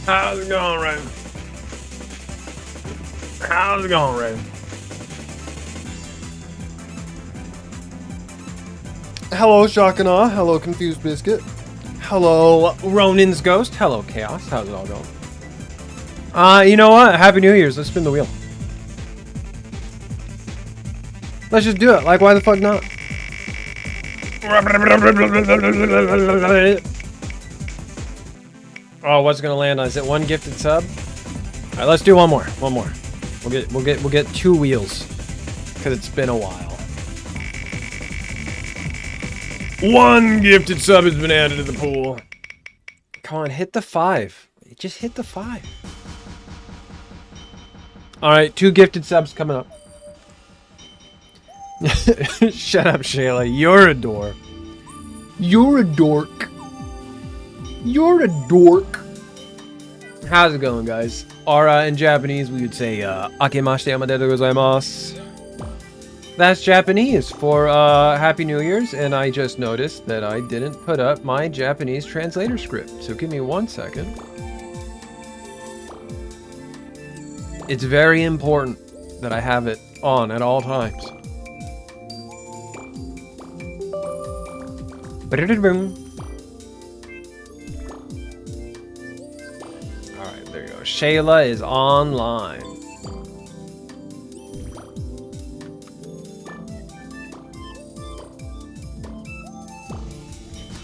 How's it going, Ray? How's it going, Ray? Hello, Shock and Awe. Hello, Confused Biscuit. Hello, Ronin's Ghost. Hello, Chaos. How's it all going? You know what? Happy New Year's. Let's spin the wheel. Let's just do it. Like, why the fuck not? Oh, what's gonna land on? Is it one gifted sub? All right, let's do one more. One more. We'll get 2 wheels because it's been a while. 1 gifted sub has been added to the pool. Come on, hit the 5. Just hit the 5. All right, 2 gifted subs coming up. Shut up, Shayla. You're a dork. You're a dork. You're a dork. How's it going, guys? Aura in Japanese, we would say, Akemashite omadete gozaimasu. That's Japanese for Happy New Year's, and I just noticed that I didn't put up my Japanese translator script. So give me 1 second. It's very important that I have it on at all times. Alright, there you go. Shayla is online.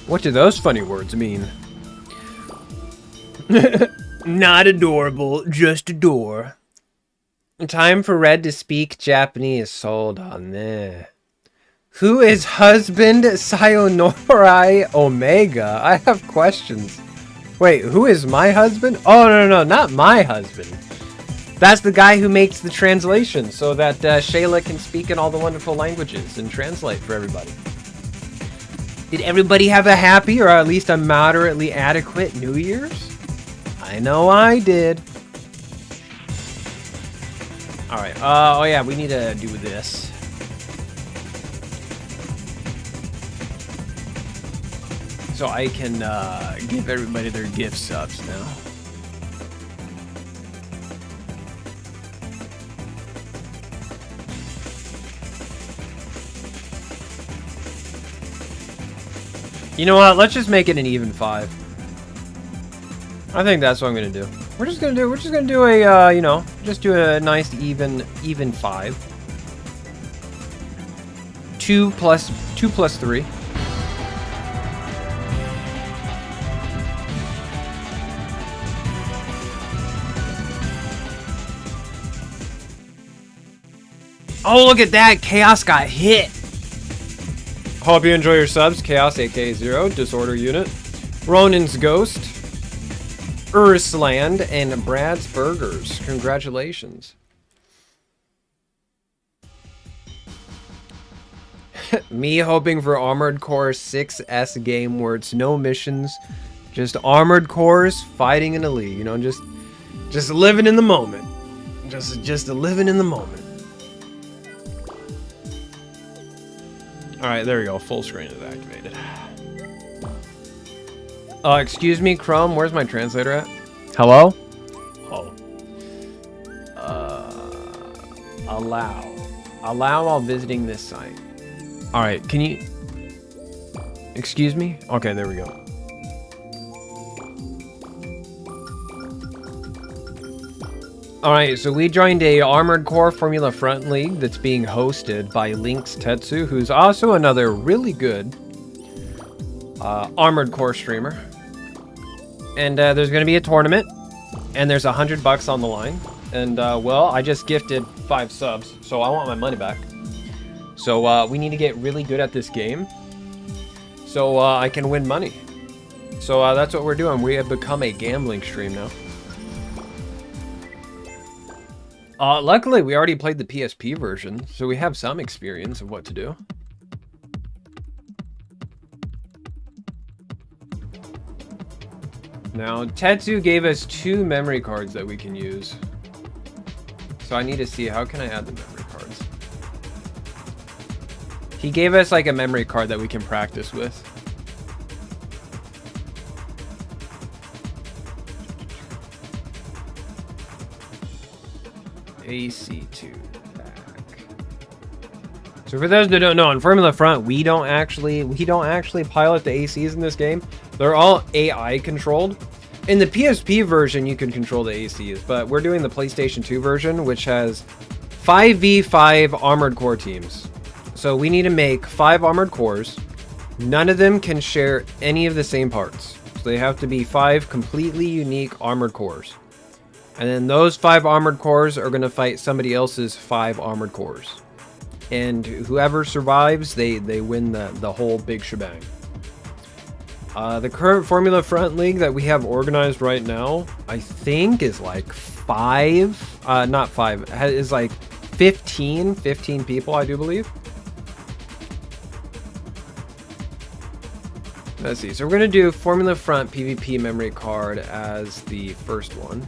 What do those funny words mean? Not adorable, just adore. Time for Red to speak Japanese. Hold on there. Who is husband Sayonara Omega? I have questions. Wait, who is my husband? Oh, no, not my husband. That's the guy who makes the translation so that Shayla can speak in all the wonderful languages and translate for everybody. Did everybody have a happy or at least a moderately adequate New Year's? I know I did. Alright, oh yeah, we need to do this. So I can give everybody their gift subs now. You know what? Let's just make it an even 5. I think that's what I'm gonna do. We're just gonna do a you know, just do a nice even 5. 2 plus 3. Oh, look at that! Chaos got hit! Hope you enjoy your subs. Chaos, aka 0, Disorder Unit, Ronin's Ghost, Ursland, and Brad's Burgers. Congratulations. Me hoping for Armored Core 6S game where it's no missions, just armored cores fighting in a league. You know, just living in the moment. Just living in the moment. Alright, there we go. Full screen is activated. Excuse me, Chrome. Where's my translator at? Hello? Oh. Allow. Allow while visiting this site. Alright, can you... Excuse me? Okay, there we go. Alright, so we joined a Armored Core Formula Front League that's being hosted by Lynx Tetsu, who's also another really good Armored Core streamer. And there's going to be a tournament, and there's $100 on the line. And, well, I just gifted 5 subs, so I want my money back. So we need to get really good at this game so I can win money. So that's what we're doing. We have become a gambling stream now. Luckily, we already played the PSP version, so we have some experience of what to do. Now, Tetsu gave us 2 memory cards that we can use. So I need to see, how can I add the memory cards? He gave us like a memory card that we can practice with. AC2 pack. So for those that don't know, in Formula Front, we don't actually pilot the ACs in this game. They're all AI controlled. In the PSP version, you can control the ACs, but we're doing the PlayStation 2 version, which has 5v5 armored core teams. So we need to make 5 armored cores. None of them can share any of the same parts. So they have to be 5 completely unique armored cores. And then those 5 armored cores are going to fight somebody else's 5 armored cores. And whoever survives, they win the whole big shebang. The current Formula Front League that we have organized right now, I think is like 5, not 5, is like 15 people, I do believe. Let's see, so we're going to do Formula Front PvP memory card as the first one.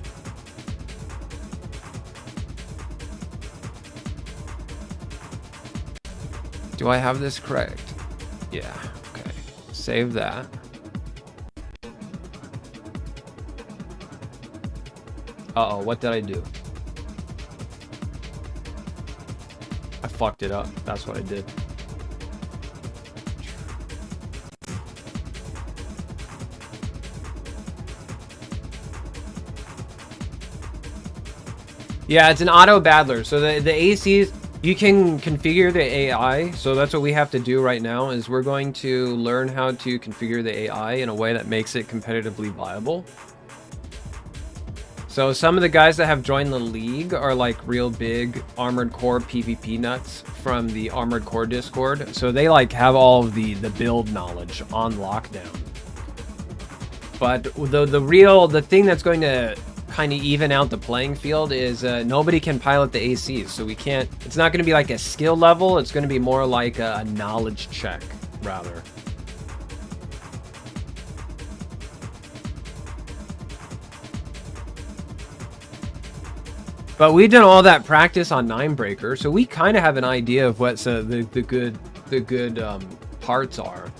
Do I have this correct? Yeah, okay. Save that. Uh-oh, what did I do? I fucked it up. That's what I did. Yeah, it's an auto battler. So the ACs, you can configure the AI. So that's what we have to do right now is we're going to learn how to configure the AI in a way that makes it competitively viable. So some of the guys that have joined the league are like real big Armored Core PvP nuts from the Armored Core Discord. So they like have all of the build knowledge on lockdown. But the thing that's going to kind of even out the playing field is nobody can pilot the ACs. So we can't, it's not going to be like a skill level. It's going to be more like a knowledge check rather. But we've done all that practice on Ninebreaker, so we kind of have an idea of what the good parts are.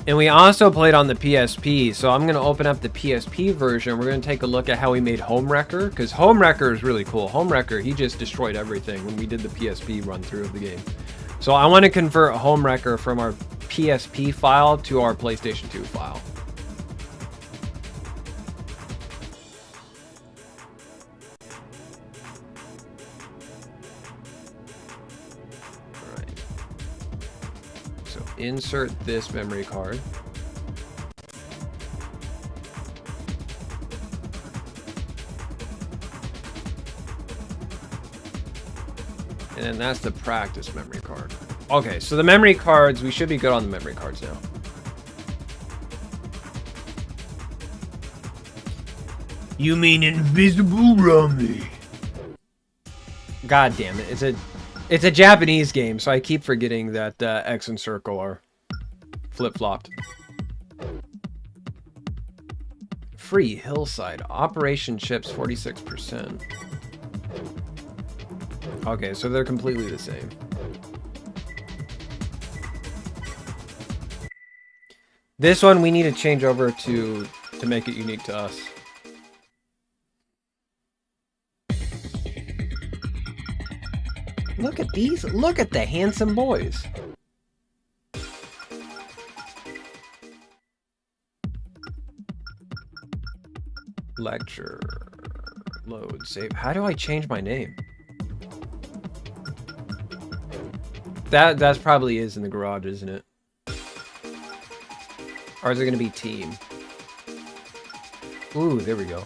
And we also played on the PSP, so I'm going to open up the PSP version. We're going to take a look at how we made Homewrecker, because Homewrecker is really cool. Homewrecker, he just destroyed everything when we did the PSP run through of the game. So I want to convert Homewrecker from our PSP file to our PlayStation 2 file. Insert this memory card. And then that's the practice memory card. Okay, so the memory cards, we should be good on the memory cards now. You mean invisible rummy? God damn it, it's a Japanese game, so I keep forgetting that X and circle are flip-flopped. Free Hillside. Operation chips 46%. Okay, so they're completely the same. This one we need to change over to make it unique to us. Look at these. Look at the handsome boys. Lecture. Load. Save. How do I change my name? That probably is in the garage, isn't it? Or is it going to be team? Ooh, there we go.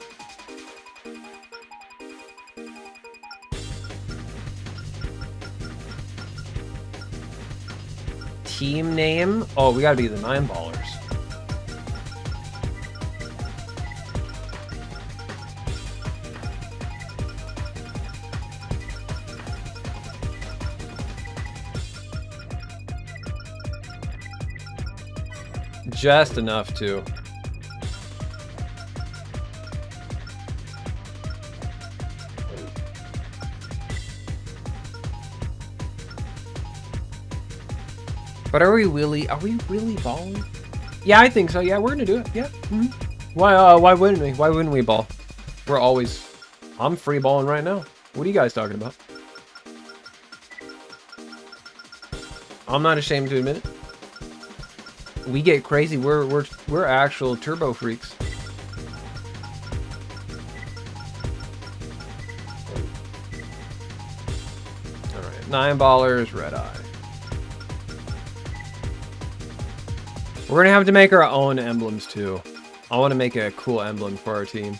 Team name? Oh, we gotta be the 9ballers. Just enough to. But are we really balling? Yeah, I think so. Yeah, we're gonna do it. Yeah. Mm-hmm. Why wouldn't we? Why wouldn't we ball? I'm free balling right now. What are you guys talking about? I'm not ashamed to admit it. We get crazy. We're actual turbo freaks. All right, 9 ballers, red eye. We're gonna have to make our own emblems too. I want to make a cool emblem for our team.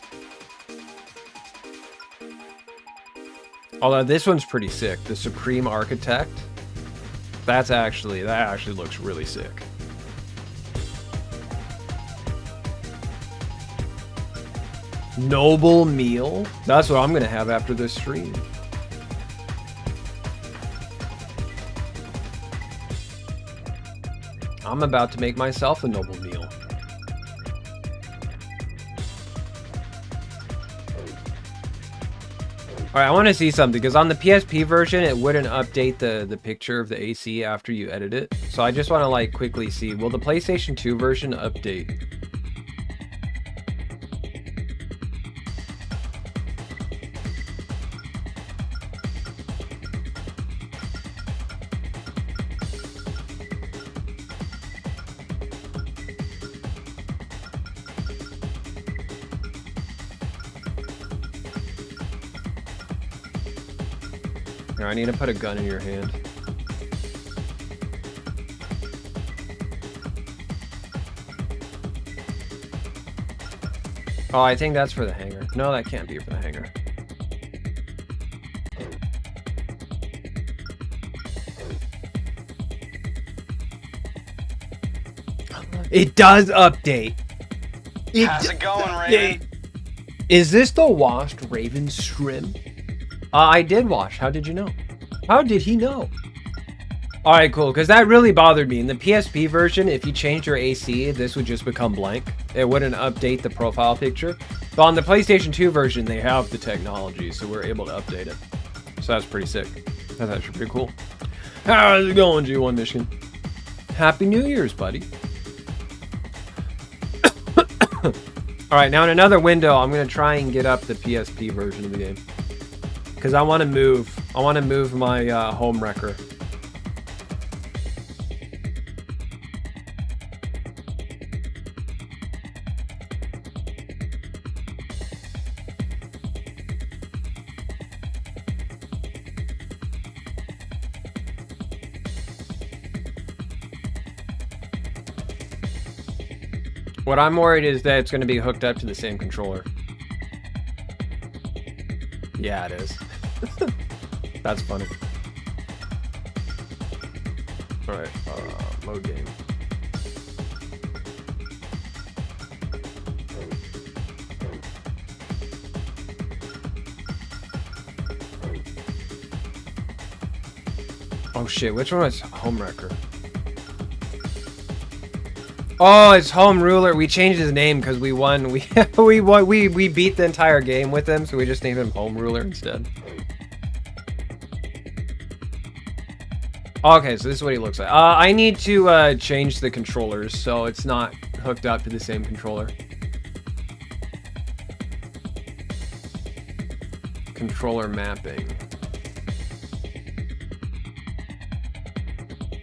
Although this one's pretty sick. The Supreme Architect. That actually looks really sick. Noble meal? That's what I'm gonna have after this stream. I'm about to make myself a noble meal. Alright, I want to see something, because on the PSP version, it wouldn't update the picture of the AC after you edit it. So I just want to, like, quickly see, will the PlayStation 2 version update? I need to put a gun in your hand. Oh, I think that's for the hanger. No, that can't be for the hanger. It does update. How's it going, Raven? Is this the washed Raven shrimp? I did wash. How did you know? How did he know? Alright, cool. Because that really bothered me. In the PSP version, if you changed your AC, this would just become blank. It wouldn't update the profile picture. But on the PlayStation 2 version, they have the technology, so we're able to update it. So that's pretty sick. That's actually pretty cool. How's it going, G1 Michigan? Happy New Year's, buddy. Alright, now in another window, I'm going to try and get up the PSP version of the game. Because I want to move my home wrecker. What I'm worried is that it's going to be hooked up to the same controller. Yeah, it is. That's funny. Alright, load game. Oh shit, which one was Home Wrecker? Oh, it's Home Ruler. We changed his name because we won. We beat the entire game with him, so we just named him Home Ruler instead. Okay, so this is what he looks like. I need to change the controllers so it's not hooked up to the same controller. Controller mapping.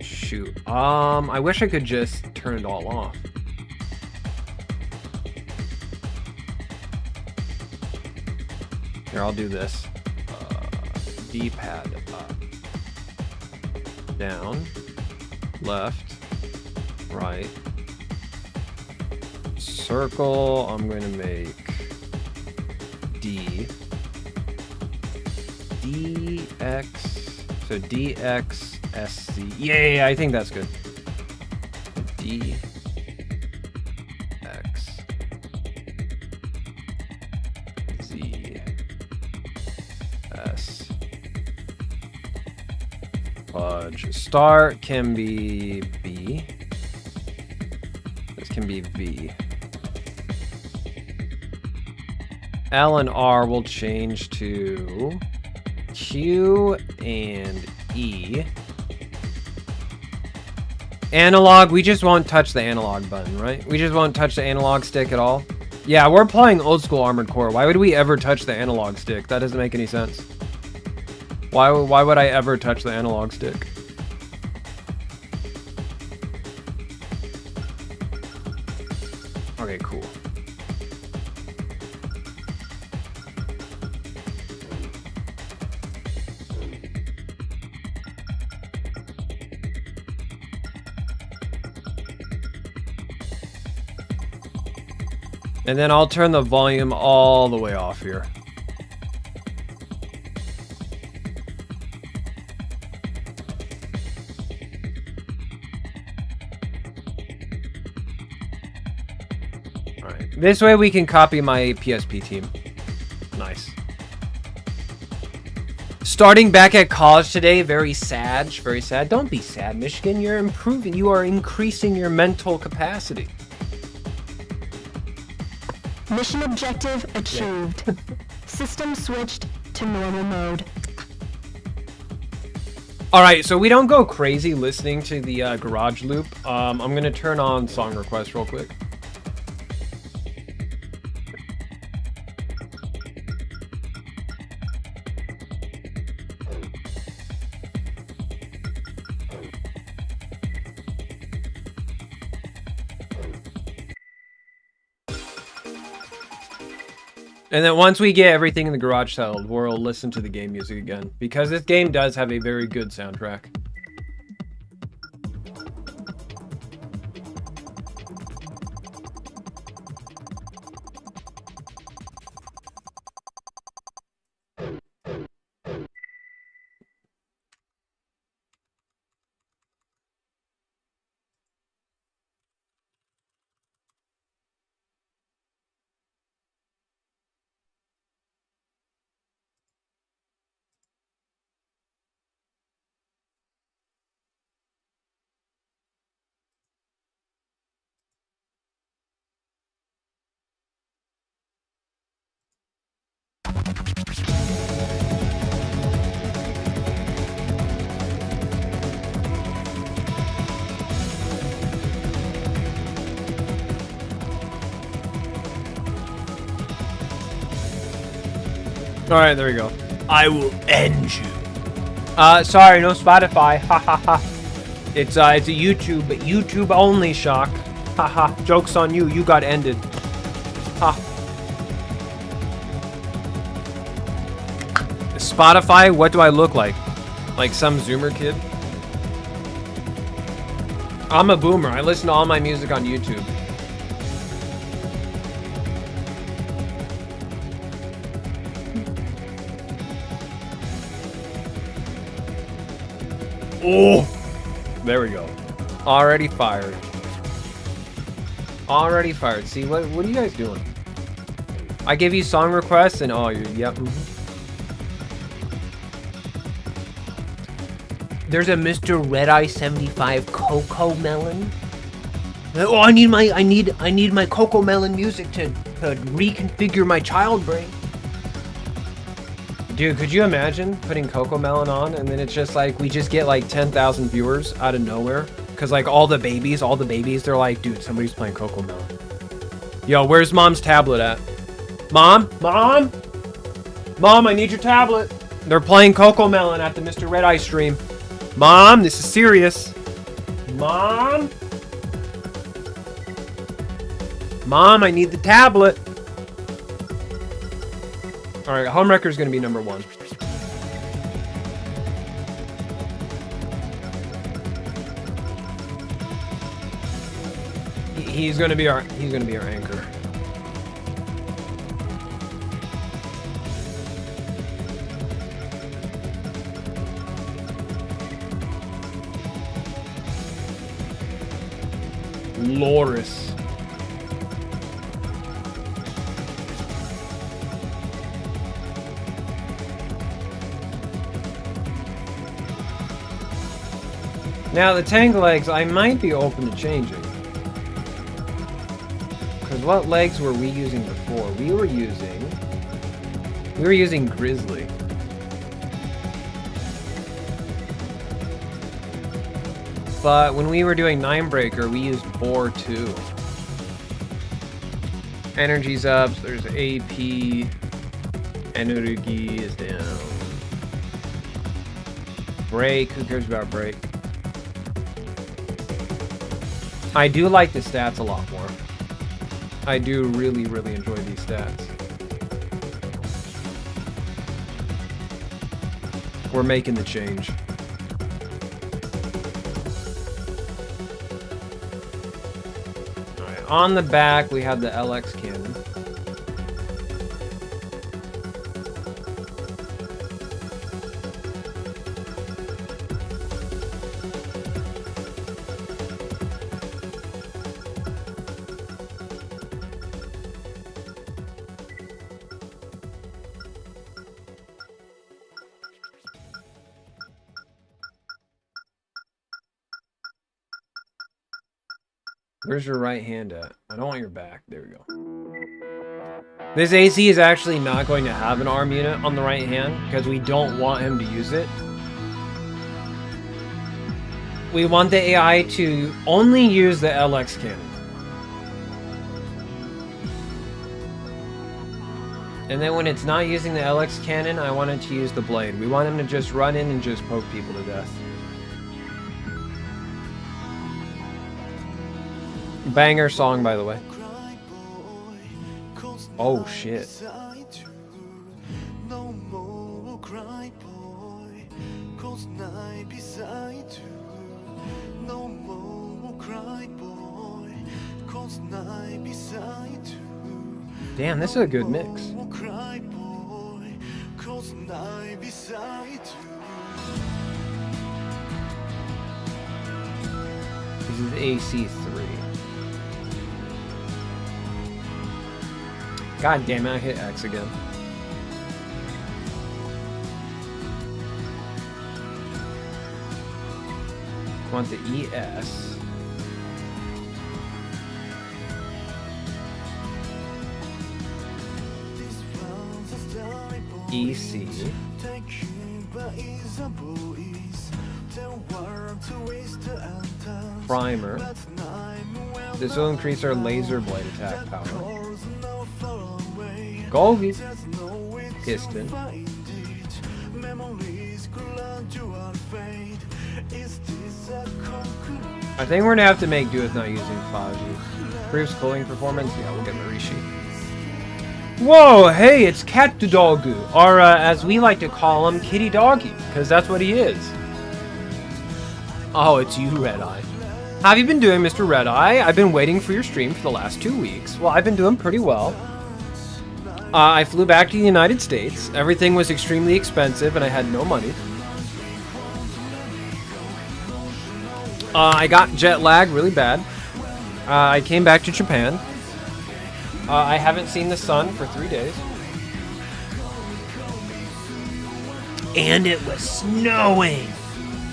Shoot. I wish I could just turn it all off. Here, I'll do this. D-pad up. Down, left, right, circle. I'm going to make D, DX, so DX, SC. Yeah, I think that's good. D, X, Z, S. Start can be B. This can be V. L and R will change to Q and E. Analog, we just won't touch the analog button, right? We just won't touch the analog stick at all. Yeah, we're playing old school Armored Core. Why would we ever touch the analog stick? That doesn't make any sense. Why would I ever touch the analog stick? Okay, cool. And then I'll turn the volume all the way off here. Alright. This way we can copy my PSP team. Nice. Starting back at college today, very sad, very sad. Don't be sad, Michigan. You're improving. You are increasing your mental capacity. Mission objective achieved. Yeah. System switched to normal mode. Alright, so we don't go crazy listening to the garage loop. I'm going to turn on song requests real quick. And then once we get everything in the garage settled, we'll listen to the game music again. Because this game does have a very good soundtrack. Alright, there we go. I will end you. Sorry, no Spotify. Ha ha ha. It's a YouTube, but YouTube only, Shock. Ha ha. Joke's on you. You got ended. Ha. Spotify? What do I look like? Like some Zoomer kid? I'm a boomer. I listen to all my music on YouTube. Oh, there we go. Already fired. Already fired. See, what are you guys doing? I give you song requests and oh, yep. There's a Mr.RedEye 75 Coco Melon. Oh, I need my Coco Melon music to reconfigure my child brain. Dude, could you imagine putting Coco Melon on and then it's just like, we just get like 10,000 viewers out of nowhere? Cause like all the babies, they're like, dude, somebody's playing Coco Melon. Yo, where's mom's tablet at? Mom, I need your tablet. They're playing Coco Melon at the Mr.RedEye stream. Mom, this is serious. Mom, I need the tablet. Alright, Homewrecker's gonna be number 1. He's gonna be our anchor. Loris. Now the tank legs, I might be open to changing. Because what legs were we using before? We were using Grizzly. But when we were doing Ninebreaker, we used Boar too. Energy's up, so there's AP. Energy is down. Break. Who cares about break? I do like the stats a lot more. I do really, really enjoy these stats. We're making the change. Alright, on the back we have the LX cannon. Where's your right hand at? I don't want your back. There we go. This AC is actually not going to have an arm unit on the right hand because we don't want him to use it. We want the AI to only use the LX cannon. And then when it's not using the LX cannon, I want it to use the blade. We want him to just run in and just poke people to death. Banger song, by the way. Oh, shit. Damn, this is a good mix. This is AC3. God damn it, I hit X again. Want the ES. EC. Primer. This will increase our laser blade attack power. Golgi. Piston. I think we're gonna have to make do with not using Faji. Improves cooling performance. Yeah, we'll get Marishi. Whoa, hey, it's Cat Dogu, or as we like to call him, Kitty Doggy, because that's what he is. Oh, it's you, Red-Eye. How have you been doing, Mr. Red-Eye? I've been waiting for your stream for the last 2 weeks. Well, I've been doing pretty well. I flew back to the United States. Everything was extremely expensive, and I had no money. I got jet lag really bad. I came back to Japan. I haven't seen the sun for 3 days. And it was snowing!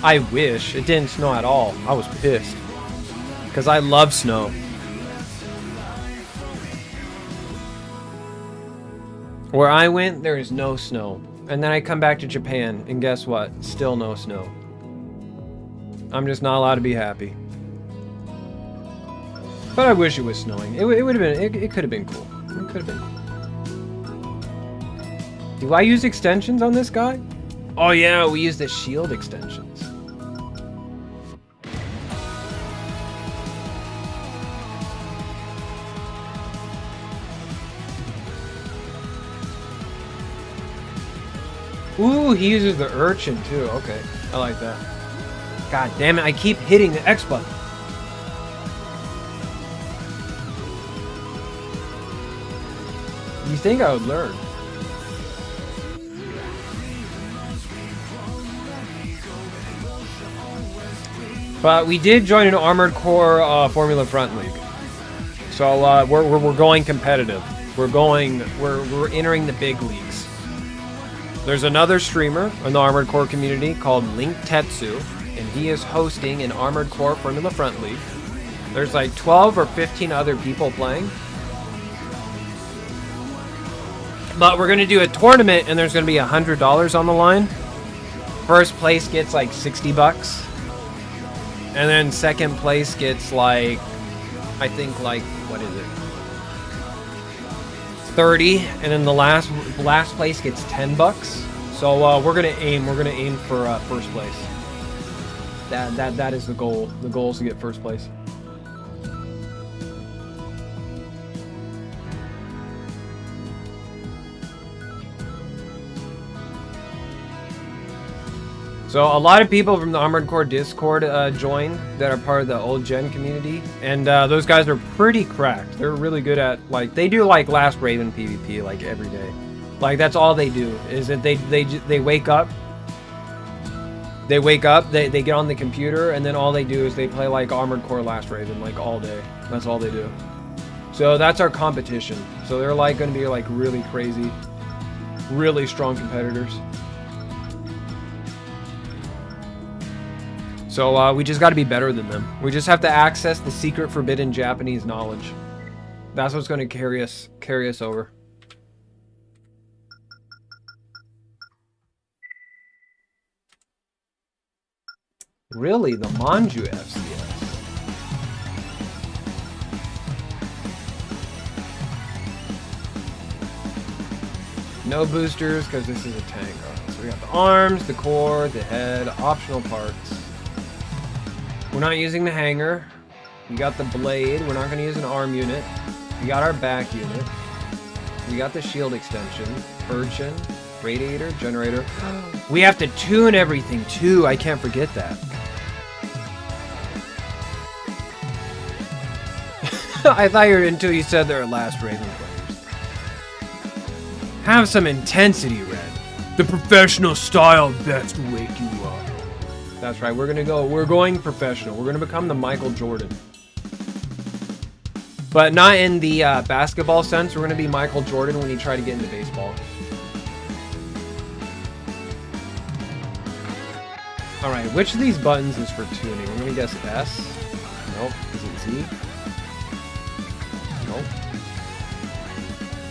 I wish. It didn't snow at all. I was pissed. Because I love snow. Where I went, there is no snow. And then I come back to Japan, and guess what? Still no snow. I'm just not allowed to be happy. But I wish it was snowing. It would have been. It could have been cool. It could have been cool. Do I use extensions on this guy? Oh yeah, we use the shield extensions. Ooh, he uses the urchin too. Okay, I like that. God damn it, I keep hitting the X button. You think I would learn? But we did join an Armored Core Formula Front League, so we're going competitive. We're entering the big leagues. There's another streamer in the Armored Core community called Link Tetsu, and he is hosting an Armored Core Formula Front League. There's like 12 or 15 other people playing. But we're going to do a tournament, and there's going to be $100 on the line. First place gets like 60 bucks. And then second place gets like, I think like, what is it? 30. And then the last place gets 10 bucks. So we're gonna aim for first place. That is the goal. The goal is to get first place. So a lot of people from the Armored Core Discord joined that are part of the old gen community, and those guys are pretty cracked. They're really good at, like, they do like Last Raven PvP like every day. Like that's all they do is that they wake up. They get on the computer, and then all they do is they play like Armored Core Last Raven like all day. That's all they do. So that's our competition. So they're like going to be like really crazy, really strong competitors. So we just got to be better than them. We just have to access the secret forbidden Japanese knowledge. That's what's going to carry us over. Really, the Manju FCS. No boosters because this is a tank. Right, so we got the arms, the core, the head, optional parts. We're not using the hanger. We got the blade. We're not going to use an arm unit. We got our back unit. We got the shield extension. Urchin, radiator, generator. We have to tune everything too. I can't forget that. I thought you were until you said they're Last Raven players. Have some intensity, Red. The professional style best to wake you up. That's right, we're going professional. We're gonna become the Michael Jordan. But not in the basketball sense. We're gonna be Michael Jordan when you try to get into baseball. Alright, which of these buttons is for tuning? I'm gonna guess S. Nope. Is it Z? Nope.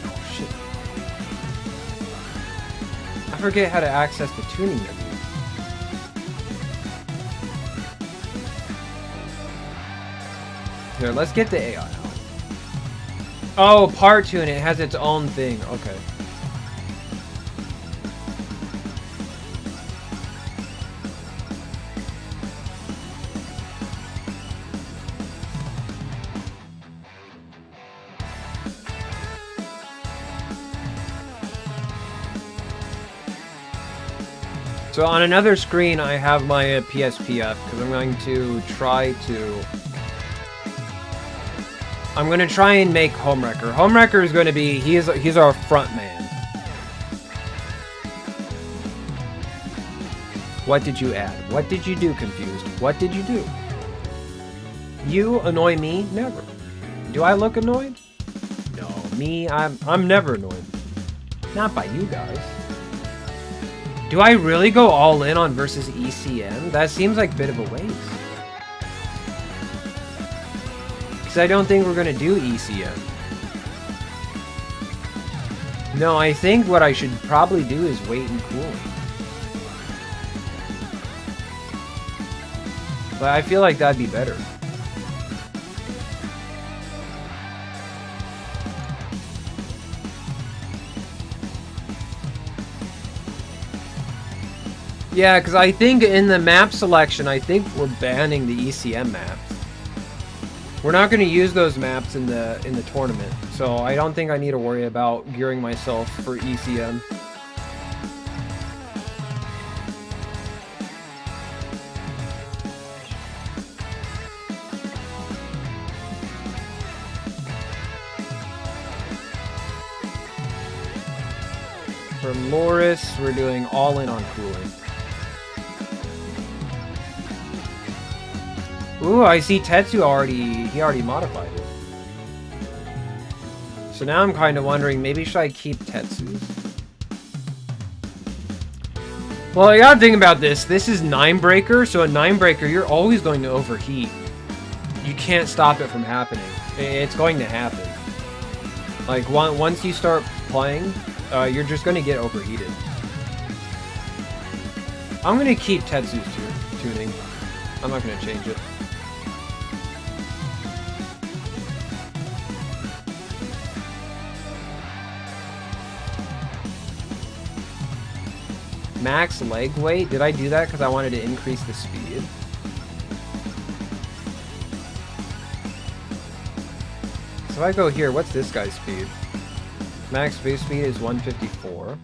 Oh shit. I forget how to access the tuning menu. Here, let's get the AI out. Oh, part tune, it has its own thing. Okay. So on another screen, I have my PSPF because I'm going to try and make Homewrecker. Homewrecker is going to be, he's our front man. What did you add? What did you do, Confused? What did you do? You annoy me? Never. Do I look annoyed? No, me, I'm never annoyed. Not by you guys. Do I really go all in on versus ECM? That seems like a bit of a waste. Because I don't think we're going to do ECM. No, I think what I should probably do is wait and cool. But I feel like that'd be better. Yeah, because I think in the map selection, I think we're banning the ECM maps. We're not going to use those maps in the tournament, so I don't think I need to worry about gearing myself for ECM. For Loris, we're doing all in on cooling. Ooh, I see Tetsu he already modified it. So now I'm kind of wondering, maybe should I keep Tetsu's? Well, you gotta think about this. This is 9-breaker, so a 9-breaker, you're always going to overheat. You can't stop it from happening. It's going to happen. Like, once you start playing, you're just going to get overheated. I'm going to keep Tetsu's tuning. I'm not going to change it. Max leg weight. Did I do that because I wanted to increase the speed? So if I go here, what's this guy's speed? Max base speed is 154.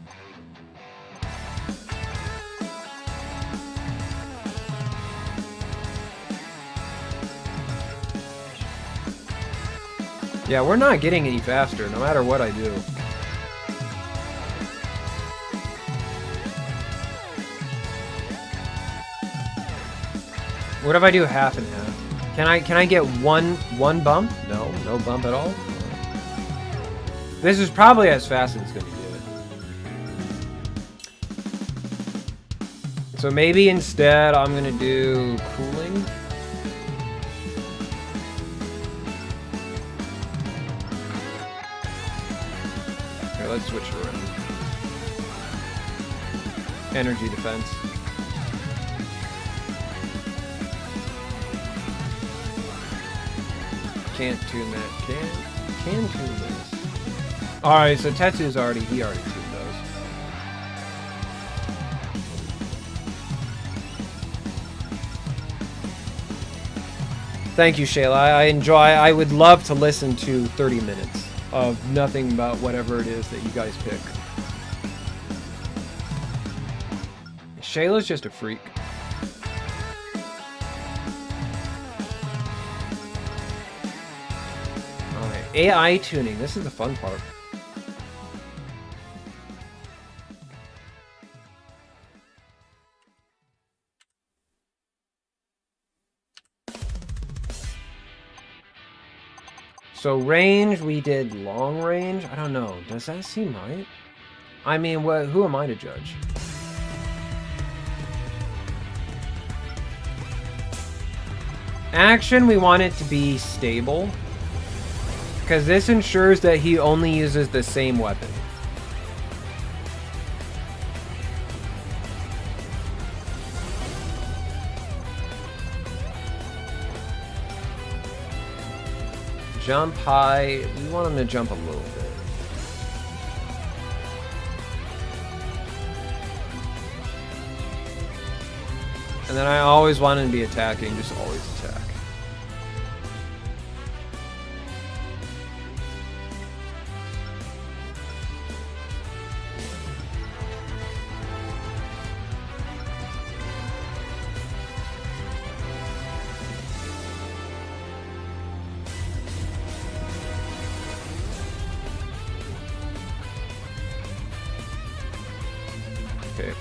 Yeah, we're not getting any faster, no matter what I do. What if I do half and half? Can I get one bump? No bump at all. This is probably as fast as it's gonna get. So maybe instead I'm gonna do cooling. Okay, let's switch it around. Energy defense. Can't tune that. Can tune this. Alright, so Tetsu's he already tuned those. Thank you, Shayla. I would love to listen to 30 minutes of nothing but whatever it is that you guys pick. Shayla's just a freak. Alright, AI tuning. This is the fun part. So range, we did long range. I don't know. Does that seem right? I mean, who am I to judge? Action, we want it to be stable. Because this ensures that he only uses the same weapon. Jump high. We want him to jump a little bit. And then I always want him to be attacking. Just always attack.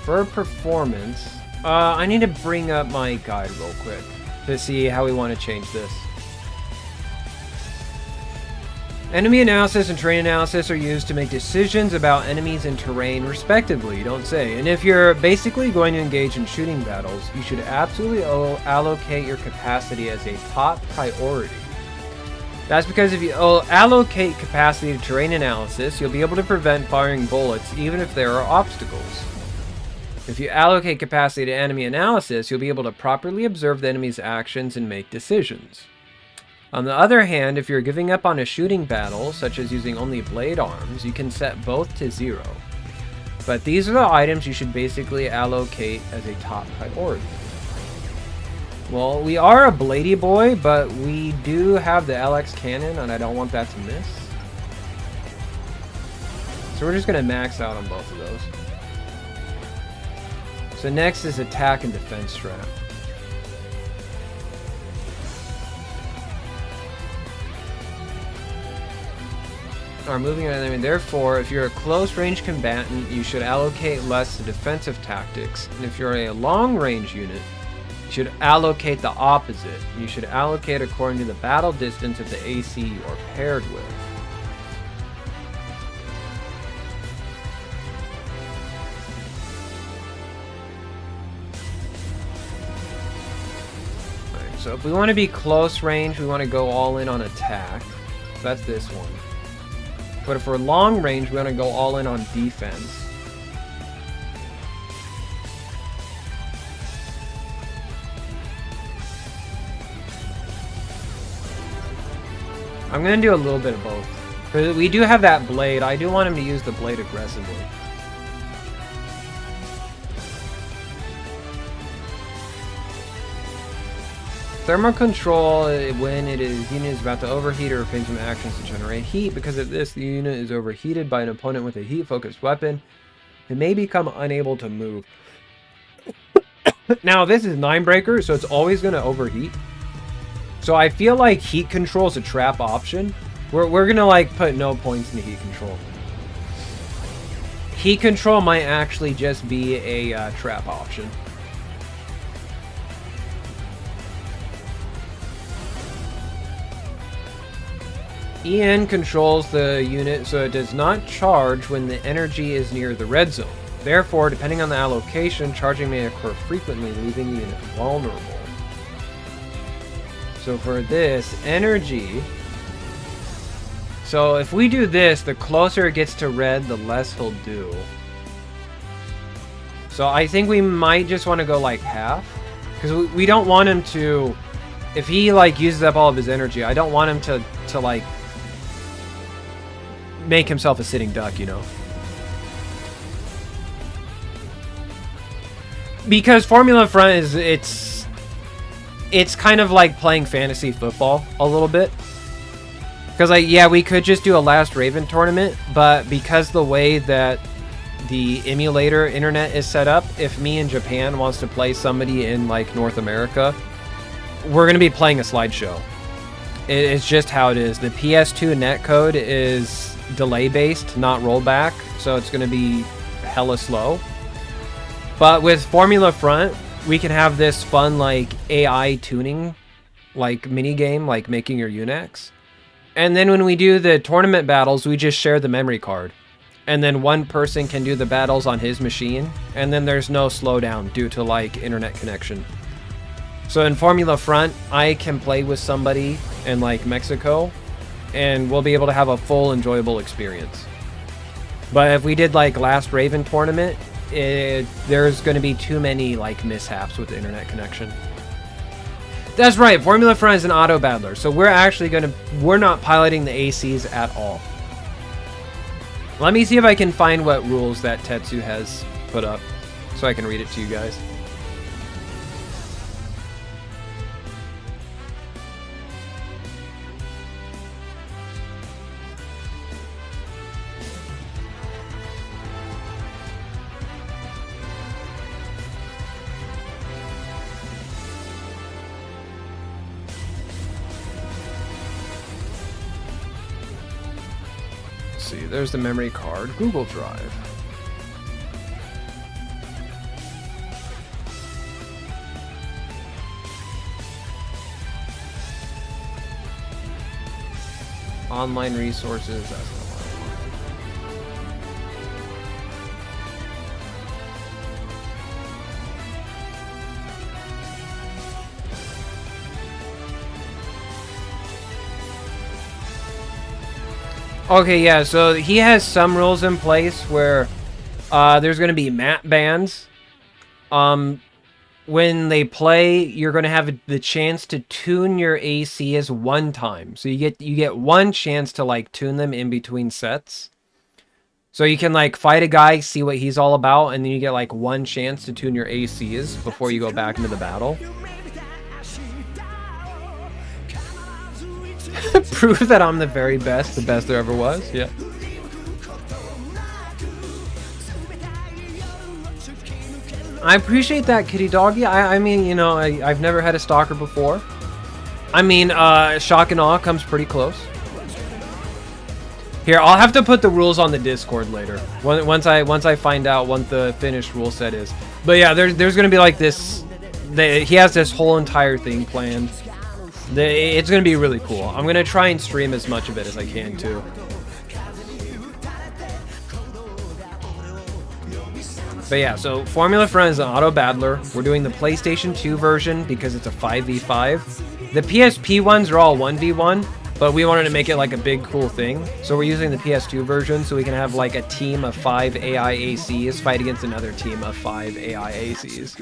For performance, I need to bring up my guide real quick to see how we want to change this. Enemy analysis and terrain analysis are used to make decisions about enemies and terrain respectively, you don't say. And if you're basically going to engage in shooting battles, you should absolutely allocate your capacity as a top priority. That's because if you allocate capacity to terrain analysis, you'll be able to prevent firing bullets even if there are obstacles. If you allocate capacity to enemy analysis, you'll be able to properly observe the enemy's actions and make decisions. On the other hand, if you're giving up on a shooting battle, such as using only blade arms, you can set both to 0. But these are the items you should basically allocate as a top priority. Well, we are a bladey boy, but we do have the LX cannon, and I don't want that to miss. So we're just going to max out on both of those. So next is attack and defense strat. Moving on. Therefore, if you're a close-range combatant, you should allocate less to defensive tactics. And if you're a long-range unit, you should allocate the opposite. You should allocate according to the battle distance of the AC you are paired with. So if we want to be close range, we want to go all in on attack. So that's this one. But if we're long range, we want to go all in on defense. I'm going to do a little bit of both. Because we do have that blade. I do want him to use the blade aggressively. Thermal control when unit is about to overheat or refrain from actions to generate heat. Because of this, the unit is overheated by an opponent with a heat-focused weapon. It may become unable to move. Now, this is 9-breaker, so it's always going to overheat. So I feel like heat control is a trap option. We're going to, like, put no points into heat control. Heat control might actually just be a trap option. EN controls the unit so it does not charge when the energy is near the red zone. Therefore, depending on the allocation, charging may occur frequently, leaving the unit vulnerable. So for this, energy... So if we do this, the closer it gets to red, the less he'll do. So I think we might just want to go like half. Because we don't want him to... If he like uses up all of his energy, I don't want him to like... make himself a sitting duck, you know. Because Formula Front is it's kind of like playing fantasy football a little bit. Because like yeah, we could just do a Last Raven tournament, but because the way that the emulator internet is set up, if me in Japan wants to play somebody in like North America, we're going to be playing a slideshow. It's just how it is. The PS2 netcode is delay based, not rollback, so it's going to be hella slow. But with Formula Front, we can have this fun like AI tuning like mini game, like making your Unix. And then when we do the tournament battles, we just share the memory card. And then one person can do the battles on his machine, and then there's no slowdown due to like internet connection. So in Formula Front, I can play with somebody in like Mexico, and we'll be able to have a full enjoyable experience. But if we did like Last Raven tournament, there's going to be too many like mishaps with the internet connection. That's right, Formula Front is an auto battler, so we're not piloting the ACs at all. Let me see if I can find what rules that Tetsu has put up so I can read it to you guys. See, there's the memory card, Google Drive. Online resources, that's not what Okay, yeah, so he has some rules in place where there's going to be map bans. When they play, you're going to have the chance to tune your ACs one time. So you get one chance to like tune them in between sets. So you can like fight a guy, see what he's all about, and then you get like one chance to tune your ACs before you go back into the battle. Prove that I'm the very best, the best there ever was. Yeah. I appreciate that, kitty doggy. I mean, you know, I've never had a stalker before. I mean, shock and awe comes pretty close. Here, I'll have to put the rules on the Discord later. Once I find out what the finished rule set is. But yeah, there's gonna be like this. He has this whole entire thing planned. It's going to be really cool. I'm going to try and stream as much of it as I can, too. But yeah, so Formula Front is an auto battler. We're doing the PlayStation 2 version because it's a 5v5. The PSP ones are all 1v1, but we wanted to make it like a big, cool thing. So we're using the PS2 version so we can have like a team of 5 AI ACs fight against another team of 5 AI ACs.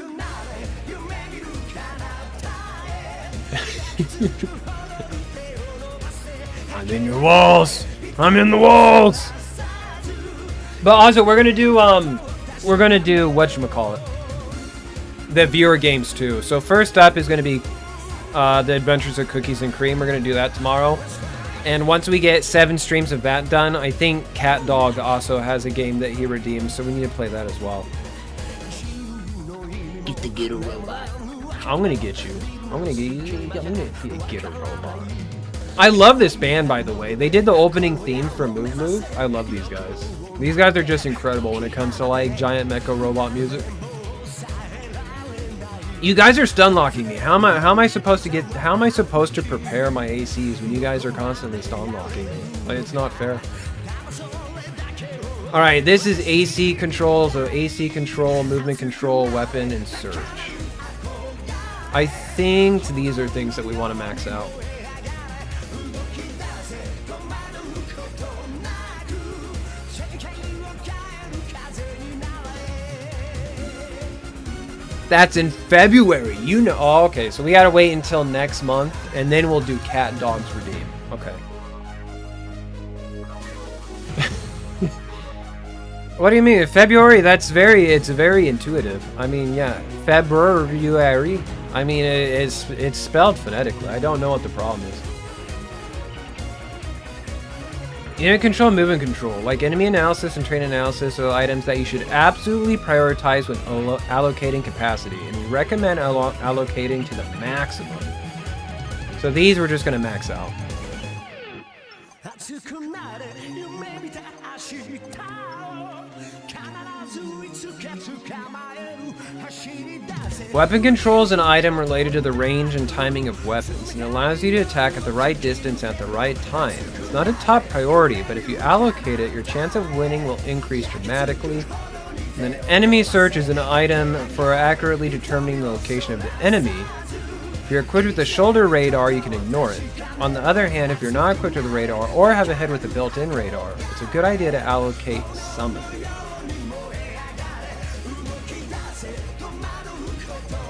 I'm in your walls. I'm in the walls. But also, we're gonna do whatchamacallit, the viewer games too. So first up is gonna be The Adventures of Cookies and Cream. We're gonna do that tomorrow. And once we get 7 streams of that done, I think Cat Dog also has a game that he redeems, so we need to play that as well. Get the Get a Robot. I'm gonna get you. I'm gonna get you. I'm gonna get a robot. I love this band, by the way. They did the opening theme for Move Move. I love these guys. These guys are just incredible when it comes to like giant mecha robot music. You guys are stun locking me. How am I supposed to prepare my ACs when you guys are constantly stun locking me? Like, it's not fair. All right, this is AC control. So AC control, movement control, weapon, and search. I think these are things that we want to max out. That's in February. You know. Oh, okay, so we gotta wait until next month, and then we'll do Cat Dogs Redeem. Okay. What do you mean? February? It's very intuitive. I mean, yeah, February. I mean, it's spelled phonetically. I don't know what the problem is. Unit control, movement control. Like enemy analysis and train analysis are items that you should absolutely prioritize when allocating capacity, and we recommend allocating to the maximum. So these we're just going to max out. Weapon control is an item related to the range and timing of weapons, and allows you to attack at the right distance at the right time. It's not a top priority, but if you allocate it, your chance of winning will increase dramatically. And then enemy search is an item for accurately determining the location of the enemy. If you're equipped with a shoulder radar, you can ignore it. On the other hand, if you're not equipped with a radar or have a head with a built-in radar, it's a good idea to allocate some of it.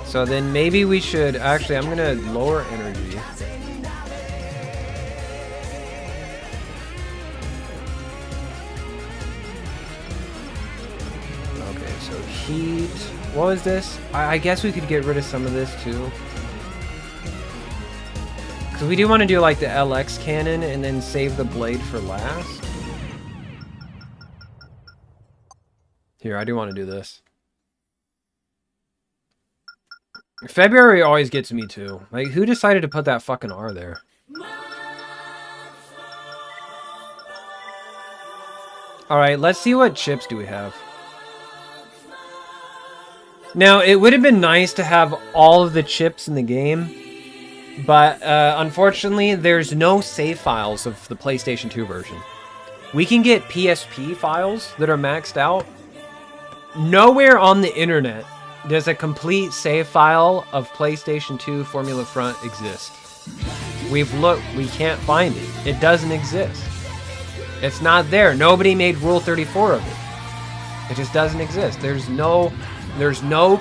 So then maybe we should, actually I'm gonna lower energy. Okay, so heat, what was this? I guess we could get rid of some of this too. Because we do want to do like the LX cannon and then save the blade for last. Here, I do want to do this. February always gets me too. Like, who decided to put that fucking R there? Alright, let's see what chips do we have. Now, it would have been nice to have all of the chips in the game, but unfortunately, there's no save files of the PlayStation 2 version. We can get PSP files that are maxed out. Nowhere on the internet does a complete save file of PlayStation 2 Formula Front exist. We've looked, we can't find it. It doesn't exist. It's not there. Nobody made Rule 34 of it. It just doesn't exist. There's no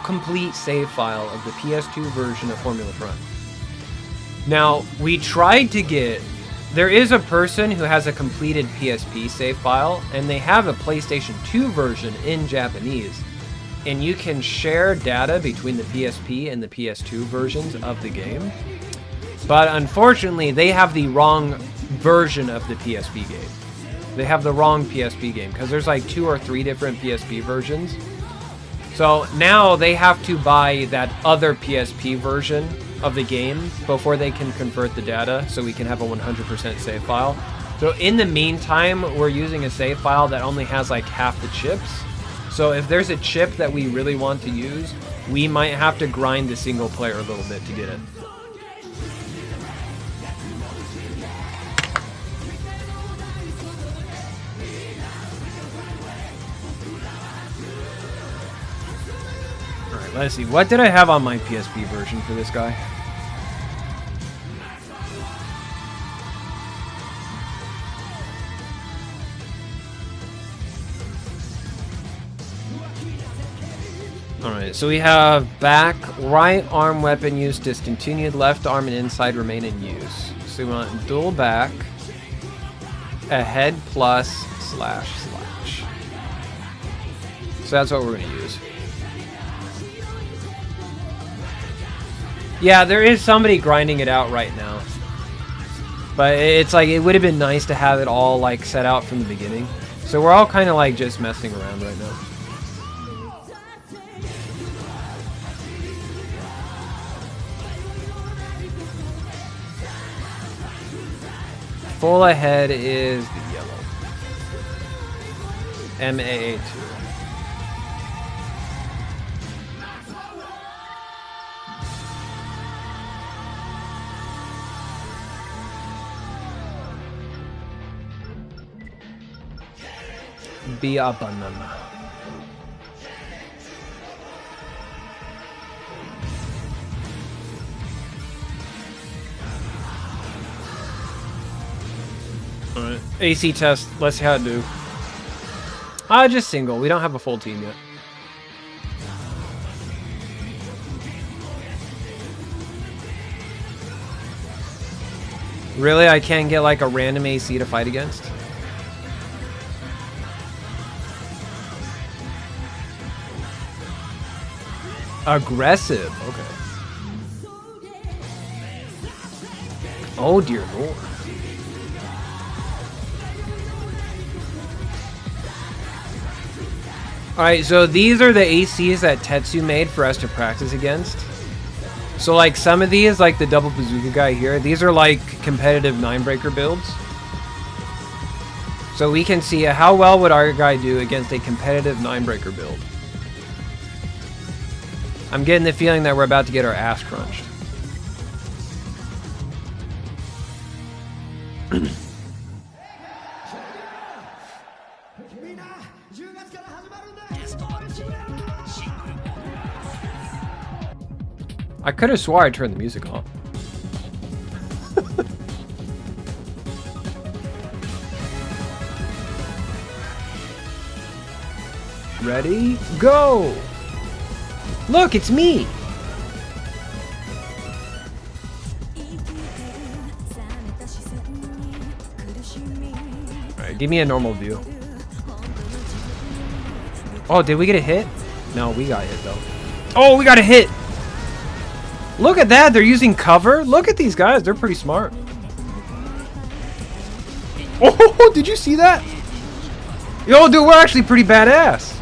complete save file of the PS2 version of Formula Front. Now, we tried to get... There is a person who has a completed PSP save file, and they have a PlayStation 2 version in Japanese. And you can share data between the PSP and the PS2 versions of the game. But unfortunately, they have the wrong version of the PSP game. They have the wrong PSP game, because there's like 2 or 3 different PSP versions. So now they have to buy that other PSP version of the game before they can convert the data, so we can have a 100% save file. So in the meantime, we're using a save file that only has like half the chips. So if there's a chip that we really want to use, we might have to grind the single player a little bit to get it. Alright, let's see. What did I have on my PSP version for this guy? Alright, so we have back, right arm weapon use discontinued, left arm and inside remain in use. So we want dual back, a head plus, slash, slash. So that's what we're going to use. Yeah, there is somebody grinding it out right now. But it's like, it would have been nice to have it all like set out from the beginning. So we're all kind of like just messing around right now. Full ahead is the yellow. MAA2. Be a banana. Alright. AC test. Let's see how it do. Just single. We don't have a full team yet. Really? I can't get like a random AC to fight against? Aggressive. Okay. Oh dear lord. Alright, so these are the ACs that Tetsu made for us to practice against. So like some of these, like the double bazooka guy here, these are like competitive 9-breaker builds. So we can see how well would our guy do against a competitive 9-breaker build. I'm getting the feeling that we're about to get our ass crunched. I could have swore I turned the music off. Ready? Go! Look, it's me! Alright, give me a normal view. Oh, did we get a hit? No, we got hit though. Oh, we got a hit! Look at that, they're using cover. Look at these guys, they're pretty smart. Oh, did you see that? Yo, dude, we're actually pretty badass.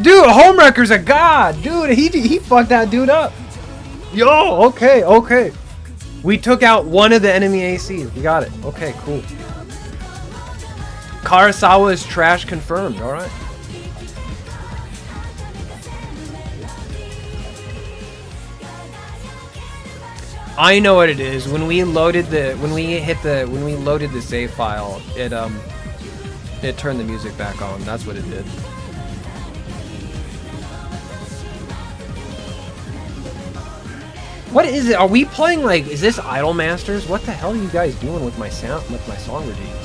Dude, Homewrecker's a god. Dude, he fucked that dude up. Yo, okay, okay. We took out one of the enemy ACs. We got it. Okay, cool. Karasawa is trash confirmed, alright. I know what it is. When we loaded the save file, it turned the music back on. That's what it did. What is it? Are we playing like, is this Idol Masters? What the hell are you guys doing with my sound, with my song routines?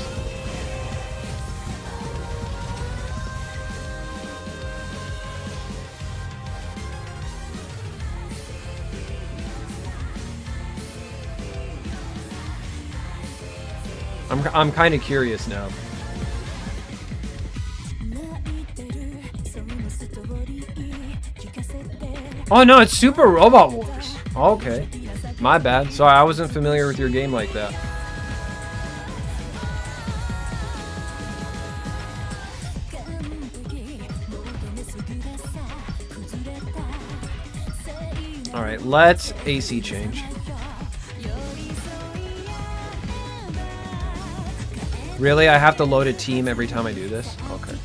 I'm kind of curious now. Oh no, it's Super Robot Wars. Oh, okay. My bad. Sorry, I wasn't familiar with your game like that. Alright, let's AC change. Really? I have to load a team every time I do this? Okay.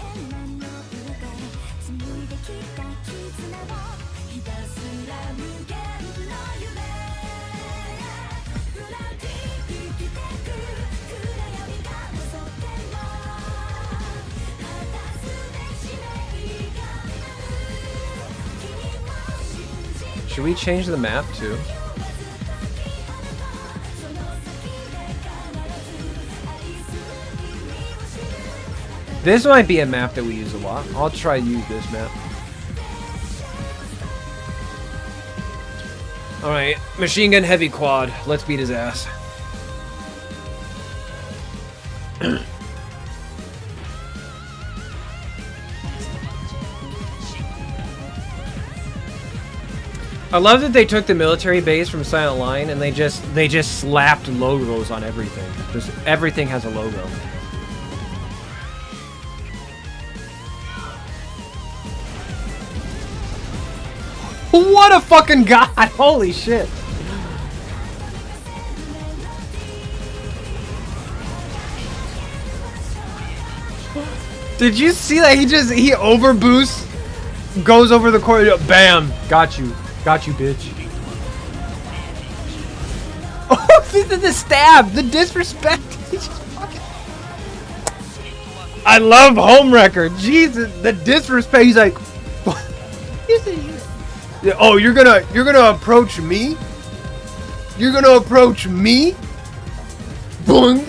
Should we change the map too? This might be a map that we use a lot. I'll try to use this map. Alright, machine gun heavy quad. Let's beat his ass. I love that they took the military base from Silent Line and they just slapped logos on everything. Just everything has a logo. What a fucking god! Holy shit! Did you see that? He overboosts, goes over the court, bam! Got you, bitch. Oh, the stab, the disrespect. I love Homewrecker. Jesus, the disrespect. He's like, oh, you're gonna approach me? You're gonna approach me? Boom.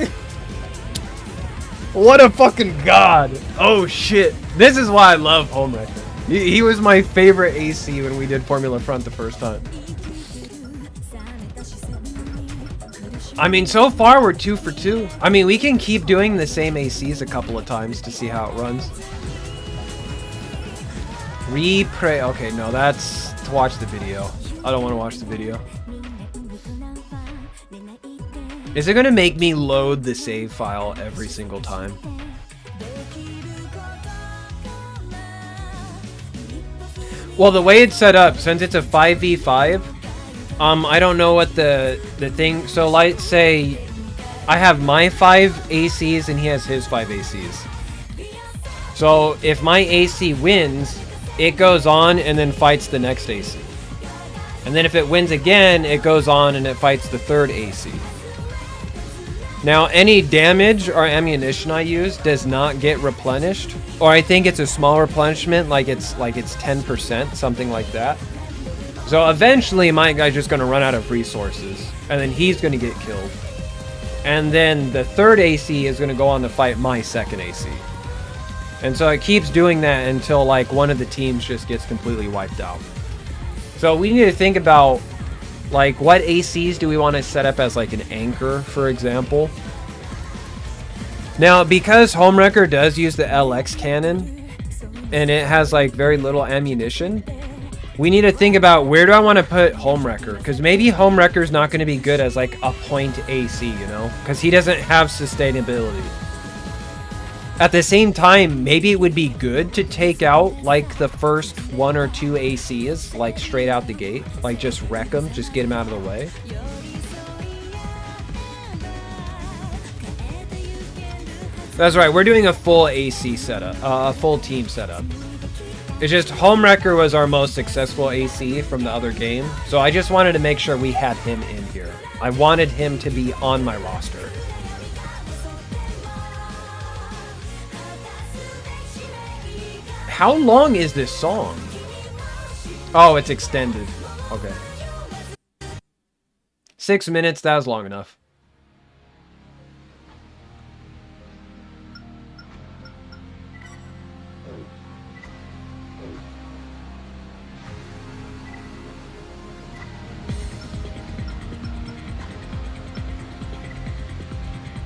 What a fucking god. Oh shit. This is why I love Homewrecker. He was my favorite AC when we did Formula Front the first time. I mean, so far we're 2 for 2. I mean, we can keep doing the same ACs a couple of times to see how it runs. Repray. Okay, no, that's to watch the video. I don't want to watch the video. Is it going to make me load the save file every single time? Well, the way it's set up, since it's a 5v5, I don't know what the thing... So, let's say I have my 5 ACs and he has his 5 ACs. So, if my AC wins, it goes on and then fights the next AC. And then if it wins again, it goes on and it fights the third AC. Now, any damage or ammunition I use does not get replenished, or I think it's a small replenishment, like it's 10%, something like that. So eventually, my guy's just gonna run out of resources, and then he's gonna get killed. And then the third AC is gonna go on to fight my second AC. And so it keeps doing that until like one of the teams just gets completely wiped out. So we need to think about, like, what ACs do we want to set up as like an anchor, for example? Now, because Homewrecker does use the LX cannon, and it has like very little ammunition, we need to think about, where do I want to put Homewrecker? Because maybe Homewrecker's not going to be good as like a point AC, you know? Because he doesn't have sustainability. At the same time, maybe it would be good to take out like the first 1 or 2 ACs, like straight out the gate. Like just wreck them, just get them out of the way. That's right, we're doing a full AC setup, a full team setup. It's just Homewrecker was our most successful AC from the other game, so I just wanted to make sure we had him in here. I wanted him to be on my roster. How long is this song? Oh, it's extended. Okay. 6 minutes, that was long enough.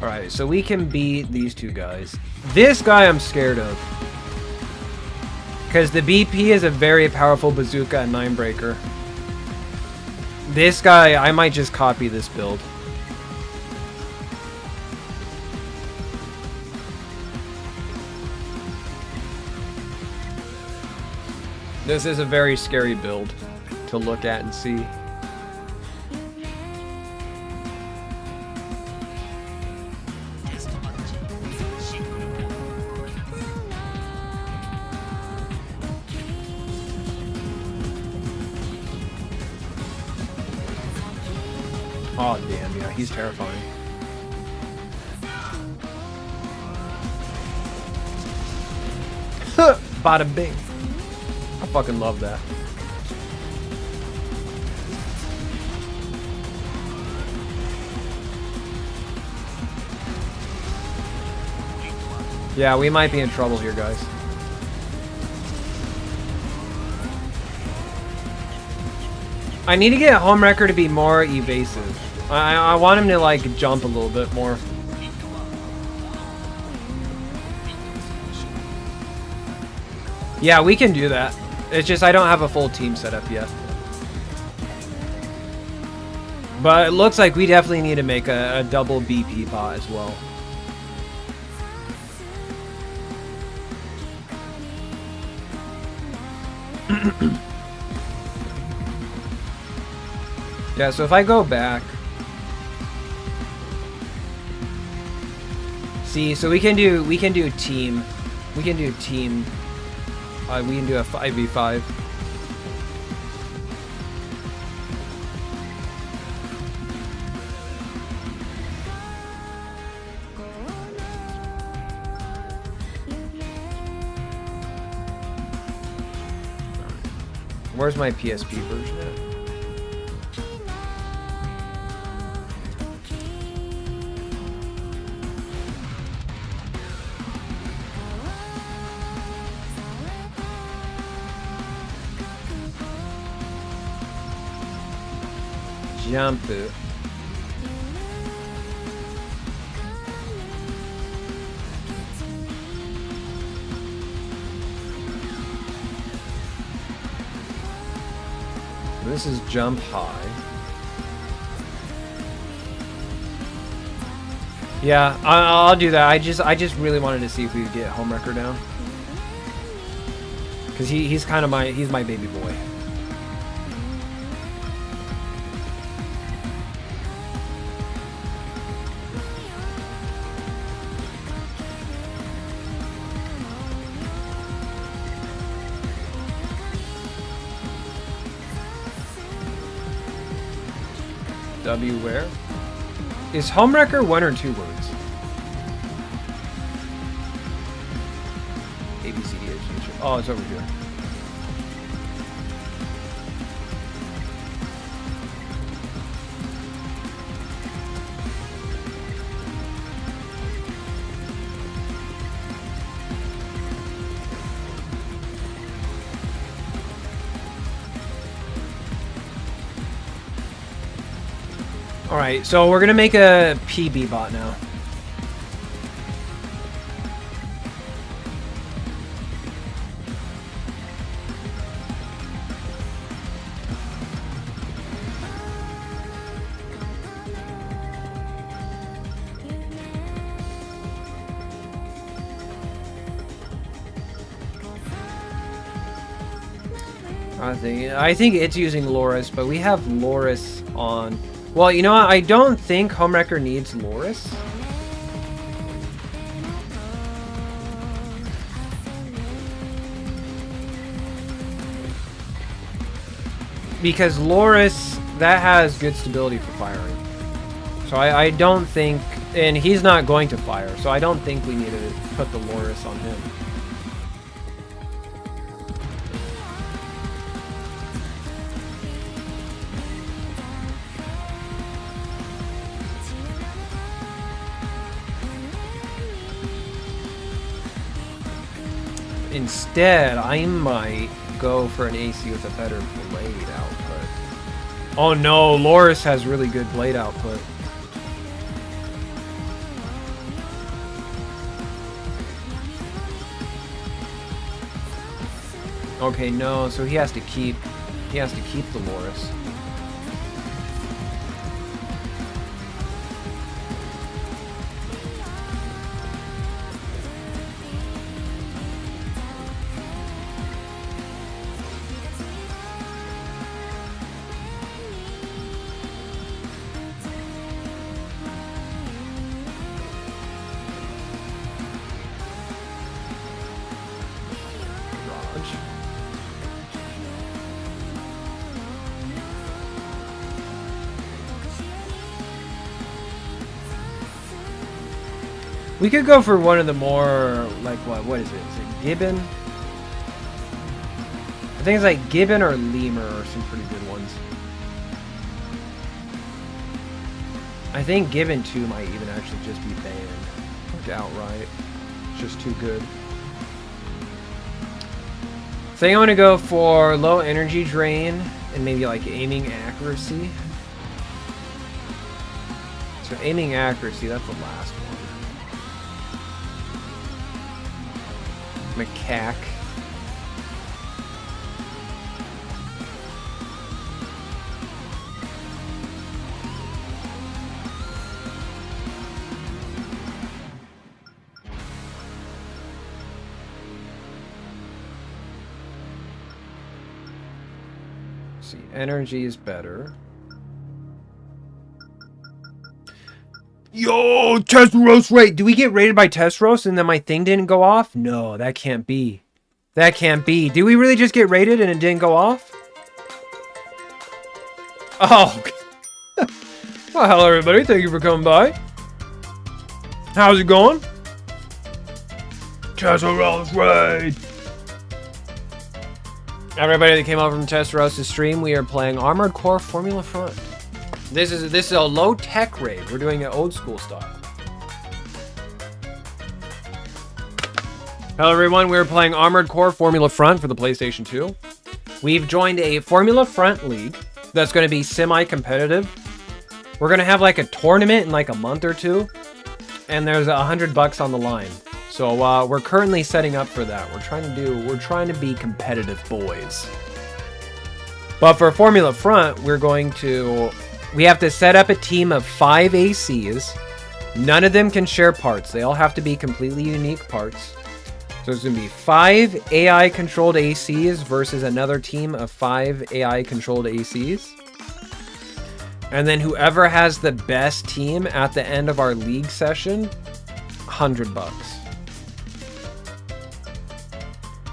Alright, so we can beat these two guys. This guy I'm scared of, because the BP is a very powerful bazooka and 9-breaker. This guy, I might just copy this build. This is a very scary build to look at and see. Oh damn, yeah, he's terrifying. Bada bing. I fucking love that. Yeah, we might be in trouble here, guys. I need to get Homewrecker to be more evasive. I want him to like jump a little bit more. Yeah, we can do that. It's just I don't have a full team set up yet. But it looks like we definitely need to make a double BP bot as well. Yeah, so if I go back, see, so we can do team, we can do a 5v5. Where's my PSP version at? Jump. This is jump high. Yeah, I'll do that. I just really wanted to see if we could get Homewrecker down, cause he's kind of my baby boy. W where? Is Homewrecker 1 or 2 words? A, B, C, D, H, H. Oh, it's over here. Alright, so we're gonna make a PB bot now. I think it's using Loris, but we have Loris on. Well, you know what? I don't think Homewrecker needs Loris. Because Loris, that has good stability for firing. So I don't think, and he's not going to fire, so I don't think we need to put the Loris on him. Instead, I might go for an AC with a better blade output. Oh no, Loris has really good blade output. Okay, no, so he has to keep the Loris. We could go for one of the more, like, what is it? Is it Gibbon? I think it's like Gibbon or Lemur or some pretty good ones. I think Gibbon 2 might even actually just be banned. Like, outright. It's just too good. I think I'm going to go for low energy drain and maybe like aiming accuracy. So aiming accuracy, that's the last one. Macaque. Let's see. Energy is better. Yo, Tesseros, wait, do we get rated by Tesseros and then my thing didn't go off? No, that can't be. That can't be. Did we really just get rated and it didn't go off? Oh. Well, hello everybody, thank you for coming by. How's it going? Tesseros raid! Everybody that came over from Tesseros' stream, we are playing Armored Core Formula Front. This is a low-tech raid. We're doing it old school style. Hello everyone, we're playing Armored Core Formula Front for the PlayStation 2. We've joined a Formula Front league that's going to be semi-competitive. We're going to have like a tournament in like a month or two, and there's $100 on the line. So we're currently setting up for that. We're trying to be competitive boys. But for Formula Front, we have to set up a team of 5 ACs. None of them can share parts. They all have to be completely unique parts. So there's going to be 5 AI-controlled ACs versus another team of 5 AI-controlled ACs. And then whoever has the best team at the end of our league session, $100.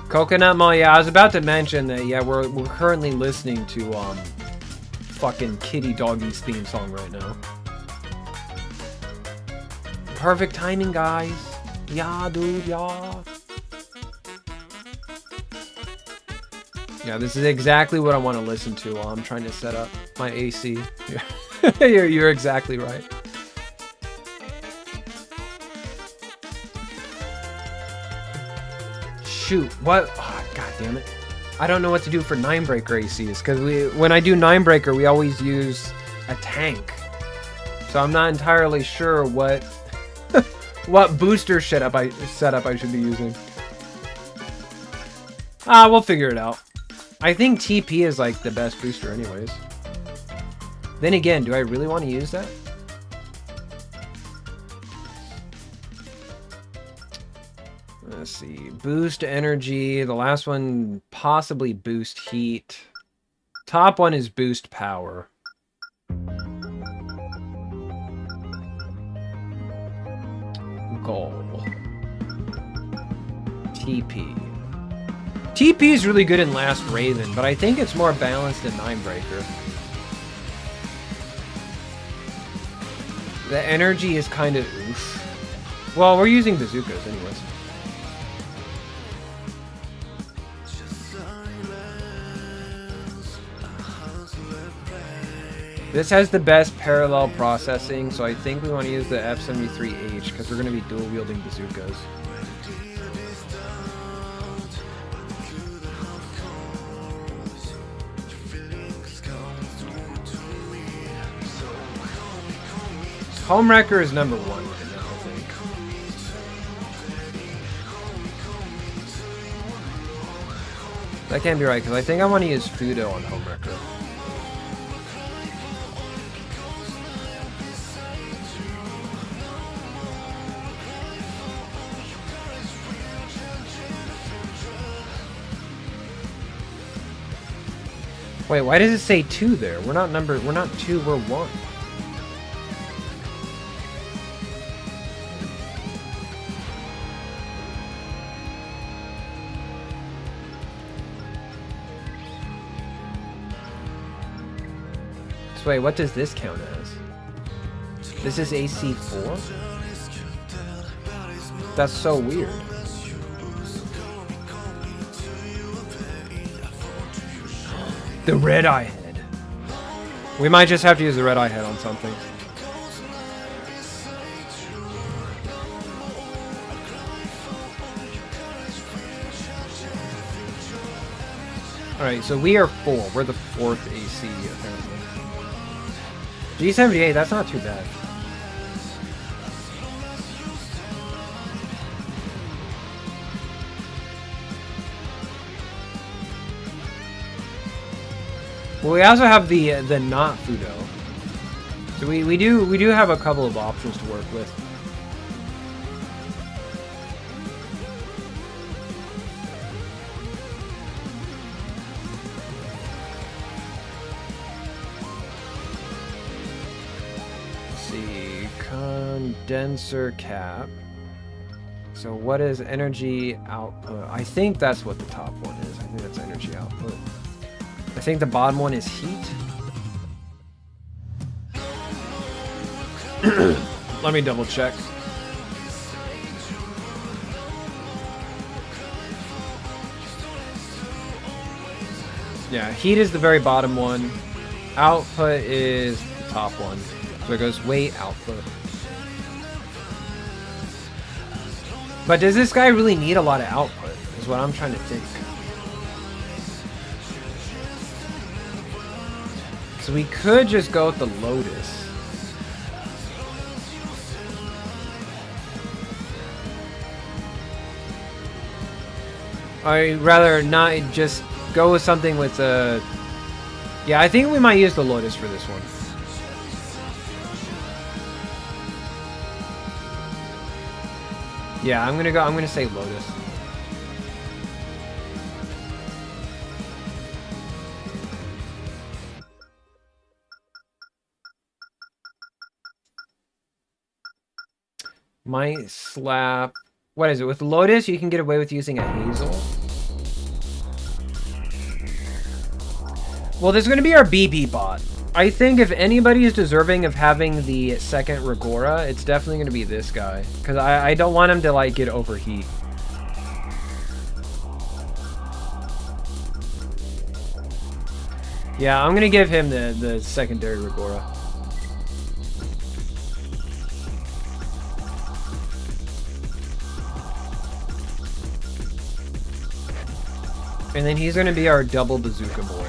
Coconut Mall, yeah, I was about to mention that, yeah, we're currently listening to, fucking Kitty Doggy's theme song right now. Perfect timing, guys. Yeah, dude, yeah. Yeah, this is exactly what I want to listen to while I'm trying to set up my AC. You're exactly right. Shoot, what? Oh, God damn it. I don't know what to do for 9-breaker ACs, because when I do 9-breaker, we always use a tank. So I'm not entirely sure what what booster setup I should be using. We'll figure it out. I think TP is like the best booster anyways. Then again, do I really want to use that? Let's see. Boost energy. The last one, possibly boost heat. Top one is boost power. Goal. TP. TP is really good in Last Raven, but I think it's more balanced in 9-breaker. The energy is kind of oof. Well, we're using bazookas anyways. This has the best parallel processing, so I think we want to use the F73H because we're going to be dual wielding bazookas. Homewrecker is number 1 right now, I think. That can't be right, because I think I want to use Fudo on Homewrecker. Wait, why does it say 2 there? We're not 2, we're 1. Wait, what does this count as? This is AC4? That's so weird. The RedEye head. We might just have to use the RedEye head on something. Alright, so we are 4. We're the 4th AC, apparently. G78, that's not too bad. Well, we also have the not Fudo. So we do have a couple of options to work with. condenser cap. So what is energy output? I think that's what the top one is. I think that's energy output. I think the bottom one is heat. Let me double check. Yeah, heat is the very bottom one. Output is the top one. So it goes weight, output. But does this guy really need a lot of output? Is what I'm trying to think. So we could just go with the Lotus. I'd rather not just go with something with a... Yeah, I think we might use the Lotus for this one. Yeah, I'm gonna say Lotus. Might slap... What is it? With Lotus, you can get away with using a Hazel. Well, this is going to be our BB bot. I think if anybody is deserving of having the second Regora, it's definitely going to be this guy. Because I don't want him to, like, get overheat. Yeah, I'm going to give him the secondary Regora. And then he's going to be our double bazooka boy.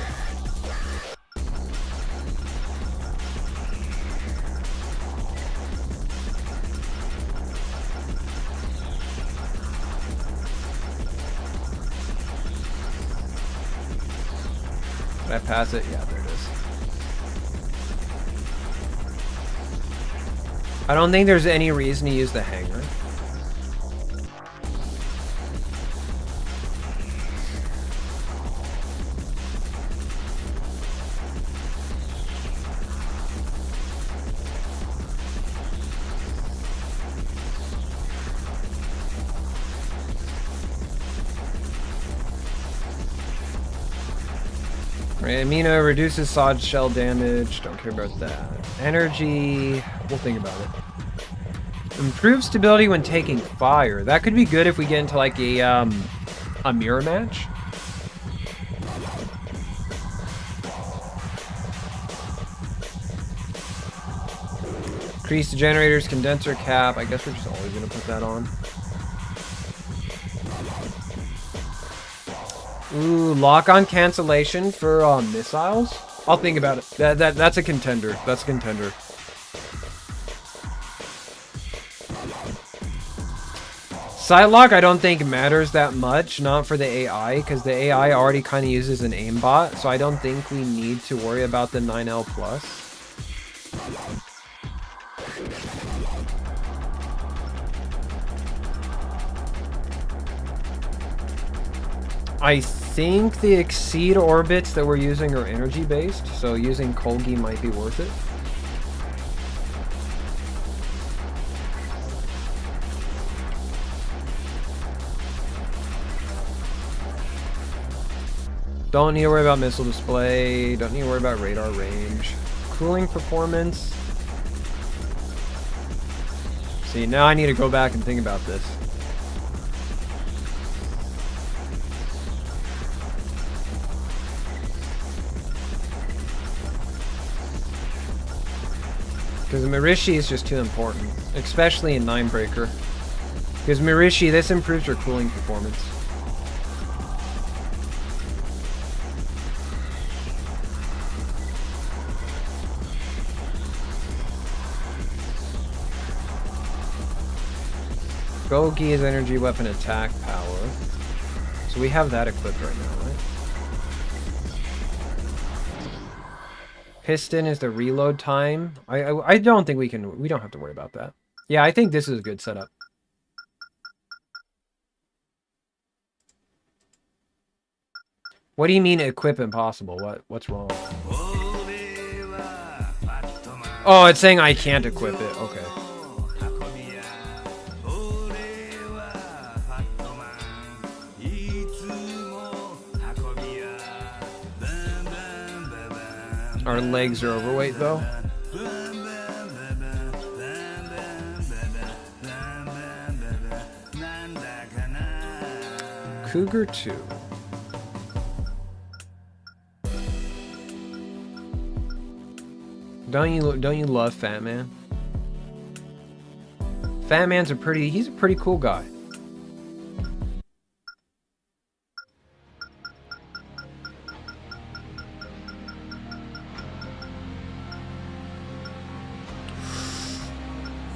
Did I pass it? Yeah, there it is. I don't think there's any reason to use the hanger. Amino reduces sod shell damage. Don't care about that. Energy. We'll think about it. Improves stability when taking fire. That could be good if we get into like a mirror match. Increase the generator's condenser cap. I guess we're just always gonna put that on. Ooh, lock on cancellation for missiles? I'll think about it. That's a contender. That's a contender. Sight lock I don't think matters that much, not for the AI, because the AI already kind of uses an aimbot, so I don't think we need to worry about the 9L+. I think the exceed orbits that we're using are energy based, so using Kolgi might be worth it. Don't need to worry about missile display, don't need to worry about radar range. Cooling performance. See, now I need to go back and think about this. Because Mirishi is just too important, especially in 9-breaker. Because Mirishi, this improves your cooling performance. Gogi is energy weapon attack power. So we have that equipped right now, right? Piston is the reload time. I don't think we don't have to worry about that. Yeah, I think this is a good setup. What do you mean equip impossible? What's wrong? Oh, it's saying I can't equip it. Okay. Our legs are overweight though. Cougar 2. Don't you love Fat Man? Fat Man's he's a pretty cool guy.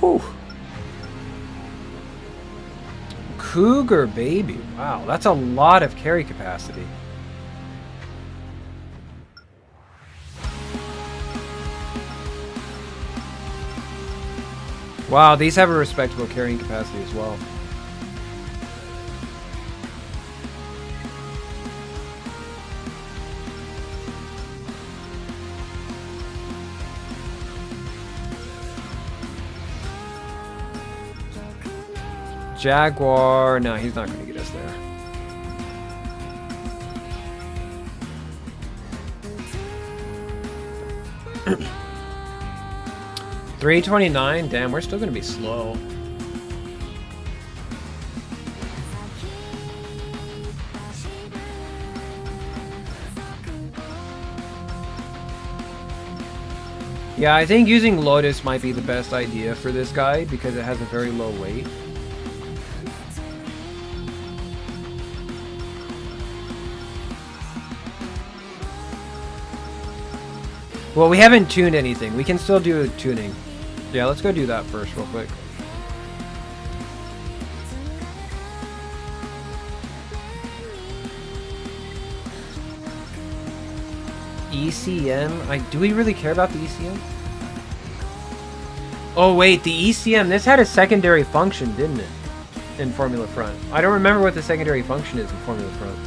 Whew. Cougar baby. Wow, that's a lot of carry capacity. Wow, these have a respectable carrying capacity as well. Jaguar, no, he's not going to get us there. $329, damn, we're still going to be slow. Yeah, I think using Lotus might be the best idea for this guy because it has a very low weight. Well, we haven't tuned anything. We can still do tuning. Yeah, let's go do that first real quick. ECM? Do we really care about the ECM? Oh wait, the ECM, this had a secondary function, didn't it? In Formula Front. I don't remember what the secondary function is in Formula Front.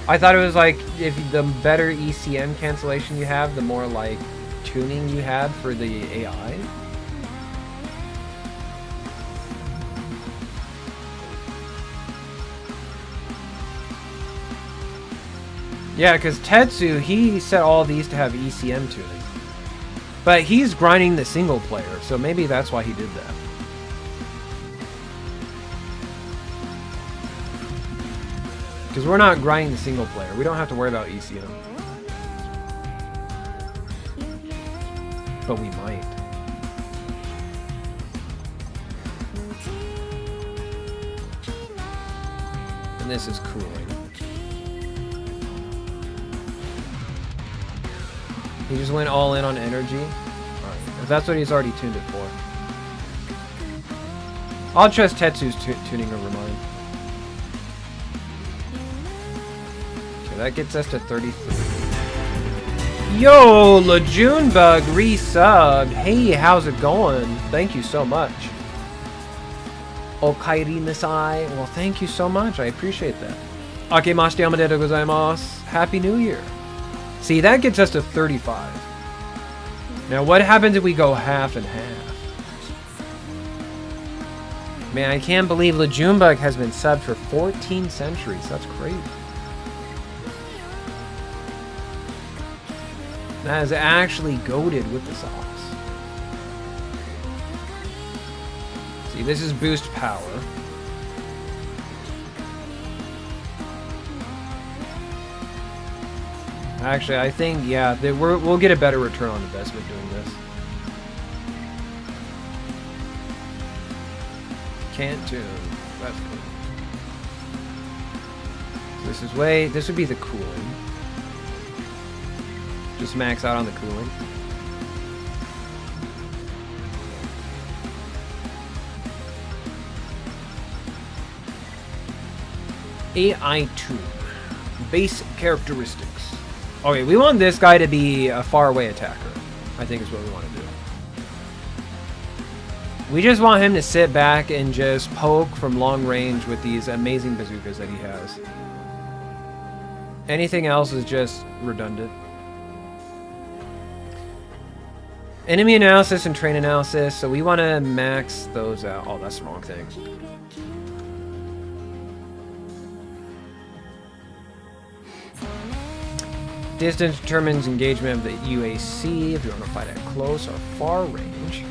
I thought it was like, if the better ECM cancellation you have, the more like tuning you had for the AI. Yeah, because Tetsu, he set all these to have ECM tuning. But he's grinding the single player, so maybe that's why he did that. Because we're not grinding the single player. We don't have to worry about ECM. But we might. And this is cooling. He just went all in on energy. Alright, if that's what he's already tuned it for. I'll trust Tetsu's tuning over mine. That gets us to 33. Yo, Lejunebug resubbed. Hey, how's it going? Thank you so much. Okairi Nisai. Well, thank you so much. I appreciate that. Akemashite omedetou gozaimasu. Happy New Year. See, that gets us to 35. Now, what happens if we go half and half? Man, I can't believe Lejunebug has been subbed for 14 centuries. That's great. That is actually goated with the sauce. See, this is boost power. Actually, I think, yeah, we'll get a better return on investment doing this. Can't tune. That's good. This would be the cooling. Just max out on the cooling. AI tube. Base characteristics. Okay, we want this guy to be a faraway attacker. I think is what we want to do. We just want him to sit back and just poke from long range with these amazing bazookas that he has. Anything else is just redundant. Enemy analysis and train analysis, so we want to max those out. Oh, that's the wrong thing. Distance determines engagement of the UAC if you want to fight at close or far range.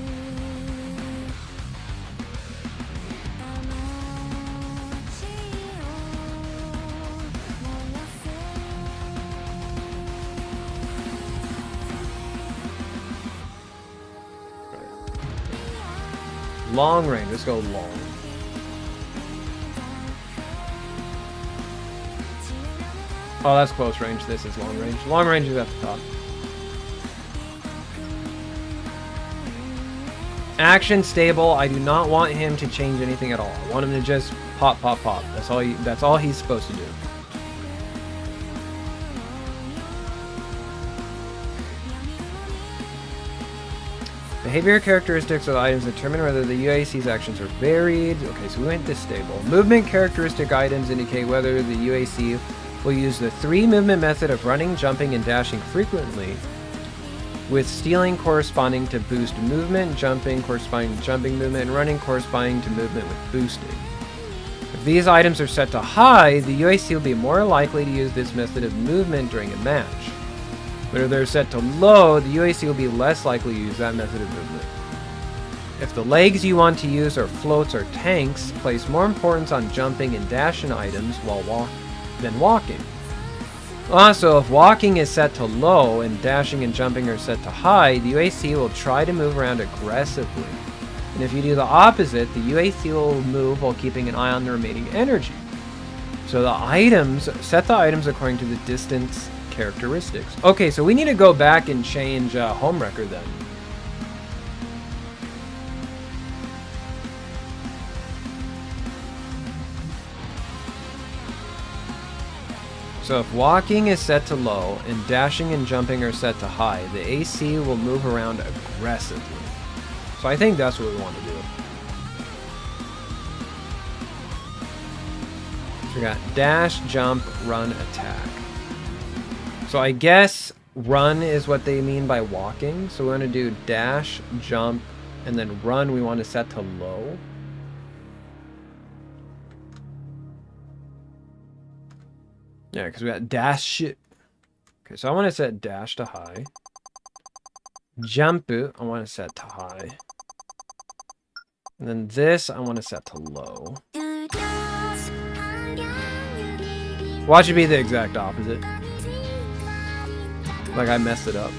Long range, let's go long. Oh, that's close range. This is long range. Long range is at the top. Action stable. I do not want him to change anything at all. I want him to just pop, pop, pop. That's all he's supposed to do. Behavior characteristics of the items determine whether the UAC's actions are varied. Okay, so we went this stable. Movement characteristic items indicate whether the UAC will use the 3 movement method of running, jumping, and dashing frequently, with stealing corresponding to boost movement, jumping corresponding to jumping movement, and running corresponding to movement with boosting. If these items are set to high, the UAC will be more likely to use this method of movement during a match. But if they're set to low, the UAC will be less likely to use that method of movement. If the legs you want to use are floats or tanks, place more importance on jumping and dashing items than walking. Also, if walking is set to low and dashing and jumping are set to high, the UAC will try to move around aggressively. And if you do the opposite, the UAC will move while keeping an eye on the remaining energy. So set the items according to the distance characteristics. Okay, so we need to go back and change home record then. So if walking is set to low and dashing and jumping are set to high, the AC will move around aggressively. So I think that's what we want to do. So we got dash, jump, run, attack. So I guess run is what they mean by walking. So we want to do dash, jump, and then run we want to set to low. Yeah, because we got dash. Okay, so I want to set dash to high. Jump, I want to set to high. And then this I want to set to low. Watch it be the exact opposite. Like I messed it up.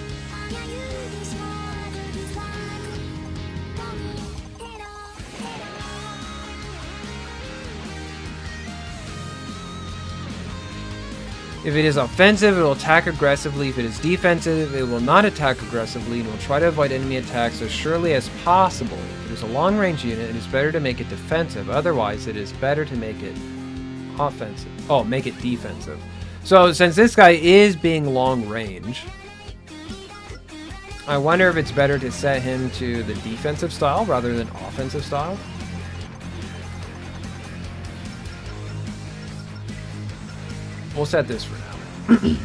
If it is offensive, it will attack aggressively. If it is defensive, it will not attack aggressively and will try to avoid enemy attacks as surely as possible. If it is a long-range unit, it is better to make it defensive. Otherwise, it is better to make it offensive. Oh, make it defensive. So, since this guy is being long-range, I wonder if it's better to set him to the defensive style rather than offensive style. We'll set this for now.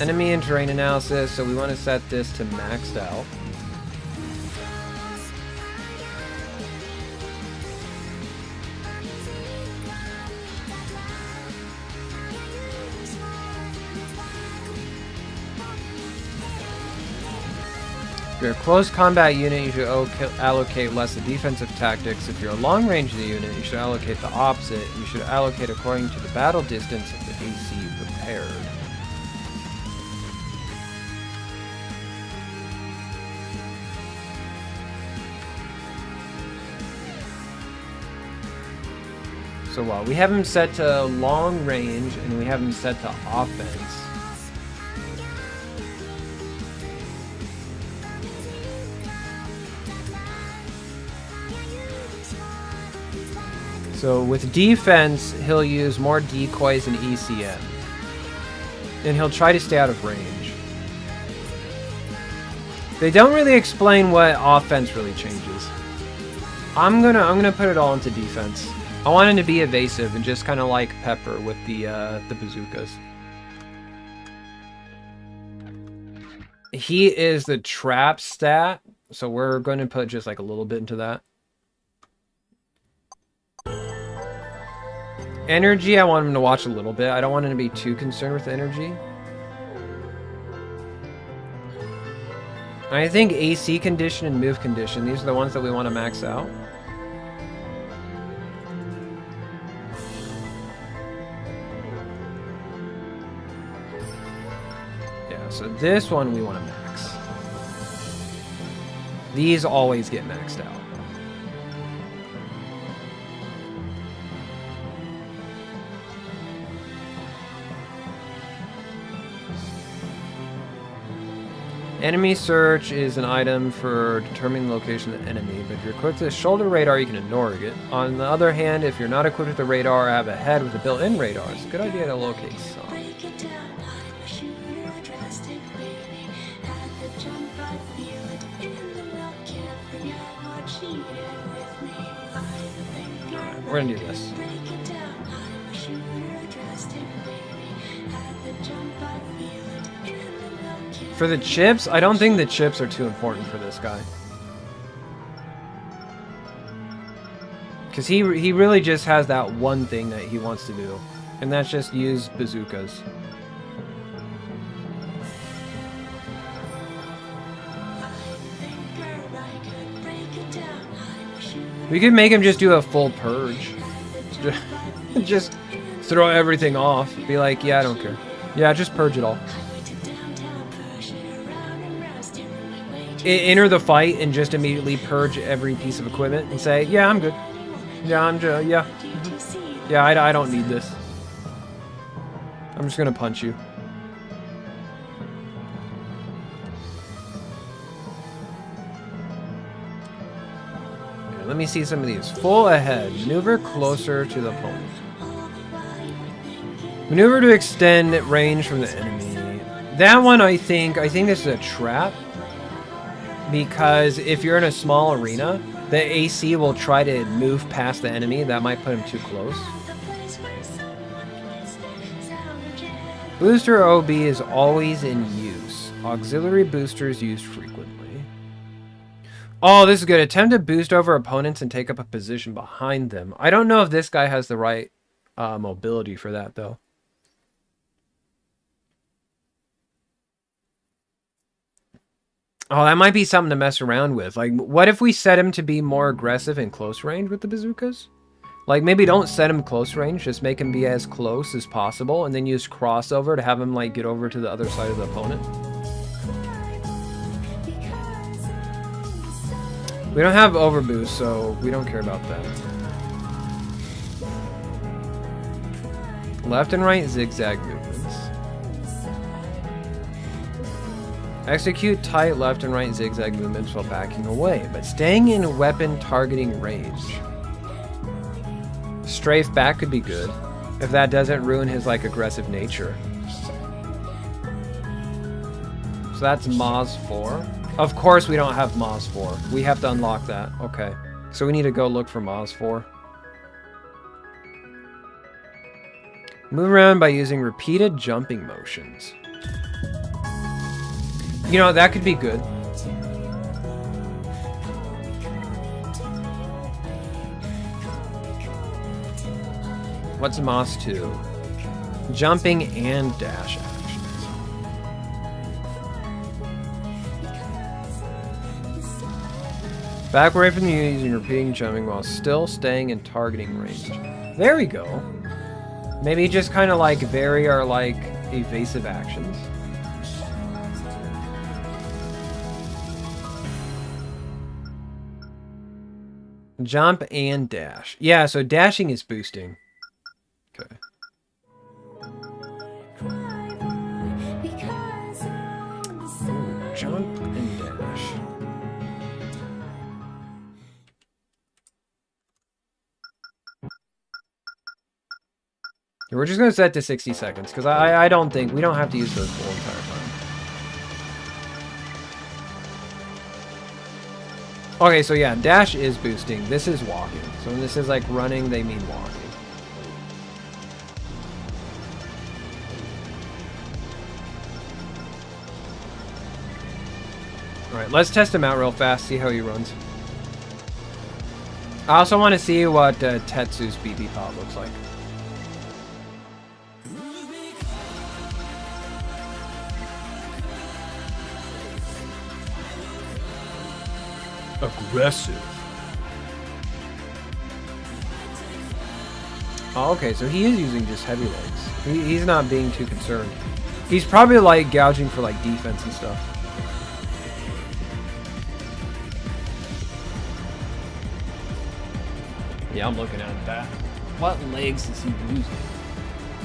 Enemy and terrain analysis, so we want to set this to maxed out. If you're a close combat unit, you should allocate less to defensive tactics. If you're a long-range unit, you should allocate the opposite. You should allocate according to the battle distance of the AC prepared. So we have him set to long range and we have him set to offense. So with defense, he'll use more decoys and ECM. And he'll try to stay out of range. They don't really explain what offense really changes. I'm gonna put it all into defense. I want him to be evasive and just kind of like Pepper with the bazookas. He is the trap stat, So we're going to put just like a little bit into that. Energy, I want him to watch a little bit. I don't want him to be too concerned with energy. I think AC condition and move condition, these are the ones that we want to max out. Yeah, so this one we want to max. These always get maxed out. Enemy search is an item for determining the location of the enemy, but if you're equipped with a shoulder radar, you can ignore it. On the other hand, if you're not equipped with a radar or have a head with a built-in radar, it's a good idea to locate some. We're gonna do this. For the chips, I don't think the chips are too important for this guy. Because he really just has that one thing that he wants to do. And that's just use bazookas. We could make him just do a full purge. Just throw everything off. Be like, yeah, I don't care. Yeah, just purge it all. Enter the fight and just immediately purge every piece of equipment and say, yeah, I'm good. Yeah, yeah. Yeah, I don't need this. I'm just gonna punch you. Here, let me see some of these. Full ahead. Maneuver closer to the opponent. Maneuver to extend range from the enemy. That one, I think this is a trap. Because if you're in a small arena, the AC will try to move past the enemy. That might put him too close. Booster OB is always in use. Auxiliary boosters used frequently. Oh, this is good. Attempt to boost over opponents and take up a position behind them. I don't know if this guy has the right mobility for that, though. Oh, that might be something to mess around with. Like, what if we set him to be more aggressive in close range with the bazookas? Like, maybe don't set him close range, just make him be as close as possible, and then use crossover to have him, like, get over to the other side of the opponent. We don't have overboost, so we don't care about that. Left and right zigzag movements. Execute tight left and right zigzag movements while backing away, but staying in weapon targeting range. Strafe back could be good, if that doesn't ruin his, like, aggressive nature. So that's Moz 4. Of course we don't have Moz 4. We have to unlock that. Okay. So we need to go look for Moz 4. Move around by using repeated jumping motions. You know, that could be good. What's Moss 2? Jumping and dash actions. Back away from you using repeating jumping while still staying in targeting range. There we go. Maybe just kind of like vary our like evasive actions. Jump and dash. Yeah, so dashing is boosting. Okay. Ooh, jump and dash. We're just going to set to 60 seconds, because I don't think, we don't have to use those the whole entire time. Okay, so yeah, dash is boosting. This is walking. So when this is like running, they mean walking. Alright, let's test him out real fast, see how he runs. I also want to see what Tetsu's BB Pop looks like. Aggressive. Oh, okay, so he is using just heavy legs. He's not being too concerned. He's probably like gouging for like defense and stuff. Yeah, I'm looking at that. What legs is he using?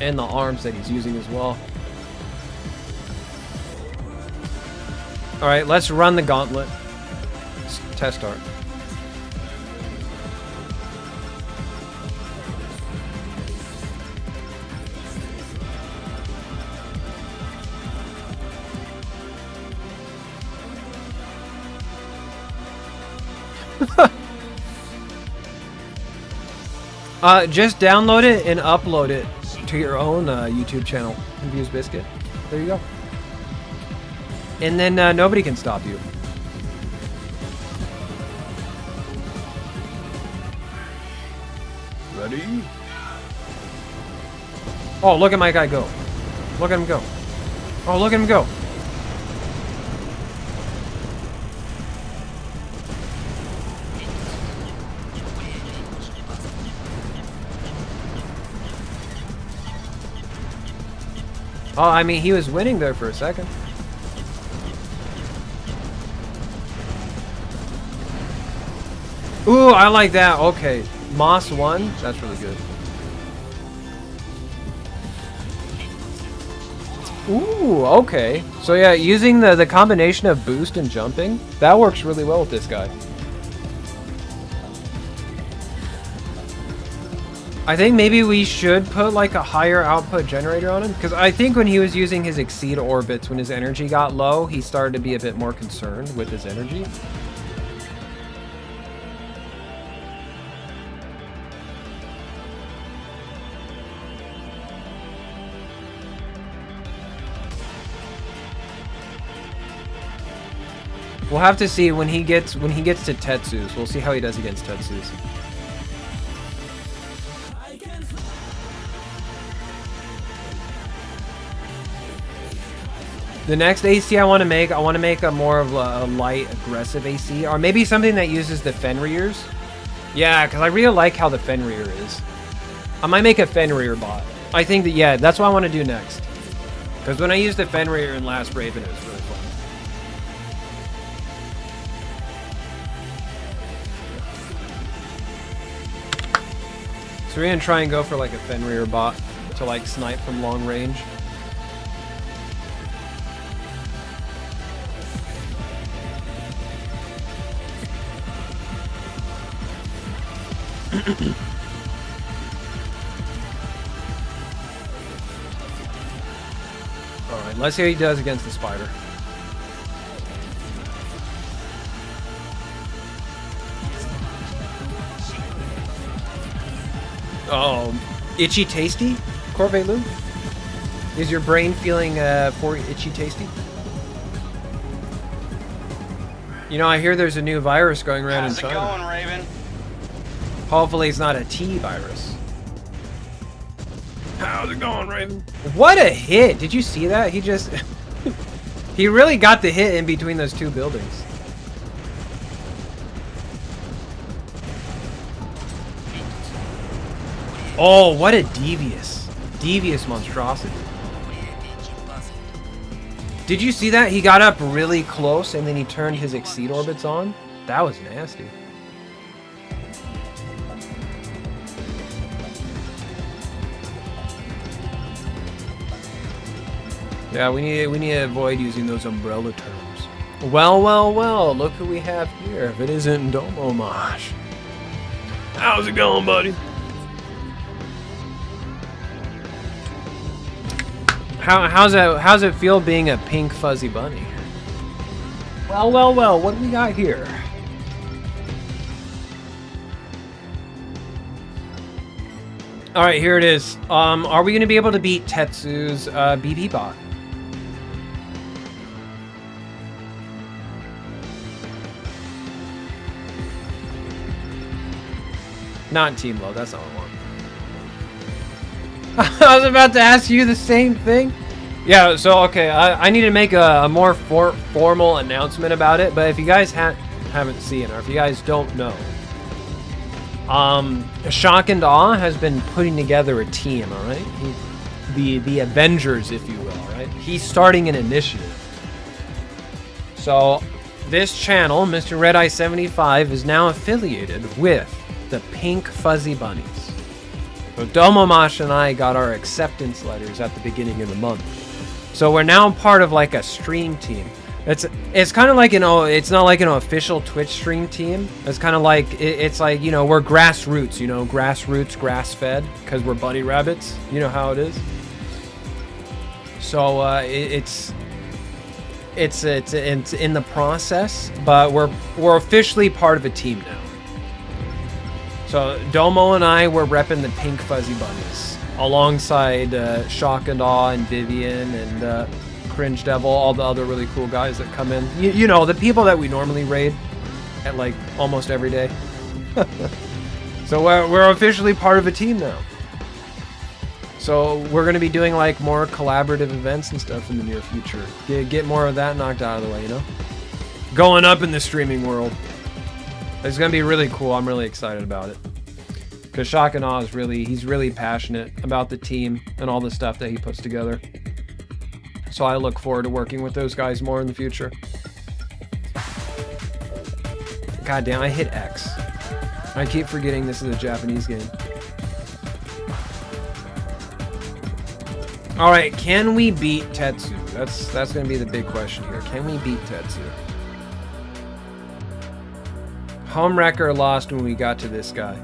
And the arms that he's using as well. Alright, let's run the gauntlet. Let's test start. Just download it and upload it to your own YouTube channel. Views Biscuit. There you go. And then nobody can stop you. Ready? Oh, look at my guy go. Look at him go. Oh, look at him go. Oh, I mean, he was winning there for a second. Ooh, I like that. Okay. Moss won. That's really good. Ooh, okay. So yeah, using the combination of boost and jumping, that works really well with this guy. I think maybe we should put like a higher output generator on him, because I think when he was using his exceed orbits, when his energy got low, he started to be a bit more concerned with his energy. We'll have to see when he gets to Tetsu's. We'll see how he does against Tetsu's. The next AC I want to make a more of a light, aggressive AC, or maybe something that uses the Fenrir's. Yeah, because I really like how the Fenrir is. I might make a Fenrir bot. I think that, yeah, that's what I want to do next. Because when I used the Fenrir in Last Raven, it was really fun. So we're going to try and go for like a Fenrir bot to like snipe from long range. Alright, let's see how he does against the spider. Oh, itchy tasty? Corvée Lou? Is your brain feeling for itchy tasty? You know, I hear there's a new virus going around in China. How's it going, Raven? Hopefully it's not a T virus. How's it going, Raven? What a hit! Did you see that? He just... he really got the hit in between those two buildings. Oh, what a devious monstrosity. Did you see that? He got up really close and then he turned his exceed orbits on? That was nasty. Yeah, we need to avoid using those umbrella terms. Well, look who we have here. If it isn't Domo Mosh. How's it going, buddy? How's it feel being a pink fuzzy bunny? Well, what do we got here? Alright, here it is. Are we gonna be able to beat Tetsu's BB bot? Not team low, that's not what I want. I was about to ask you the same thing. Yeah, so okay, I need to make a more formal announcement about it, but if you guys haven't seen or if you guys don't know, Shock and Awe has been putting together a team, alright? The Avengers, if you will, alright? He's starting an initiative. So, this channel, Mr.RedEye75, is now affiliated with the Pink Fuzzy Bunnies. So Domomash and I got our acceptance letters at the beginning of the month. So we're now part of like a stream team. It's kind of like, you know, it's not like an official Twitch stream team. It's kind of like, it's like, you know, we're grassroots, you know, grassroots, grass-fed, because we're bunny rabbits. You know how it is. So it's in the process, but we're officially part of a team now. So Domo and I were repping the Pink Fuzzy Bunnies alongside Shock and Awe and Vivian and Cringe Devil, all the other really cool guys that come in. You know, the people that we normally raid at like almost every day. So we're officially part of a team now. So we're going to be doing like more collaborative events and stuff in the near future. Get more of that knocked out of the way, you know? Going up in the streaming world. It's going to be really cool. I'm really excited about it. Because Shock and Awe is he's really passionate about the team and all the stuff that he puts together. So I look forward to working with those guys more in the future. God damn, I hit X. I keep forgetting this is a Japanese game. Alright, can we beat Tetsu? That's going to be the big question here. Can we beat Tetsu? Homewrecker lost when we got to this guy.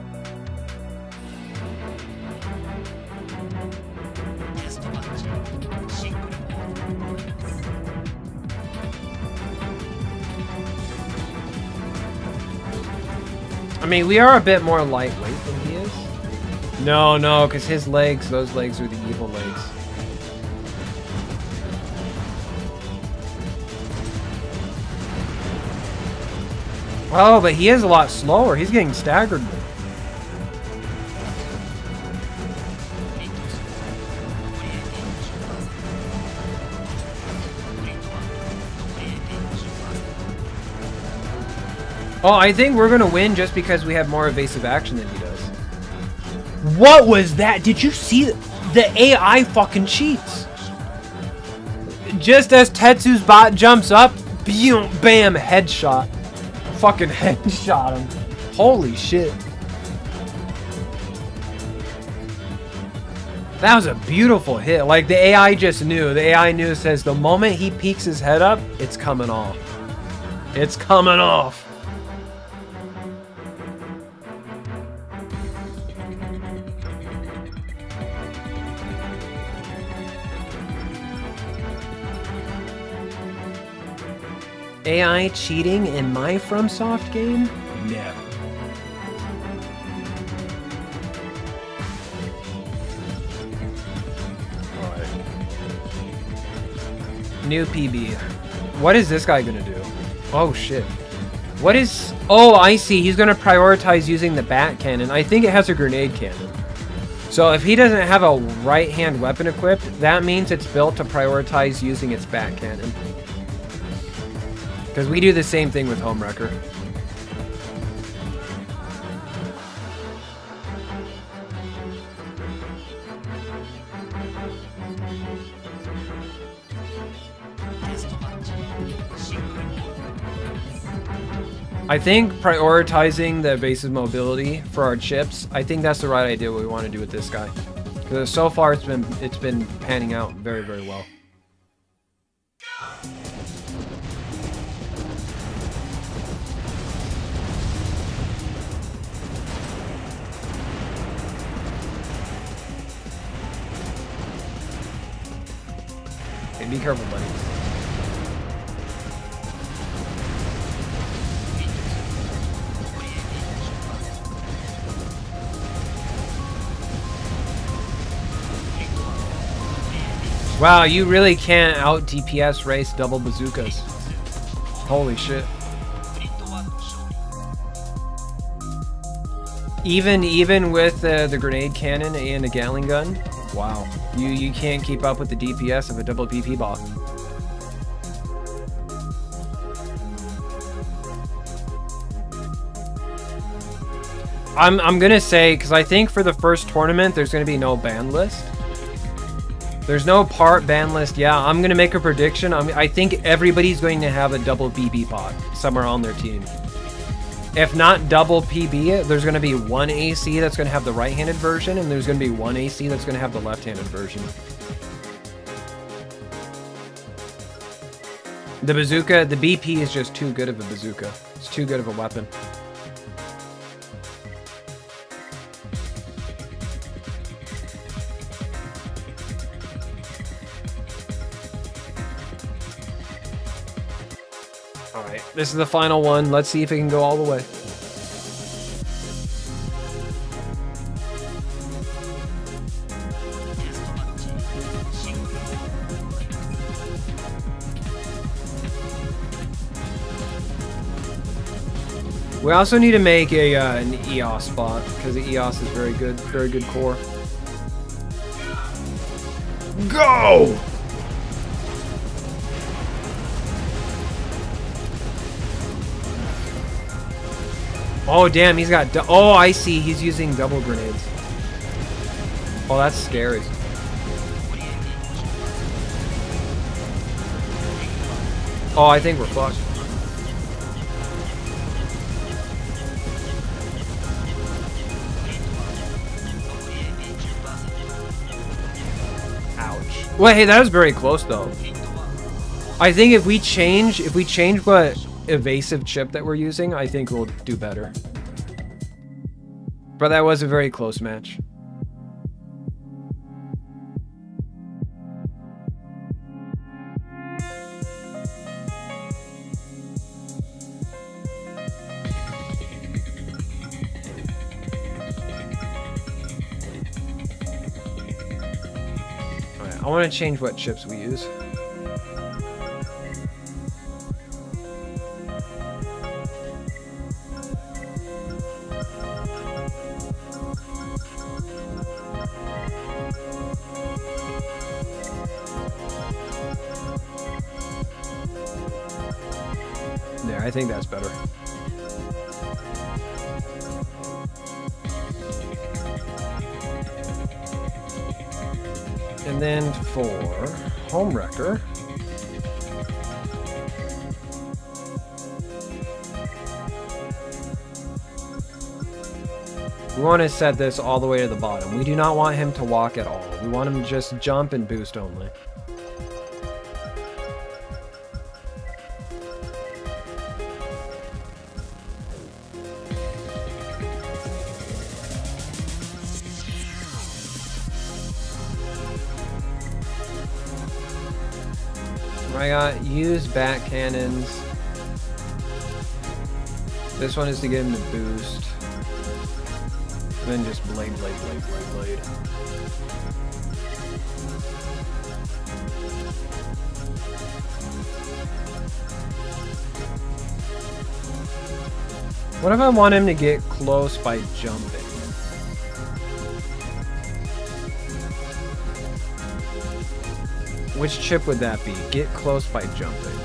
I mean, we are a bit more lightweight than he is. No, because his legs, those legs are the evil legs. Oh, but he is a lot slower. He's getting staggered more. Oh, I think we're gonna win just because we have more evasive action than he does. What was that? Did you see the AI fucking cheats? Just as Tetsu's bot jumps up, bam, headshot. Fucking headshot him. Holy shit. That was a beautiful hit. Like, the AI just knew. The AI knew, says the moment he peeks his head up, it's coming off. It's coming off. AI cheating in my FromSoft game? Never. Alright. New PB. What is this guy gonna do? Oh shit. What is... Oh, I see. He's gonna prioritize using the bat cannon. I think it has a grenade cannon. So if he doesn't have a right-hand weapon equipped, that means it's built to prioritize using its bat cannon. Because we do the same thing with Homewrecker. I think prioritizing the evasive mobility for our chips, I think that's the right idea what we want to do with this guy. Because so far it's been panning out very, very well. Hey, be careful, buddy. Wow, you really can't out DPS race double bazookas. Holy shit. Even with the grenade cannon and a Gatling gun, wow, you can't keep up with the DPS of a double PP bot. I'm gonna say, because I think for the first tournament there's gonna be no ban list. There's no part ban list. Yeah, I'm gonna make a prediction. I think everybody's going to have a double BB bot somewhere on their team. If not double PB, there's going to be one AC that's going to have the right-handed version, and there's going to be one AC that's going to have the left-handed version. The bazooka, the BP is just too good of a bazooka. It's too good of a weapon. Alright, this is the final one. Let's see if it can go all the way. We also need to make an EOS bot, because the EOS is very good core. Go! Oh damn, he's got oh, I see, he's using double grenades. Oh, that's scary. Oh, I think we're fucked. Ouch. Well, hey, that was very close though. I think if we change what evasive chip that we're using, I think we'll do better. But that was a very close match. Alright, I want to change what chips we use. There, I think that's better. And then for Home Wrecker, we want to set this all the way to the bottom. We do not want him to walk at all. We want him to just jump and boost only. I got use bat cannons. This one is to get him to boost. And then just blade. What if I want him to get close by jumping? Which chip would that be? Get close by jumping.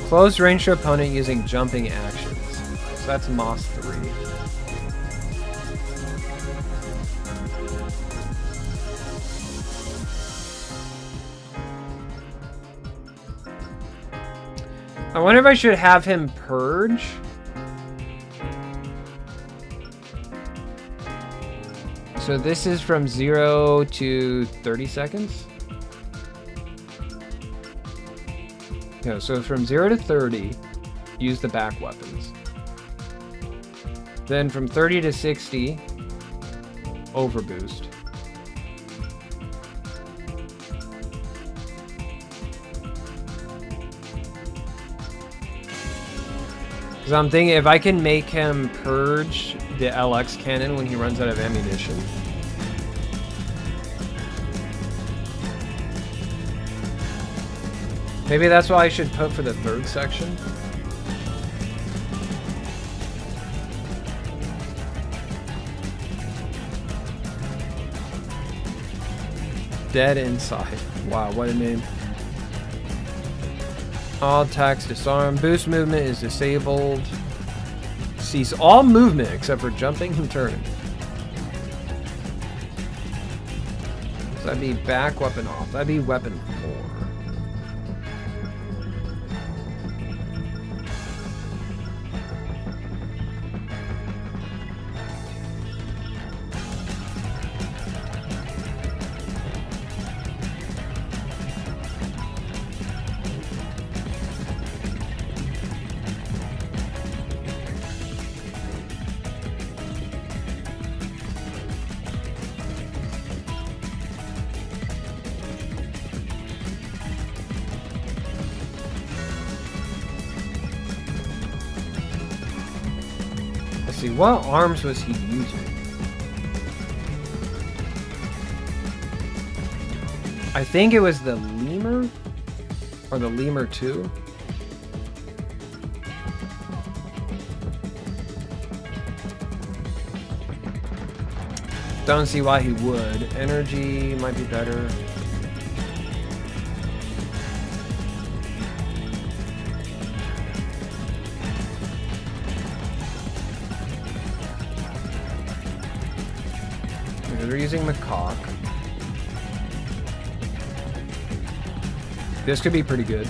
Close range to opponent using jumping actions. So that's Moss 3. I wonder if I should have him purge. So this is from 0 to 30 seconds. No, so from 0 to 30, use the back weapons. Then from 30 to 60, overboost. Because I'm thinking if I can make him purge the LX cannon when he runs out of ammunition. Maybe that's what I should put for the third section. Dead inside. Wow, what a name. All attacks disarmed. Boost movement is disabled. Cease all movement except for jumping and turning. So that'd be back, weapon off. That'd be weapon 4. See, what arms was he using? I think it was the lemur? Or the lemur 2? Don't see why he would. Energy might be better. They're using macaque. This could be pretty good.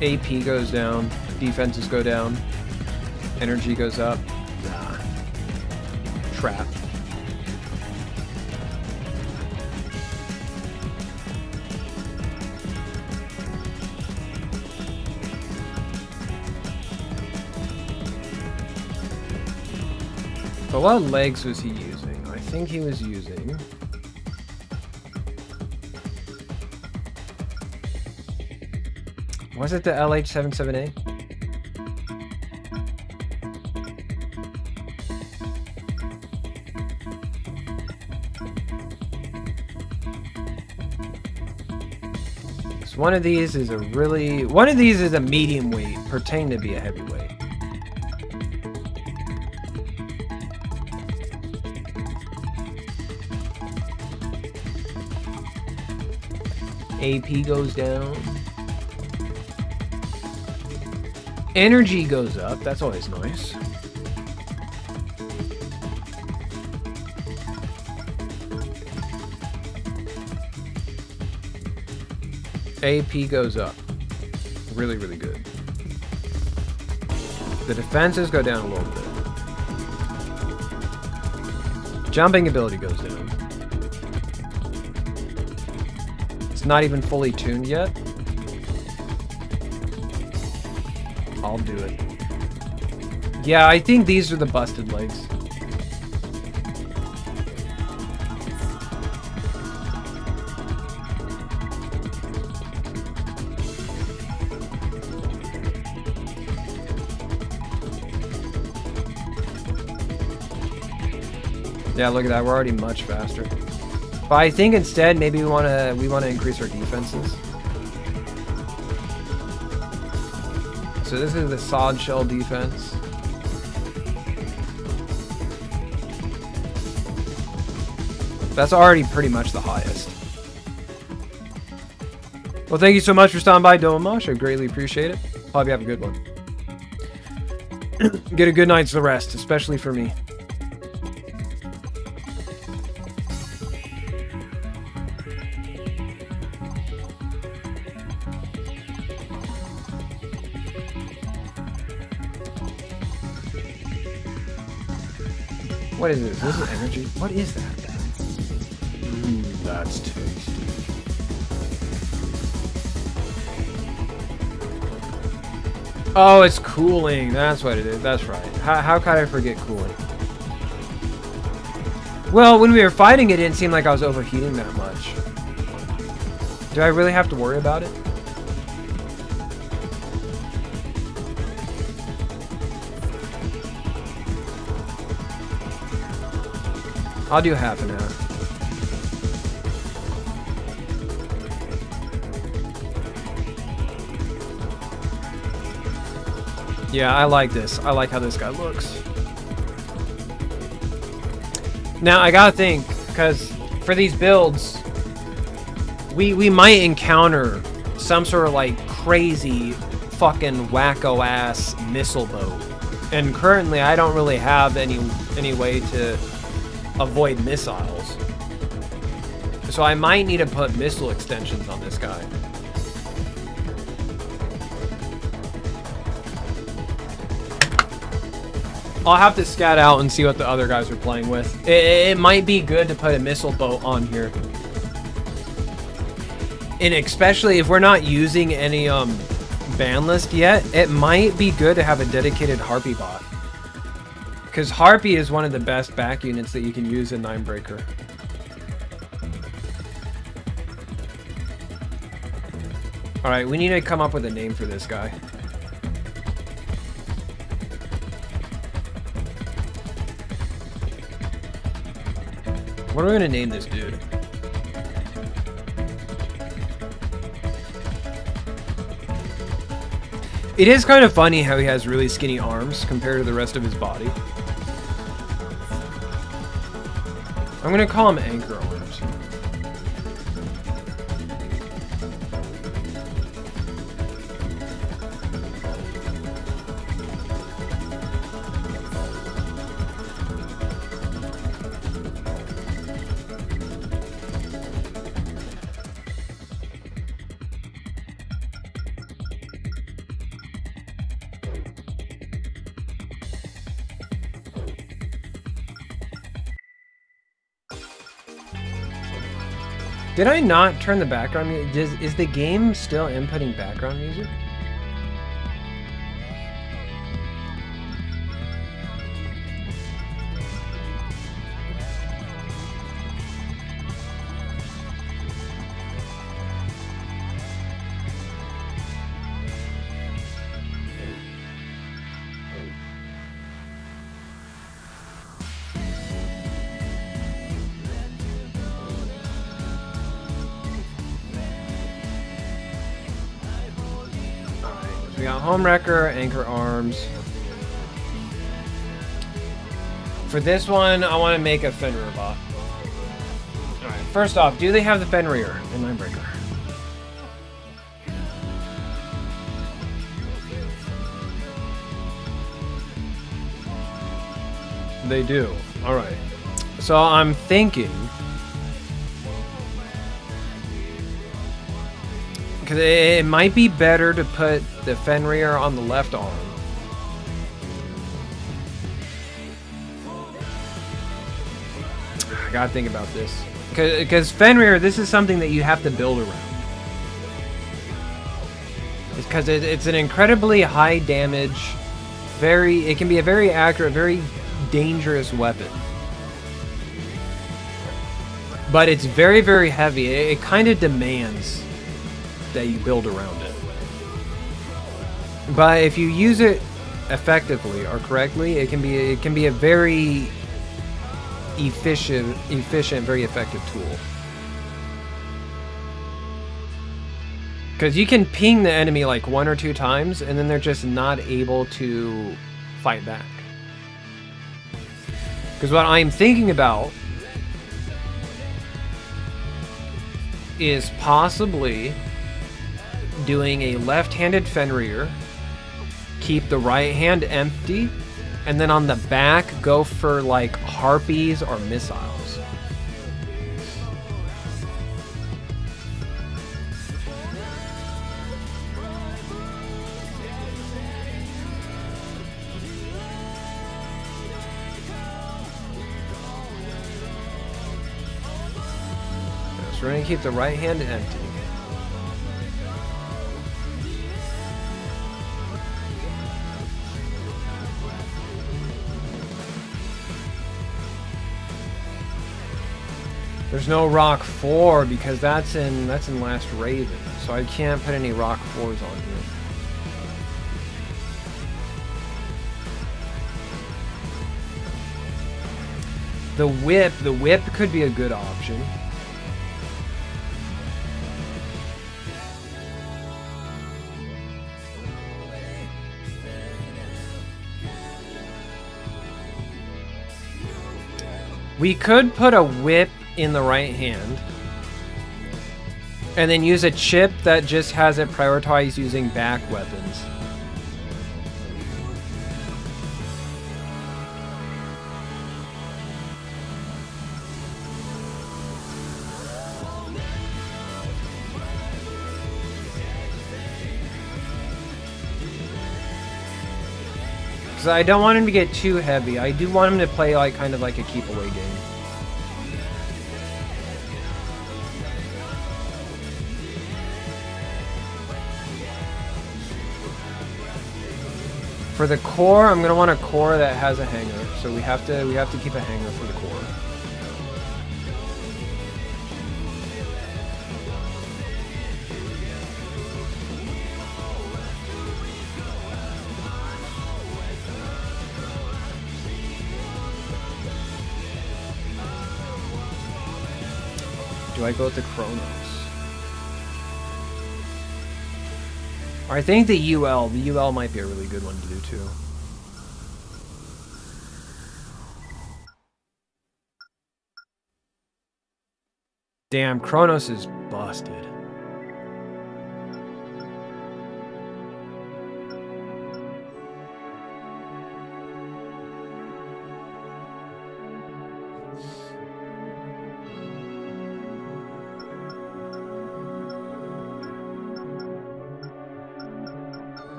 AP goes down. Defenses go down. Energy goes up. Nah. Trap. But what legs was he using? I think he was using... Was it the LH77A? So one of these is a really... One of these is a medium weight, pretending to be a heavyweight. AP goes down. Energy goes up. That's always nice. AP goes up. Really, really good. The defenses go down a little bit. Jumping ability goes down. It's not even fully tuned yet. I'll do it. Yeah, I think these are the busted legs. Yeah, look at that. We're already much faster. But I think instead maybe we want to increase our defenses. So this is the solid shell defense. That's already pretty much the highest. Well, thank you so much for stopping by, Domash. I greatly appreciate it. Hope you have a good one. Get a good night's rest, especially for me. What is this? This is energy? What is that? That's tasty. Oh, it's cooling. That's what it is. That's right. How could I forget cooling? Well, when we were fighting, it didn't seem like I was overheating that much. Do I really have to worry about it? I'll do half and half. Yeah, I like this. I like how this guy looks. Now, I gotta think, because for these builds, we might encounter some sort of like crazy fucking wacko-ass missile boat. And currently, I don't really have any way to avoid missiles. So I might need to put missile extensions on this guy. I'll have to scat out and see what the other guys are playing with. It might be good to put a missile boat on here. And especially if we're not using any ban list yet, it might be good to have a dedicated Harpy bot. Because Harpy is one of the best back units that you can use in Ninebreaker. Alright, we need to come up with a name for this guy. What are we gonna name this dude? It is kind of funny how he has really skinny arms compared to the rest of his body. I'm gonna call him Anchor Arms. Did I not turn the background music? Is the game still inputting background music? We got Homewrecker, Anchor Arms. For this one, I want to make a Fenrir bot. Alright, first off, do they have the Fenrir in Ninebreaker? They do. Alright. So I'm thinking... because it might be better to put the Fenrir on the left arm. I gotta think about this. Because Fenrir, this is something that you have to build around. Because it's an incredibly high damage, it can be a very accurate, very dangerous weapon. But it's very, very heavy. It kind of demands that you build around it. But if you use it effectively or correctly, it can be a very efficient, very effective tool. Because you can ping the enemy like 1 or 2 times, and then they're just not able to fight back. Because what I'm thinking about is possibly doing a left-handed Fenrir, keep the right hand empty, and then on the back go for like harpies or missiles. So we're gonna keep the right hand empty. There's no Rock 4 because that's in Last Raven, so I can't put any Rock 4s on here. The whip could be a good option. We could put a whip in the right hand. And then use a chip that just has it prioritized using back weapons. Because I don't want him to get too heavy. I do want him to play like kind of like a keep away game. For the core, I'm gonna want a core that has a hanger, so we have to keep a hanger for the core. Do I go with the Chronos? I think the UL might be a really good one to do too. Damn, Chronos is busted.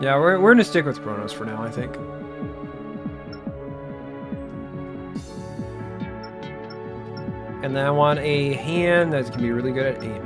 Yeah, we're gonna stick with Chronos for now, I think. And then I want a hand that's gonna be really good at aiming.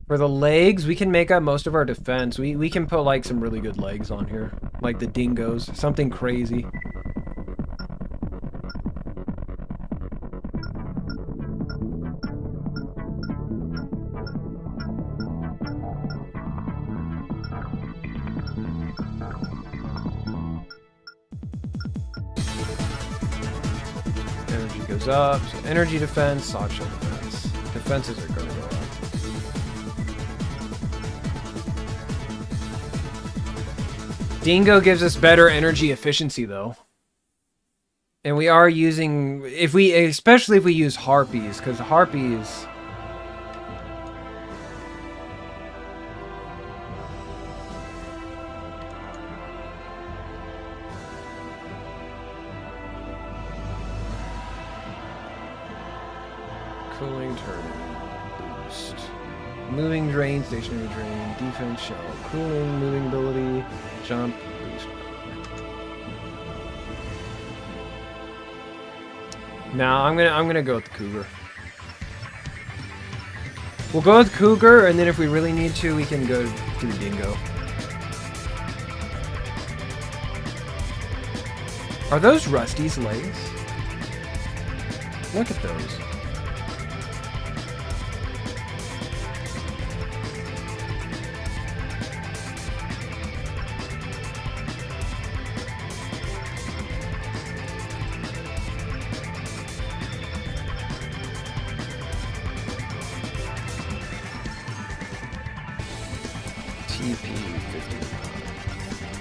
For the legs, we can make up most of our defense. We can put like some really good legs on here. Like the dingoes. Something crazy. Energy goes up. So energy defense, soft shell defense. Defenses are going to go up. Dingo gives us better energy efficiency though. And we are using, especially if we use harpies, because harpies, cooling turret, boost, moving drain, stationary drain, defense shell, cooling, moving ability, jump, boost. Now I'm gonna go with the Cougar. We'll go with Cougar, and then if we really need to, we can go to the Dingo. Are those Rusty's legs? Look at those. TP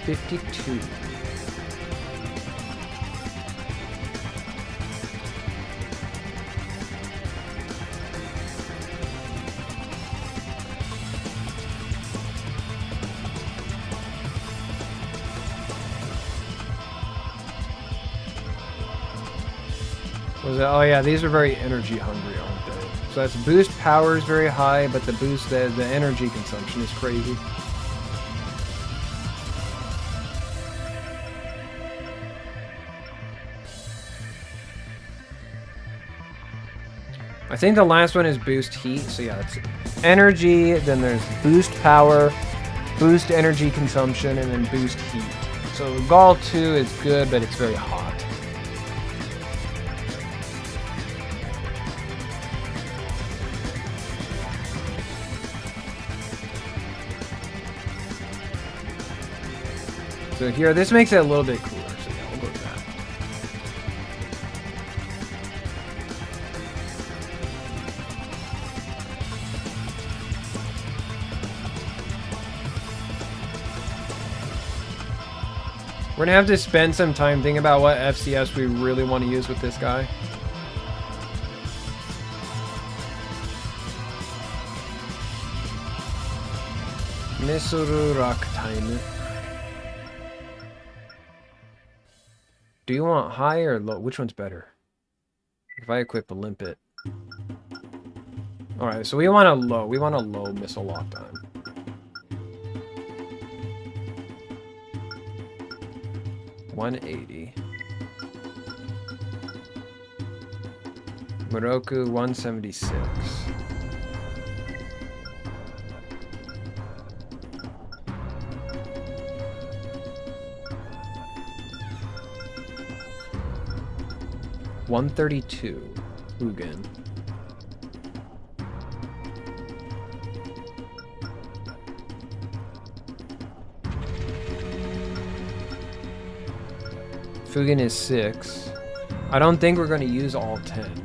52. Was it? Oh yeah, these are very energy hungry, aren't they? So that's boost power is very high, but the boost, the energy consumption is crazy. I think the last one is boost heat, so yeah, it's energy, then there's boost power, boost energy consumption, and then boost heat. So Gall 2 is good, but it's very hot. So here, this makes it a little bit cooler. So yeah, we'll go with that. We're gonna have to spend some time thinking about what FCS we really want to use with this guy. Misuru Rock Time. Do you want high or low? Which one's better? If I equip a limpet. Alright, so we want a low. We want a low missile lock time. $180. Moroku 176. $132. Ugin. Fugen is 6. I don't think we're going to use all 10.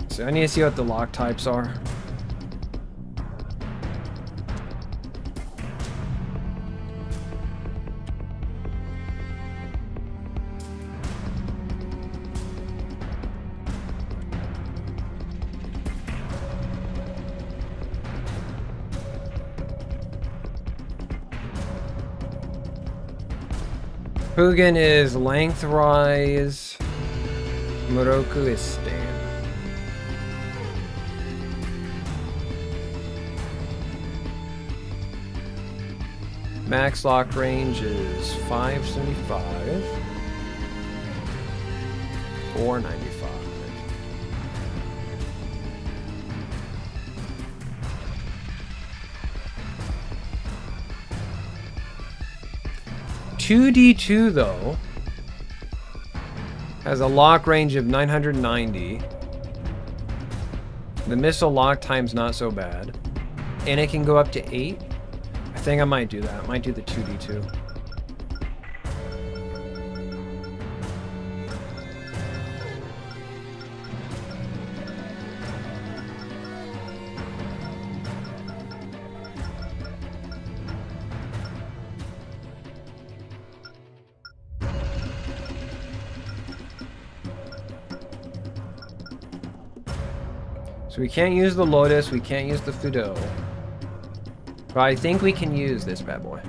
So I need to see what the lock types are. Fugen is lengthwise. Moroku is stand. Max lock range is 575. 495. $2D2 though has a lock range of 990. The missile lock time's not so bad, and it can go up to 8. I think I might do that. I might do the 2D2. So we can't use the Lotus, we can't use the Fudo. But I think we can use this bad boy.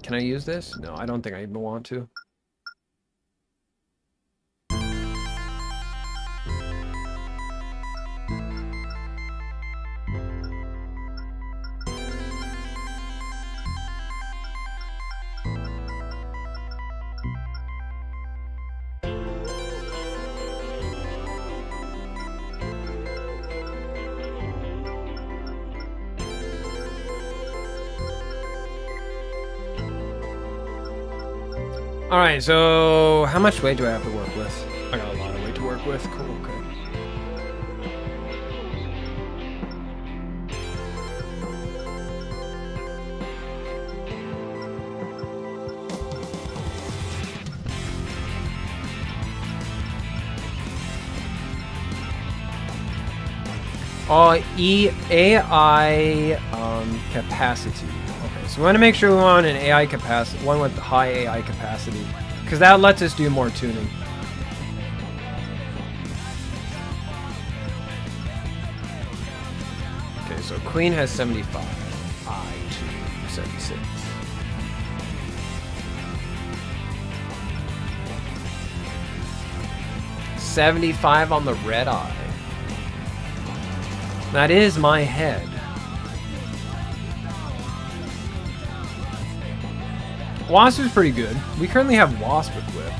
Can I use this? No, I don't think I even want to. Alright, so how much weight do I have to work with? I got a lot of weight to work with. Cool, okay. AI capacity. Okay, so we want to make sure we want an AI capacity, one with high AI capacity, because that lets us do more tuning. Okay, so Queen has 75, I2 76. $75 on the red eye. That is my head. Wasp is pretty good. We currently have Wasp equipped.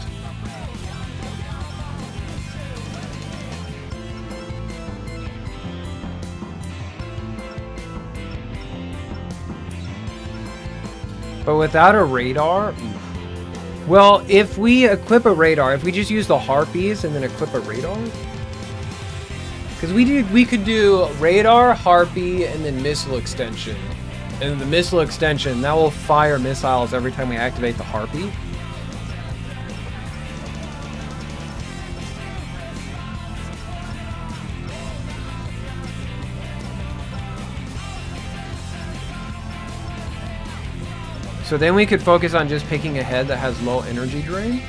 But without a radar... Well, if we equip a radar, if we just use the harpies and then equip a radar... Because we could do radar, harpy, and then missile extension. And the missile extension, that will fire missiles every time we activate the harpy. So then we could focus on just picking a head that has low energy drain.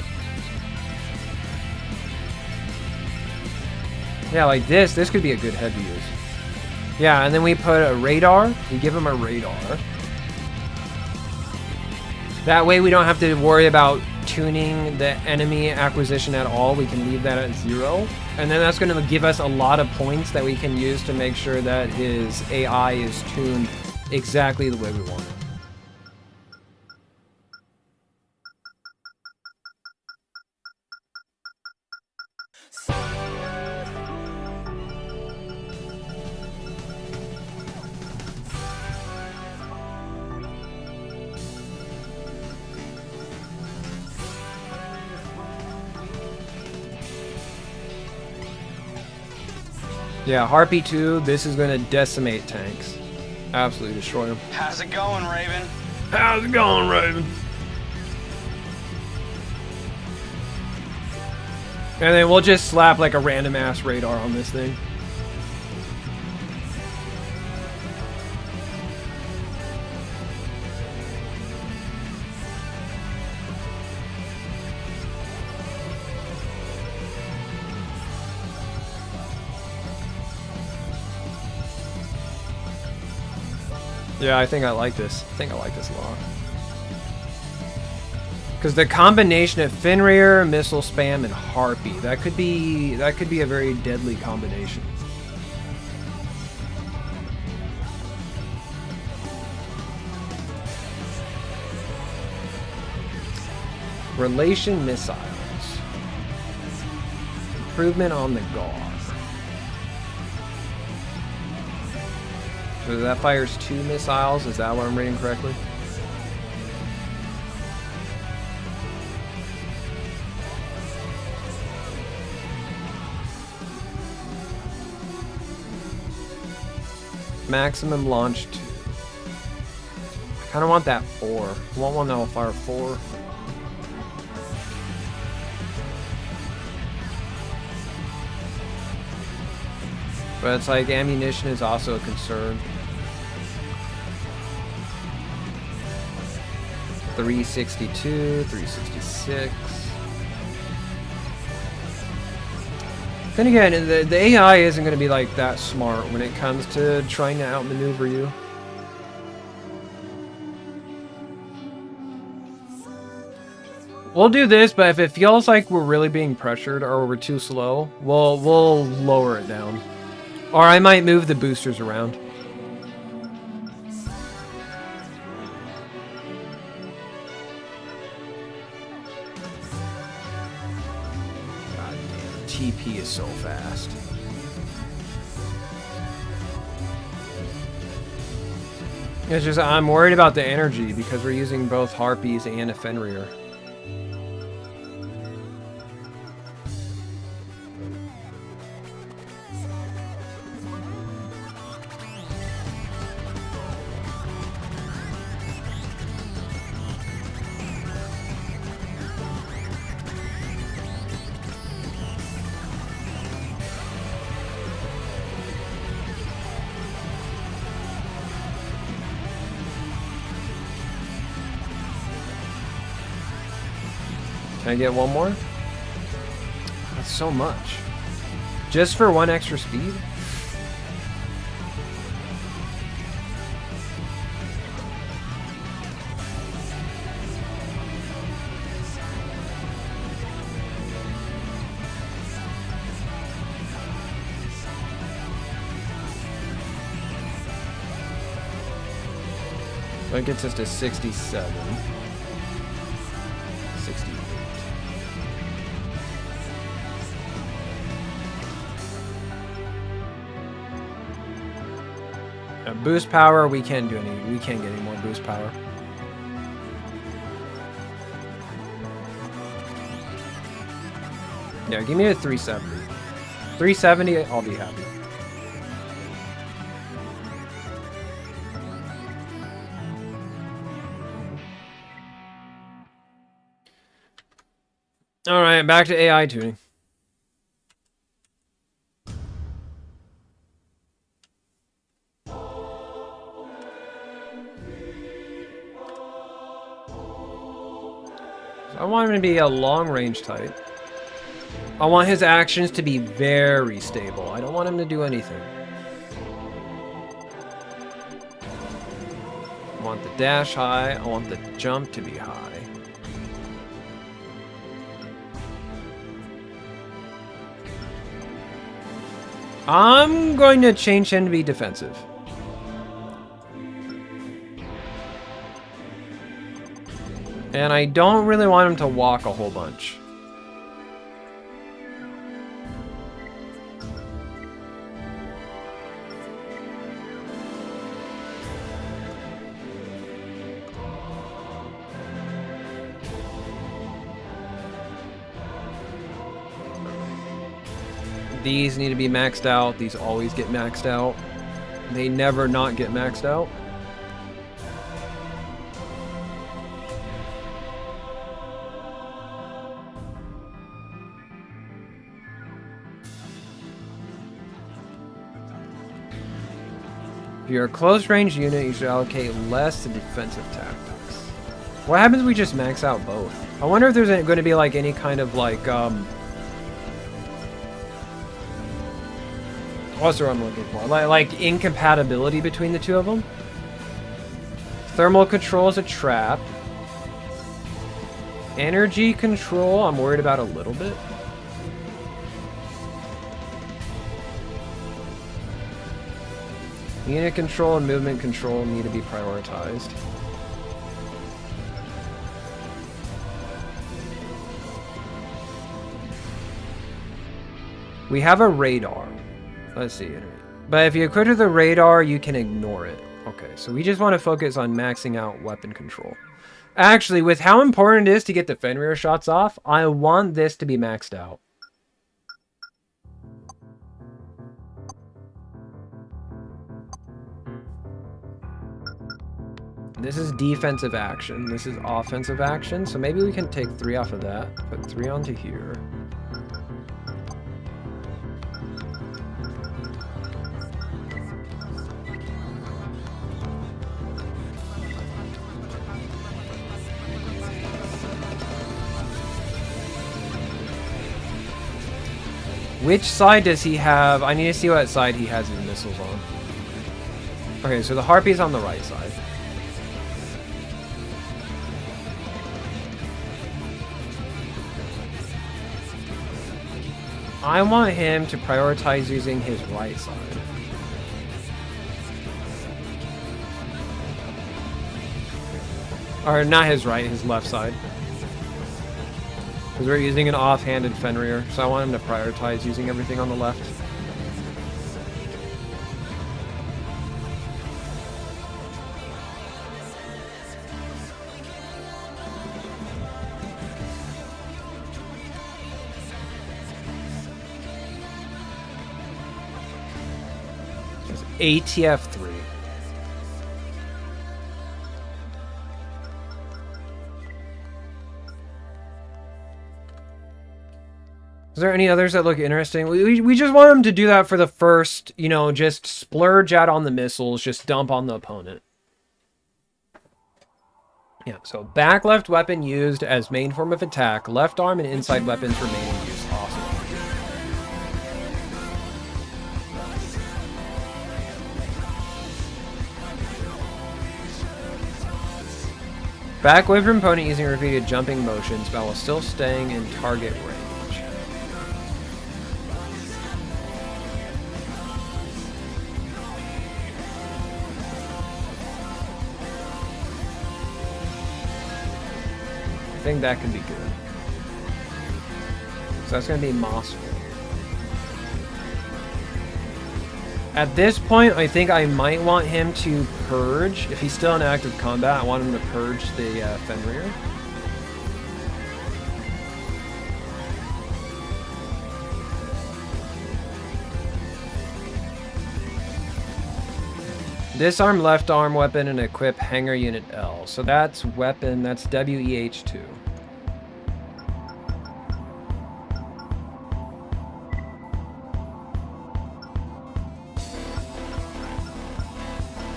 Yeah, like this could be a good head to use. Yeah, and then we put a radar. We give him a radar. That way we don't have to worry about tuning the enemy acquisition at all. We can leave that at 0. And then that's going to give us a lot of points that we can use to make sure that his AI is tuned exactly the way we want it. Yeah, Harpy 2, this is going to decimate tanks. Absolutely destroy them. How's it going, Raven? How's it going, Raven? And then we'll just slap like a random ass radar on this thing. Yeah, I think I like this. I think I like this a lot. Because the combination of Fenrir, missile spam, and Harpy, that could be a very deadly combination. Relation missiles. Improvement on the guard. So that fires 2 missiles, is that what I'm reading correctly? Maximum launch 2. I kind of want that 4. I want one that will fire 4. But it's like ammunition is also a concern. 362, 366. Then again, the AI isn't going to be like that smart when it comes to trying to outmaneuver you. We'll do this, but if it feels like we're really being pressured or we're too slow, we'll lower it down. Or I might move the boosters around. TP is so fast. It's just I'm worried about the energy because we're using both Harpies and a Fenrir. Can I get one more? That's so much. Just for 1 extra speed? That gets us to 67. 68. Boost power, we can't get any more boost power. Yeah, give me a 370. 370, I'll be happy. All right, back to AI tuning. I want him to be a long-range type. I want his actions to be very stable. I don't want him to do anything. I want the dash high. I want the jump to be high. I'm going to change him to be defensive. And I don't really want him to walk a whole bunch. These need to be maxed out. These always get maxed out. They never not get maxed out. If you're a close-range unit, you should allocate less to defensive tactics. What happens if we just max out both? I wonder if there's going to be like any kind of like what's the word I'm looking for? Like incompatibility between the two of them. Thermal control is a trap. Energy control, I'm worried about a little bit. Unit control and movement control need to be prioritized. We have a radar. Let's see. But if you equip the radar, you can ignore it. Okay, so we just want to focus on maxing out weapon control. Actually, with how important it is to get the Fenrir shots off, I want this to be maxed out. This is defensive action. This is offensive action. So maybe we can take 3 off of that. Put 3 onto here. Which side does he have? I need to see what side he has his missiles on. Okay, so the Harpy's on the right side. I want him to prioritize using his right side. Or not his right, his left side. Because we're using an offhanded Fenrir, so I want him to prioritize using everything on the left. ATF3. Is there any others that look interesting? We just want him to do that for the first, you know, just splurge out on the missiles, just dump on the opponent. Yeah, so back left weapon used as main form of attack, left arm and inside weapons remain in use. Awesome. Back away from opponent using repeated jumping motions while still staying in target range. I think that could be good. So that's going to be Mossful. At this point, I think I might want him to purge. If he's still in active combat, I want him to purge the Fenrir. Disarm left arm weapon and equip hanger unit L. So that's weapon, that's WEH2.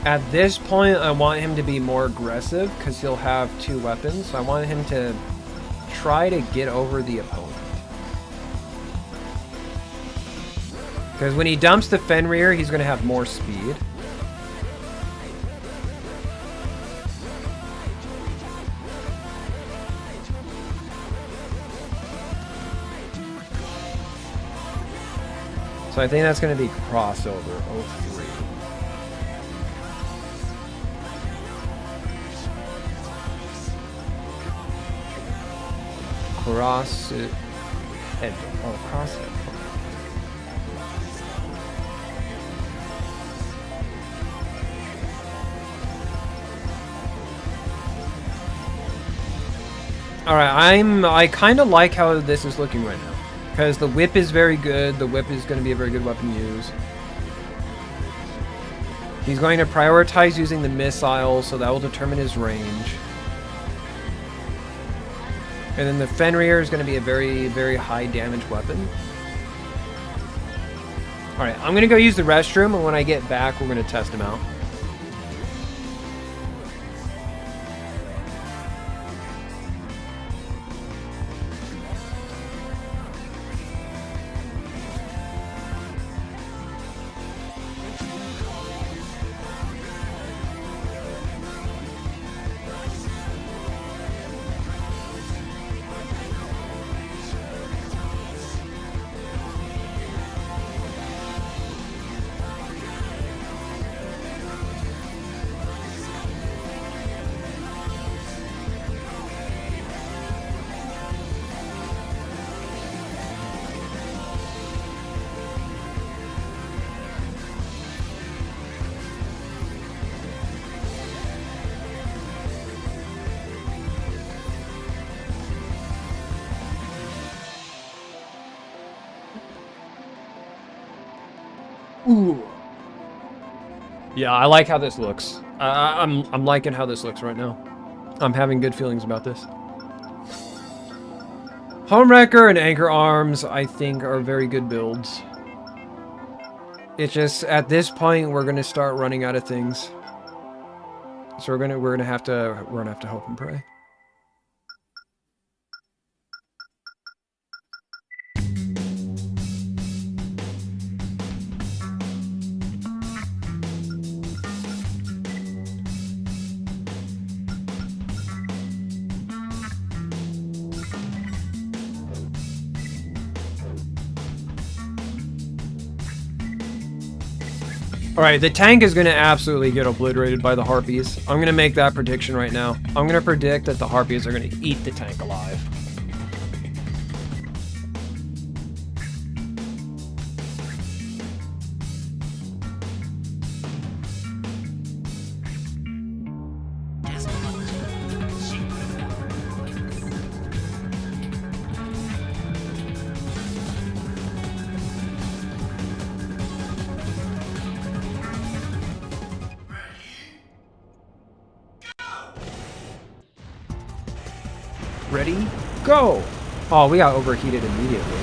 At this point, I want him to be more aggressive because he'll have 2 weapons. So I want him to try to get over the opponent. Because when he dumps the Fenrir, he's going to have more speed. So I think that's going to be crossover 03. Cross it. Head. Oh, cross it. Alright, I kind of like how this is looking right now. Because the whip is very good. The whip is going to be a very good weapon to use. He's going to prioritize using the missile, so that will determine his range. And then the Fenrir is going to be a very, very high damage weapon. Alright, I'm going to go use the restroom, and when I get back, we're going to test him out. Ooh. Yeah, I like how this looks. I'm liking how this looks right now. I'm having good feelings about this. Homewrecker and Anchor Arms, I think, are very good builds. It's just at this point we're gonna start running out of things. So we're gonna have to hope and pray. Alright, the tank is going to absolutely get obliterated by the Harpies. I'm going to make that prediction right now. I'm going to predict that the Harpies are going to eat the tank alive. Ready? Go! Oh, we got overheated immediately.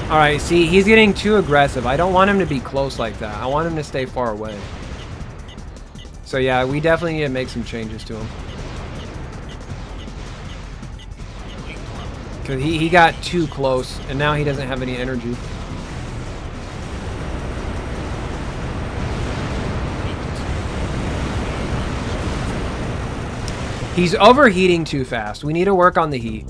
Alright, see, he's getting too aggressive. I don't want him to be close like that. I want him to stay far away. So yeah, we definitely need to make some changes to him. Because he got too close, and now he doesn't have any energy. He's overheating too fast. We need to work on the heat.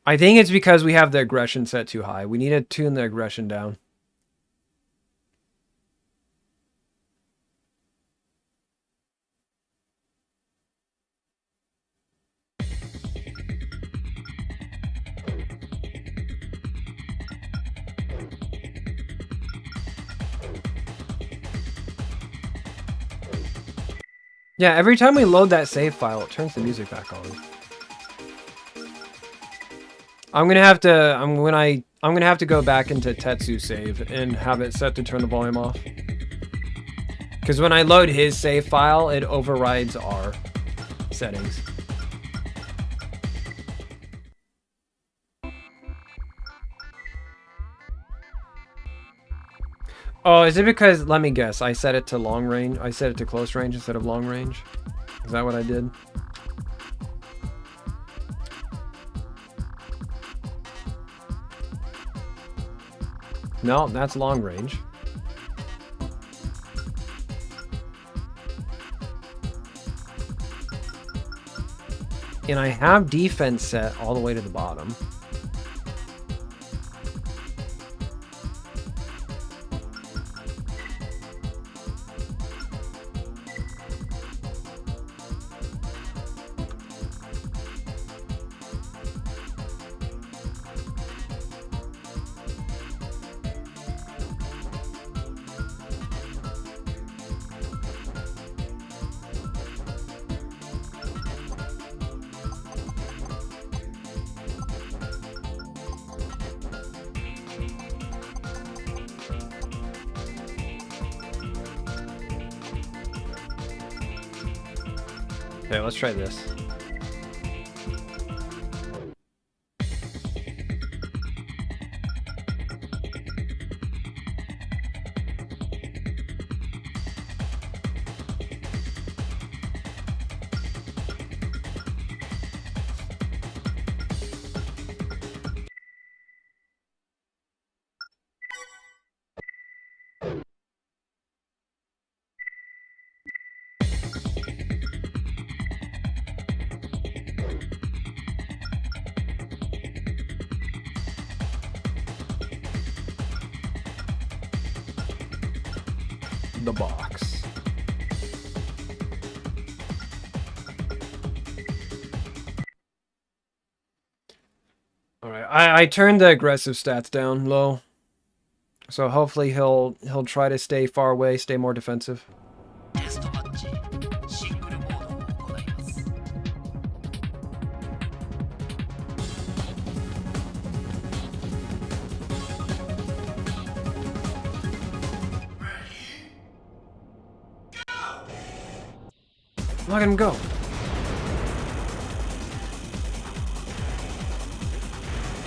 I think it's because we have the aggression set too high. We need to tune the aggression down. Yeah, every time we load that save file, it turns the music back on. I'm gonna have to I'm gonna have to go back into Tetsu save and have it set to turn the volume off. Because when I load his save file, it overrides our settings. Oh, is it because, let me guess, I set it to long range? I set it to close range instead of long range? Is that what I did? No, that's long range. And I have defense set all the way to the bottom. Okay, let's try this. The box. All right, I turned the aggressive stats down low, so hopefully he'll try to stay far away, stay more defensive. Look at him go.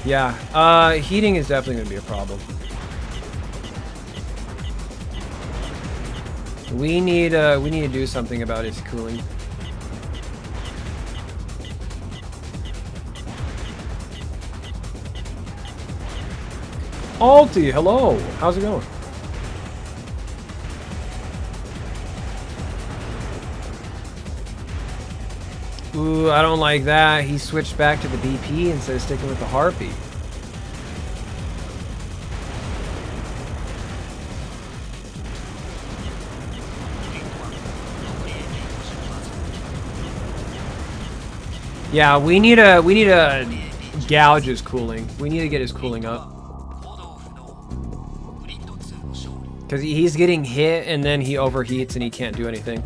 Yeah, heating is definitely going to be a problem. We need to do something about his cooling. Alti, hello. How's it going? Ooh, I don't like that. He switched back to the BP instead of sticking with the Harpy. Yeah, we need to gouge his cooling. We need to get his cooling up. Because he's getting hit and then he overheats and he can't do anything.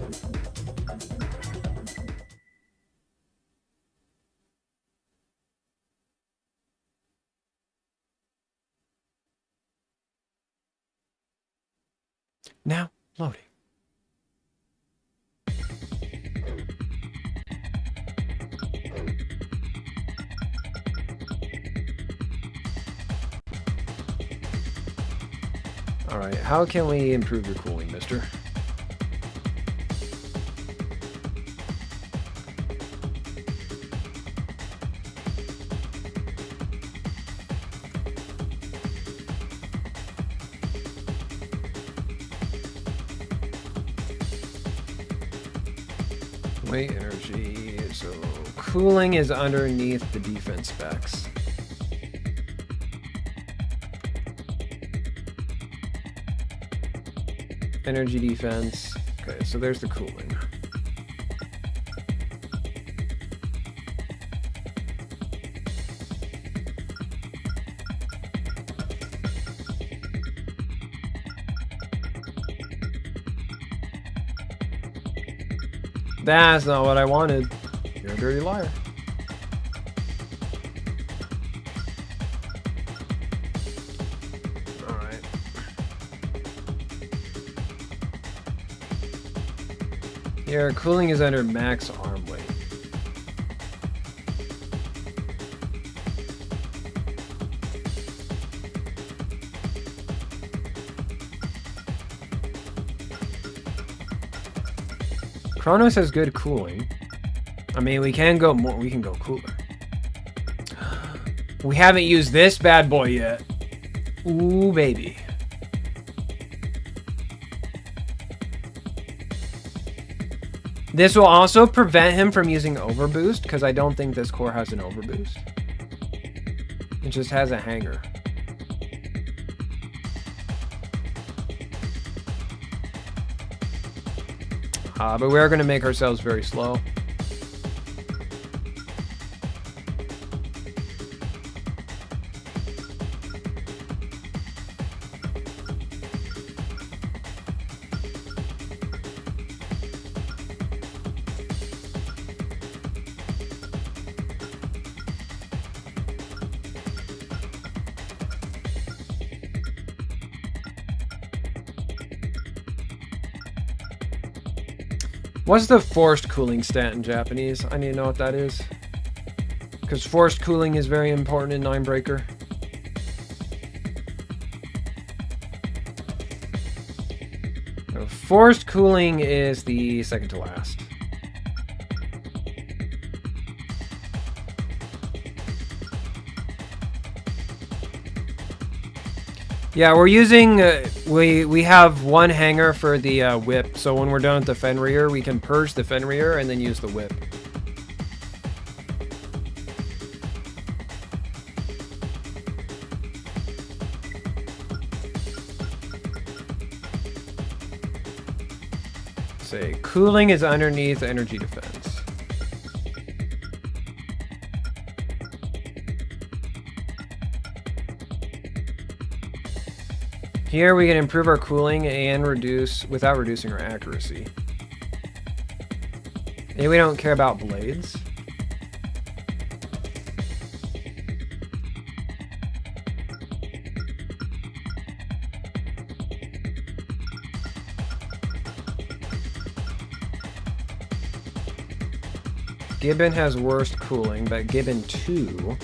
Now, loading. Alright, how can we improve your cooling, mister? Weight, energy, so cooling is underneath the defense specs. Energy defense. Okay, so there's the cooling. That's not what I wanted. You're a dirty liar. Alright. Here, cooling is under max arm weight. Kronos has good cooling. I mean, we can go more. We can go cooler. We haven't used this bad boy yet. Ooh, baby. This will also prevent him from using overboost, because I don't think this core has an overboost. It just has a hanger. But we are going to make ourselves very slow. What's the forced cooling stat in Japanese? I need to know what that is. Because forced cooling is very important in Ninebreaker. So forced cooling is the second to last. Yeah, we're using, we have one hanger for the whip, so when we're done with the Fenrir, we can purge the Fenrir and then use the whip. Say, cooling is underneath energy defense. Here we can improve our cooling and reduce without reducing our accuracy. And we don't care about blades. Gibbon has worst cooling, but Gibbon 2.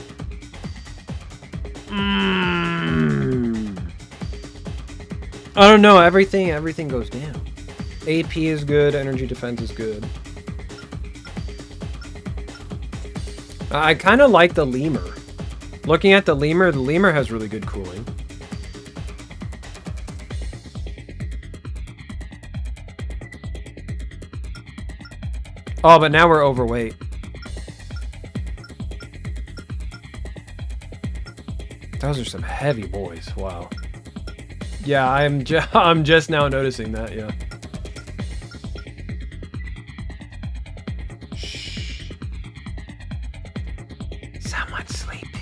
I don't know, everything goes down. AP is good, energy defense is good. I kind of like the lemur. Looking at the lemur has really good cooling. Oh, but now we're overweight. Those are some heavy boys, wow. Yeah, I'm just now noticing that, yeah. Shh. Someone's sleeping.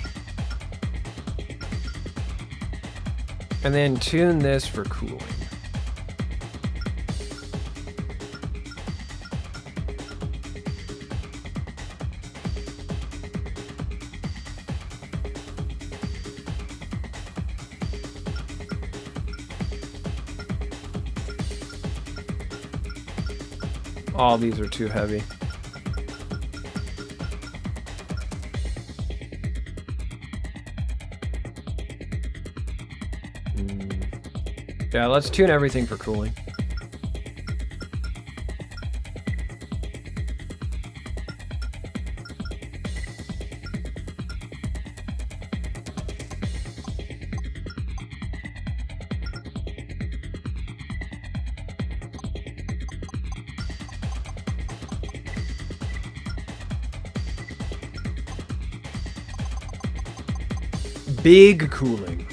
And then tune this for cooling. All these are too heavy. Yeah, let's tune everything for cooling. Big cooling.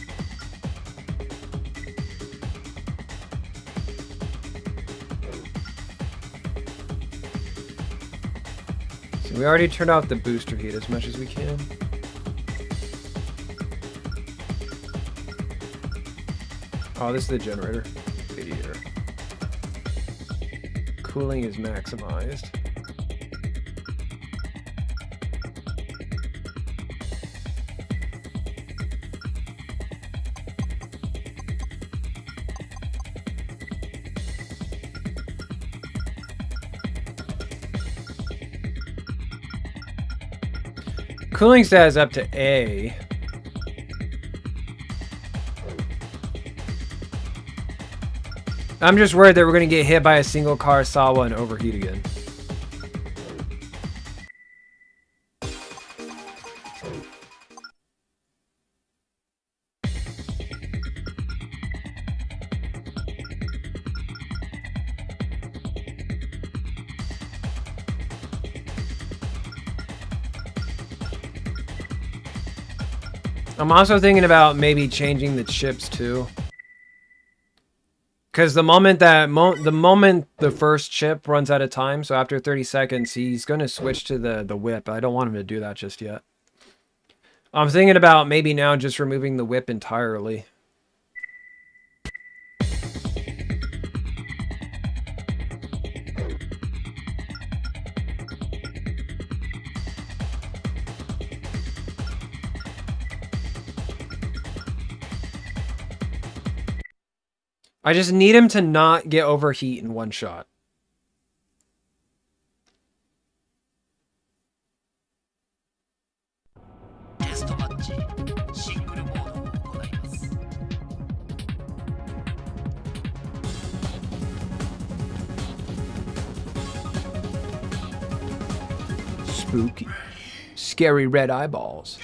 So we already turned off the booster heat as much as we can. Oh, this is the generator. Idiot. Cooling is maximized. Cooling stat is up to A. I'm just worried that we're going to get hit by a single car Sawa and overheat again. I'm also thinking about maybe changing the chips too. Because the moment that the first chip runs out of time, so after 30 seconds, he's going to switch to the whip. I don't want him to do that just yet. I'm thinking about maybe now just removing the whip entirely. I just need him to not get overheat in one shot. Spooky. Scary red eyeballs.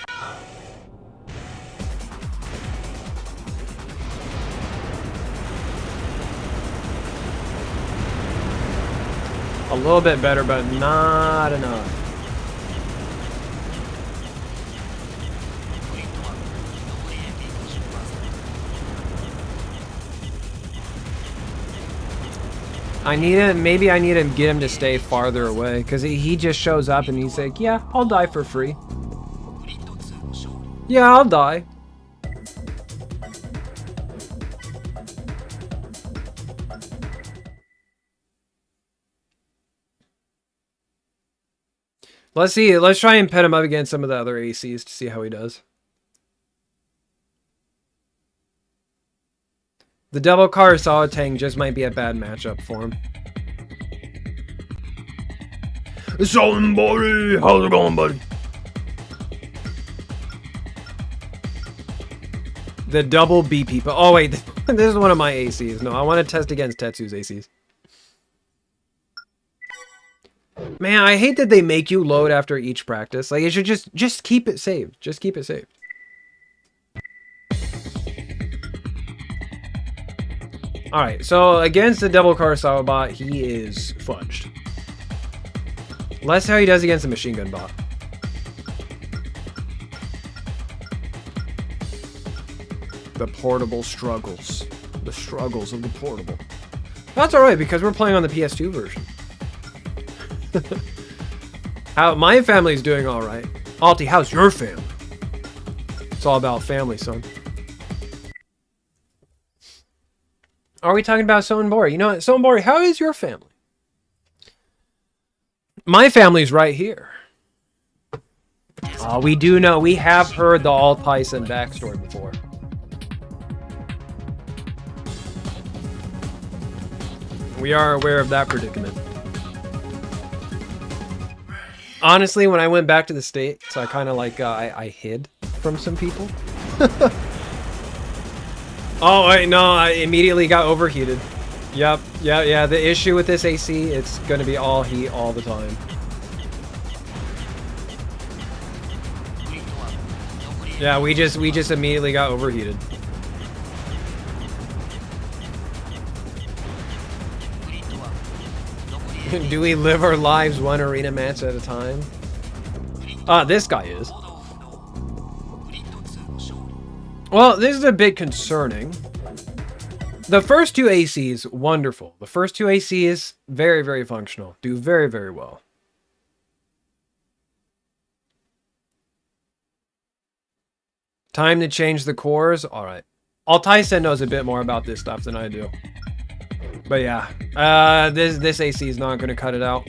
A little bit better, but not enough. Maybe I need to get him to stay farther away, because he just shows up and he's like, yeah, I'll die for free. Yeah, I'll die. Let's see. Let's try and pit him up against some of the other ACs to see how he does. The double car solid tank just might be a bad matchup for him. Somebody, how's it going, buddy? The double B people. Oh wait, this is one of my ACs. No, I want to test against Tetsu's ACs. Man, I hate that they make you load after each practice. Like, it should just keep it saved. Just keep it saved. Alright, so against the double car Sawa bot, he is fudged. Let's see how he does against the machine gun bot. The portable struggles. The struggles of the portable. That's alright, because we're playing on the PS2 version. My family's doing all right. Alti, how's your family? It's all about family, son. Are we talking about Sonbori? You know what, Sonbori, how is your family? My family's right here. We do know. We have heard the Alt Tyson backstory before. We are aware of that predicament. Honestly, when I went back to the States, I kind of like, I hid from some people. Oh, wait, no, I immediately got overheated. Yep, yeah, the issue with this AC, it's gonna be all heat all the time. Yeah, we just immediately got overheated. Do we live our lives one arena match at a time? This guy is. Well, this is a bit concerning. The first two ACs, wonderful. The first two ACs, very, very functional. Do very, very well. Time to change the cores? Alright. Altaisen knows a bit more about this stuff than I do. But yeah, this AC is not going to cut it out.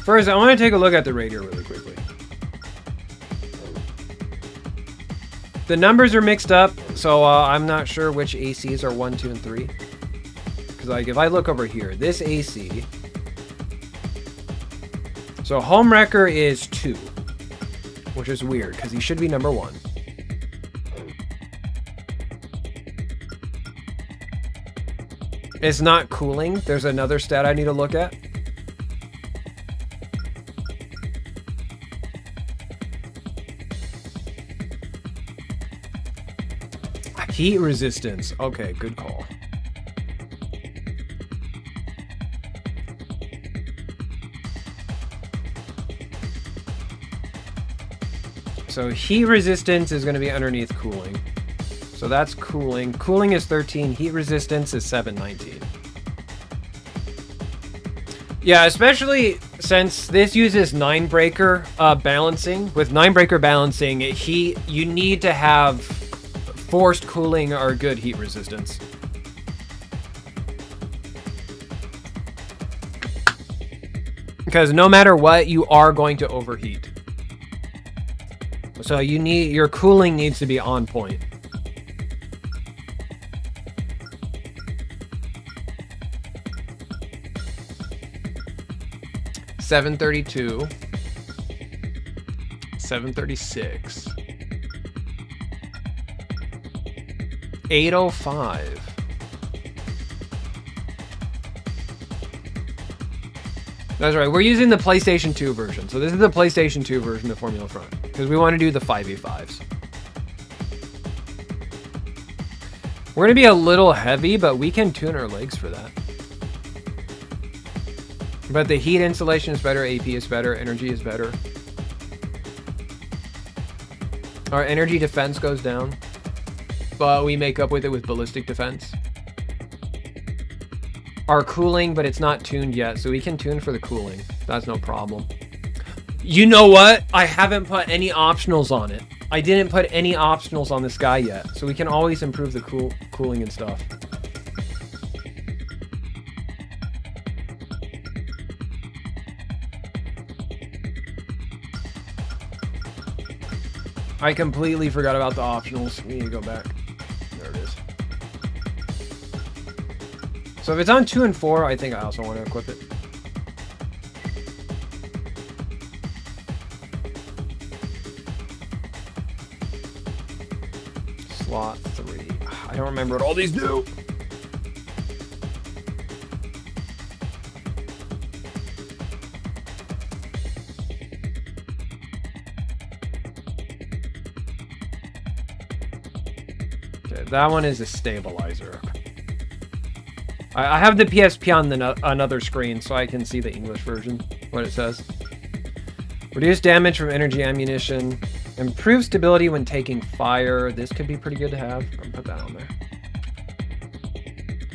First, I want to take a look at the radio really quickly. The numbers are mixed up, so I'm not sure which ACs are 1, 2, and 3. Because like if I look over here, this AC. So home wrecker is 2, which is weird because he should be number 1. It's not cooling. There's another stat I need to look at. Heat resistance. Okay, good call. So heat resistance is going to be underneath cooling. So that's cooling. Cooling is 13. Heat resistance is 719. Yeah, especially since this uses 9-breaker balancing. With 9-breaker balancing, you need to have forced cooling or good heat resistance. Because no matter what, you are going to overheat. So your cooling needs to be on point. $732, $736, $805. That's right, we're using the PlayStation 2 version. So this is the PlayStation 2 version of Formula Front. Because we want to do the 5v5s. We're going to be a little heavy, but we can tune our legs for that. But the heat insulation is better, AP is better, energy is better. Our energy defense goes down, but we make up with it with ballistic defense. Our cooling, but it's not tuned yet, so we can tune for the cooling. That's no problem. You know what? I haven't put any optionals on it. I didn't put any optionals on this guy yet, so we can always improve the cooling and stuff. I completely forgot about the optionals. We need to go back. There it is. So if it's on 2 and 4, I think I also want to equip it. Slot 3. I don't remember what all these do. Okay, that one is a stabilizer. I have the PSP on another screen so I can see the English version, what it says. Reduce damage from energy ammunition. Improve stability when taking fire. This could be pretty good to have. I'll put that on there.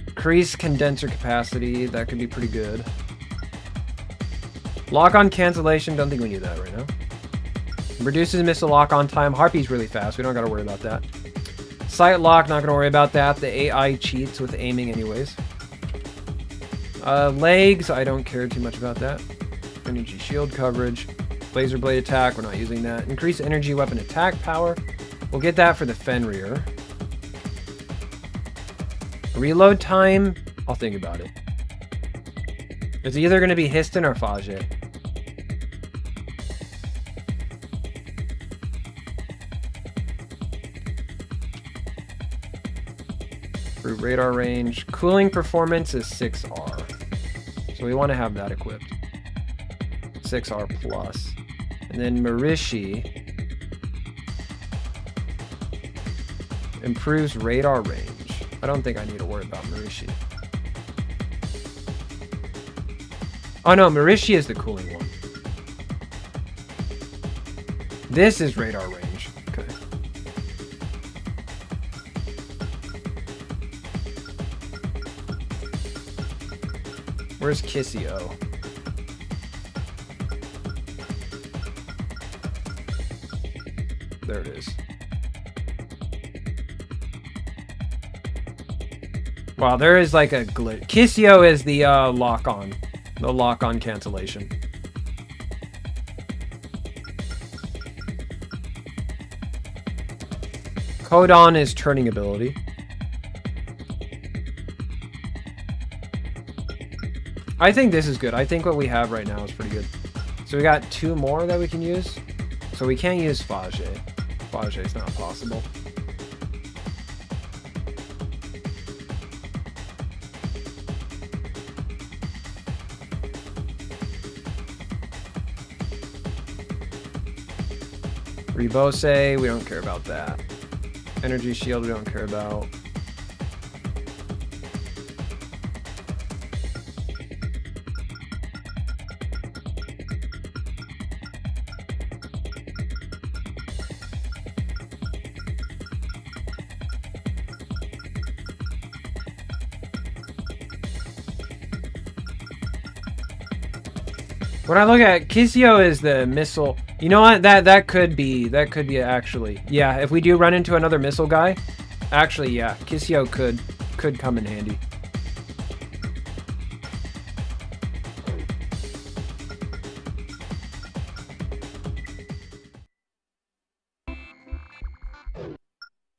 Increase condenser capacity. That could be pretty good. Lock-on cancellation. Don't think we need that right now. Reduces missile lock-on time. Harpy's really fast. We don't got to worry about that. Sight lock. Not going to worry about that. The AI cheats with aiming anyways. Legs. I don't care too much about that. Energy shield coverage. Laser blade attack, we're not using that. Increase energy weapon attack power. We'll get that for the Fenrir. Reload time, I'll think about it. It's either going to be Histon or Fage. For radar range, cooling performance is 6R. So we want to have that equipped. 6R plus. And then Marishi improves radar range. I don't think I need to worry about Marishi. Oh no, Marishi is the cooling one. This is radar range. Okay. Where's Kissio? There it is. Wow, there is like a glitch. Kissio is the lock-on. The lock-on cancellation. Codon is turning ability. I think this is good. I think what we have right now is pretty good. So we got 2 more that we can use. So we can't use Fage. Fage is not possible. Rebose, we don't care about that. Energy Shield, we don't care about. When I look at Kisio is the missile. You know what? That could be actually. Yeah, if we do run into another missile guy, actually yeah, Kisio could come in handy.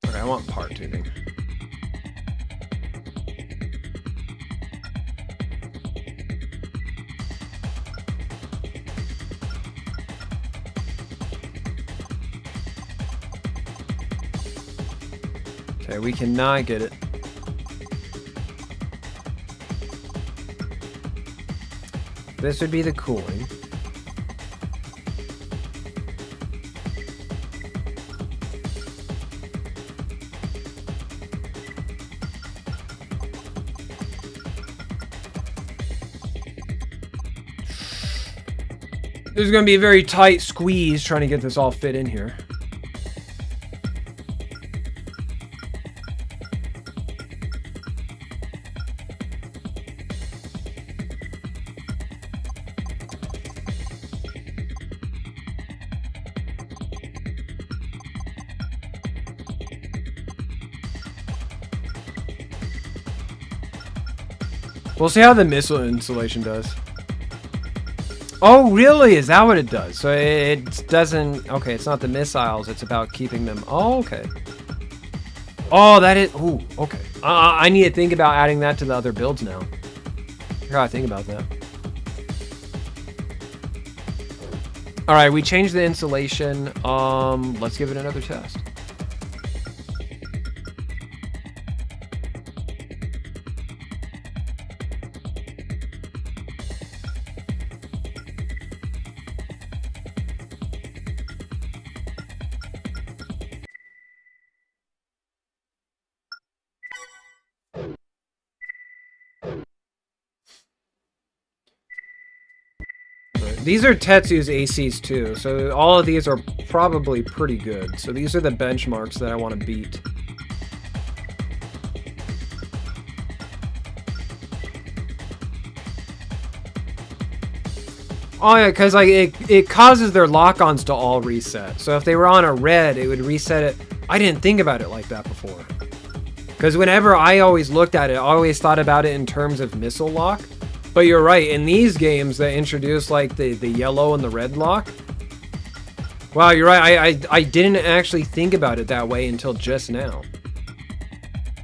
Okay, I want part tuning. Okay, we cannot get it. This would be the cooling. There's going to be a very tight squeeze trying to get this all fit in here. We'll see how the missile installation does. Oh, really? Is that what it does? So it doesn't... Okay, it's not the missiles. It's about keeping them... Oh, okay. Oh, that is... Ooh, okay. I need to think about adding that to the other builds now. I gotta think about that. Alright, we changed the installation. Let's give it another test. These are Tetsu's ACs too, so all of these are probably pretty good. So these are the benchmarks that I want to beat. Oh yeah, because like it causes their lock-ons to all reset. So if they were on a red, it would reset it. I didn't think about it like that before. Because whenever I always looked at it, I always thought about it in terms of missile lock. But you're right, in these games that introduce like the yellow and the red lock. Wow, you're right, I didn't actually think about it that way until just now.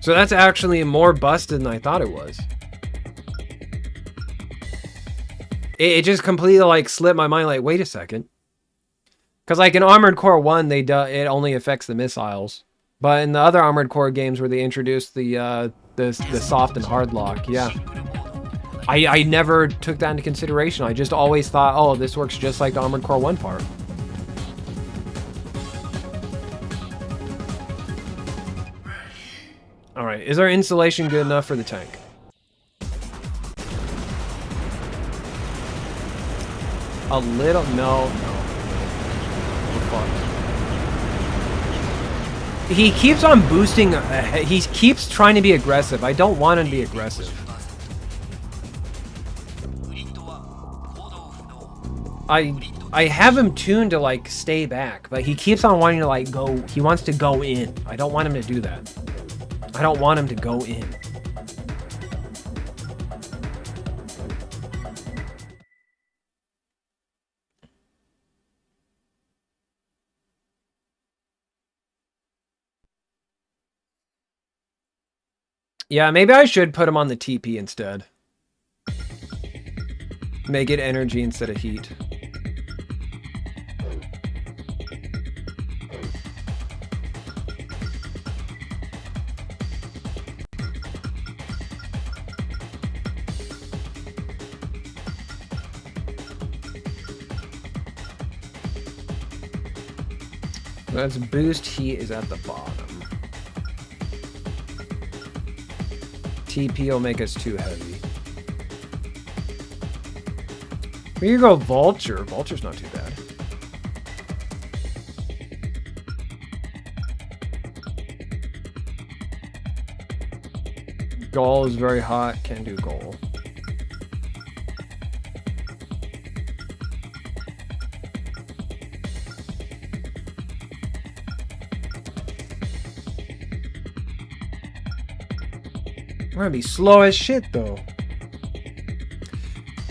So that's actually more busted than I thought it was. It just completely like slipped my mind, like, wait a second. Because like in Armored Core 1, it only affects the missiles. But in the other Armored Core games where they introduced the soft and hard lock, yeah. I never took that into consideration. I just always thought, oh, this works just like the Armored Core 1 part. Alright, is our installation good enough for the tank? A little? No. We're fucked. He keeps on boosting. He keeps trying to be aggressive. I don't want him to be aggressive. I have him tuned to like stay back, but he keeps on wanting to like go. He wants to go in. I don't want him to do that. I don't want him to go in. Yeah, maybe I should put him on the TP instead. Make it energy instead of heat. Let's boost heat is at the bottom. TP will make us too heavy. We can go Vulture. Vulture's not too bad. Gall is very hot. Can't do Gall. We're gonna be slow as shit though.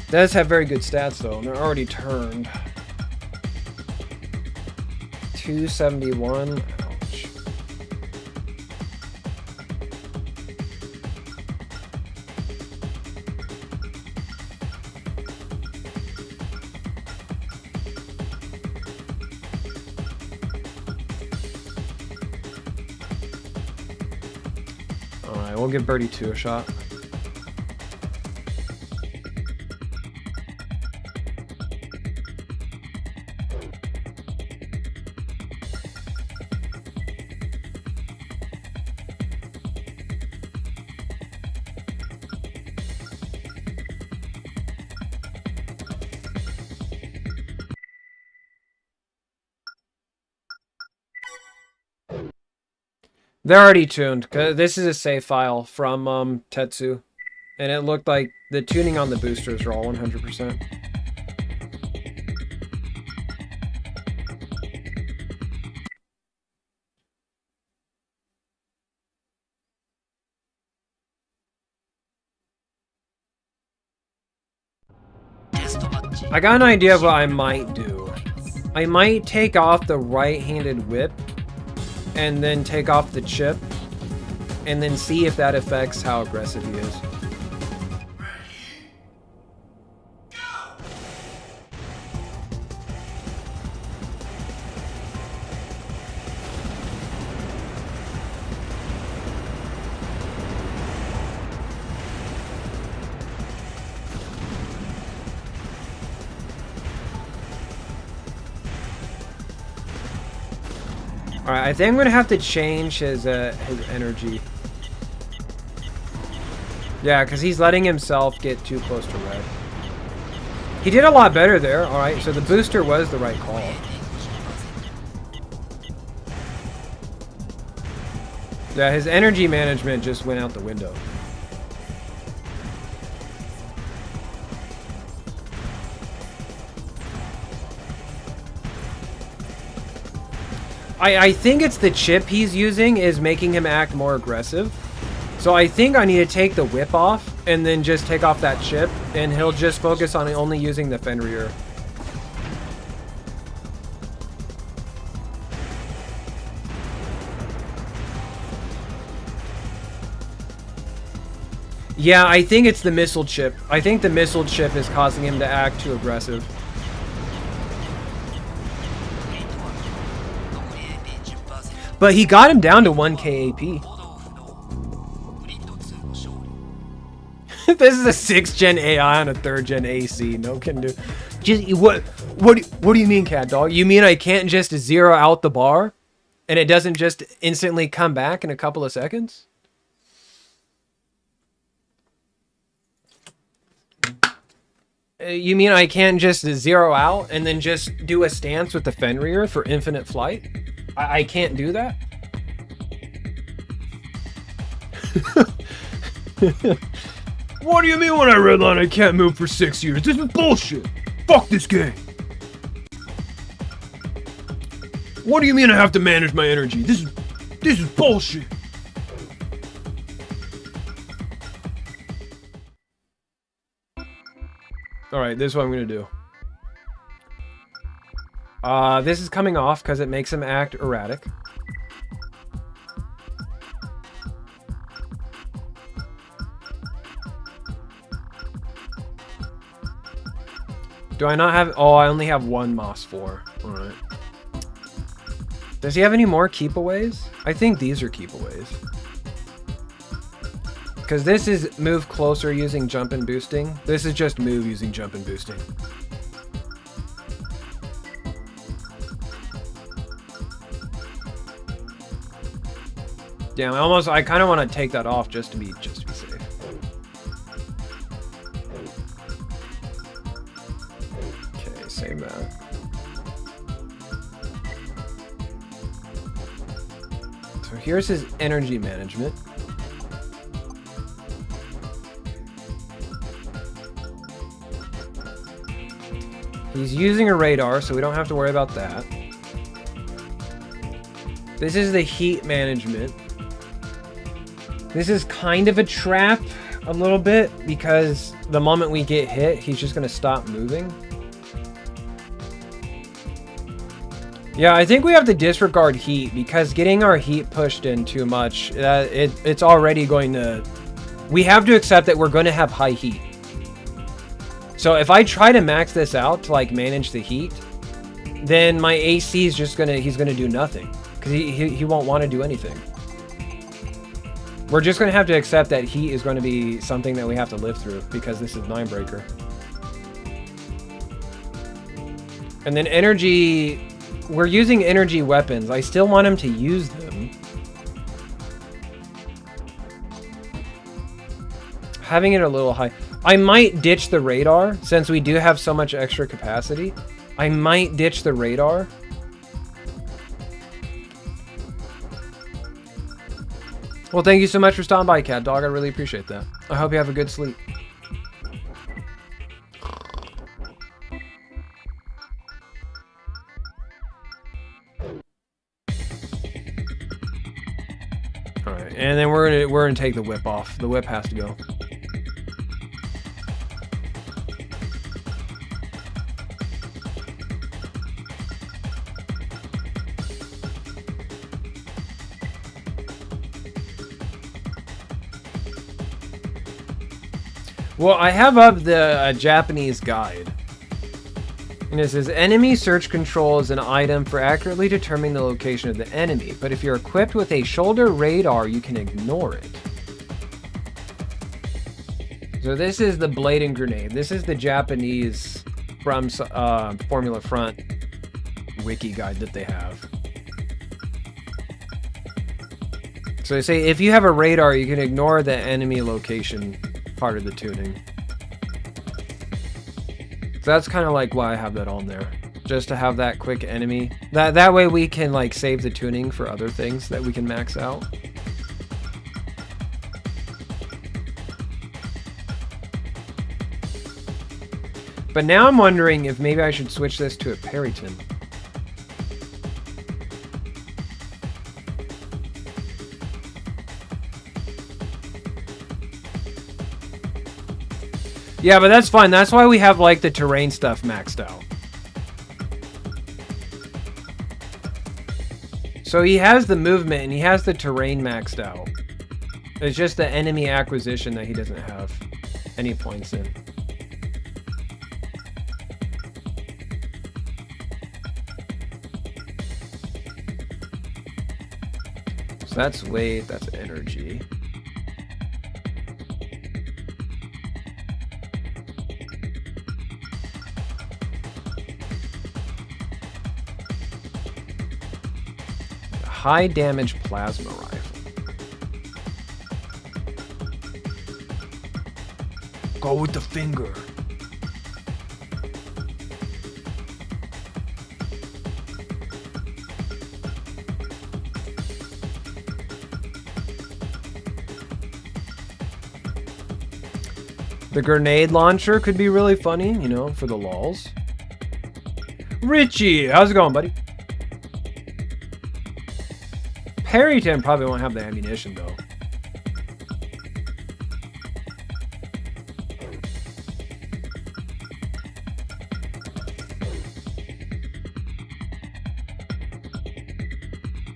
Does have very good stats though, and they're already turned. 271. Ouch. Alright, we'll give Birdie 2 a shot. They're already tuned, cause this is a save file from Tetsu, and it looked like the tuning on the boosters are all 100%. I got an idea of what I might do. I might take off the right-handed whip and then take off the chip and then see if that affects how aggressive he is. Alright, I think I'm gonna have to change his energy. Yeah, because he's letting himself get too close to red. He did a lot better there. Alright, so the booster was the right call. Yeah, his energy management just went out the window. I think it's the chip he's using is making him act more aggressive. So I think I need to take the whip off and then just take off that chip, and he'll just focus on only using the Fenrir. Yeah, I think it's the missile chip. I think the missile chip is causing him to act too aggressive. But he got him down to 1k AP. This is a 6th gen AI on a 3rd gen AC. No can do. Just what do you mean, cat dog? You mean I can't just zero out the bar and it doesn't just instantly come back in a couple of seconds? You mean I can't just zero out and then just do a stance with the Fenrir for infinite flight? I can't do that? What do you mean when I redline I can't move for 6 years? This is bullshit! Fuck this game! What do you mean I have to manage my energy? This is bullshit! Alright, this is what I'm gonna do. This is coming off because it makes him act erratic. Do I not have... Oh, I only have one Moss 4. Alright. Does he have any more keepaways? I think these are keepaways. Because this is move closer using jump and boosting. This is just move using jump and boosting. Damn, I kind of want to take that off just to be safe. Okay, save that. So here's his energy management. He's using a radar, so we don't have to worry about that. This is the heat management. This is kind of a trap, a little bit, because the moment we get hit, he's just going to stop moving. Yeah, I think we have to disregard heat, because getting our heat pushed in too much, it's already going to... We have to accept that we're going to have high heat. So if I try to max this out to like manage the heat, then my AC is just he's gonna do nothing, because he won't want to do anything. We're just gonna have to accept that heat is going to be something that we have to live through, because this is 9-breaker. And then energy, we're using energy weapons. I still want him to use them. Having it a little high. I might ditch the radar, since we do have so much extra capacity. I might ditch the radar. Well, thank you so much for stopping by, Cat Dog. I really appreciate that. I hope you have a good sleep. Alright, and then we're gonna take the whip off. The whip has to go. Well, I have up the Japanese guide. And it says, enemy search control is an item for accurately determining the location of the enemy. But if you're equipped with a shoulder radar, you can ignore it. So this is the blade and grenade. This is the Japanese from Formula Front wiki guide that they have. So they say, if you have a radar, you can ignore the enemy location part of the tuning. So that's kind of like why I have that on there, just to have that quick enemy. That way we can like save the tuning for other things that we can max out. But now I'm wondering if maybe I should switch this to a Periton. Yeah, but that's fine. That's why we have, like, the terrain stuff maxed out. So he has the movement, and he has the terrain maxed out. It's just the enemy acquisition that he doesn't have any points in. So that's weight, that's energy. High damage plasma rifle. Go with the finger. The grenade launcher could be really funny, you know, for the lulz. Richie, how's it going, buddy? Periton probably won't have the ammunition, though.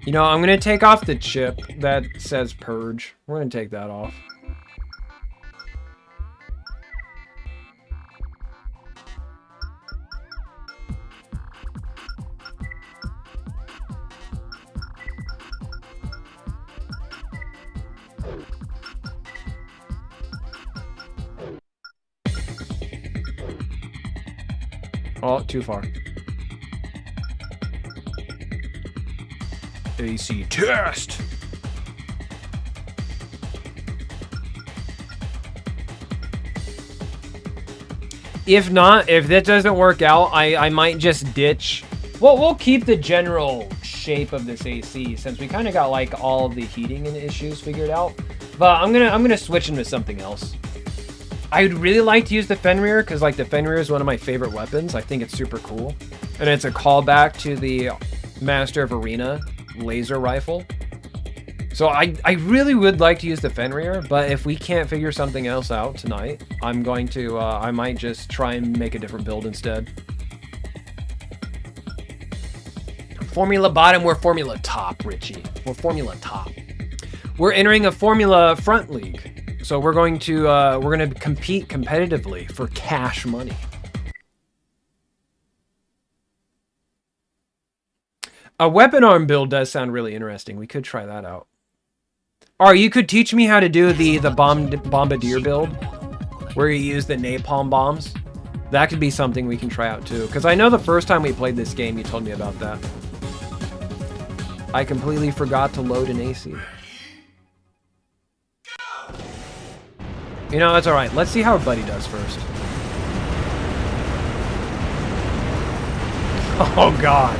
You know, I'm going to take off the chip that says Purge. We're going to take that off. Oh, too far. AC test! If not, if that doesn't work out, I might just ditch. Well, we'll keep the general shape of this AC since we kind of got like all the heating and issues figured out. But I'm gonna switch into something else. I'd really like to use the Fenrir because like the Fenrir is one of my favorite weapons. I think it's super cool, and it's a callback to the Master of Arena laser rifle. So I really would like to use the Fenrir, but if we can't figure something else out tonight, I'm going to, I might just try and make a different build instead. Formula bottom, we're Formula top, Richie. We're Formula top. We're entering a Formula front league. So we're going to compete competitively for cash money. A weapon arm build does sound really interesting. We could try that out. Or you could teach me how to do the bombardier build, where you use the napalm bombs. That could be something we can try out too. Because I know the first time we played this game, you told me about that. I completely forgot to load an AC. You know, that's alright. Let's see how our buddy does first. Oh god.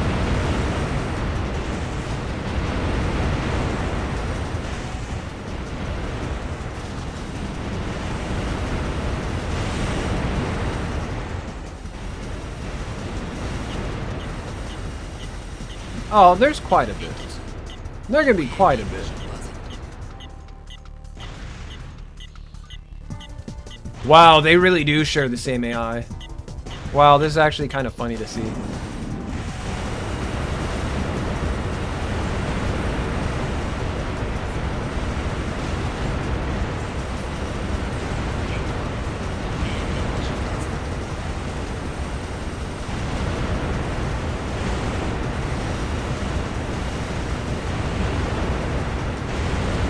Oh, there's quite a bit. There can be quite a bit. Wow, they really do share the same AI. Wow, this is actually kind of funny to see.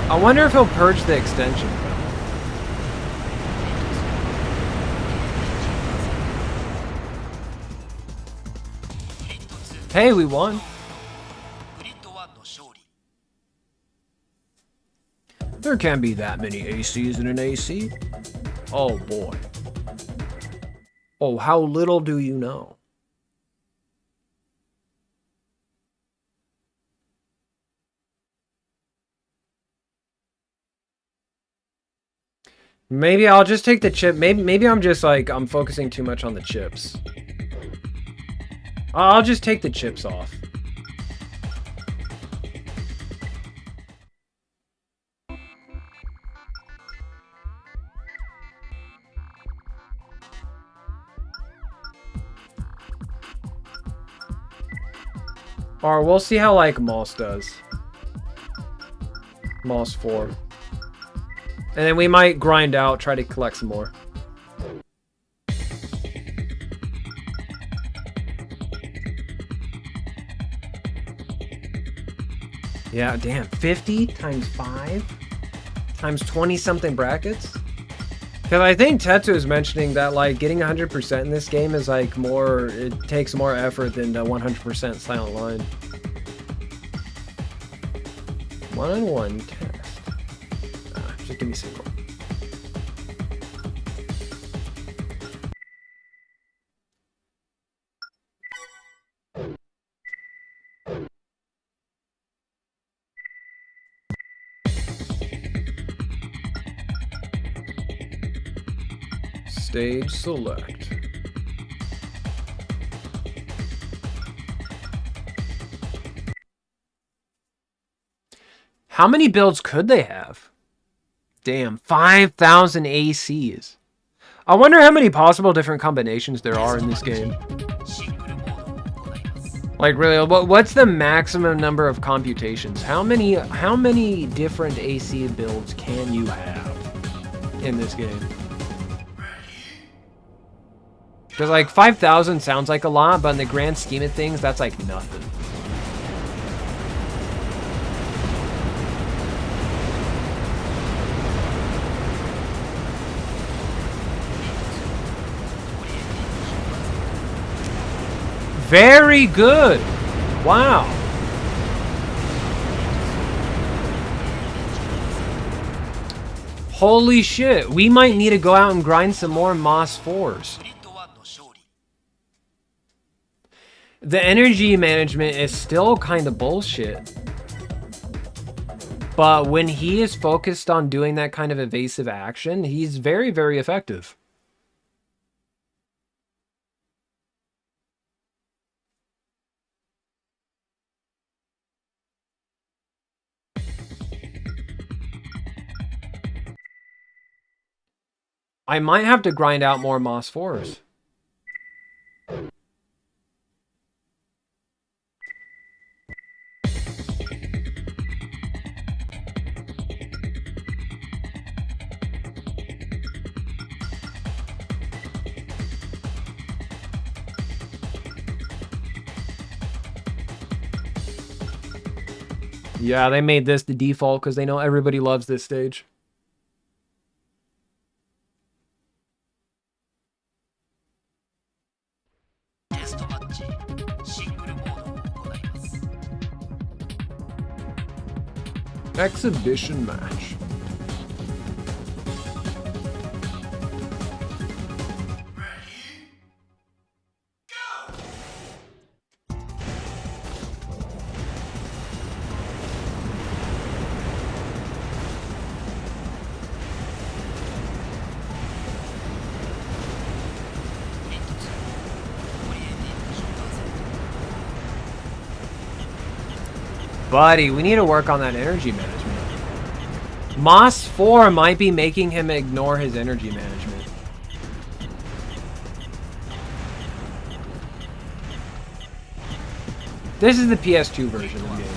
I wonder if he'll purge the extension. Hey, we won. There can't be that many ACs in an AC. Oh boy. Oh, how little do you know? Maybe I'll just take the chip. Maybe I'm just like, I'm focusing too much on the chips. I'll just take the chips off. Or we'll see how like Moss does. Moss 4. And then we might grind out, try to collect some more. Yeah, damn. 50 times 5 times 20 something brackets? Because I think Tetsu is mentioning that like getting 100% in this game is like more, it takes more effort than the 100% silent line. One-on-one test. Just give me single. Stage select. How many builds could they have? Damn, 5,000 ACs. I wonder how many possible different combinations there are in this game. Like really, what's the maximum number of computations? How many different AC builds can you have in this game? Because like 5,000 sounds like a lot, but in the grand scheme of things, that's like nothing. Very good. Wow. Holy shit. We might need to go out and grind some more Moss 4s. The energy management is still kind of bullshit. But when he is focused on doing that kind of evasive action, he's very, very effective. I might have to grind out more Moss 4s. Yeah, they made this the default because they know everybody loves this stage. Exhibition match. Buddy, we need to work on that energy management. Moss 4 might be making him ignore his energy management. This is the PS2 version of the game.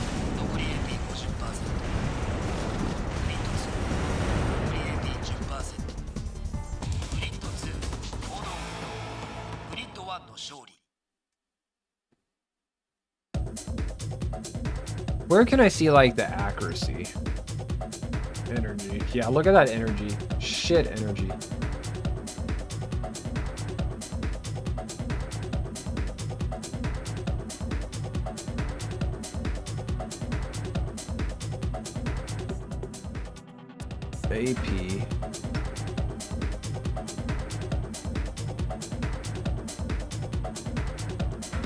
Where can I see, like, the accuracy? Energy. Yeah, look at that energy. Shit energy. AP.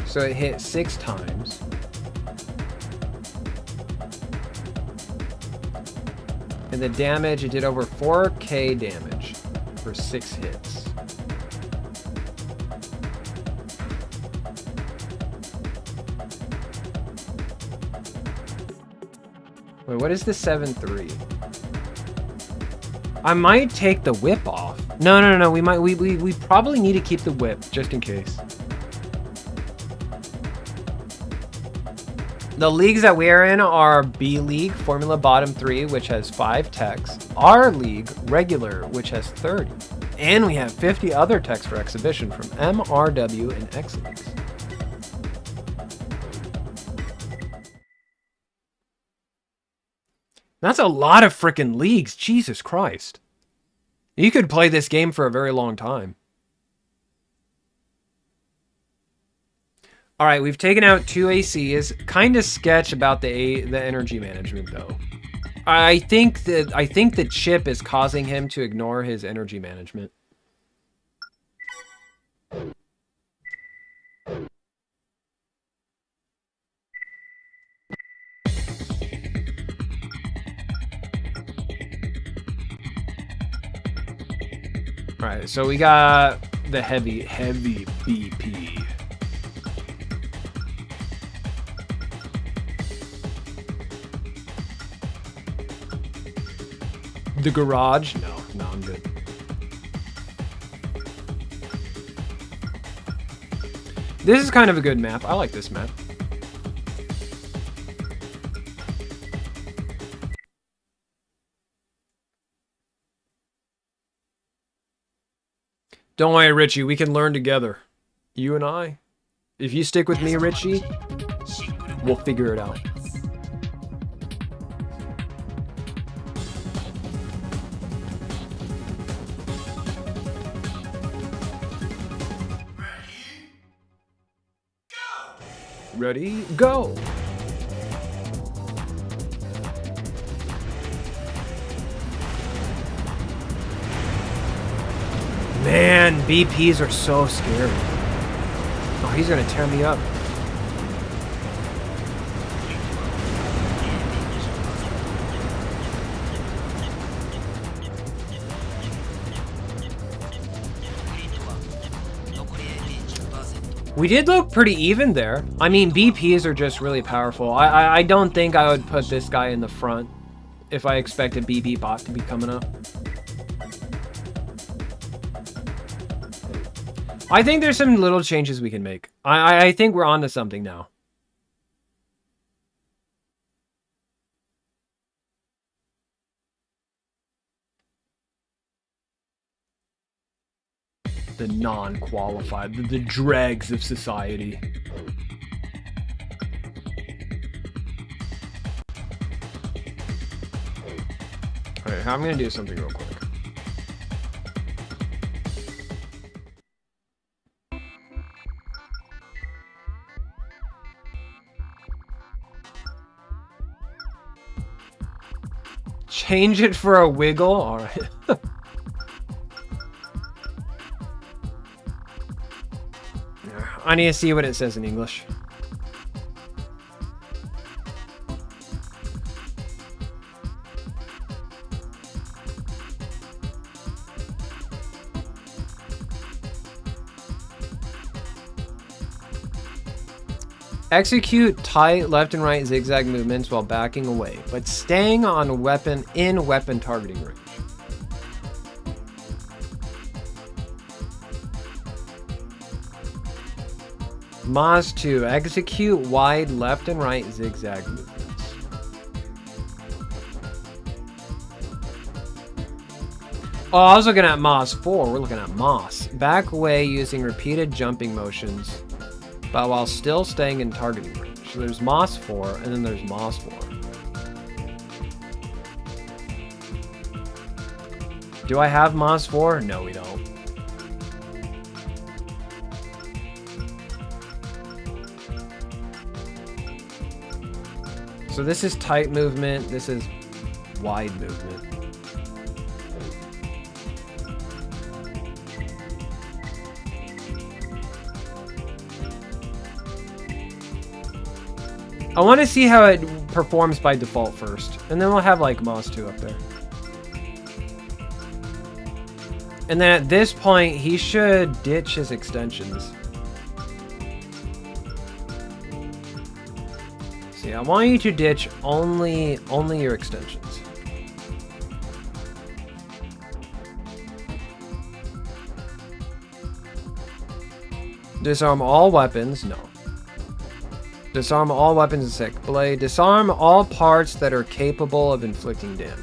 So it hit 6 times. And the damage, it did over 4k damage for 6 hits. Wait, what is the 7-3? I might take the whip off. No. We probably need to keep the whip just in case. The leagues that we are in are B League, Formula Bottom 3, which has 5 techs. R League, Regular, which has 30. And we have 50 other techs for exhibition from M, RW, and X Leagues. That's a lot of frickin' leagues, Jesus Christ. You could play this game for a very long time. All right, we've taken out 2 ACs. Kind of sketch about the energy management though. I think the chip is causing him to ignore his energy management. All right, so we got the heavy BP. The garage? No, I'm good. This is kind of a good map. I like this map. Don't worry, Richie. We can learn together. You and I. If you stick with me, Richie, we'll figure it out. Ready, go! Man, BPs are so scary. Oh, he's gonna tear me up. We did look pretty even there. I mean, BPs are just really powerful. I don't think I would put this guy in the front if I expected BB bot to be coming up. I think there's some little changes we can make. I think we're onto something now. The non-qualified, the dregs of society. Alright, I'm gonna do something real quick. Change it for a wiggle? Alright. I need to see what it says in English. Execute tight left and right zigzag movements while backing away, but staying on weapon targeting range. Moz 2, execute wide left and right zigzag movements. Oh, I was looking at Moz 4. We're looking at Moz. Back away using repeated jumping motions, but while still staying in targeting range. So there's Moz 4, and then there's Moz 4. Do I have Moz 4? No, we don't. So this is tight movement, this is wide movement. I want to see how it performs by default first, and then we'll have like Moz 2 up there. And then at this point, he should ditch his extensions. I want you to ditch only your extensions. Disarm all weapons, no. Disarm all weapons and sick blade. Disarm all parts that are capable of inflicting damage.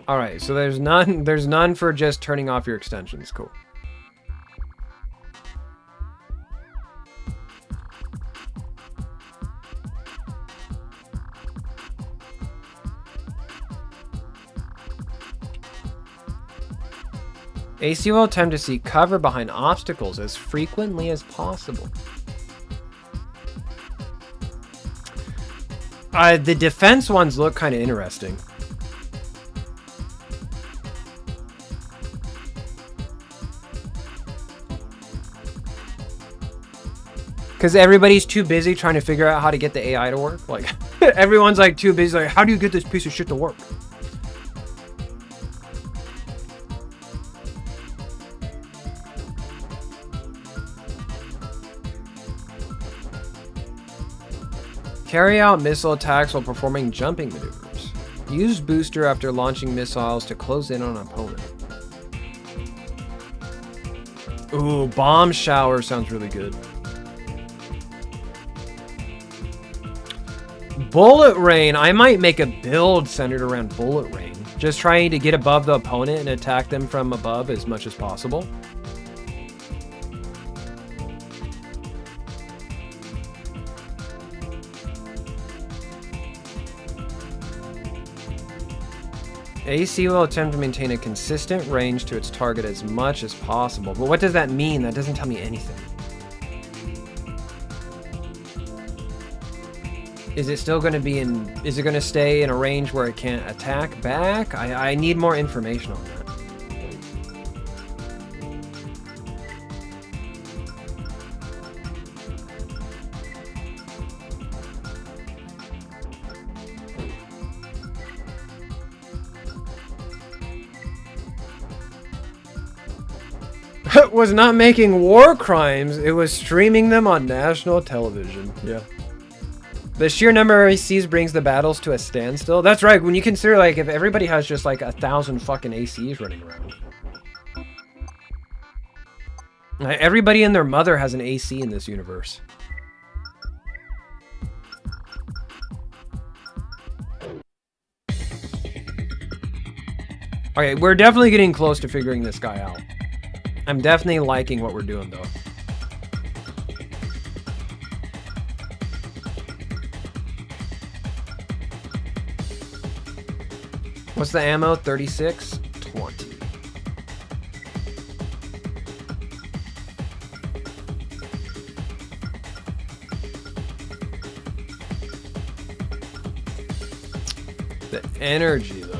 Alright, so there's none for just turning off your extensions. Cool. AC will attempt to seek cover behind obstacles as frequently as possible. The defense ones look kind of interesting. Because everybody's too busy trying to figure out how to get the AI to work. Like, everyone's like too busy. Like, how do you get this piece of shit to work? Carry out missile attacks while performing jumping maneuvers. Use booster after launching missiles to close in on an opponent. Ooh, bomb shower sounds really good. Bullet rain. I might make a build centered around bullet rain. Just trying to get above the opponent and attack them from above as much as possible. AC will attempt to maintain a consistent range to its target as much as possible. But what does that mean? That doesn't tell me anything. Is it still going to be in... Is it going to stay in a range where it can't attack back? I need more information on that. Was not making war crimes, it was streaming them on national television. Yeah. The sheer number of ACs brings the battles to a standstill. That's right, when you consider, like, if everybody has just, like, 1,000 fucking ACs running around. Like, everybody and their mother has an AC in this universe. Okay, we're definitely getting close to figuring this guy out. I'm definitely liking what we're doing, though. What's the ammo? 36? 20. The energy, though.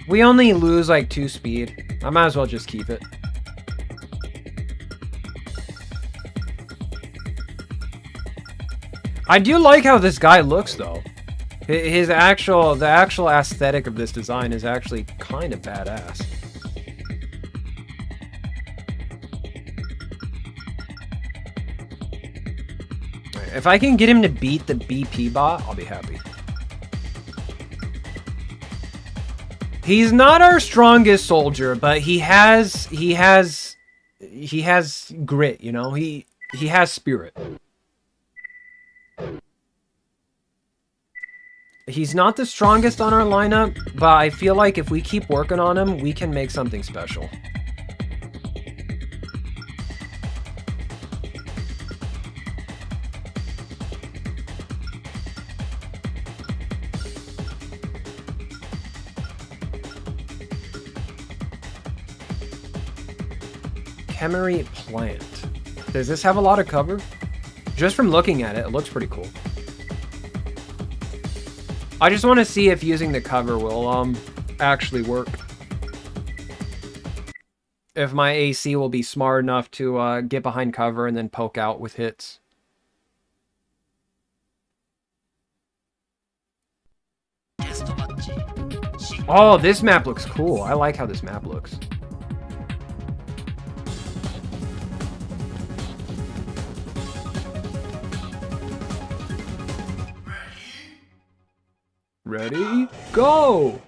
We only lose like 2 speed. I might as well just keep it. I do like how this guy looks though. The actual aesthetic of this design is actually kind of badass. If I can get him to beat the BP bot, I'll be happy. He's not our strongest soldier, but he has grit, you know? He has spirit. He's not the strongest on our lineup, but I feel like if we keep working on him, we can make something special. Chemery plant. Does this have a lot of cover? Just from looking at it, it looks pretty cool. I just want to see if using the cover will actually work. If my AC will be smart enough to get behind cover and then poke out with hits. Oh, this map looks cool. I like how this map looks. Ready? Go!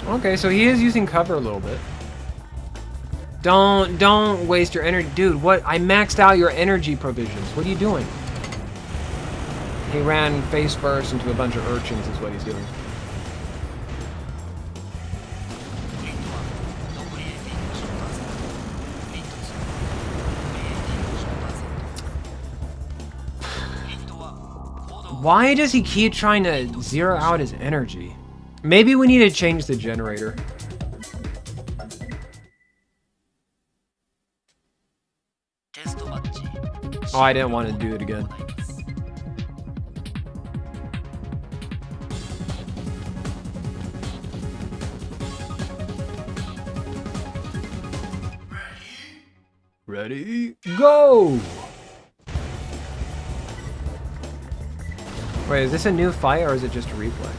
Okay, so he is using cover a little bit. Don't waste your energy. Dude, what? I maxed out your energy provisions. What are you doing? He ran face first into a bunch of urchins is what he's doing. Why does he keep trying to zero out his energy? Maybe we need to change the generator. Oh, I didn't want to do it again. Ready? Go! Wait, is this a new fight or is it just a replay?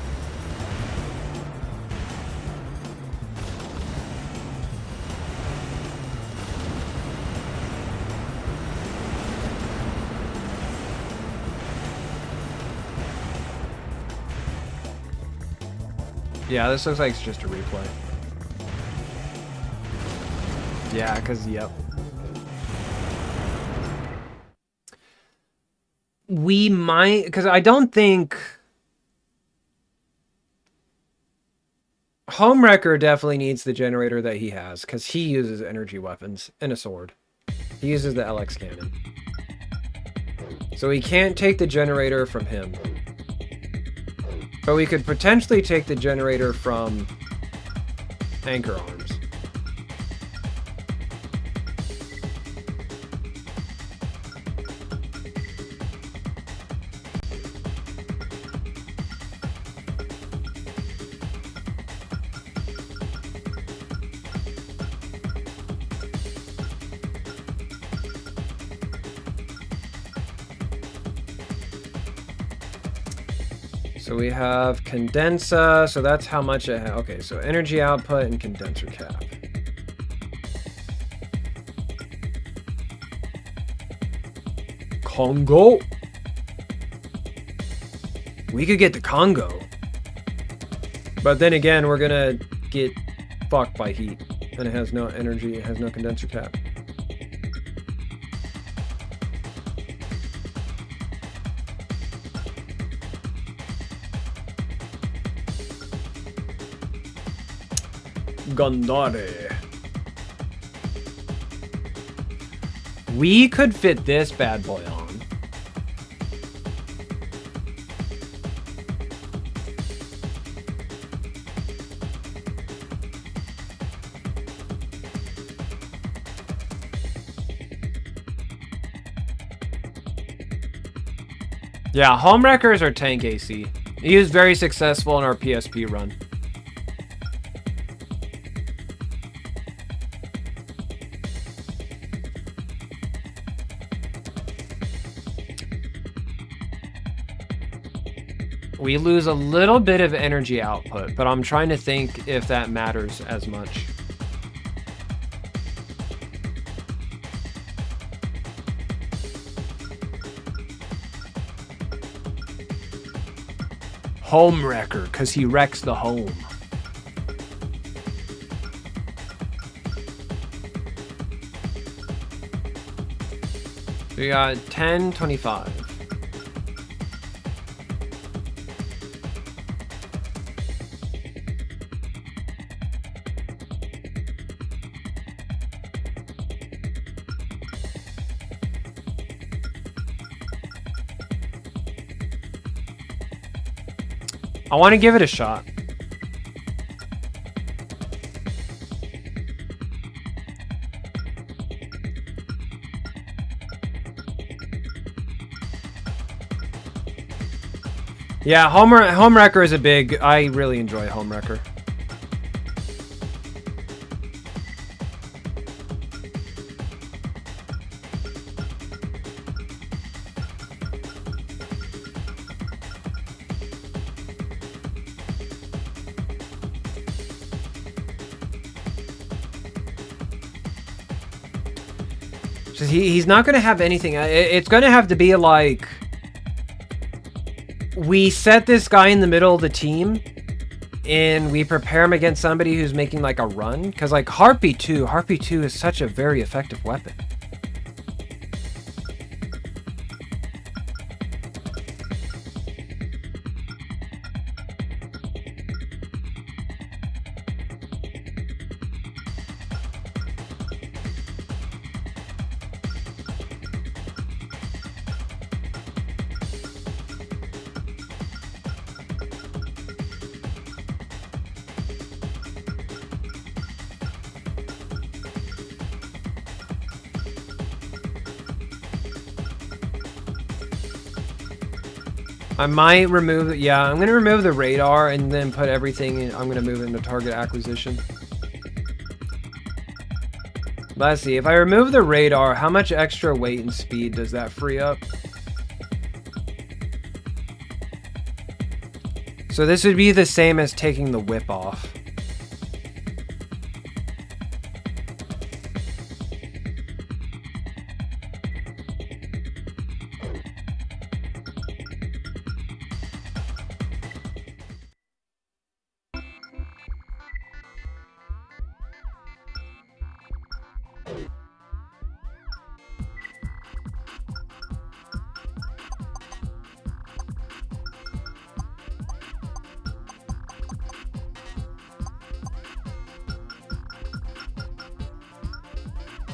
Yeah, this looks like it's just a replay. Yeah, because, yep. we might, because I don't think Homewrecker definitely needs the generator that he has, because he uses energy weapons and a sword. He uses the LX cannon. So we can't take the generator from him. But we could potentially take the generator from Anchor Arms. So we have condenser, so that's how much it has. Okay, so energy output and condenser cap. Congo. We could get the Congo. But then again, we're gonna get fucked by heat. And it has no energy, it has no condenser cap. Gandare. We could fit this bad boy on. Yeah, Homewreckers are tank AC. He was very successful in our PSP run. We lose a little bit of energy output, but I'm trying to think if that matters as much. Homewrecker, because he wrecks the home. We got 10, 25. I want to give it a shot. Yeah, Homewrecker is a big... I really enjoy Homewrecker. He's not going to have anything. It's going to have to be like... We set this guy in the middle of the team, and we prepare him against somebody who's making like a run. Because like Harpy 2 is such a very effective weapon. I might remove... Yeah, I'm going to remove the radar and then put everything in. I'm going to move into target acquisition. Let's see. If I remove the radar, how much extra weight and speed does that free up? So this would be the same as taking the whip off.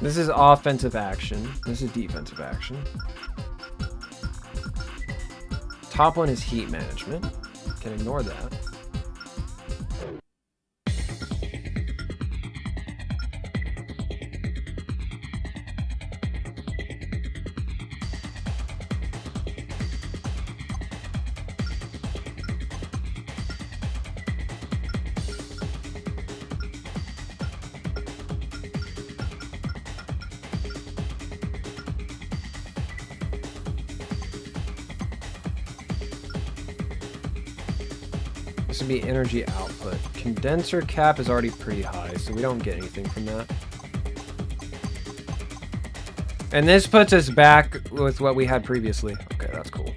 This is offensive action. This is defensive action. Top one is heat management. Can ignore that. This would be energy output. Condenser cap is already pretty high, so we don't get anything from that. And this puts us back with what we had previously. Okay, that's cool.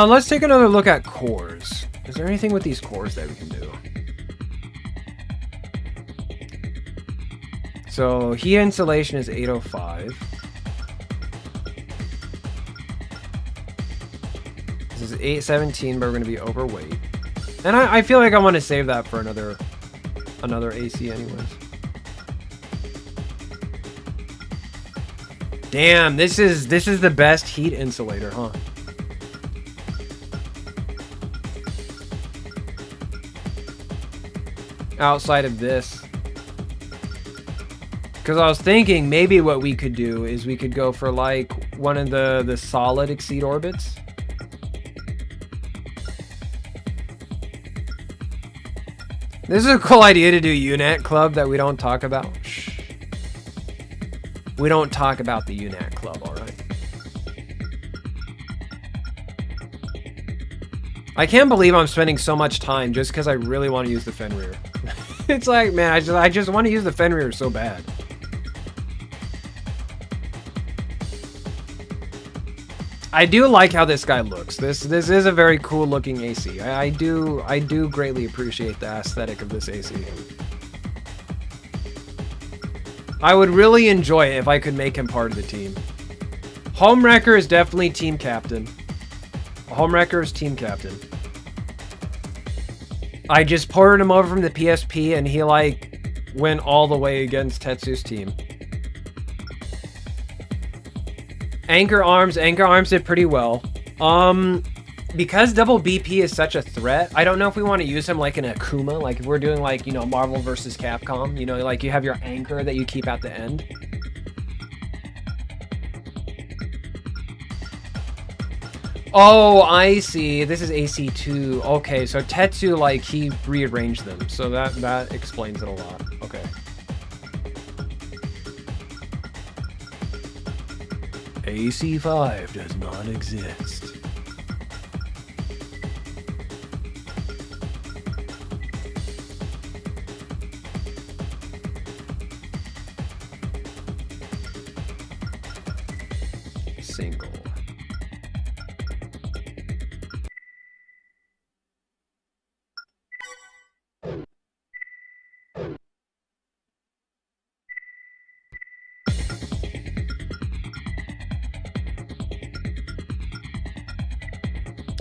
Let's take another look at cores. Is there anything with these cores that we can do? So heat insulation is 805. This is 817, but we're going to be overweight. And I feel like I want to save that for another AC anyways. Damn, this is the best heat insulator, huh? Outside of this. Because I was thinking maybe what we could do is we could go for like one of the solid exceed orbits. This is a cool idea to do UNAT club that we don't talk about. Shh. We don't talk about the UNAT club, alright? I can't believe I'm spending so much time just because I really want to use the Fenrir. It's like, man, I just want to use the Fenrir so bad. I do like how this guy looks. This is a very cool looking AC. I do greatly appreciate the aesthetic of this AC. I would really enjoy it if I could make him part of the team. Homewrecker is definitely team captain. Homewrecker is team captain. I just ported him over from the PSP and he like went all the way against Tetsu's team. Anchor Arms did pretty well. Because double BP is such a threat, I don't know if we want to use him like an Akuma, like if we're doing like, you know, Marvel versus Capcom, you know, like you have your anchor that you keep at the end. Oh, I see. This is AC2. Okay, so Tetsu, like, he rearranged them, so that explains it a lot. Okay. AC5 does not exist. Single.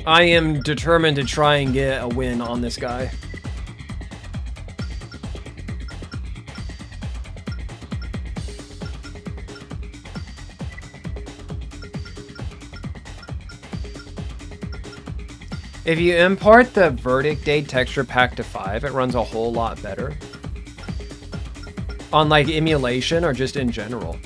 I am determined to try and get a win on this guy. If you import the Verdict Day texture pack to 5, it runs a whole lot better. On like emulation or just in general.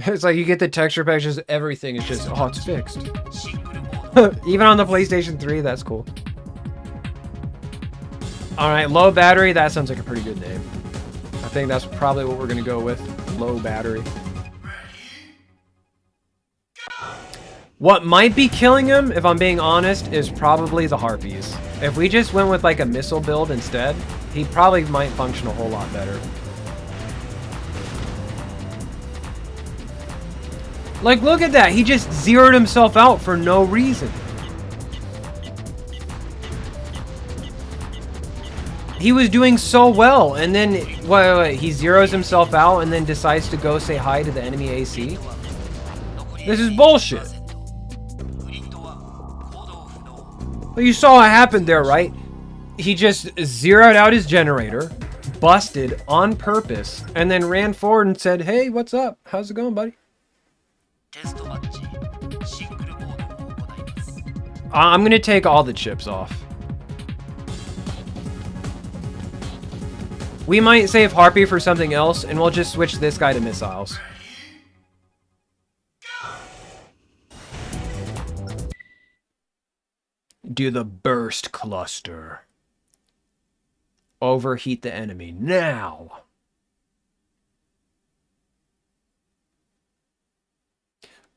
It's like you get the texture pack, just everything is just, oh, it's fixed. Even on the PlayStation 3, that's cool. Alright, low battery, that sounds like a pretty good name. I think that's probably what we're gonna go with. Low battery. What might be killing him, if I'm being honest, is probably the Harpies. If we just went with like a missile build instead, he probably might function a whole lot better. Like, look at that. He just zeroed himself out for no reason. He was doing so well, and then wait, he zeroes himself out and then decides to go say hi to the enemy AC. This is bullshit. Well, you saw what happened there, right? He just zeroed out his generator, busted on purpose, and then ran forward and said, "Hey, what's up? How's it going, buddy?" I'm gonna take all the chips off. We might save Harpy for something else, and we'll just switch this guy to missiles. Do the burst cluster. Overheat the enemy now.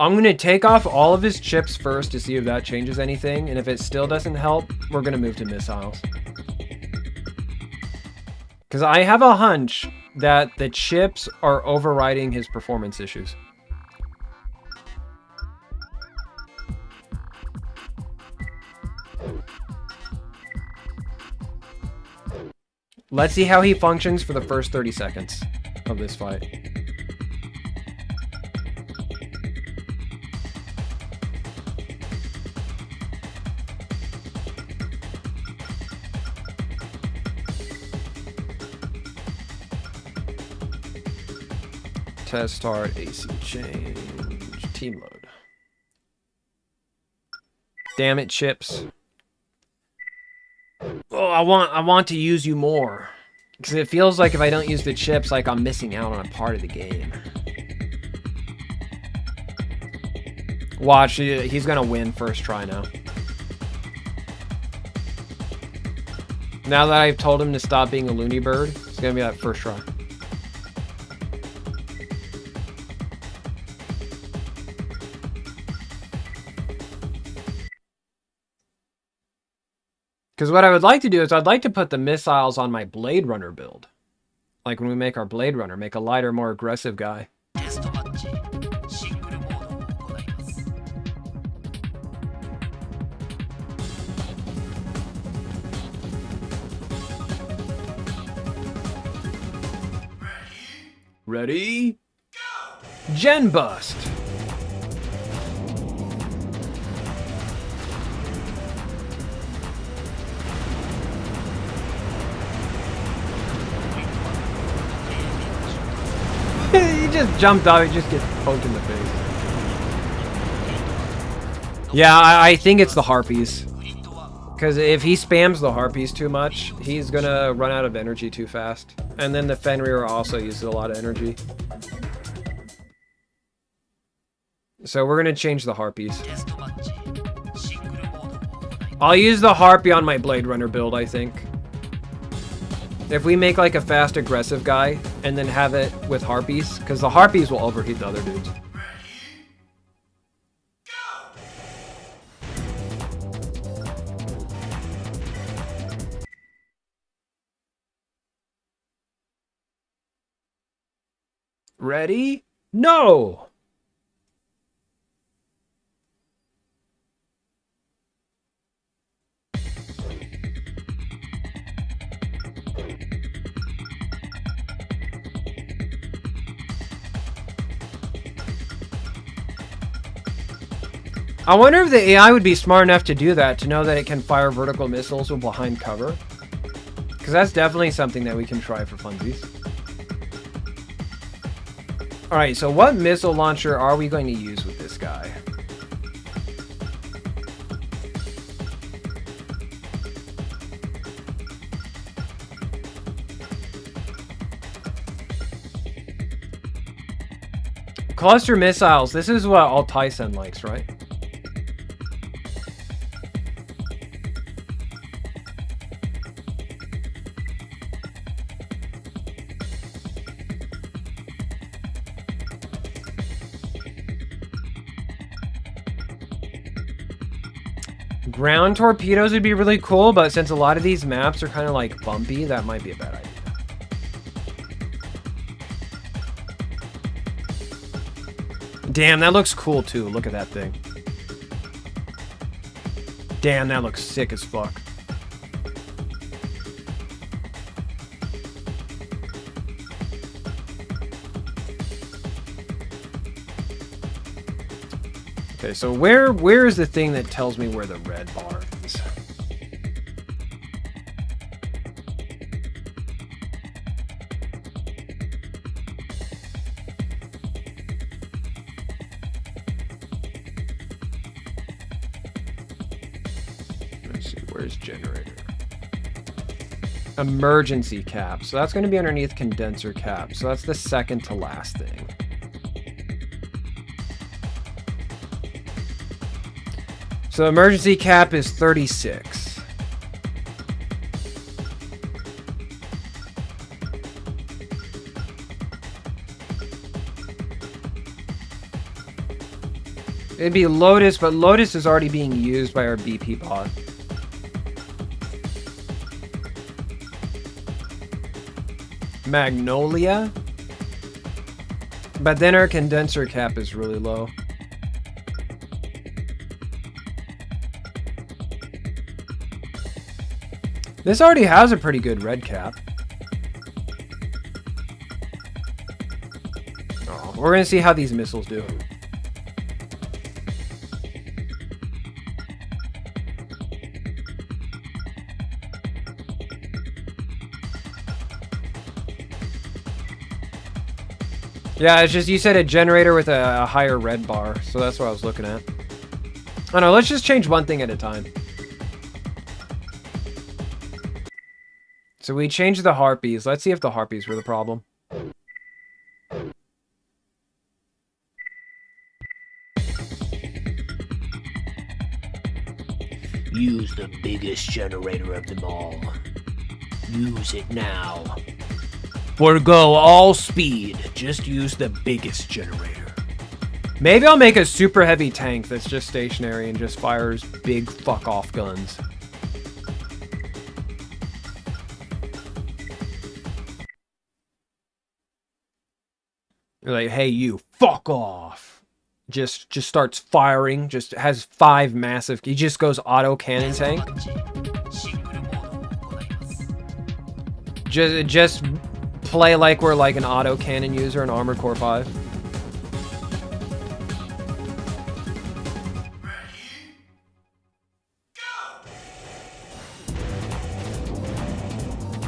I'm going to take off all of his chips first to see if that changes anything, and if it still doesn't help, we're going to move to missiles. Because I have a hunch that the chips are overriding his performance issues. Let's see how he functions for the first 30 seconds of this fight. Test start, AC change, team load. Damn it, chips. Oh, I want to use you more. Because it feels like if I don't use the chips, like I'm missing out on a part of the game. Watch, he's gonna win first try now. Now that I've told him to stop being a loony bird, it's gonna be that first try. Because what I would like to do is I'd like to put the missiles on my Blade Runner build. Like when we make our Blade Runner, make a lighter, more aggressive guy. Ready? Go! Gen Bust! He just jumped out, he just gets poked in the face. Yeah, I think it's the Harpies. Because if he spams the Harpies too much, he's gonna run out of energy too fast. And then the Fenrir also uses a lot of energy. So we're gonna change the Harpies. I'll use the Harpy on my Blade Runner build, I think. If we make like a fast aggressive guy and then have it with Harpies, because the Harpies will overheat the other dudes. Ready? No! I wonder if the AI would be smart enough to do that, to know that it can fire vertical missiles from behind cover. Because that's definitely something that we can try for funsies. Alright, so what missile launcher are we going to use with this guy? Cluster missiles. This is what all Tyson likes, right? Ground torpedoes would be really cool, but since a lot of these maps are kind of like bumpy, that might be a bad idea. Damn, that looks cool too. Look at that thing. Damn, that looks sick as fuck. Okay, so where is the thing that tells me where the red bar is? Let's see, where's generator? Emergency cap. So that's going to be underneath condenser cap. So that's the second to last thing. So emergency cap is 36. It'd be Lotus, but Lotus is already being used by our BP bot. Magnolia? But then our condenser cap is really low. This already has a pretty good red cap. Oh, we're gonna see how these missiles do. Yeah, it's just you said a generator with a higher red bar, so that's what I was looking at. I don't know, let's just change one thing at a time. So we changed the harpies. Let's see if the harpies were the problem. Use the biggest generator of them all. Use it now. Forgo all speed. Just use the biggest generator. Maybe I'll make a super heavy tank that's just stationary and just fires big fuck-off guns. You're like, hey, you, fuck off. Just starts firing, just has 5 massive... He just goes auto cannon tank. Just play like we're like an auto cannon user in Armored Core 5.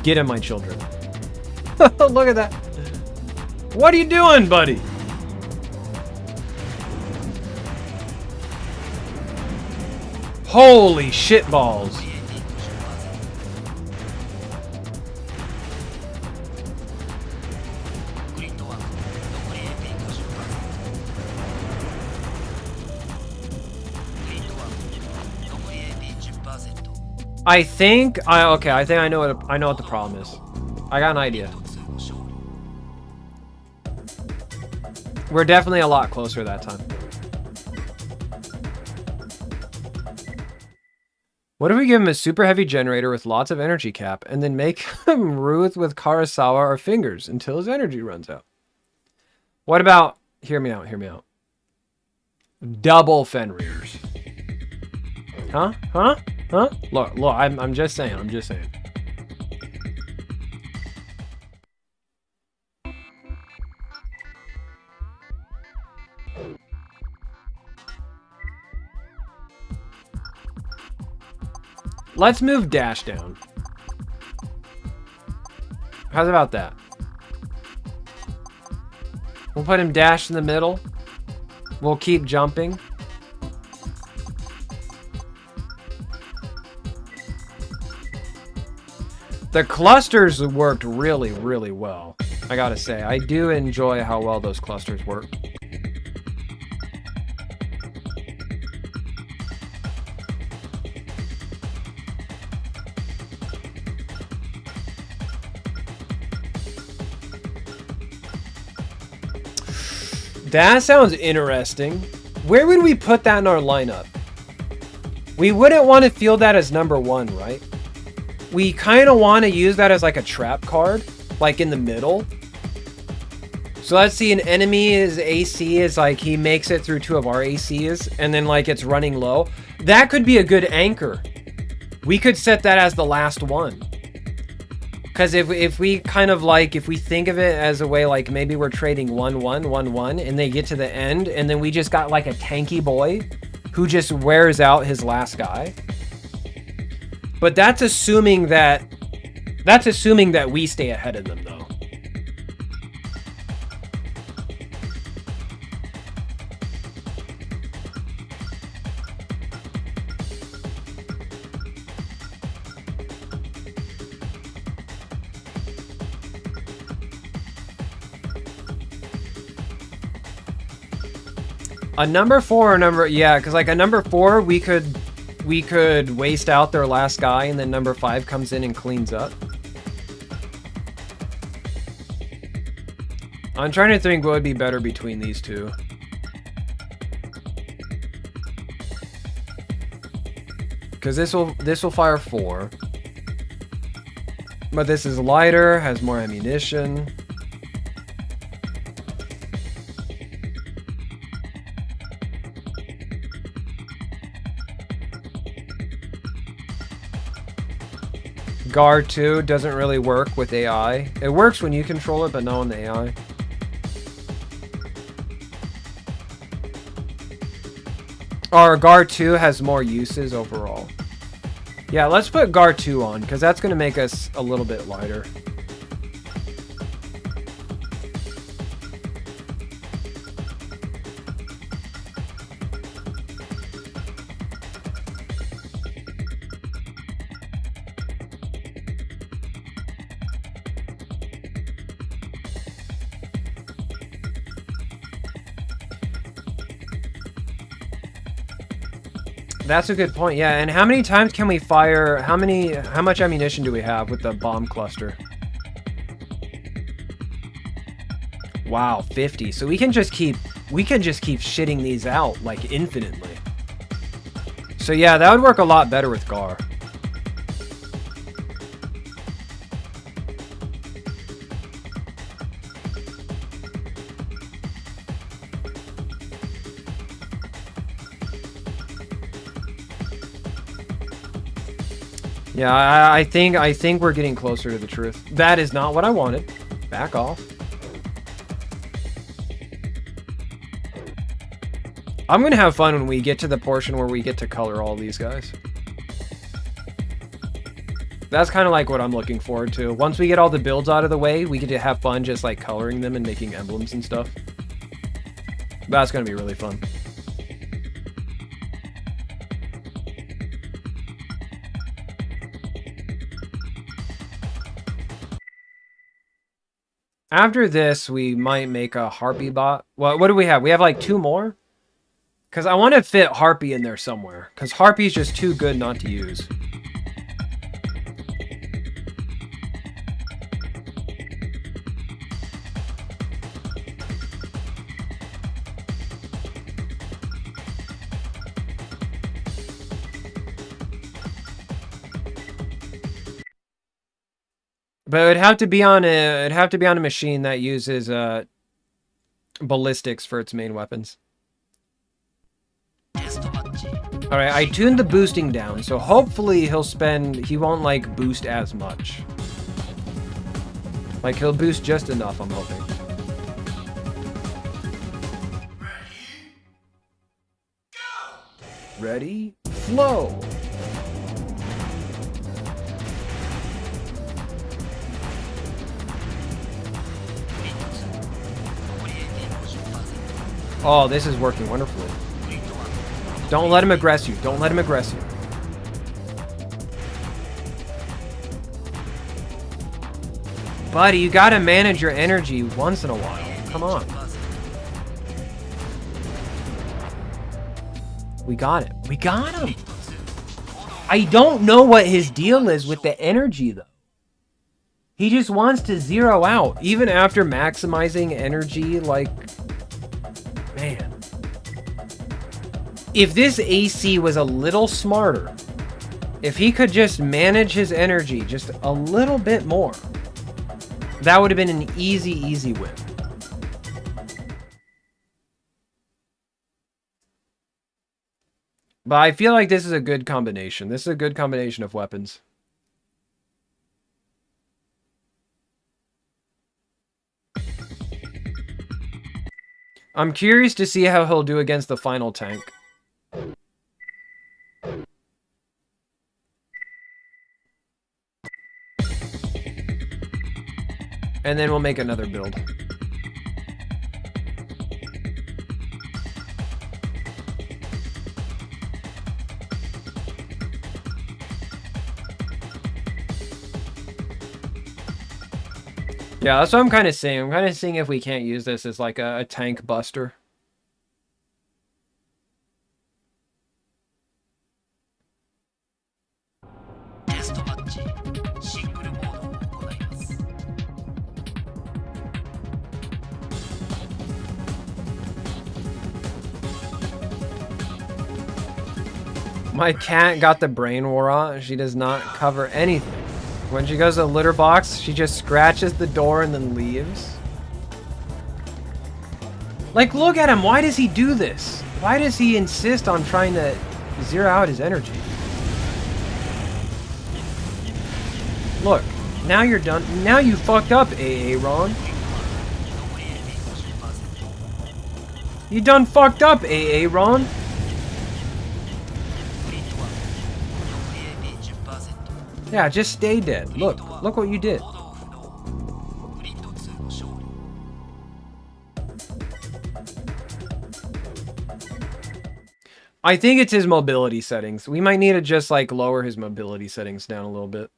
Get in, my children. Look at that. What are you doing, buddy? Holy shit balls. I think I know what the problem is. I got an idea. We're definitely a lot closer that time. What if we give him a super heavy generator with lots of energy cap and then make him Ruth with Kurosawa our fingers until his energy runs out? What about, hear me out. Double Fenrir's. Huh? Look, I'm just saying. Let's move Dash down. How's about that? We'll put him Dash in the middle. We'll keep jumping. The clusters worked really, really well. I gotta say, I do enjoy how well those clusters work. That sounds interesting. Where would we put that in our lineup? We wouldn't want to field that as number 1, right? We kind of want to use that as like a trap card, like in the middle. So let's see, an enemy's AC is like he makes it through 2 of our ACs and then like it's running low. That could be a good anchor. We could set that as the last one. Because if we kind of like, if we think of it as a way like maybe we're trading 1-1, and they get to the end, and then we just got like a tanky boy who just wears out his last guy. But that's assuming that we stay ahead of them though. A number 4 or number, yeah, because like a number 4 we could waste out their last guy, and then number 5 comes in and cleans up. I'm trying to think what would be better between these two. Because this will fire 4. But this is lighter, has more ammunition. GAR 2 doesn't really work with AI. It works when you control it, but not on the AI. Or GAR 2 has more uses overall. Yeah, let's put GAR 2 on, because that's going to make us a little bit lighter. That's a good point, yeah. And how many times can we fire? How much ammunition do we have with the bomb cluster? Wow, 50. So we can just keep shitting these out like infinitely. So yeah, that would work a lot better with GAR. Yeah, I think we're getting closer to the truth. That is not what I wanted. Back off. I'm gonna have fun when we get to the portion where we get to color all these guys. That's kind of like what I'm looking forward to. Once we get all the builds out of the way, we get to have fun just like coloring them and making emblems and stuff. That's gonna be really fun. After this, we might make a Harpy bot. What do we have? We have like 2 more? Because I want to fit Harpy in there somewhere. Because Harpy's just too good not to use. But it'd have to be on a machine that uses ballistics for its main weapons. Alright, I tuned the boosting down, so hopefully he won't like boost as much. Like he'll boost just enough, I'm hoping. Ready? Flow! Oh, this is working wonderfully. Don't let him aggress you. Don't let him aggress you. Buddy, you gotta manage your energy once in a while. Come on. We got it. We got him. I don't know what his deal is with the energy, though. He just wants to zero out, even after maximizing energy, like... Man. If this AC was a little smarter, if he could just manage his energy just a little bit more, that would have been an easy win. But I feel like this is a good combination. This is a good combination of weapons. I'm curious to see how he'll do against the final tank. And then we'll make another build. Yeah, that's what I'm kind of saying. I'm kind of seeing if we can't use this as like a tank buster. My cat got the brain war on. She does not cover anything. When she goes to the litter box, she just scratches the door and then leaves. Like, look at him. Why does he do this? Why does he insist on trying to zero out his energy? Look, now you're done. Now you fucked up, Ron. You done fucked up, Ron. Yeah, just stay dead. Look what you did. I think it's his mobility settings. We might need to just like lower his mobility settings down a little bit.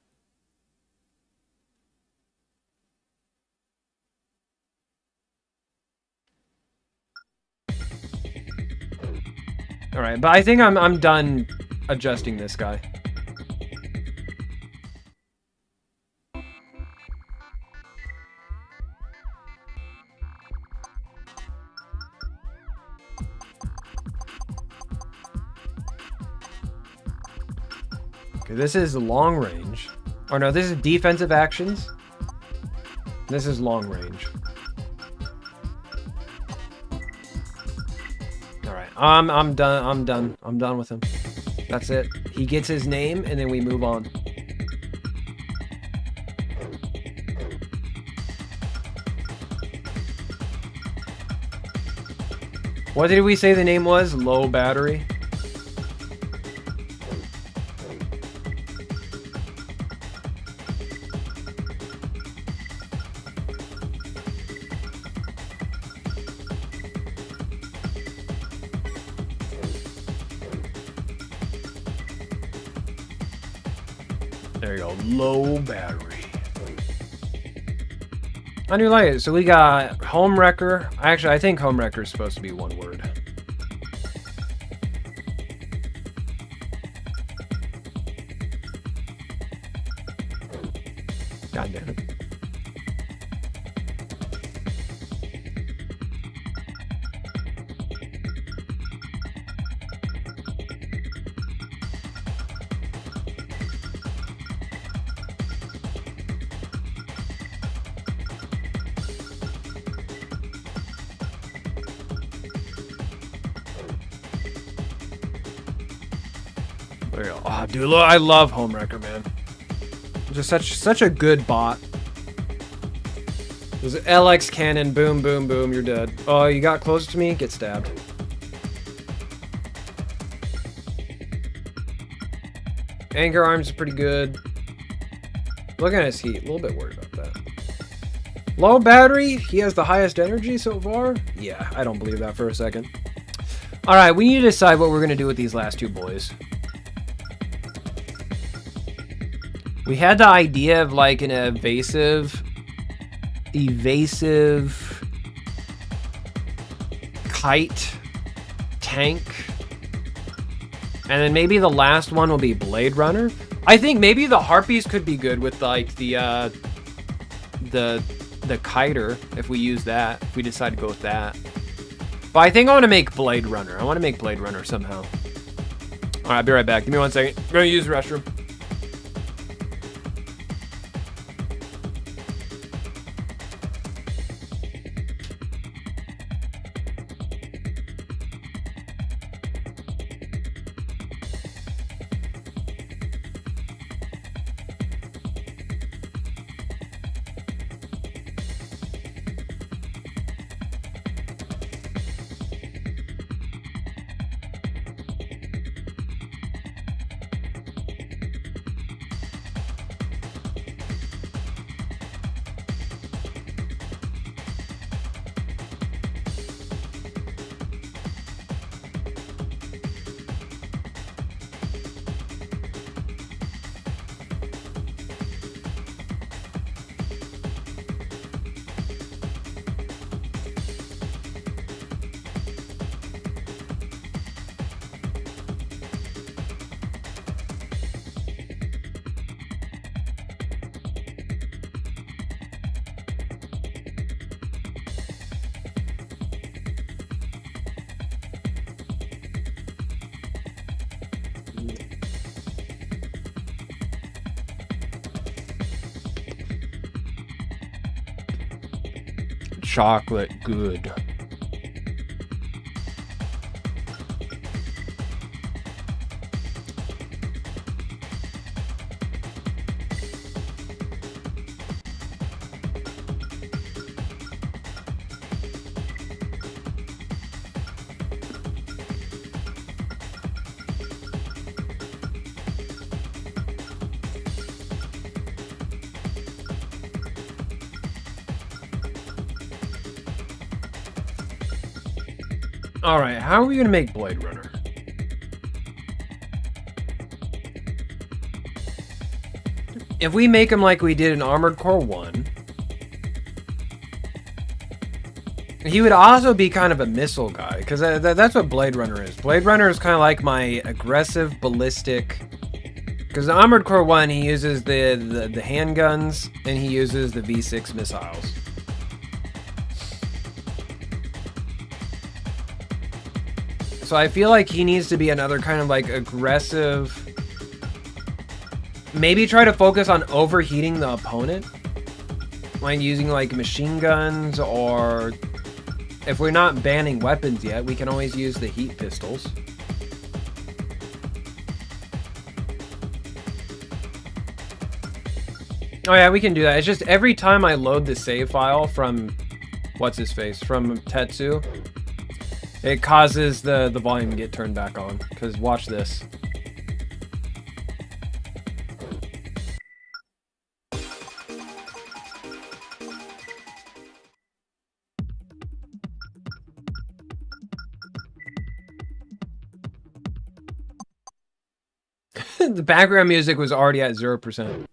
All right, but I think I'm done adjusting this guy. Okay, this is long range. Or no, this is defensive actions. This is long range. Alright, I'm done. I'm done with him. That's it. He gets his name and then we move on. What did we say the name was? Low battery? There you go, low battery. I do like it. So we got Home Wrecker. Actually, I think Home Wrecker is supposed to be one word. God damn it. There you go. Oh, dude, look, I love Home Wrecker, man. Just such a good bot. There's an LX cannon, boom, boom, boom, you're dead. Oh, you got closer to me, get stabbed. Anchor arms is pretty good. Look at his heat, a little bit worried about that. Low battery, he has the highest energy so far? Yeah, I don't believe that for a second. Alright, we need to decide what we're going to do with these last two boys. We had the idea of like an evasive kite tank. And then maybe the last one will be Blade Runner. I think maybe the Harpies could be good with like the kiter if we use that, if we decide to go with that. But I think I want to make Blade Runner. I want to make Blade Runner somehow. Alright, I'll be right back. Give me 1 second. I'm going to use the restroom. chocolate good. Alright, how are we gonna make Blade Runner? If we make him like we did in Armored Core 1, he would also be kind of a missile guy, because that's what Blade Runner is. Blade Runner is kind of like my aggressive, ballistic... Because in Armored Core 1, he uses the handguns, and he uses the V6 missiles. So I feel like he needs to be another kind of like aggressive... Maybe try to focus on overheating the opponent. Like using like machine guns, or... If we're not banning weapons yet, we can always use the heat pistols. Oh yeah, we can do that. It's just every time I load the save file from... What's-his-face? From Tetsu... It causes the volume to get turned back on. Because watch this. The background music was already at 0%.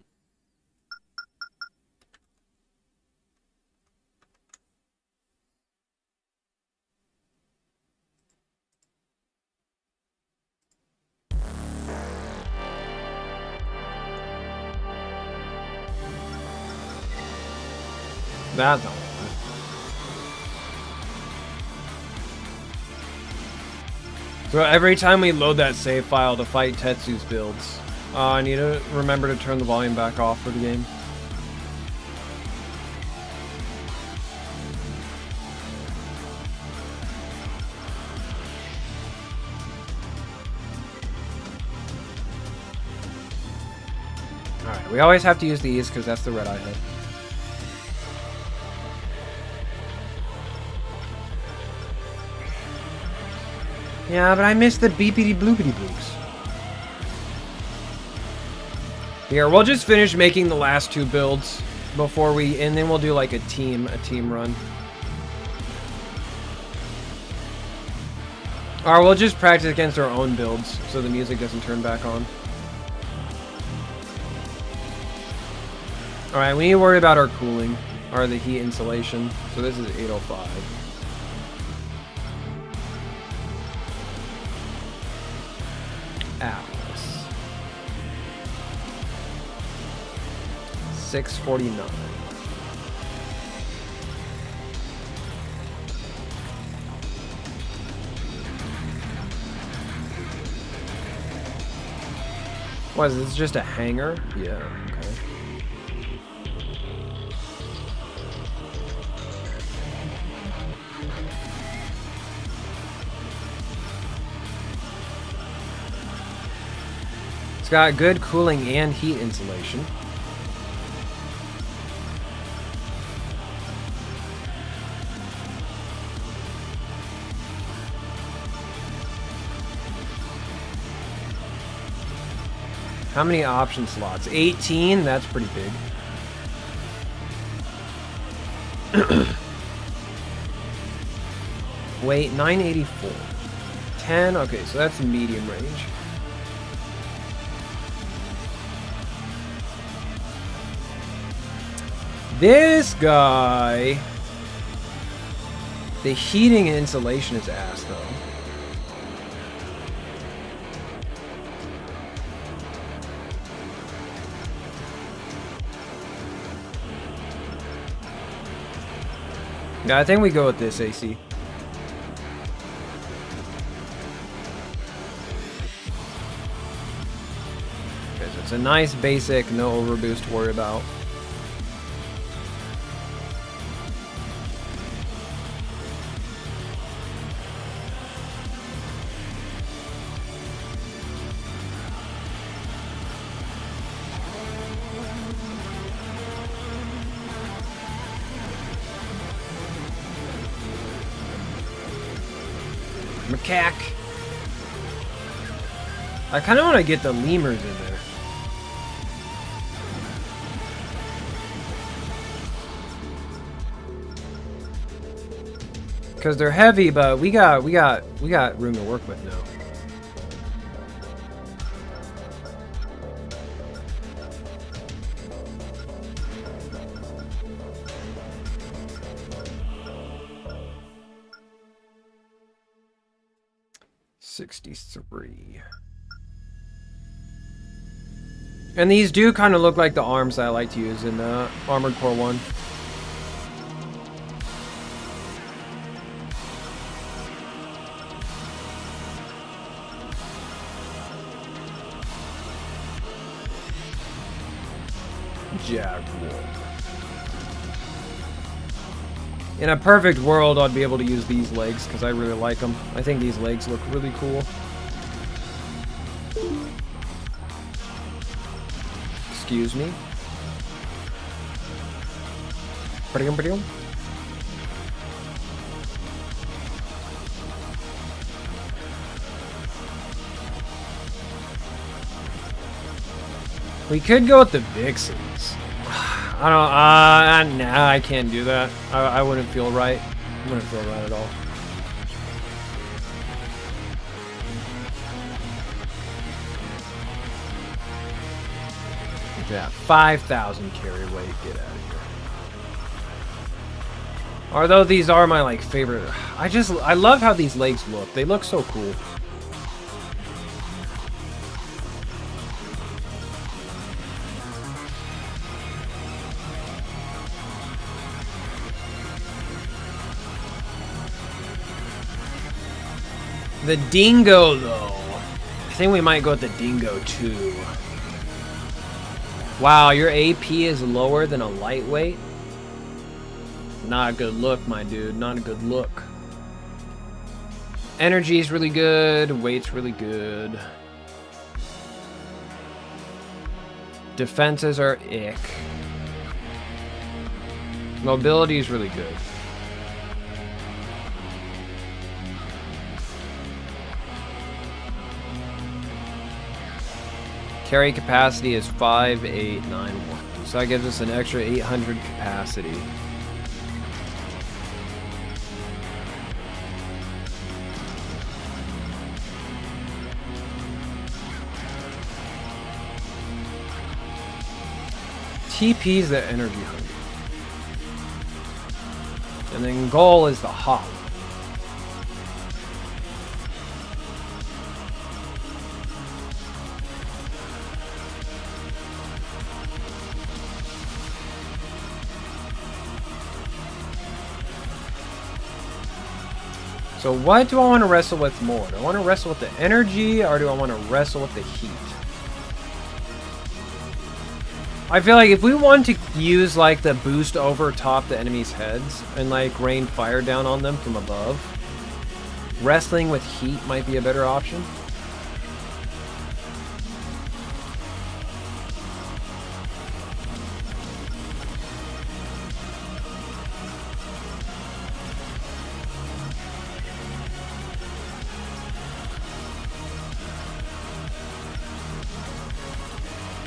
That's not one. So every time we load that save file to fight Tetsu's builds, I need to remember to turn the volume back off for the game. Alright, we always have to use these because that's the red-eye head. Yeah, but I missed the beepity bloopity bloops. Here, we'll just finish making the last two builds before we, and then we'll do like a team run. Or we'll just practice against our own builds so the music doesn't turn back on. Alright, we need to worry about our cooling, or the heat insulation. So this is 805. Atlas. 649. What is this, just a hanger? Yeah, okay. It's got good cooling and heat insulation. How many option slots? 18? That's pretty big. Weight, 984. 10? Okay, so that's medium range. This guy... The heating and insulation is ass, though. Yeah, I think we go with this AC. Okay, so it's a nice basic, no overboost to worry about. cack. I kind of want to get the lemurs in there. Because they're heavy, but we got room to work with now. $63. And these do kind of look like the arms that I like to use in Armored Core 1. Jaguar. In a perfect world, I'd be able to use these legs because I really like them. I think these legs look really cool. Excuse me. We could go with the Vixens. I don't, nah, I can't do that. I wouldn't feel right. I wouldn't feel right at all. Yeah, 5,000 carry weight. Get out of here. Although these are my like favorite. I love how these legs look. They look so cool. The Dingo, though. I think we might go with the Dingo, too. Wow, your AP is lower than a lightweight? Not a good look, my dude. Not a good look. Energy is really good. Weight's really good. Defenses are ick. Mobility is really good. Carry capacity is 5,891. So that gives us an extra 800 capacity. TP is the energy hungry. And then goal is the hop. So what do I want to wrestle with more? Do I want to wrestle with the energy or do I want to wrestle with the heat? I feel like if we want to use like the boost over top the enemy's heads and like rain fire down on them from above, wrestling with heat might be a better option.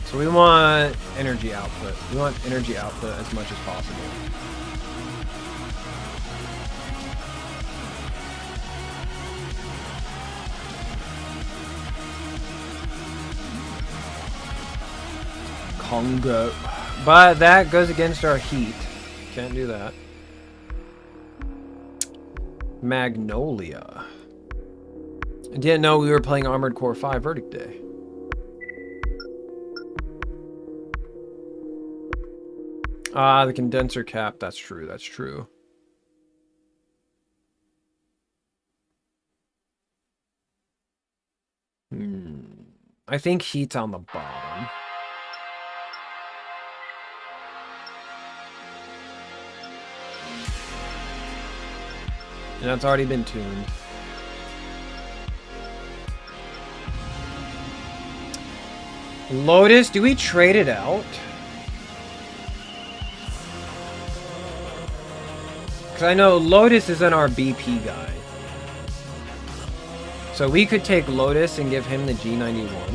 So we want energy output. We want energy output as much as possible. Congo. But that goes against our heat. Can't do that. Magnolia. I didn't know we were playing Armored Core 5 Verdict Day. Ah, the condenser cap. That's true. That's true. I think heat's on the bottom. And that's already been tuned. Lotus, do we trade it out? Because I know Lotus isn't our BP guy. So we could take Lotus and give him the G91.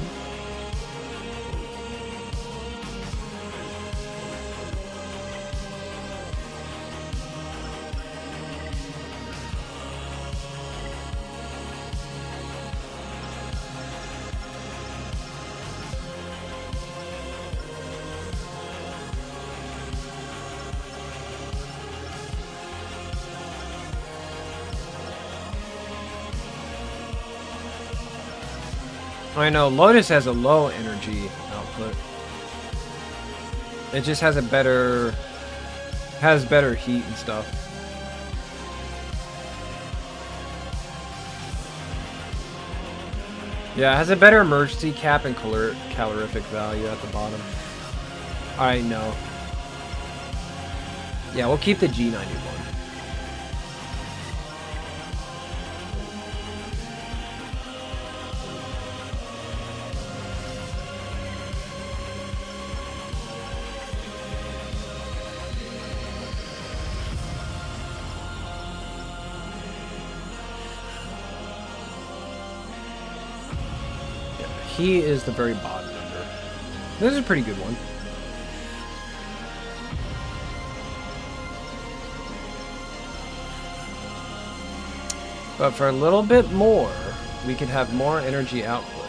I know, Lotus has a low energy output. It just has a better... has better heat and stuff. Yeah, it has a better emergency cap and calorific value at the bottom. I know. Yeah, we'll keep the G91. He is the very bottom number. This is a pretty good one. But for a little bit more, we could have more energy output.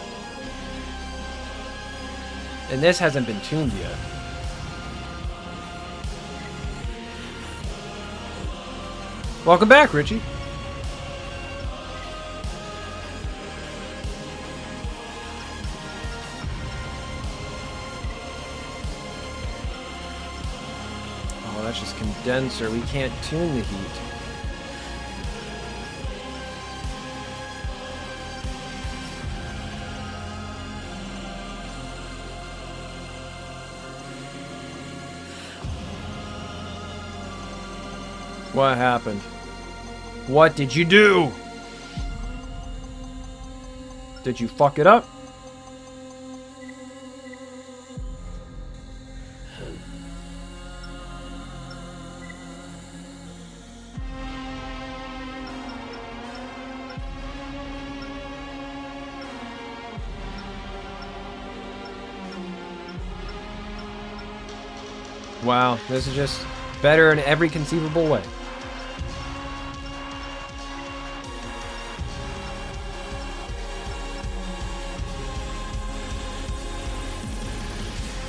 And this hasn't been tuned yet. Welcome back, Richie. Just condenser. We can't tune the heat. What happened? What did you do? Did you fuck it up? Wow, this is just better in every conceivable way.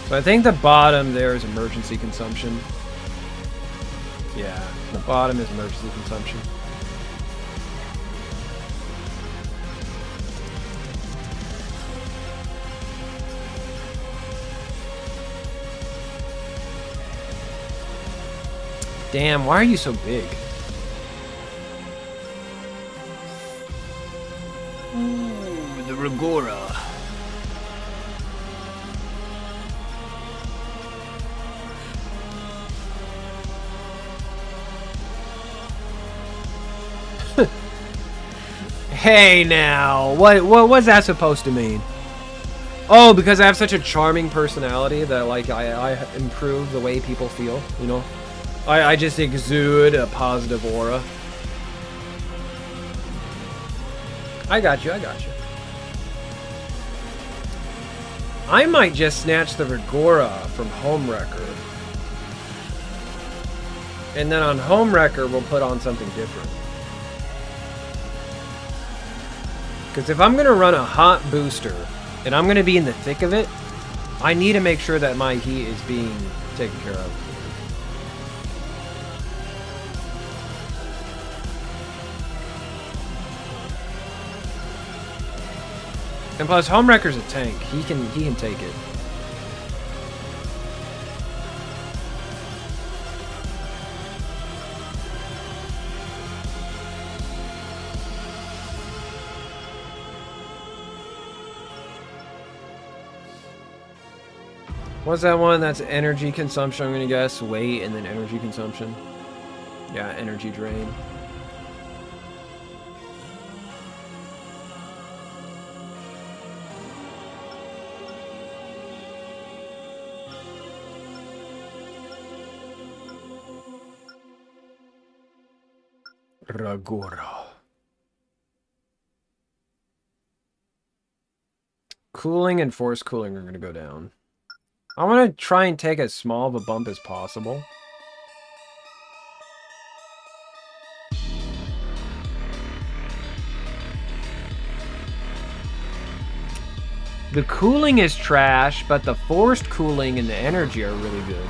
So I think the bottom there is emergency consumption. Yeah, the bottom is emergency consumption. Damn, why are you so big? Ooh, the Regora. Hey now, what's that supposed to mean? Oh, because I have such a charming personality that like I improve the way people feel, you know? I just exude a positive aura. I got you, I got you. I might just snatch the Regora from Homewrecker. And then on Homewrecker, we'll put on something different. Because if I'm going to run a hot booster, and I'm going to be in the thick of it, I need to make sure that my heat is being taken care of. And plus, Homewrecker's a tank. He can take it. What's that one? That's energy consumption, I'm gonna guess. Weight and then energy consumption. Yeah, energy drain. Ragora. cooling and force cooling are going to go down. I want to try and take as small of a bump as possible. The cooling is trash, but the forced cooling and the energy are really good.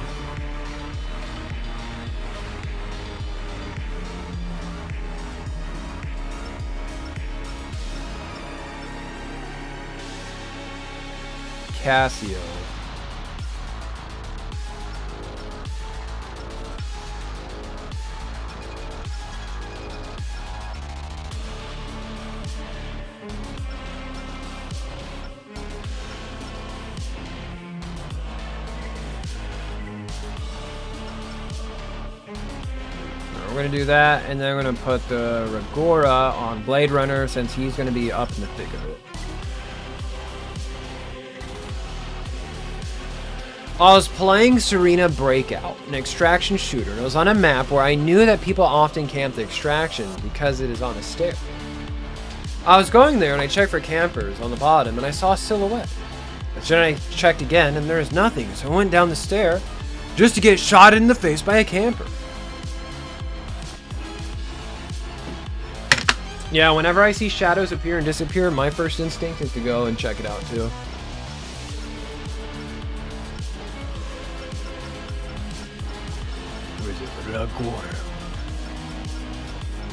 Casio. We're going to do that, and then we're going to put the Regora on Blade Runner since he's going to be up in the thick of it. I was playing Serena Breakout, an extraction shooter. It was on a map where I knew that people often camp the extraction because it is on a stair. I was going there and I checked for campers on the bottom and I saw a silhouette. Then I checked again and there was nothing, so I went down the stair just to get shot in the face by a camper. Yeah, whenever I see shadows appear and disappear, my first instinct is to go and check it out too.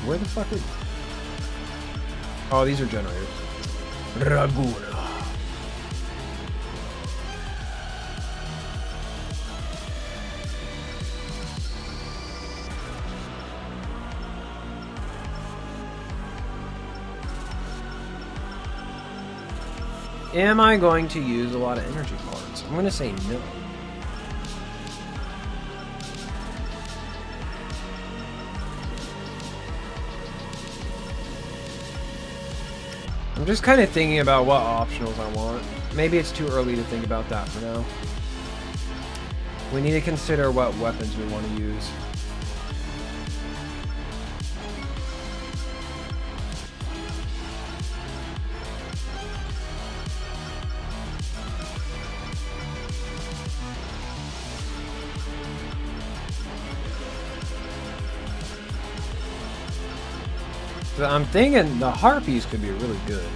Where the fuck are you? Oh, these are generators. Ragura. Am I going to use a lot of energy cards? I'm going to say no. I'm just kind of thinking about what optionals I want. Maybe it's too early to think about that for now. We need to consider what weapons we want to use. So I'm thinking the Harpies could be really good.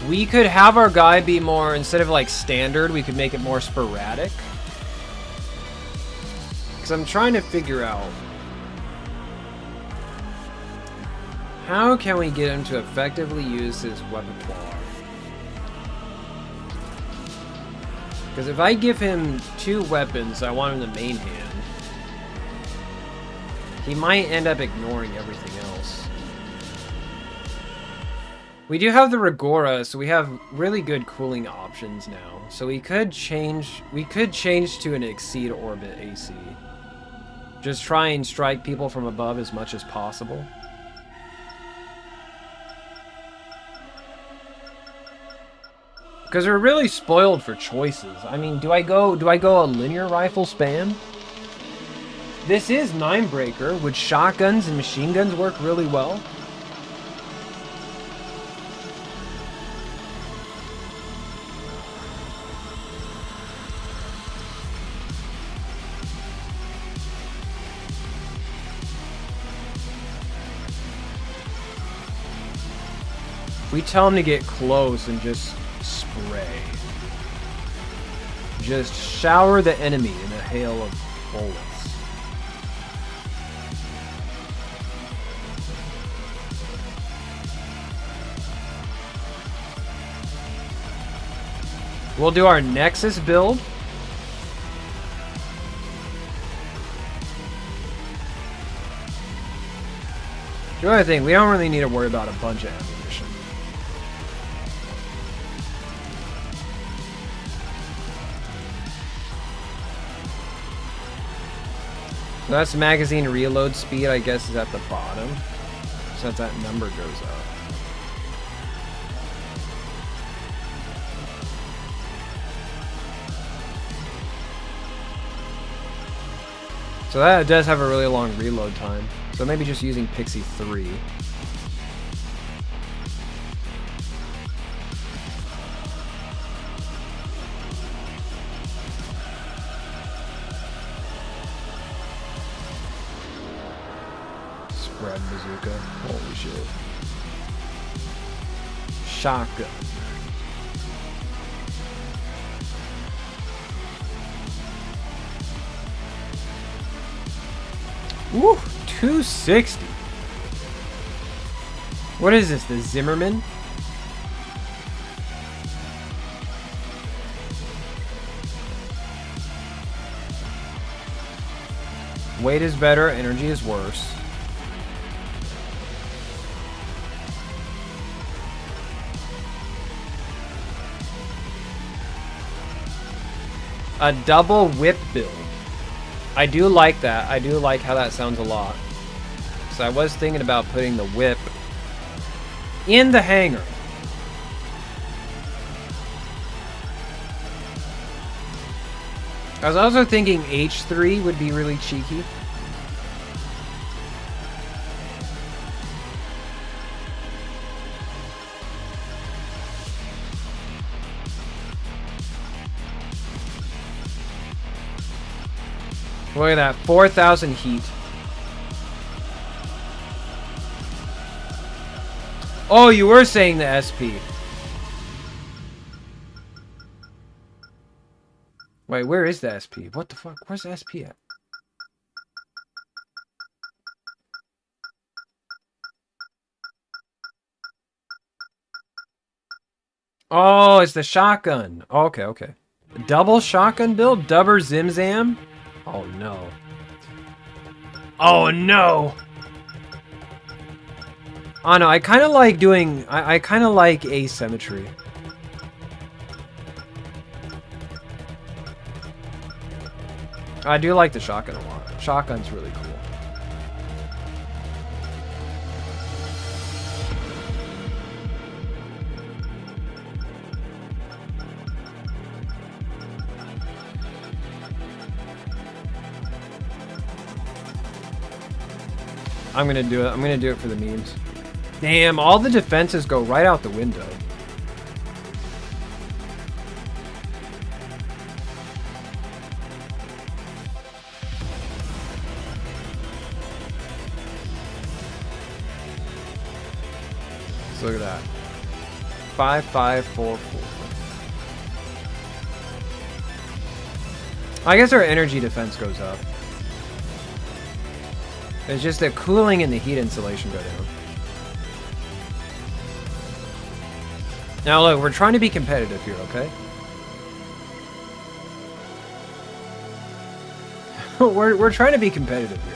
We could have our guy be more, instead of like standard, we could make it more sporadic. Because I'm trying to figure out how can we get him to effectively use his repertoire. Because if I give him 2 weapons, I want him to main hand. He might end up ignoring everything else. We do have the Regora, so we have really good cooling options now. So we could change to an exceed orbit AC. Just try and strike people from above as much as possible. Because we're really spoiled for choices. I mean, do I go a linear rifle spam? This is 9-breaker. Would shotguns and machine guns work really well? We tell him to get close and just spray. Just shower the enemy in a hail of bullets. We'll do our Nexus build. The other thing, we don't really need to worry about a bunch of ammunition. So that's magazine reload speed, I guess, is at the bottom. So that number goes up. So that does have a really long reload time. So maybe just using Pixie 3. grab bazooka. Holy shit. Shotgun. Woo! 260. What is this? The Zimmerman? Weight is better, energy is worse. A double whip build. I do like that. I do like how that sounds a lot. So I was thinking about putting the whip in the hangar. I was also thinking H3 would be really cheeky. Look at that, 4,000 heat. Oh, you were saying the SP. Wait, where is the SP? What the fuck? Where's the SP at? Oh, it's the shotgun. Okay, okay. Double shotgun build? Double Zimzam? Oh no. Oh no! Oh no, I kind of like doing... I kind of like asymmetry. I do like the shotgun a lot. Shotgun's really cool. I'm gonna do it. I'm gonna do it for the memes. Damn, all the defenses go right out the window. So look at that. 5544. I guess our energy defense goes up. It's just the cooling and the heat insulation go down. Now look, we're trying to be competitive here, okay? we're trying to be competitive here.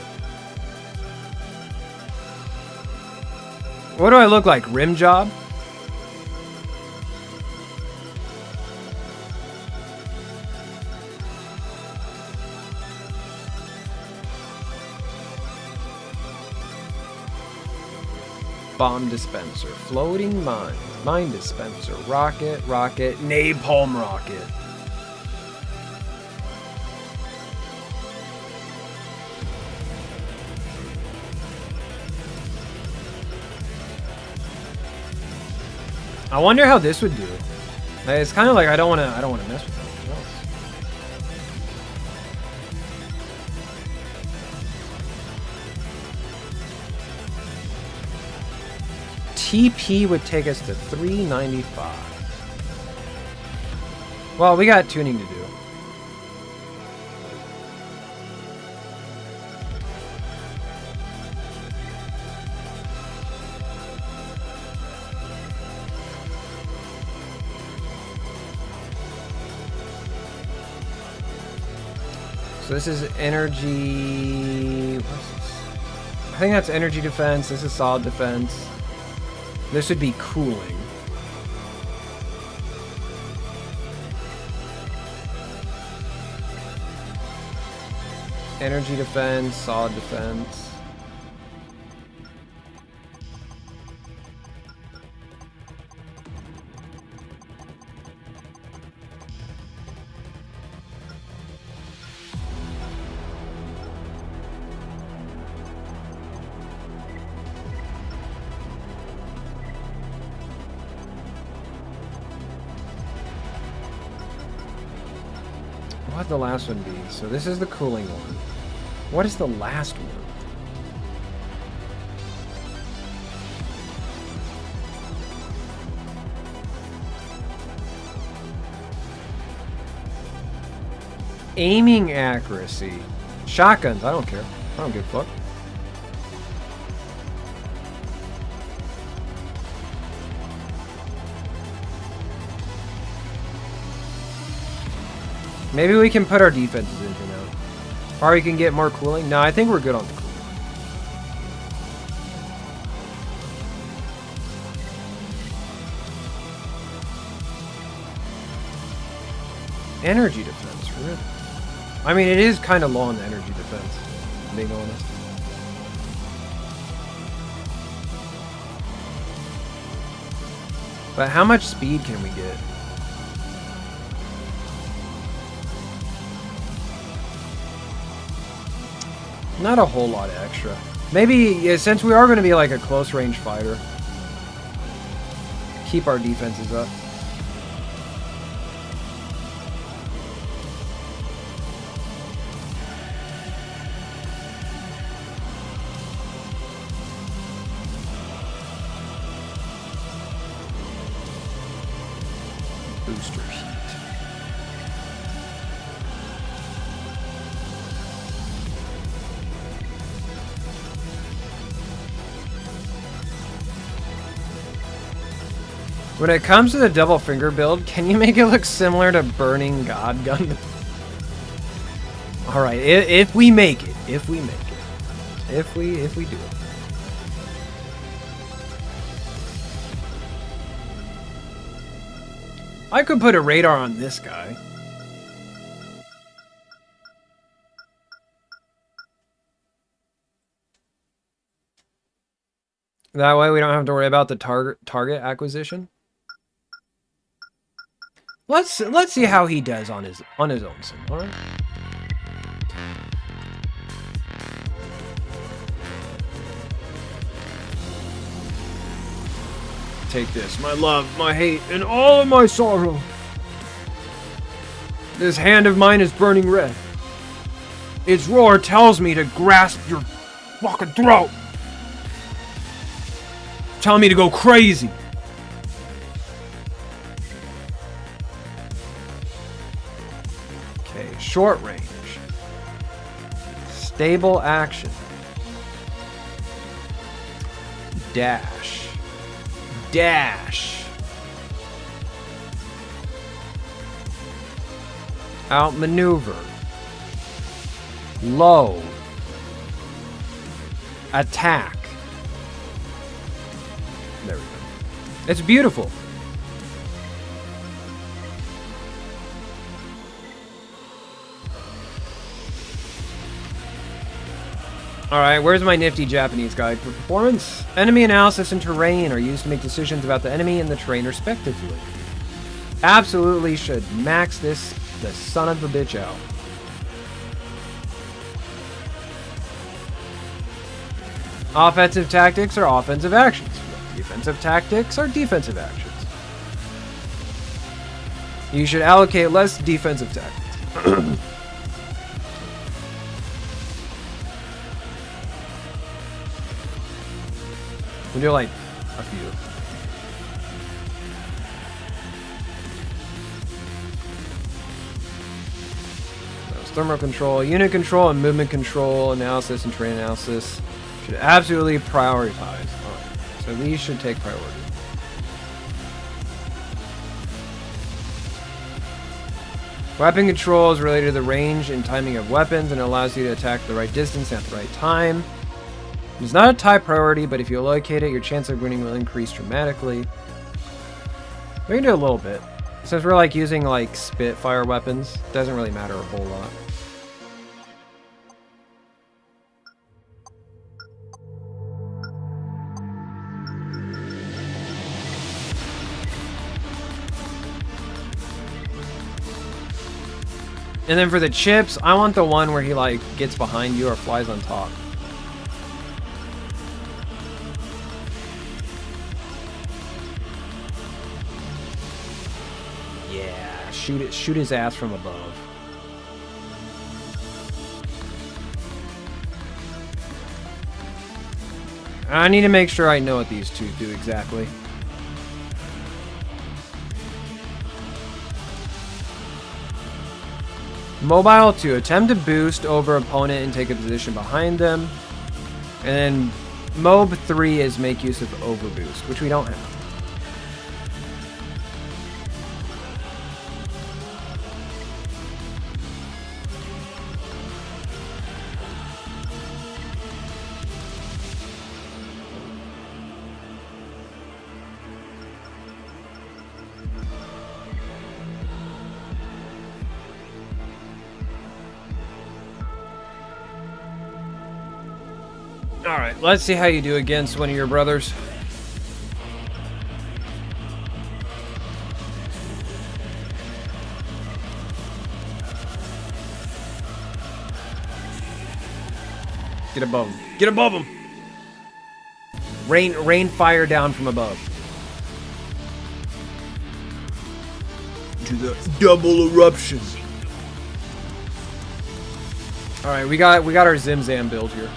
What do I look like? Rim job? Bomb dispenser, floating mine, mine dispenser, rocket, rocket, napalm rocket. I wonder how this would do. Like, it's kind of like I don't want to mess with anything else. TP would take us to 395. Well, we got tuning to do. So this is energy... What's this? I think that's energy defense. This is solid defense. This would be cooling. Energy defense, solid defense. What would the last one be? So this is the cooling one. What is the last one? Aiming accuracy. Shotguns, I don't care. I don't give a fuck. Maybe we can put our defenses in here now. Or we can get more cooling. No, I think we're good on the cooling. Energy defense, really? I mean, it is kind of low on the energy defense, being honest. But how much speed can we get? Not a whole lot extra. Maybe, yeah, since we are going to be like a close range fighter, keep our defenses up. Booster heat. When it comes to the double finger build, can you make it look similar to Burning God Gun? All right, if we make it, if we do it. I could put a radar on this guy. That way we don't have to worry about the target acquisition. Let's see how he does on his own sim, all right? Take this, my love, my hate, and all of my sorrow. This hand of mine is burning red. Its roar tells me to grasp your fucking throat. Telling me to go crazy. Okay, short range. Stable action. Dash. Dash. Outmaneuver. Low. Attack. There we go. It's beautiful. Alright, where's my nifty Japanese guide for performance? Enemy analysis and terrain are used to make decisions about the enemy and the terrain respectively. Absolutely should max this the son of a bitch out. Offensive tactics are offensive actions. Defensive tactics are defensive actions. You should allocate less defensive tactics. We'll do like a few. So thermal control, unit control, and movement control, analysis, and terrain analysis should absolutely prioritize. Alright, so these should take priority. Weapon control is related to the range and timing of weapons and allows you to attack the right distance at the right time. It's not a tie priority, but if you locate it, your chance of winning will increase dramatically. We can do a little bit. Since we're like using like Spitfire weapons, it doesn't really matter a whole lot. And then for the chips, I want the one where he like gets behind you or flies on top. Yeah, shoot his ass from above. I need to make sure I know what these two do exactly. Mobile 2, attempt to boost over opponent and take a position behind them. And then Mob 3 is make use of overboost, which we don't have. Alright, let's see how you do against one of your brothers. Get above him. Get above him! Rain fire down from above. Do the double eruption. Alright, we got our Zimzam build here.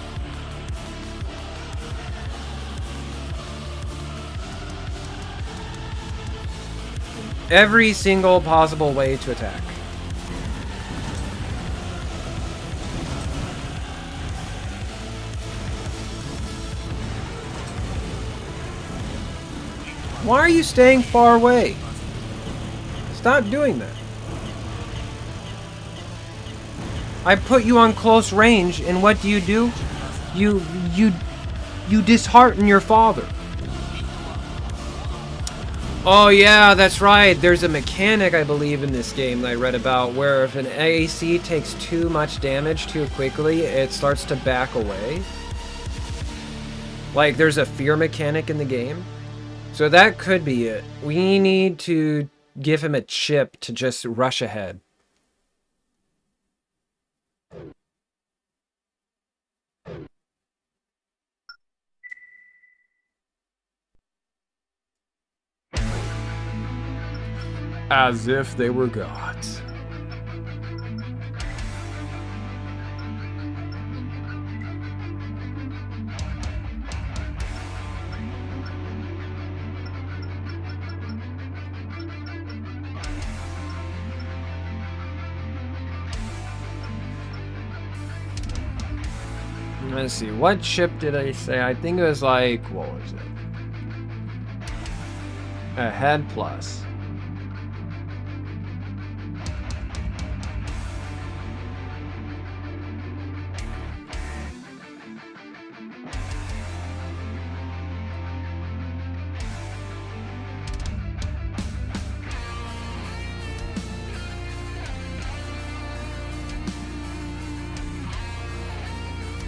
Every single possible way to attack. Why are you staying far away? Stop doing that. I put you on close range, and what do? You dishearten your father. Oh yeah, that's right. There's a mechanic, I believe, in this game that I read about where if an AC takes too much damage too quickly, it starts to back away. Like, there's a fear mechanic in the game. So that could be it. We need to give him a chip to just rush ahead. As if they were gods. Let's see, what chip did I say? I think it was like, what was it? A head plus.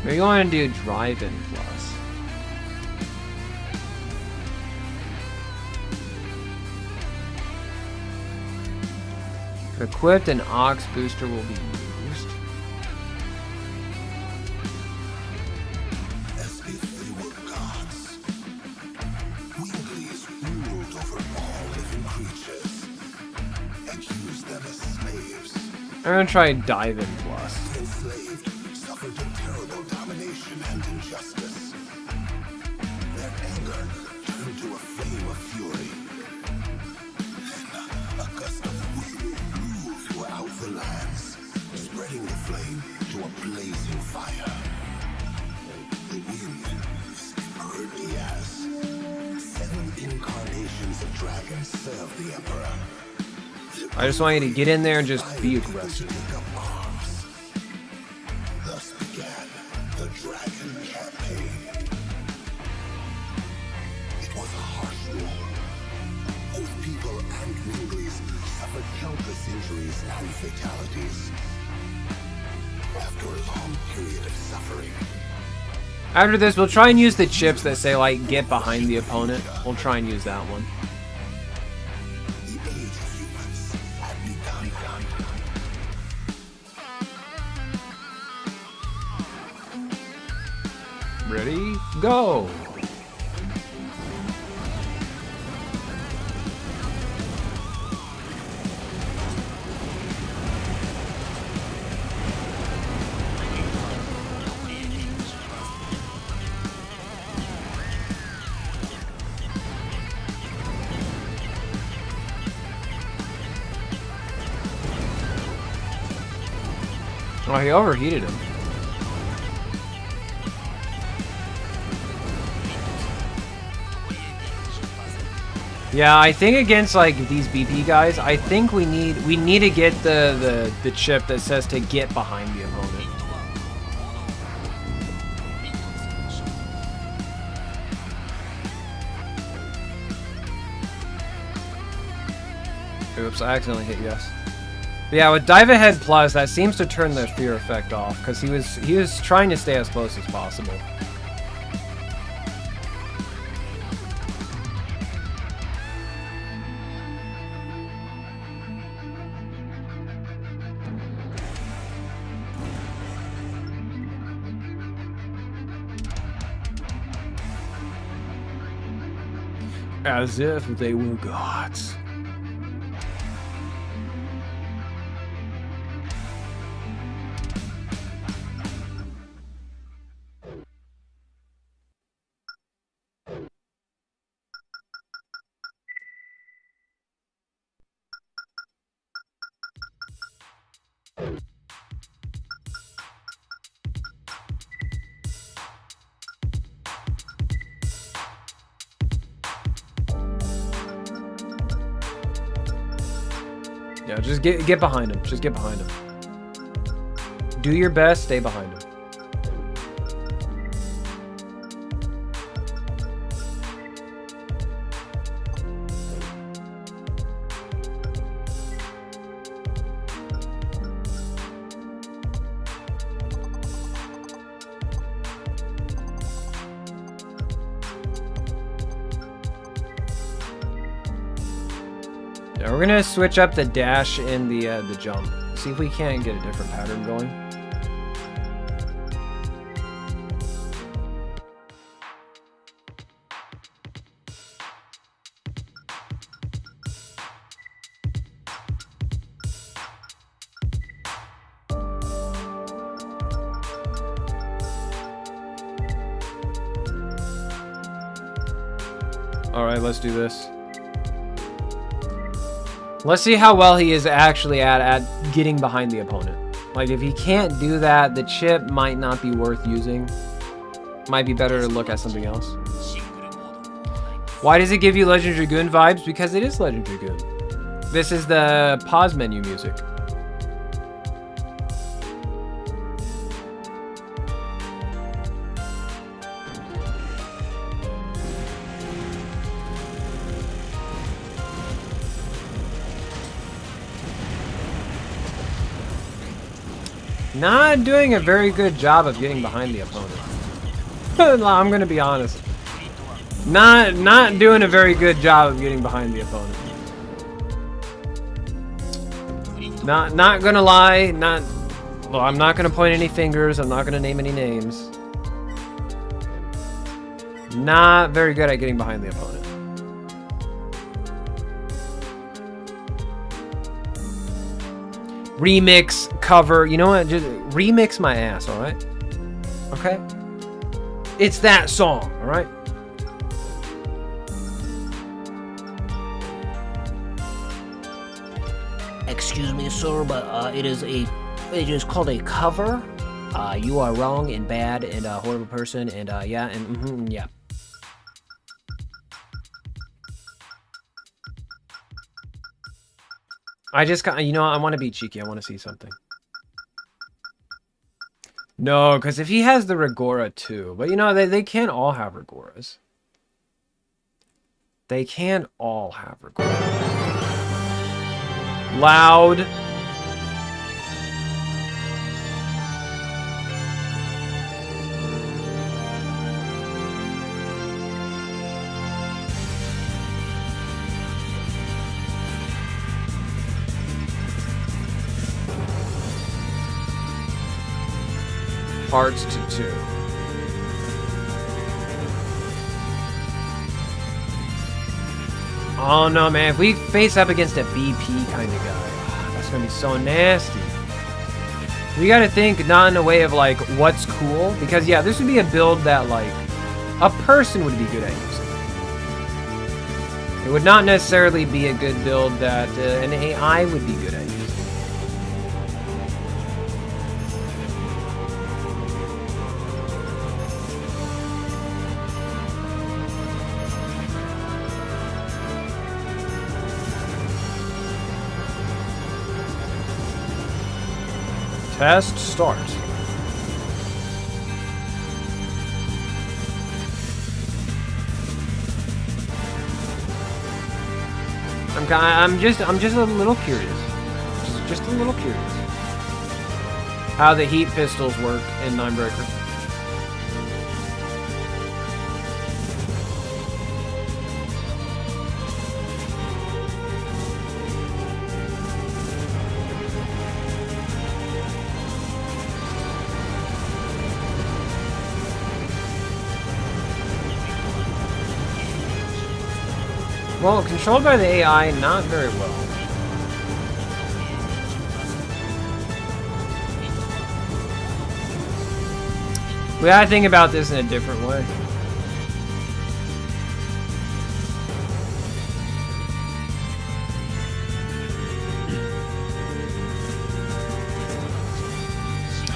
We're going to do drive-in plus. If equipped, an aux booster will be used. As if they were gods, Winglies ruled over all living creatures and used them as slaves. I'm going to try dive-in plus. Enslaved suffered a terrible domination and injustice. Their anger turned to a flame of fury. Then a gust of wind blew throughout the lands, spreading the flame to a blazing fire. The wind spurred as 7 incarnations of dragons served the Emperor. I just want you to get in there and just be aggressive. Thus began the Dragon Campaign. It was a harsh war. Both people and Winglies suffered countless injuries and fatalities. After a long period of suffering, After this, we'll try and use the chips that say, like, get behind the opponent. We'll try and use that one. the age of humans had begun. Ready? Go! Oh, he overheated him. Yeah, I think against like these BP guys, I think we need to get the chip that says to get behind the opponent. Oops, I accidentally hit yes. But yeah, with Dive Ahead Plus, that seems to turn the fear effect off because he was trying to stay as close as possible. As if they were gods. Yeah, just get behind him. Just get behind him. Do your best, stay behind him. Yeah, we're gonna switch up the dash and the jump. See if we can't get a different pattern going. All right, let's do this. Let's see how well he is actually at getting behind the opponent. Like, if he can't do that, the chip might not be worth using. Might be better to look at something else. Why does it give you Legend Dragoon vibes? Because it is Legend Dragoon. This is the pause menu music. Not doing a very good job of getting behind the opponent. I'm gonna be honest. Not doing a very good job of getting behind the opponent. Not gonna lie. Well, I'm not gonna point any fingers. I'm not gonna name any names. Not very good at getting behind the opponent. Remix, cover, you know what? Just remix my ass, alright? Okay? It's that song, alright? Excuse me, sir, but it is called a cover. You are wrong and bad and a horrible person and yeah, and yeah. I just got, you know, I want to be cheeky. I want to see something. No, because if he has the Regora too, but you know, they can't all have Regoras. They can't all have Regoras. Loud. Parts to 2. Oh no, man. If we face up against a BP kind of guy, that's gonna be so nasty. We gotta think not in a way of like what's cool, because yeah, this would be a build that like a person would be good at using. It would not necessarily be a good build that an AI would be good at using. Fast start. I'm just a little curious. Just a little curious. How the heat pistols work in Ninebreaker. Well, controlled by the AI, not very well. We gotta think about this in a different way.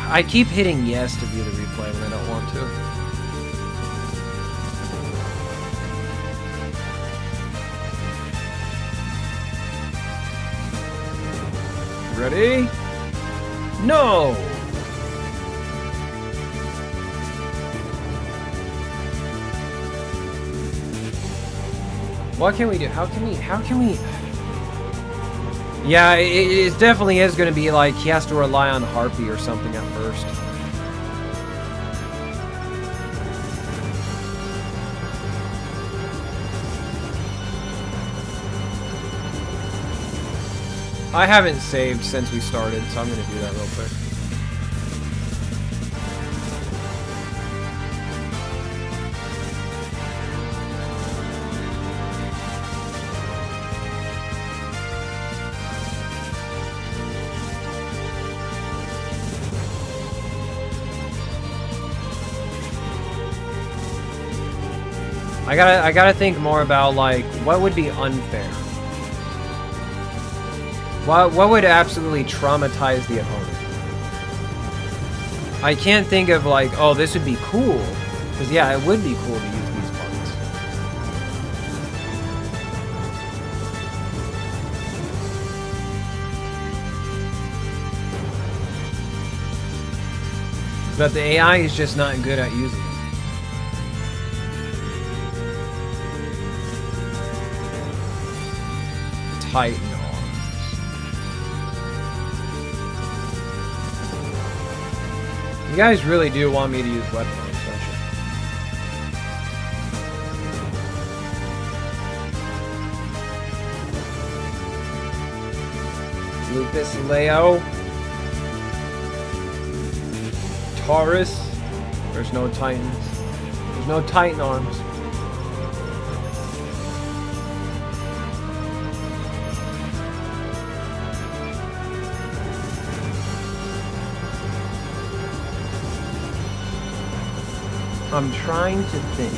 I keep hitting yes to view the replay when I don't want to. Ready? No! What can we do? How can we... Yeah, it definitely is going to be like he has to rely on Harpy or something at first. I haven't saved since we started, so I'm going to do that real quick. I gotta think more about, like, what would be unfair? What would absolutely traumatize the opponent? I can't think of, like, oh, this would be cool. Because, yeah, it would be cool to use these buttons. But the AI is just not good at using it. Titan arms. You guys really do want me to use weapon arms, don't you? Lupus Leo. Taurus. There's no Titans. There's no Titan arms. I'm trying to think.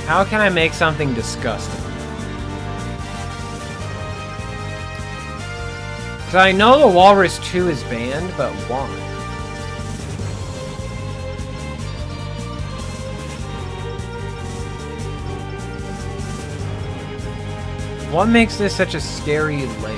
How can I make something disgusting? Because I know the Walrus 2 is banned, but why? What makes this such a scary lane?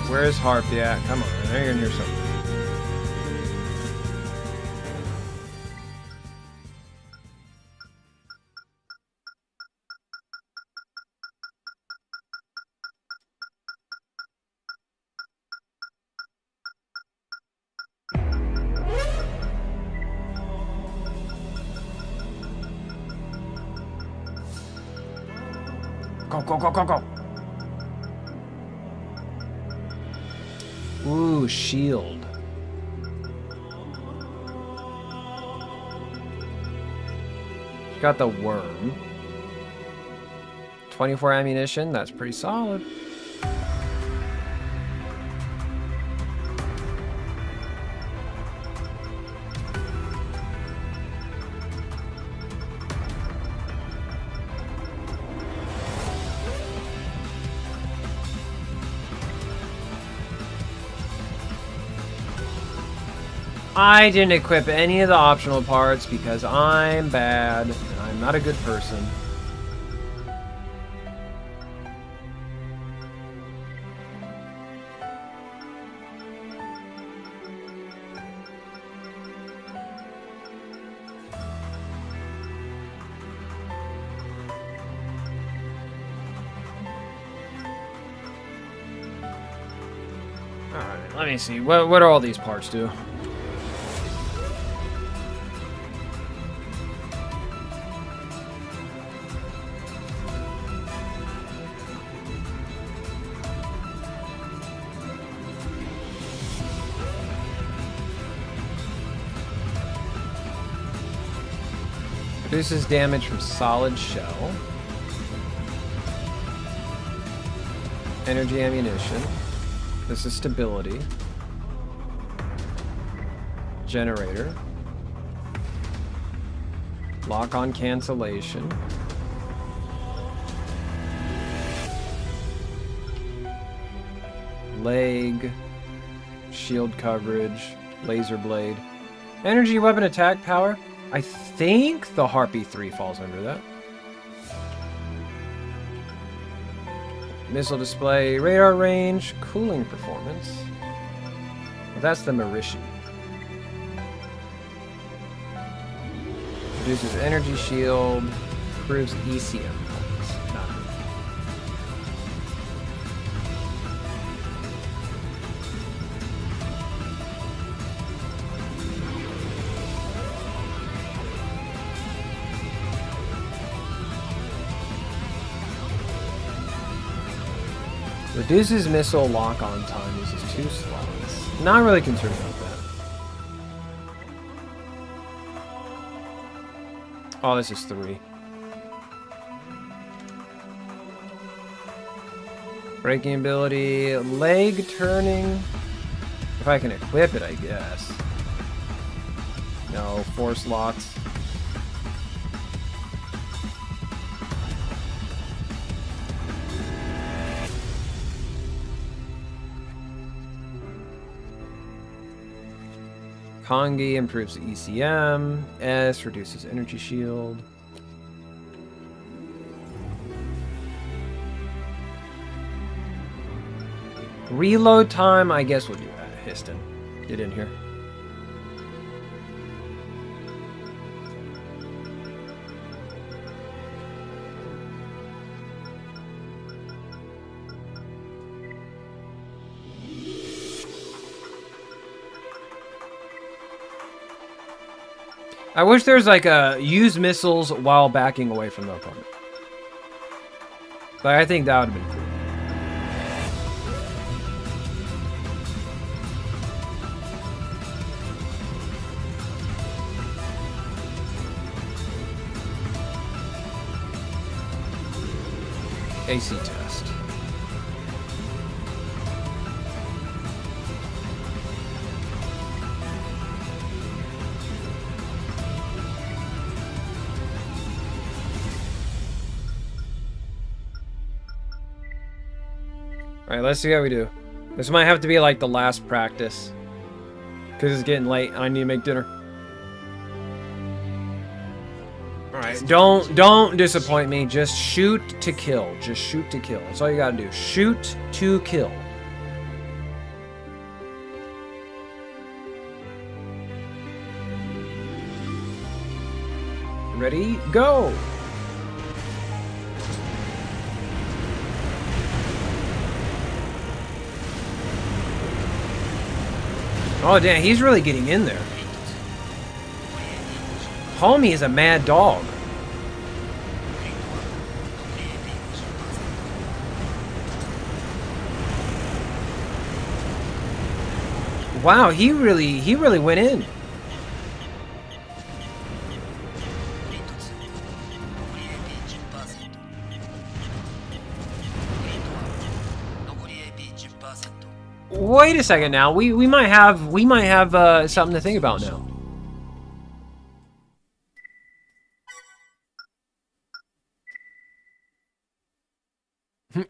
Where's Harpy at? Come on, I know you're near something. Go, go, go, go, go. Ooh, shield. She's got the worm. 24 ammunition, that's pretty solid. I didn't equip any of the optional parts because I'm bad and I'm not a good person. Alright, let me see. What do all these parts do? Reduces damage from solid shell. Energy ammunition. This is stability. Generator. Lock-on cancellation. Leg. Shield coverage. Laser blade. Energy weapon attack power. I think the Harpy 3 falls under that. Missile display, radar range, cooling performance. Well, that's the Marishi. Reduces energy shield, improves ECM points. Not good. Reduces missile lock-on time, uses 2 slots. Not really concerned about that. Oh, this is 3. Braking ability, leg turning. If I can equip it, I guess. No, 4 slots. Kongi improves ECM. S reduces energy shield. Reload time, I guess we'll do that. Histon, get in here. I wish there's like a use missiles while backing away from the opponent. Like, I think that would have been cool. AC test. Alright, let's see how we do. This might have to be like the last practice. Because it's getting late and I need to make dinner. Alright, don't disappoint me. Just shoot to kill. Just shoot to kill. That's all you gotta do. Shoot to kill. Ready? Go! Oh, damn, he's really getting in there. Homie is a mad dog. Wow, he really went in. Wait a second now. We might have something to think about now.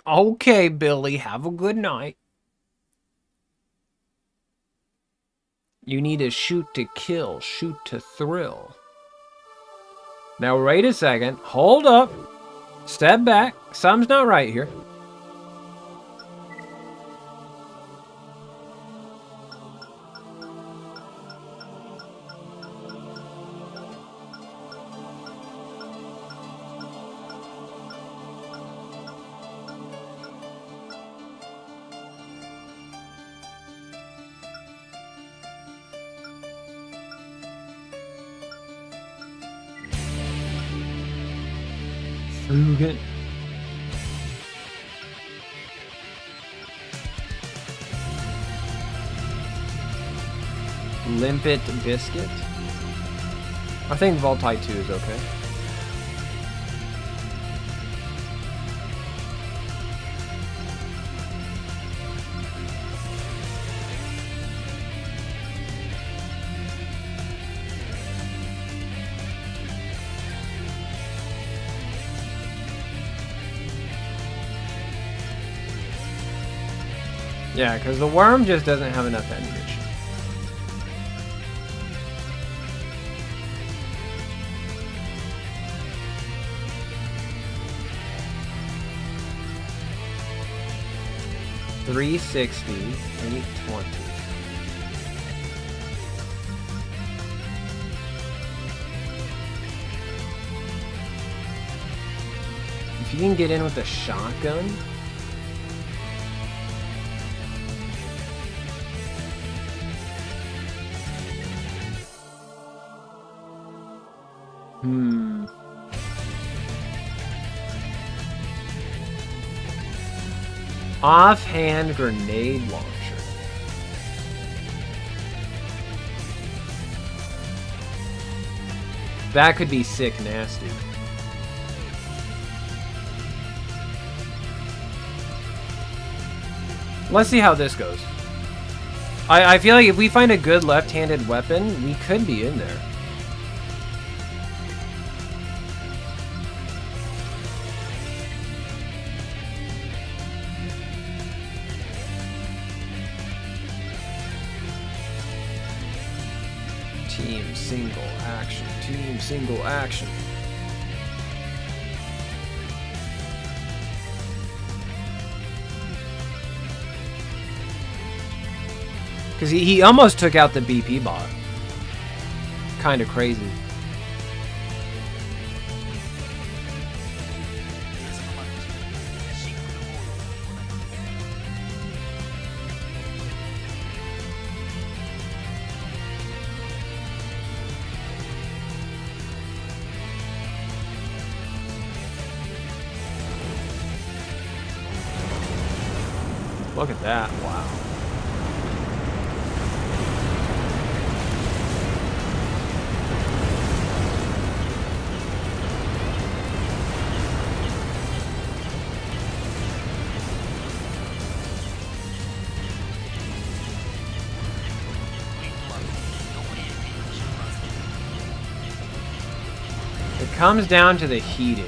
Okay, Billy, have a good night. You need to shoot to kill, shoot to thrill. Now wait a second. Hold up. Step back. Something's not right here. Frugal. Limpet Biscuit. I think Voltite 2 is okay. Yeah, because the worm just doesn't have enough ammunition. $360, $820. If you can get in with a shotgun. Offhand grenade launcher. That could be sick nasty. Let's see how this goes. I feel like if we find a good left-handed weapon, we could be in there. Team single action. Team single action. Because he almost took out the BP bot. Kind of crazy. Look at that. Wow. It comes down to the heating.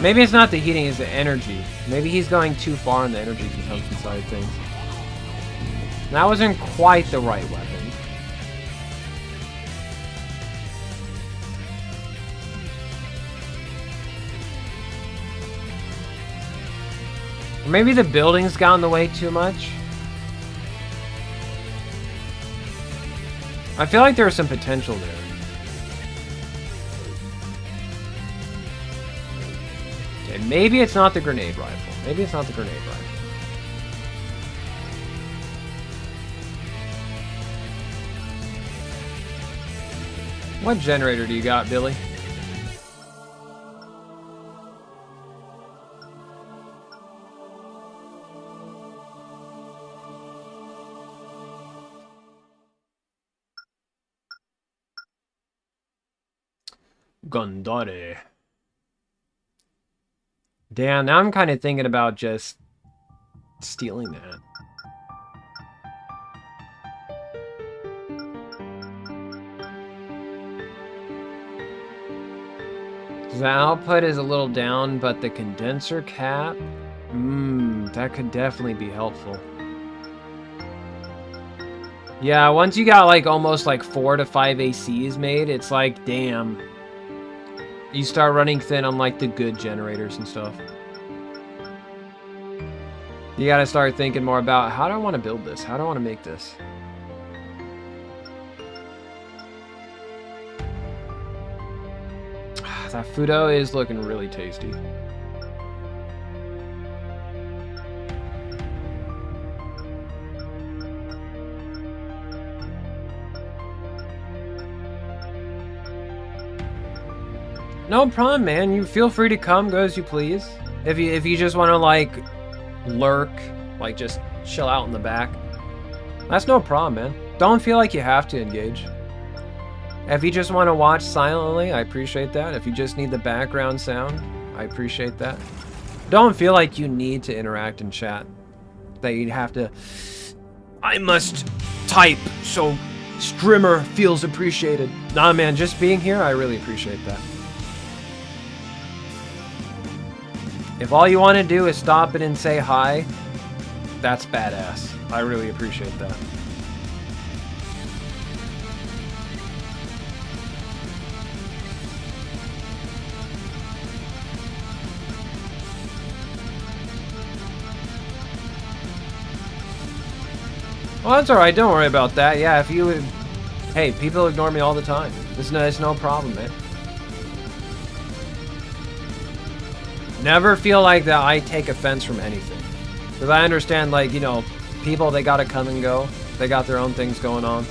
Maybe it's not the heating, it's the energy. Maybe he's going too far on the energy consumption side of things. That wasn't quite the right weapon. Or maybe the buildings got in the way too much. I feel like there's some potential there. Maybe it's not the grenade rifle. Maybe it's not the grenade rifle. What generator do you got, Billy? Gandare. Damn, now I'm kind of thinking about just stealing that. The output is a little down, but the condenser cap, that could definitely be helpful. Yeah, once you got like almost like 4 to 5 ACs made, it's like, damn. You start running thin on like the good generators and stuff. You gotta start thinking more about, how do I want to build this? How do I want to make this? That Fudo is looking really tasty. No problem, man. You feel free to come, go as you please. If you just want to like lurk, like just chill out in the back, that's no problem, man. Don't feel like you have to engage. If you just want to watch silently, I appreciate that. If you just need the background sound, I appreciate that. Don't feel like you need to interact in chat. That you'd have to, I must type so streamer feels appreciated. Nah, man, just being here, I really appreciate that. If all you want to do is stop it and say hi, that's badass. I really appreciate that. Well, that's alright, don't worry about that. Yeah, if you would... Hey, people ignore me all the time. It's no problem, man. Never feel like that I take offense from anything. Because I understand, like, you know, people, they gotta come and go. They got their own things going on.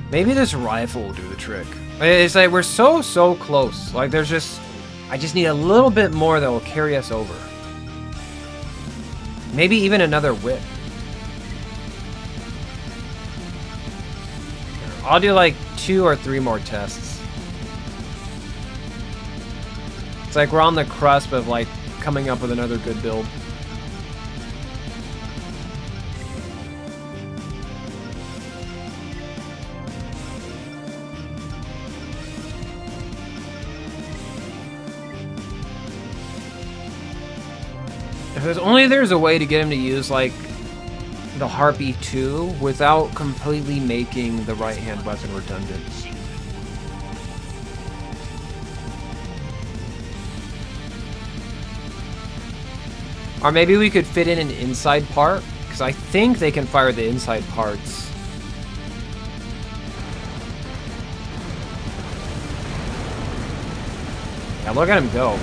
Maybe this rifle will do the trick. It's like we're so close. Like there's just... I just need a little bit more that will carry us over. Maybe even another whip. I'll do like 2 or 3 more tests. It's like we're on the cusp of like coming up with another good build. If there's a way to get him to use like the Harpy 2 without completely making the right hand weapon redundant. Or maybe we could fit in an inside part, because I think they can fire the inside parts. Yeah, look at him go.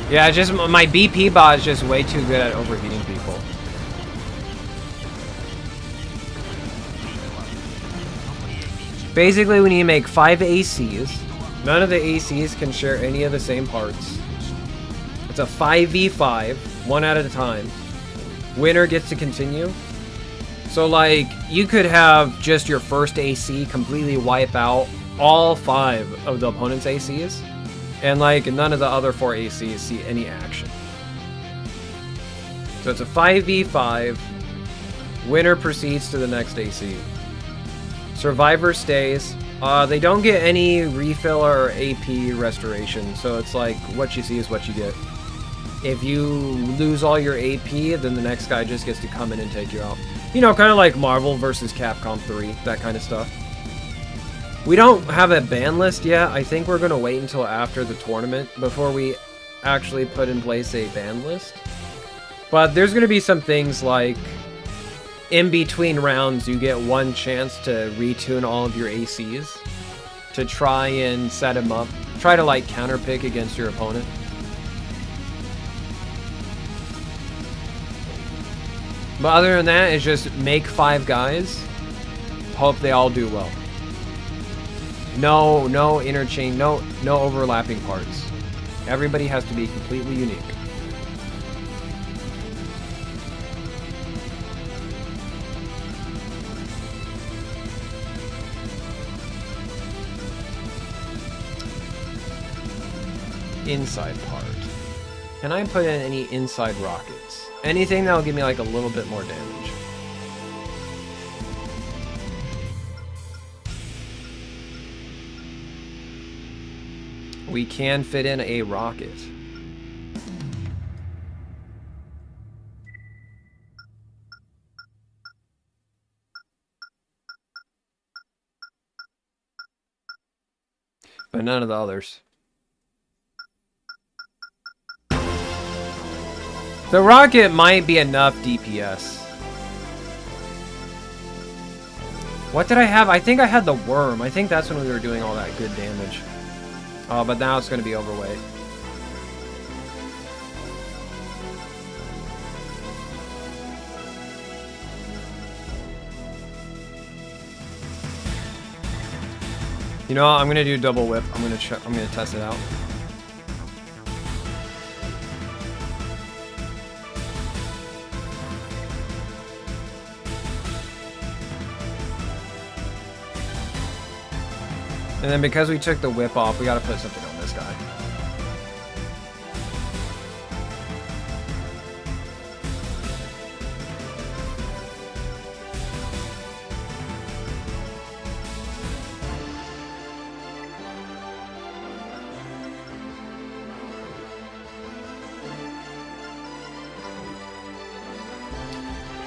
Yeah, just my BP bot is just way too good at overheating people. Basically, we need to make 5 ACs. None of the ACs can share any of the same parts. It's a 5v5, one at a time. Winner gets to continue. So, like, you could have just your first AC completely wipe out all 5 of the opponent's ACs. And like none of the other 4 ACs see any action. So it's a 5v5. Winner proceeds to the next AC. Survivor stays. They don't get any refill or AP restoration. So it's like what you see is what you get. If you lose all your AP, then the next guy just gets to come in and take you out. You know, kind of like Marvel versus Capcom 3, that kind of stuff. We don't have a ban list yet. I think we're going to wait until after the tournament before we actually put in place a ban list. But there's going to be some things like in between rounds you get 1 chance to retune all of your ACs to try and set them up. Try to like counterpick against your opponent. But other than that, it's just make 5 guys. Hope they all do well. No interchange, no overlapping parts. Everybody has to be completely unique. Inside part. Can I put in any inside rockets? Anything that will give me like a little bit more damage. We can fit in a rocket. But none of the others. The rocket might be enough DPS. What did I have? I think I had the worm. I think that's when we were doing all that good damage. Oh, but now it's going to be overweight. You know what? I'm going to do double whip. I'm going to test it out. And then because we took the whip off, we gotta put something on this guy.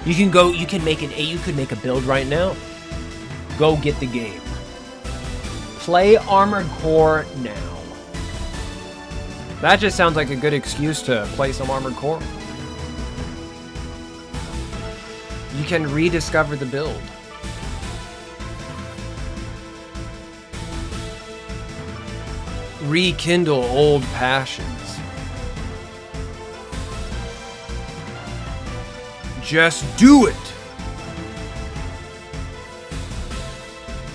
You can make a build right now. Go get the game. Play Armored Core now. That just sounds like a good excuse to play some Armored Core. You can rediscover the build. Rekindle old passions. Just do it.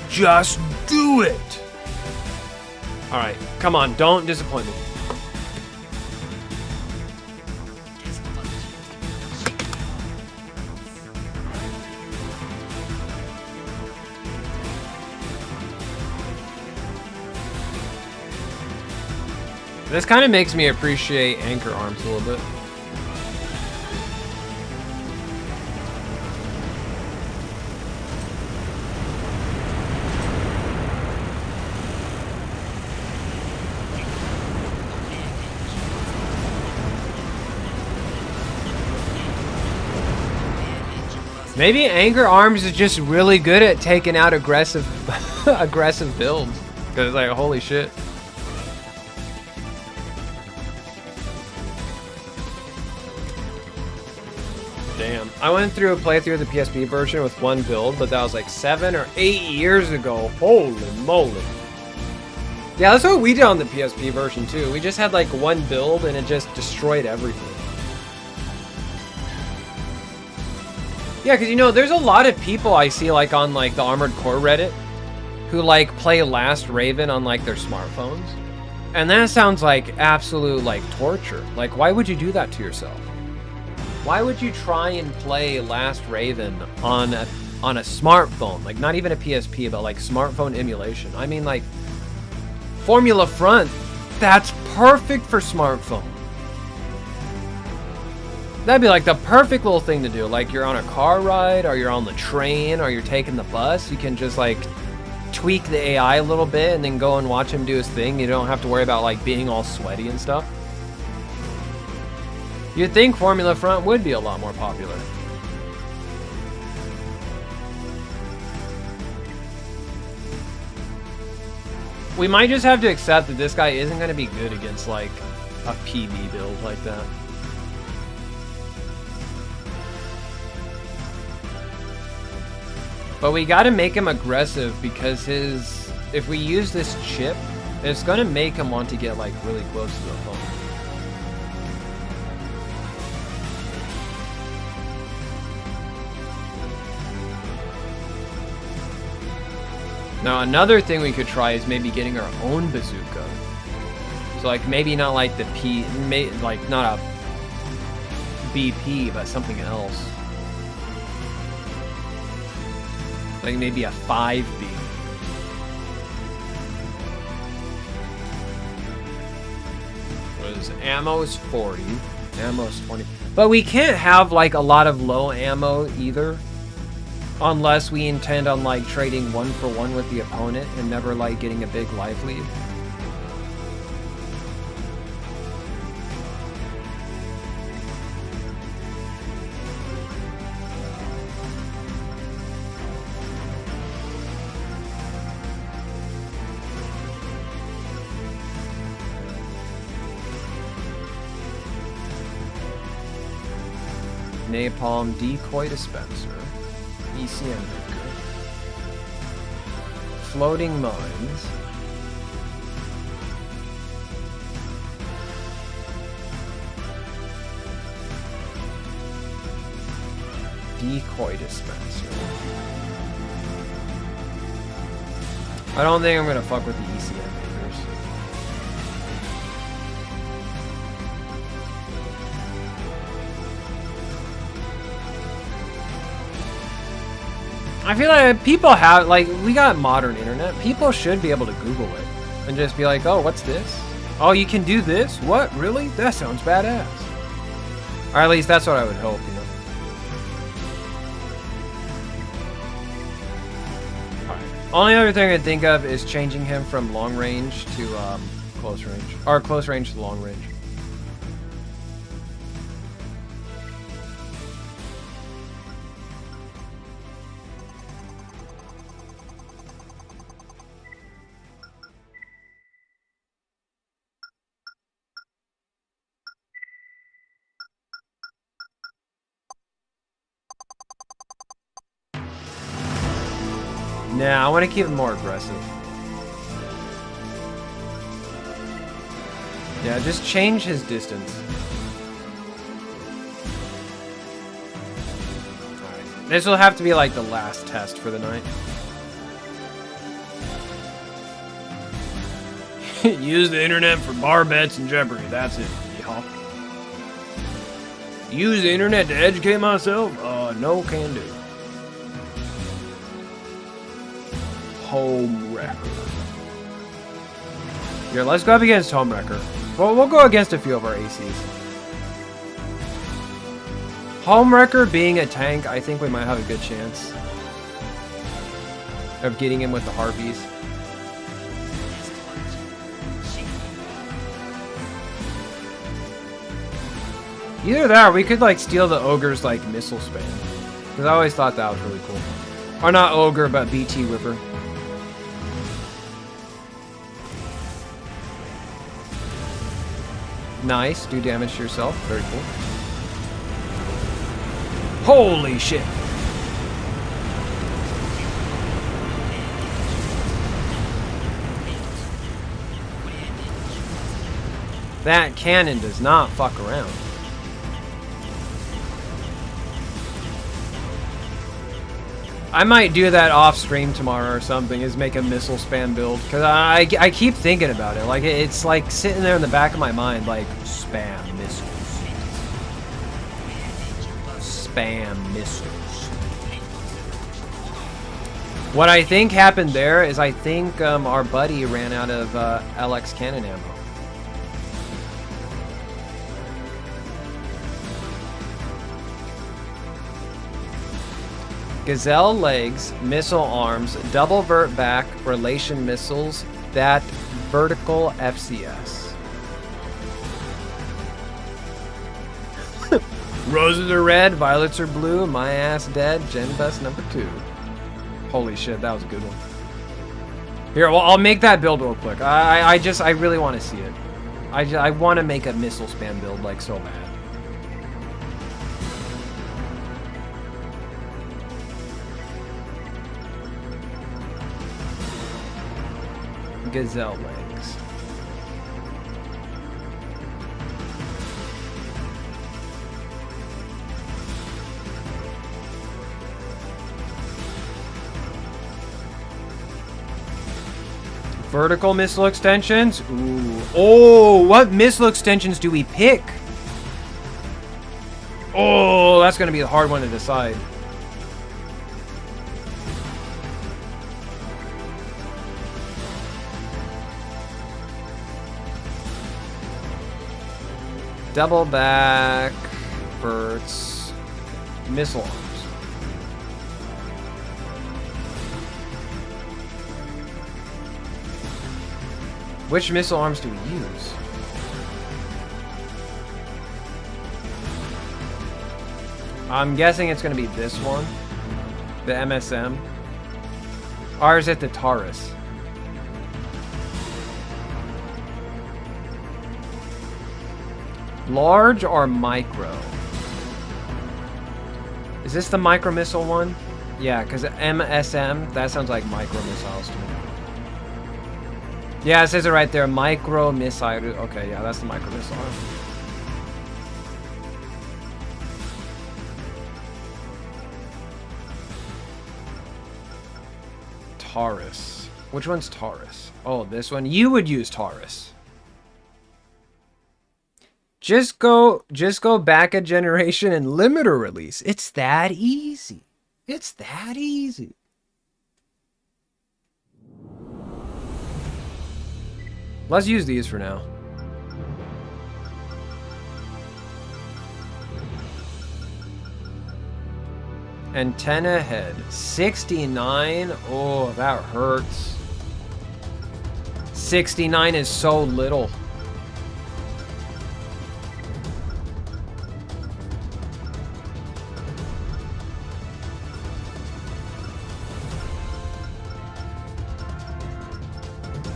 Just do it. All right, come on, don't disappoint me. This kind of makes me appreciate anchor arms a little bit. Maybe Anchor Arms is just really good at taking out aggressive aggressive builds. Because it's like, holy shit. Damn. I went through a playthrough of the PSP version with one build, but that was like 7 or 8 years ago. Holy moly. Yeah, that's what we did on the PSP version too. We just had like one build and it just destroyed everything. Yeah, because, you know, there's a lot of people I see, like, on, like, the Armored Core Reddit who, like, play Last Raven on, like, their smartphones. And that sounds like absolute, like, torture. Like, why would you do that to yourself? Why would you try and play Last Raven on a smartphone? Like, not even a PSP, but, like, smartphone emulation. I mean, like, Formula Front, that's perfect for smartphone. That'd be like the perfect little thing to do. Like you're on a car ride, or you're on the train, or you're taking the bus. You can just like tweak the AI a little bit and then go and watch him do his thing. You don't have to worry about like being all sweaty and stuff. You'd think Formula Front would be a lot more popular. We might just have to accept that this guy isn't going to be good against like a PB build like that. But we gotta make him aggressive because if we use this chip, it's gonna make him want to get like really close to the phone. Now another thing we could try is maybe getting our own bazooka. So like maybe not like the like not a BP, but something else. Like maybe a 5B. What is arms. Ammo's 40. Ammo's 20. But we can't have like a lot of low ammo either. Unless we intend on like trading 1-for-1 with the opponent and never like getting a big life lead. Napalm decoy dispenser. ECM maker. Floating mines. Decoy dispenser. I don't think I'm gonna fuck with the ECM makers. I feel like people have, like, we got modern internet. People should be able to Google it and just be like, oh, what's this? Oh, you can do this? What? Really? That sounds badass. Or at least that's what I would hope, you know. Alright. Only other thing I think of is changing him from long range to close range. Or close range to long range. Nah, I want to keep him more aggressive. Yeah, just change his distance. Alright. This will have to be like the last test for the night. Use the internet for bar bets and Jeopardy. That's it. Y'all. Use the internet to educate myself? No can do. Homewrecker. Here, let's go up against Homewrecker. Well, we'll go against a few of our ACs. Homewrecker being a tank, I think we might have a good chance of getting him with the Harpies. Either that or we could like steal the Ogre's like missile spam. Because I always thought that was really cool. Or not Ogre, but BT Whipper. Nice, do damage to yourself. Very cool. Holy shit! That cannon does not fuck around. I might do that off stream tomorrow or something, is make a missile spam build. Because I keep thinking about it. Like, it's like sitting there in the back of my mind, like, spam missiles. Spam missiles. What I think happened there is I think our buddy ran out of LX cannon ammo. Gazelle legs, missile arms, double vert back, relation missiles, that vertical FCS. Roses are red, violets are blue, my ass dead, Gen Best #2. Holy shit, that was a good one. Here, well, I'll make that build real quick. I really want to see it. I want to make a missile spam build like so bad. Gazelle legs. Vertical missile extensions? Ooh. Oh, what missile extensions do we pick? Oh, that's going to be a hard one to decide. Double back, Bert's missile arms. Which missile arms do we use? I'm guessing it's going to be this one, the MSM. Or is it the Taurus? Large or micro? Is this the micro missile one? Yeah, because MSM, that sounds like micro missiles to me. Yeah, it says it right there. Micro missile. Okay, yeah, that's the micro missile. Taurus. Which one's Taurus? Oh, this one. You would use Taurus. Just go back a generation and limiter release. It's that easy. It's that easy. Let's use these for now. Antenna head. 69. Oh, that hurts. 69 is so little.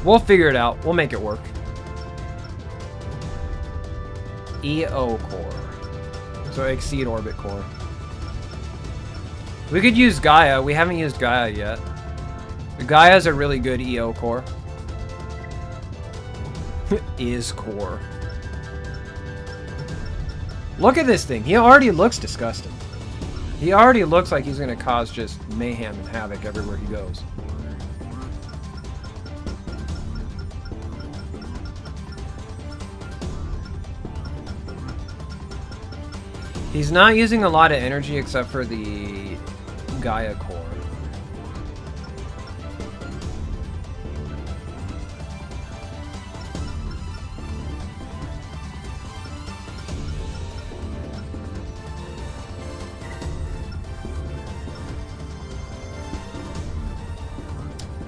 We'll figure it out. We'll make it work. EO core. So exceed orbit core. We could use Gaia. We haven't used Gaia yet. Gaia's a really good EO core. Is core. Look at this thing. He already looks disgusting. He already looks like he's going to cause just mayhem and havoc everywhere he goes. He's not using a lot of energy except for the Gaia core.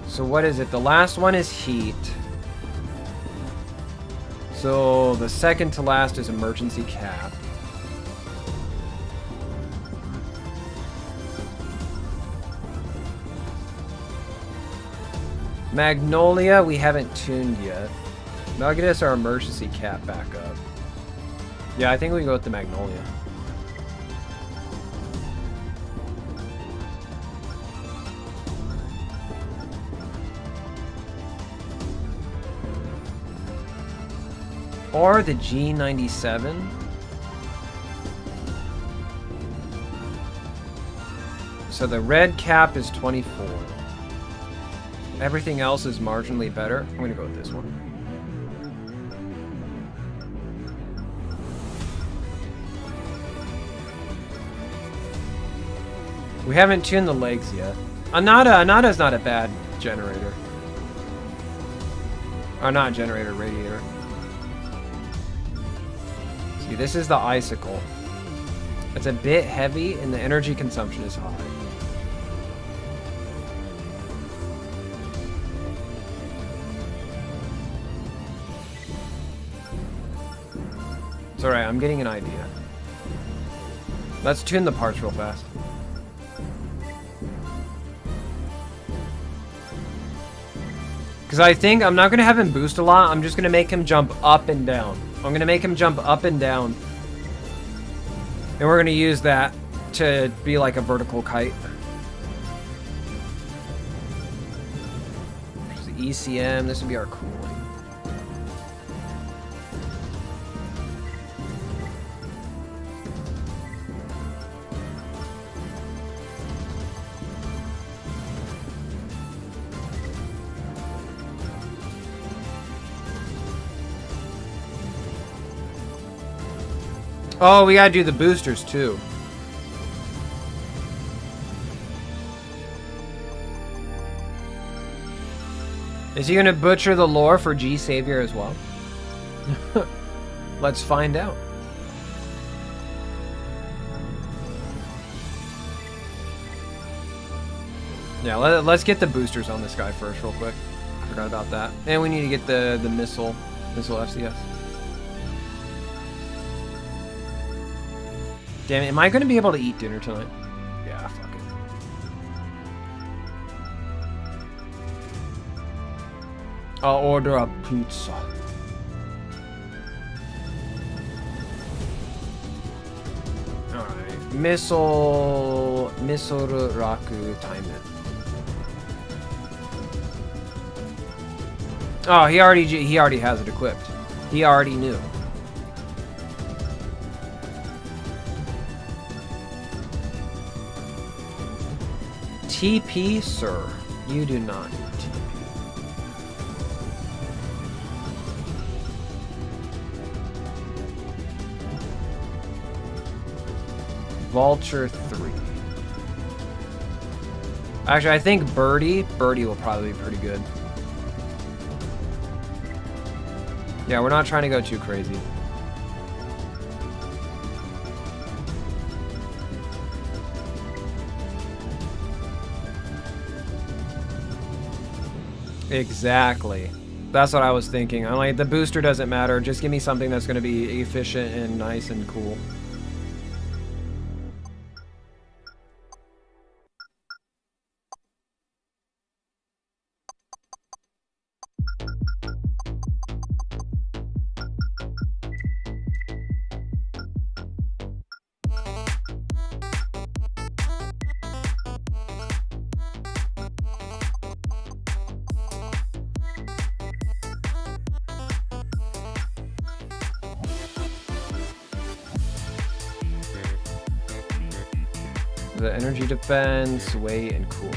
So what is it? The last one is heat. So the second to last is emergency cap. Magnolia, we haven't tuned yet. That'll get us our emergency cap back up. Yeah, I think we can go with the Magnolia. Or the G97. So the red cap is 24. Everything else is marginally better. I'm gonna go with this one. We haven't tuned the legs yet. Anada's not a bad generator. Or not generator, radiator. See, this is the icicle. It's a bit heavy and the energy consumption is high. It's alright, I'm getting an idea. Let's tune the parts real fast. Because I think I'm not going to have him boost a lot. I'm just going to make him jump up and down. I'm going to make him jump up and down. And we're going to use that to be like a vertical kite. There's the ECM. This would be our cooling. Oh, we gotta do the boosters too. Is he gonna butcher the lore for G Savior as well? Let's find out. Yeah, let's get the boosters on this guy first real quick. Forgot about that. And we need to get the missile FCS. Damn it, am I going to be able to eat dinner tonight? Yeah, fuck it. I'll order a pizza. Alright. Missile Raku time it. Oh, he already has it equipped. He already knew. TP, sir. You do not need TP. Vulture 3. Actually, I think Birdie will probably be pretty good. Yeah, we're not trying to go too crazy. Exactly. That's what I was thinking. I'm like, the booster doesn't matter. Just give me something that's going to be efficient and nice and cool. The energy defense, weight, and cooling.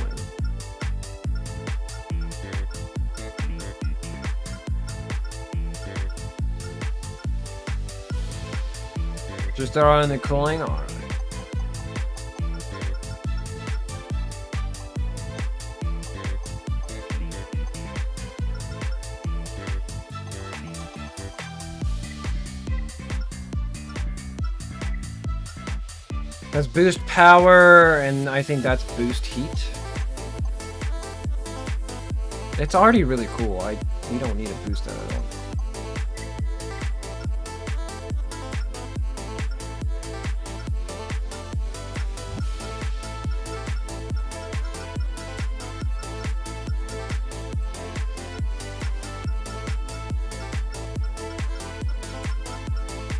Just throw in the cooling? Alright. That's boost power, and I think that's boost heat. It's already really cool. We don't need to boost that at all.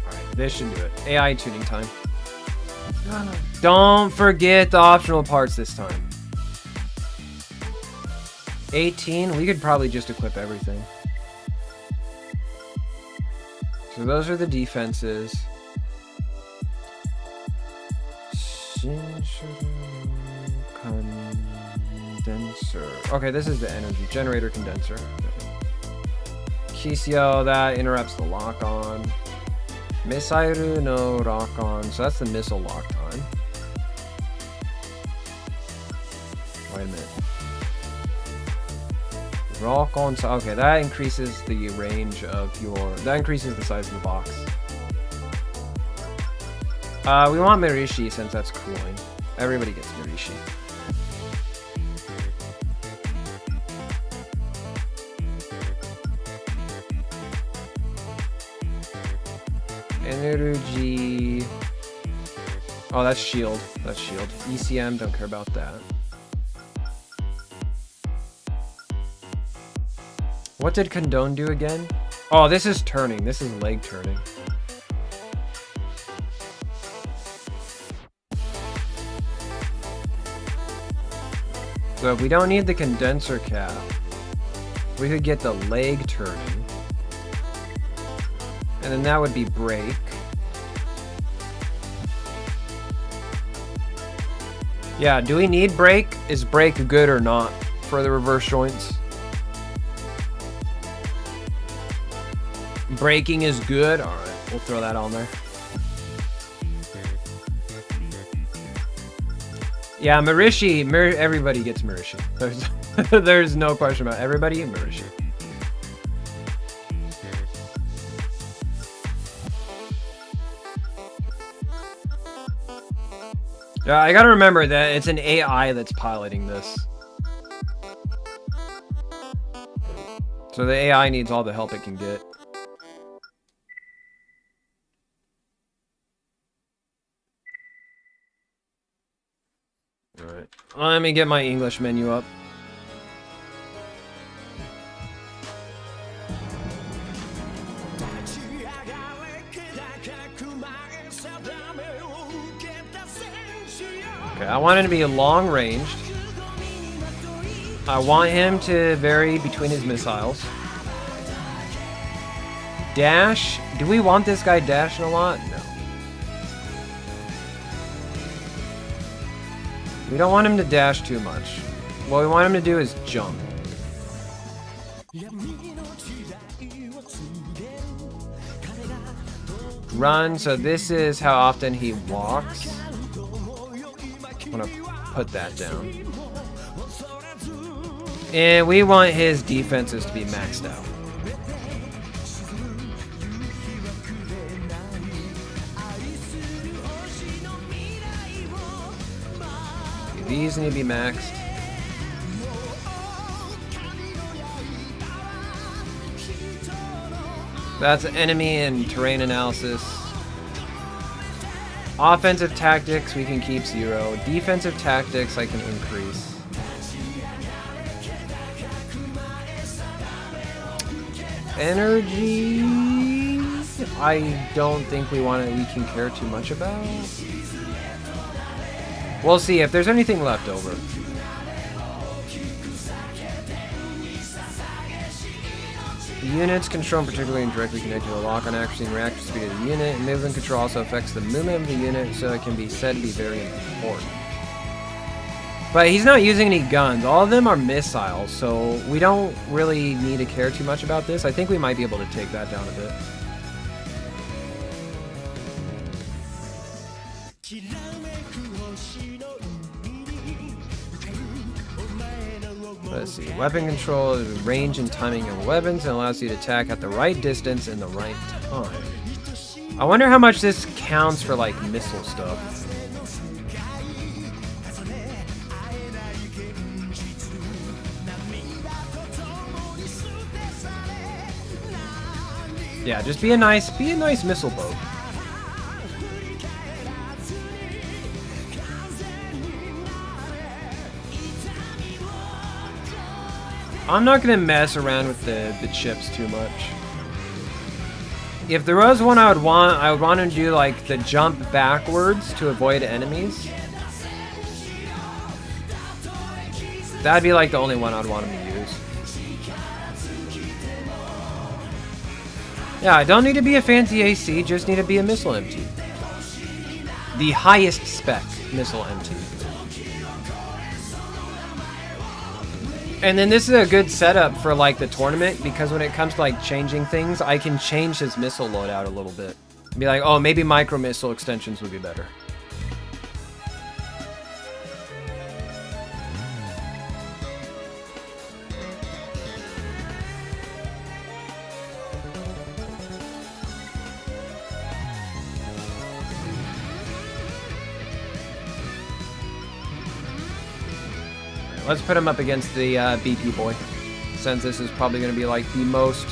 Alright, this should do it. AI tuning time. Don't forget the optional parts this time. 18, we could probably just equip everything. So those are the defenses. Condenser. Okay, this is the energy generator condenser. Kisio, that interrupts the lock-on. Missile no lock-on, so that's the missile lock time. Wait a minute. Rock on, so okay, that increases the range of that increases the size of the box. We want Mirishi since that's cooling. Everybody gets Mirishi. Energy. Oh, that's shield. That's shield. ECM, don't care about that. What did condone do again? Oh, this is turning. This is leg turning. So if we don't need the condenser cap, we could get the leg turning. And then that would be break. Yeah, do we need break? Is break good or not for the reverse joints? Braking is good. All right, we'll throw that on there. Yeah, Mirishi. Everybody gets Mirishi. There's no question about it. Everybody Mirishi. Yeah, I gotta remember that it's an AI that's piloting this. So the AI needs all the help it can get. Alright. Let me get my English menu up. Okay, I want him to be long ranged. I want him to vary between his missiles. Dash. Do we want this guy dashing a lot? No. We don't want him to dash too much. What we want him to do is jump. Run, so this is how often he walks. I'm gonna put that down. And we want his defenses to be maxed out. These need to be maxed. That's enemy and terrain analysis. Offensive tactics, we can keep 0. Defensive tactics, I can increase. Energy, I don't think we can care too much about. We'll see if there's anything left over. The units control particularly indirectly connected to a lock-on accuracy and reaction speed of the unit, and movement control also affects the movement of the unit, so it can be said to be very important. But he's not using any guns. All of them are missiles, so we don't really need to care too much about this. I think we might be able to take that down a bit. Let's see. Weapon control is range and timing of weapons and allows you to attack at the right distance in the right time. I wonder how much this counts for like missile stuff. Yeah, just be a nice missile boat. I'm not gonna mess around with the chips too much. If there was one I would want him to do like the jump backwards to avoid enemies. That'd be like the only one I'd want him to use. Yeah, I don't need to be a fancy AC, just need to be a missile MT. The highest spec missile MT. And then this is a good setup for like the tournament, because when it comes to like changing things, I can change his missile loadout a little bit. Be like, oh, maybe micro missile extensions would be better. Let's put him up against the BP boy, since this is probably going to be like the most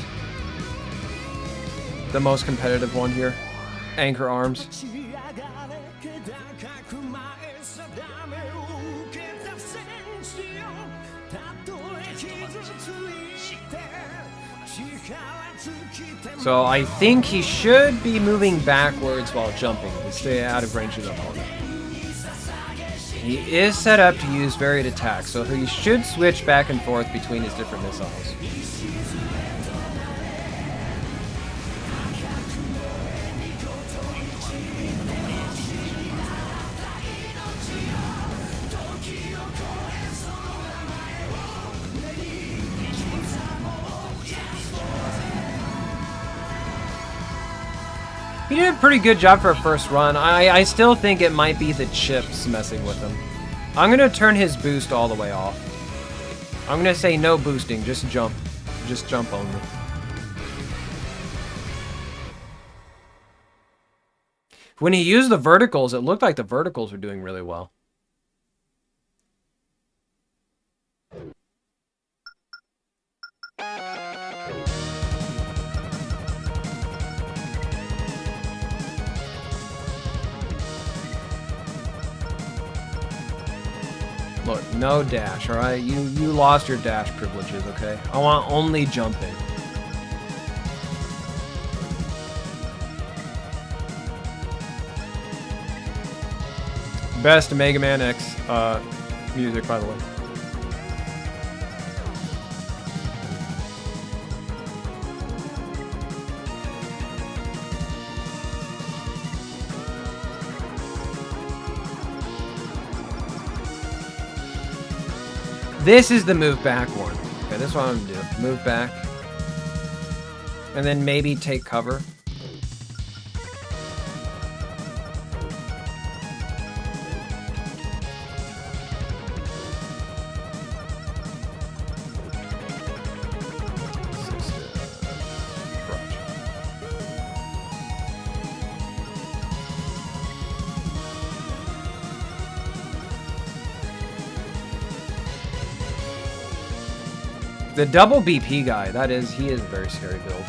competitive one here. Anchor arms. So I think he should be moving backwards while jumping to stay out of range of the opponent. He is set up to use varied attacks, so he should switch back and forth between his different missiles. He did a pretty good job for a first run. I still think it might be the chips messing with him. I'm going to turn his boost all the way off. I'm going to say no boosting, just jump. Just jump only. When he used the verticals, it looked like the verticals were doing really well. Look, no dash, alright? You lost your dash privileges, okay? I want only jumping. Best Mega Man X music, by the way. This is the move back one. Okay, this is what I'm gonna do. Move back. And then maybe take cover. The double BP guy, he is a very scary build.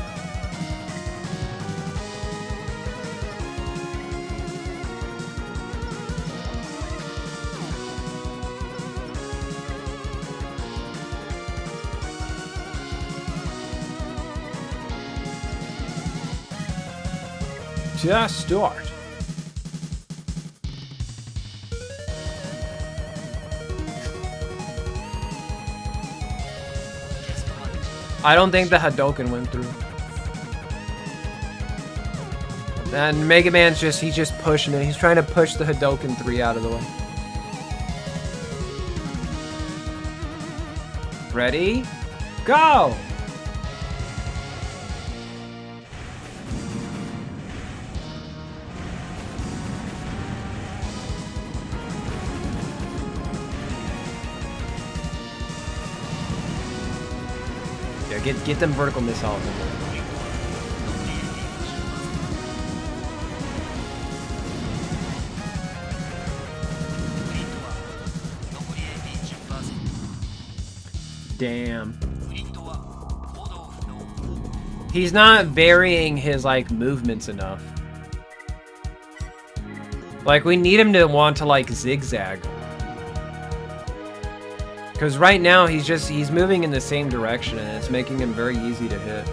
Just start. I don't think the Hadouken went through. And Mega Man's he's just pushing it. He's trying to push the Hadouken 3 out of the way. Ready? Go! Get them vertical missiles in there. Damn. He's not varying his like movements enough. Like we need him to want to like zigzag. Because right now he's moving in the same direction and it's making him very easy to hit.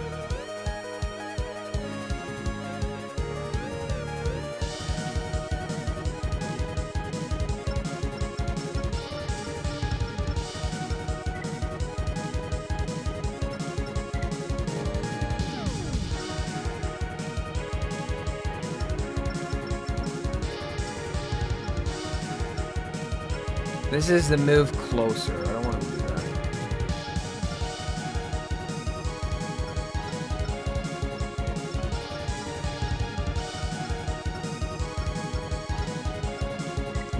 This is the move closer. I don't want to do that.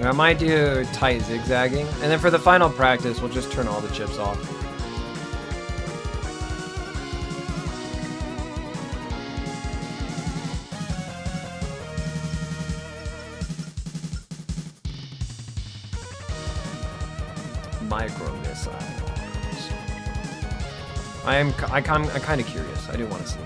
I might do tight zigzagging. And then for the final practice, we'll just turn all the chips off. Micro missiles. I'm kind of curious. I do want to see.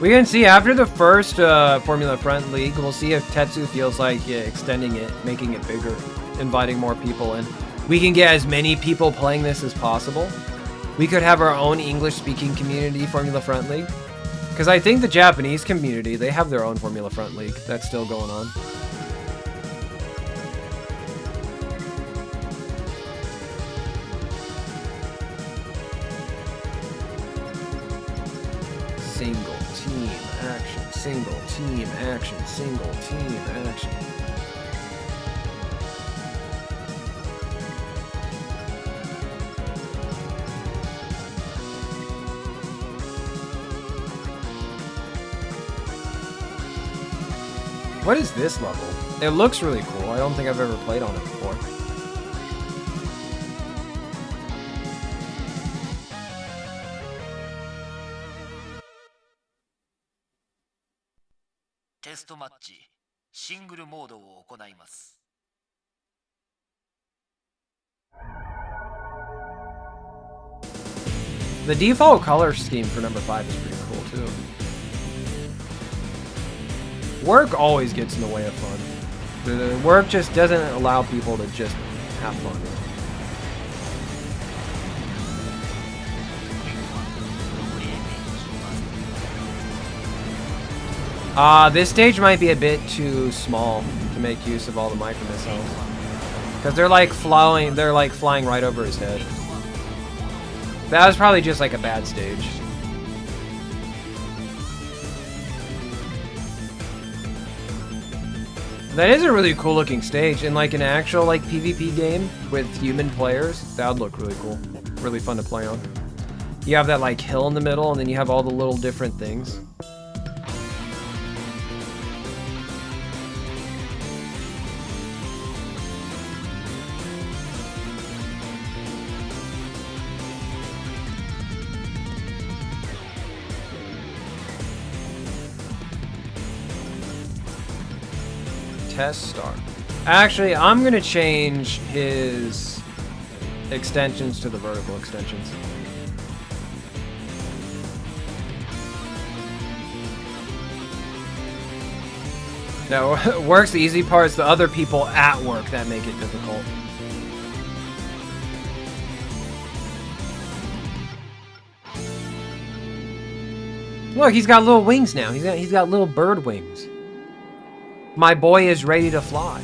We can see after the first Formula Front League, we'll see if Tetsu feels like extending it, making it bigger, inviting more people in. We can get as many people playing this as possible. We could have our own English-speaking community Formula Front League. Because I think the Japanese community, they have their own Formula Front League that's still going on. Single team action, single team action, single team action. What is this level? It looks really cool. I don't think I've ever played on it before. テストマッチシングルモードを行います。The default color scheme for number 5 is pretty cool too. Work always gets in the way of fun. The work just doesn't allow people to just have fun. This stage might be a bit too small to make use of all the micro missiles. Because they're like flying right over his head. That was probably just like a bad stage. That is a really cool looking stage. In like an actual like PvP game with human players, that would look really cool. Really fun to play on. You have that like hill in the middle, and then you have all the little different things. Test start. Actually, I'm gonna change his extensions to the vertical extensions. That works. The easy part is the other people at work that make it difficult. Look, he's got little wings now. He's got little bird wings. My boy is ready to fly.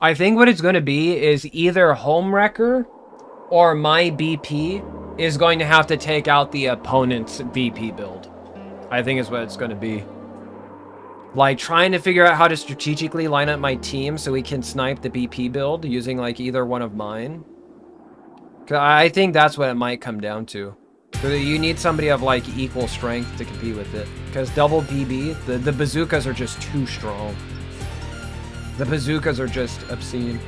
I think what it's going to be is either Homewrecker or my BP is going to have to take out the opponent's BP build. I think is what it's going to be. Like trying to figure out how to strategically line up my team so we can snipe the BP build using like either one of mine. I think that's what it might come down to. You need somebody of like equal strength to compete with it. Because double BB, the bazookas are just too strong. The bazookas are just obscene.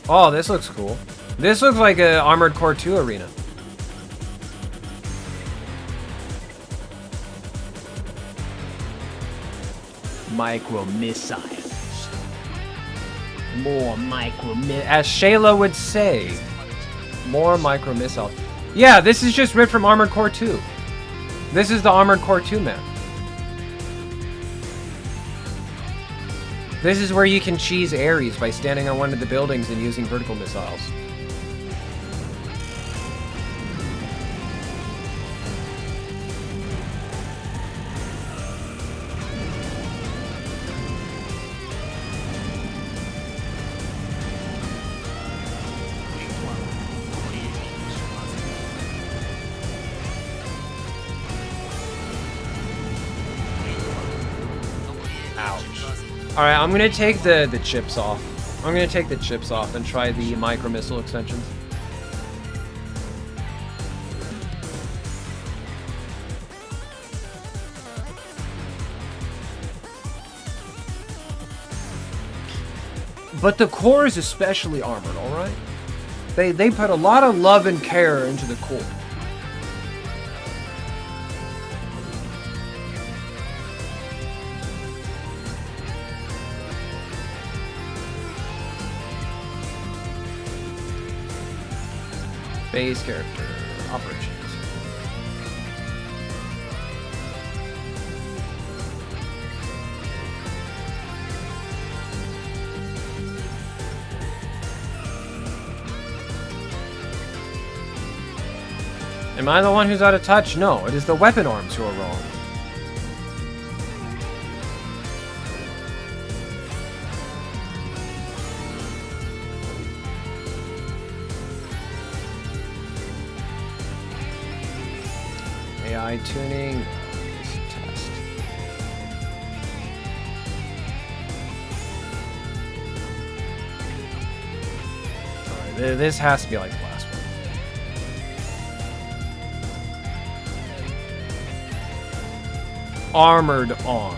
Oh, this looks cool. This looks like an Armored Core 2 arena. Micro missiles. More micro missiles. As Shayla would say, more micro missiles. Yeah, this is just ripped from Armored Core 2. This is the Armored Core 2 map. This is where you can cheese Ares by standing on one of the buildings and using vertical missiles. Alright, I'm gonna take the chips off. I'm gonna take the chips off and try the micro missile extensions. But the core is especially armored, alright? They put a lot of love and care into the core. Base character operations. Am I the one who's out of touch? No, it is the weapon arms who are wrong. AI tuning. Test. This has to be like the last one. Armored Arms.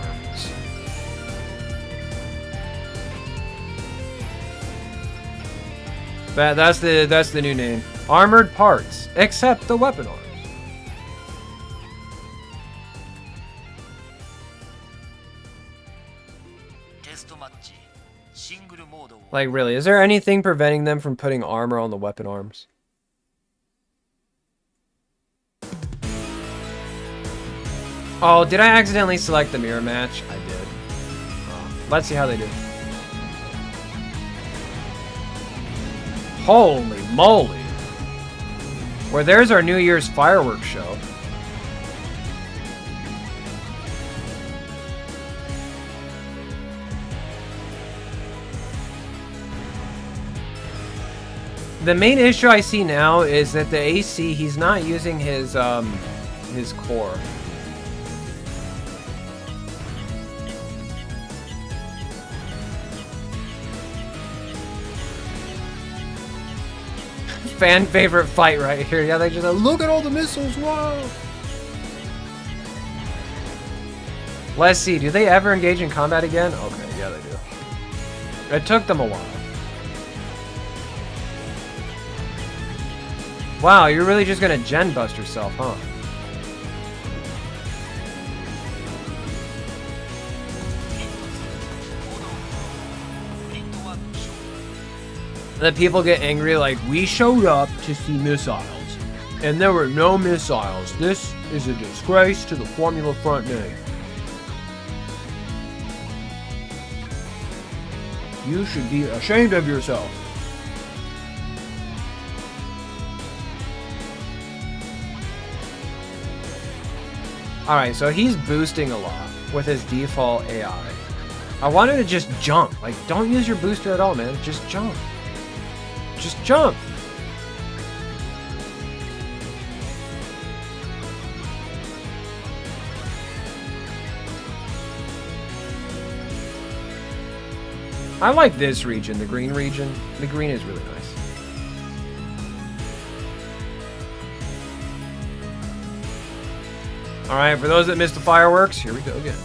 That's the new name. Armored Parts, except the weapon arms. Like, really, is there anything preventing them from putting armor on the weapon arms? Oh, did I accidentally select the mirror match? I did. Oh, let's see how they do. Holy moly. Well, there's our New Year's fireworks show. The main issue I see now is that the AC, he's not using his core. Fan favorite fight right here. Yeah, they just look at all the missiles. Whoa. Let's see. Do they ever engage in combat again? Okay, yeah, they do. It took them a while. Wow, you're really just gonna gen bust yourself, huh? The people get angry like, we showed up to see missiles, and there were no missiles. This is a disgrace to the Formula Front name. You should be ashamed of yourself. Alright, so he's boosting a lot with his default AI. I wanted to just jump. Like, don't use your booster at all, man. Just jump. Just jump. I like this region, the green region. The green is really nice. Alright, for those that missed the fireworks, here we go again.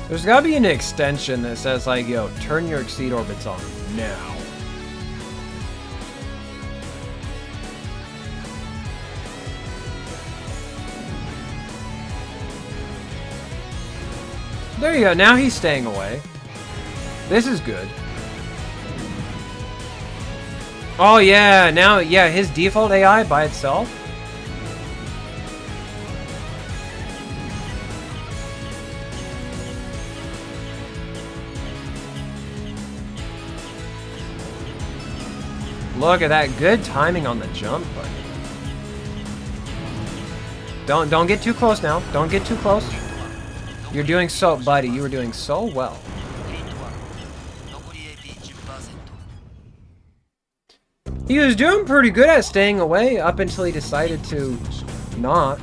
There's gotta be an extension that says like, yo, turn your exceed orbits on now. There you go, now he's staying away. This is good. Oh yeah, now, yeah, his default AI by itself. Look at that, good timing on the jump button. Don't get too close now. Don't get too close. You're doing so, buddy, you were doing so well. He was doing pretty good at staying away up until he decided to not.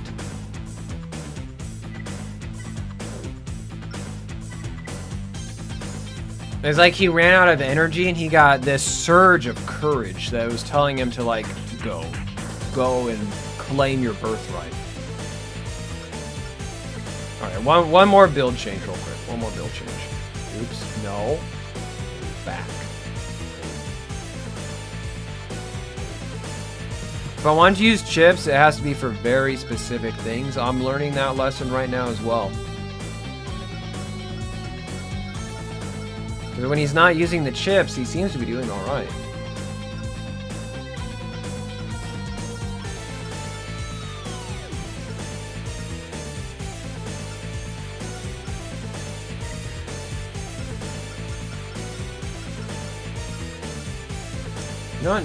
It's like he ran out of energy and he got this surge of courage that was telling him to like, go and claim your birthright. Alright, one more build change real quick. One more build change. Oops, no. Back. If I want to use chips, it has to be for very specific things. I'm learning that lesson right now as well. Because when he's not using the chips, he seems to be doing alright.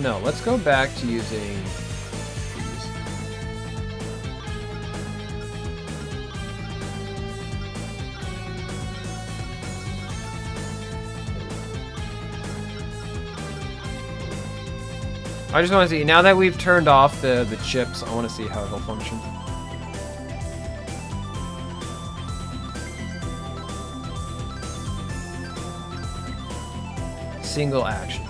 No, let's go back to using these. I just want to see, now that we've turned off the chips, I want to see how it'll function. single action.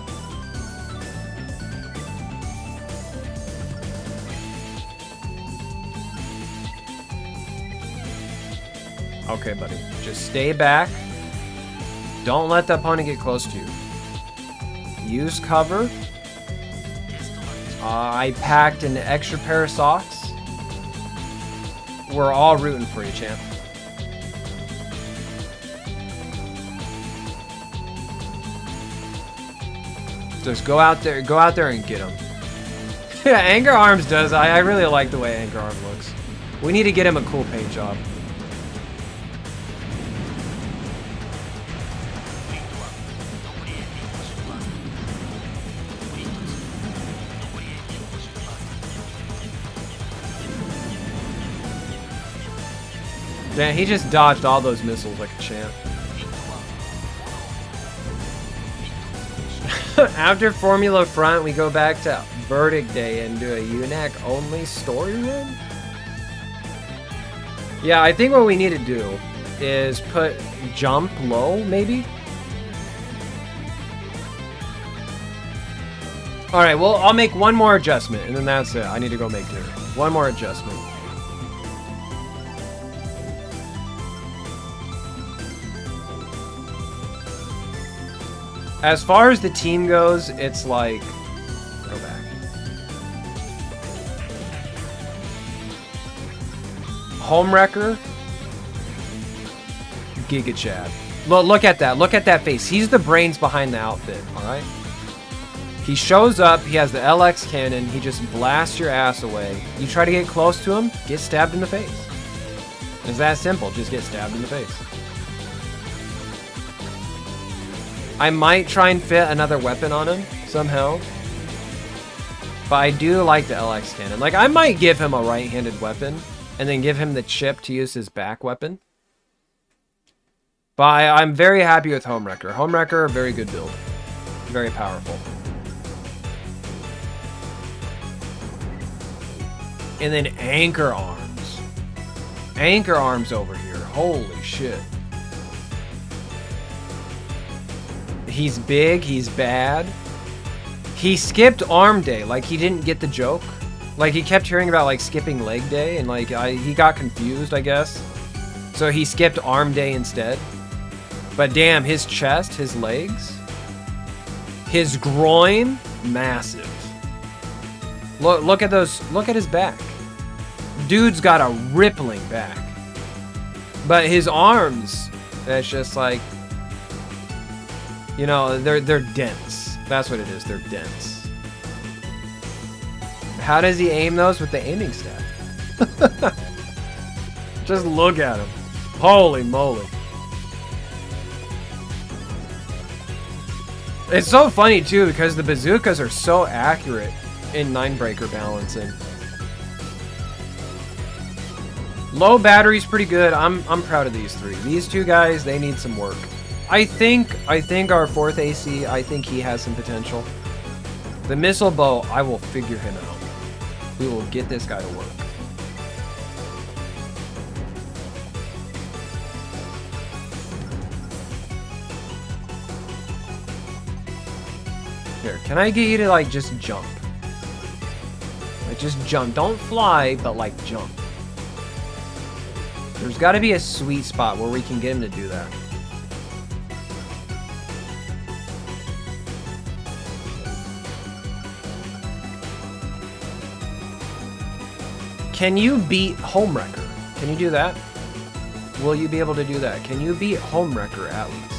Okay, buddy. Just stay back. Don't let the opponent get close to you. Use cover. I packed an extra pair of socks. We're all rooting for you, champ. Just go out there and get him. Yeah, Anchor Arms does. I really like the way Anchor Arm looks. We need to get him a cool paint job. Damn, he just dodged all those missiles like a champ. After Formula Front, we go back to Verdict Day and do a UNAC-only story run? Yeah, I think what we need to do is put jump low, maybe? Alright, well, I'll make one more adjustment, and then that's it. I need to go make dinner. One more adjustment. As far as the team goes, it's like... Go back. Homewrecker. Giga Chad. Look at that. Look at that face. He's the brains behind the outfit, alright? He shows up, he has the LX cannon, he just blasts your ass away. You try to get close to him, get stabbed in the face. It's that simple. Just get stabbed in the face. I might try and fit another weapon on him somehow. But I do like the LX cannon. Like, I might give him a right-handed weapon and then give him the chip to use his back weapon. But I'm very happy with Homewrecker. Homewrecker, very good build. Very powerful. And then Anchor Arms. Anchor Arms over here. Holy shit. He's big, he's bad. He skipped arm day, like he didn't get the joke. Like he kept hearing about like skipping leg day and like he got confused, I guess. So he skipped arm day instead. But damn, his chest, his legs, his groin, massive. Look at those, look at his back. Dude's got a rippling back. But his arms, that's just like, you know, they're dense. That's what it is. They're dense. How does he aim those with the aiming staff? Just look at him. Holy moly. It's so funny too because the bazookas are so accurate in 9-breaker balancing. Low battery's pretty good. I'm proud of these three. These two guys, they need some work. I think our 4th AC, I think he has some potential. The missile bow, I will figure him out. We will get this guy to work. Here, can I get you to like just jump? Like just jump. Don't fly, but like jump. There's got to be a sweet spot where we can get him to do that. Can you beat Homewrecker? Can you do that? Will you be able to do that? Can you beat Homewrecker at least?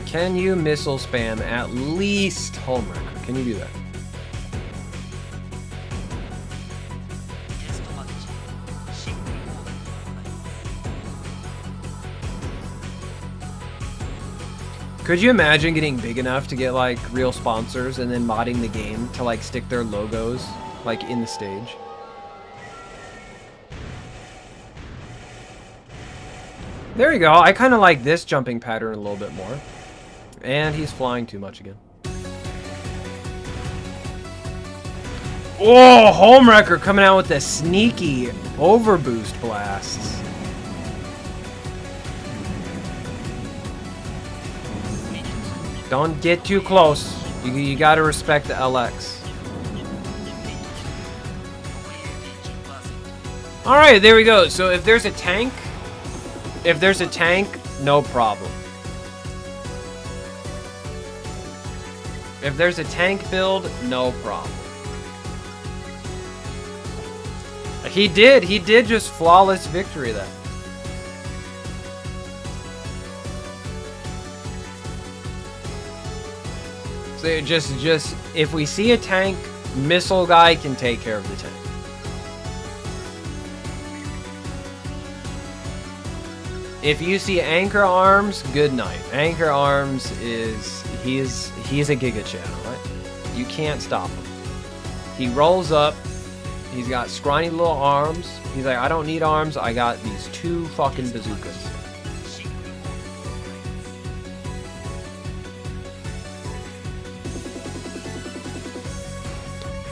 Can you missile spam at least Homewrecker? Can you do that? Could you imagine getting big enough to get like real sponsors and then modding the game to like stick their logos like in the stage? There you go. I kind of like this jumping pattern a little bit more. And he's flying too much again. Oh, Homewrecker coming out with the sneaky overboost blasts. Don't get too close. You gotta respect the LX. Alright, there we go. So if there's a tank, no problem. If there's a tank build, no problem. He did just flawless victory then. So just if we see a tank, missile guy can take care of the tank. If you see anchor arms, good night. Anchor arms is he's a Giga Channel, right? You can't stop him. He rolls up. He's got scrawny little arms. He's like, I don't need arms. I got these 2 fucking bazookas.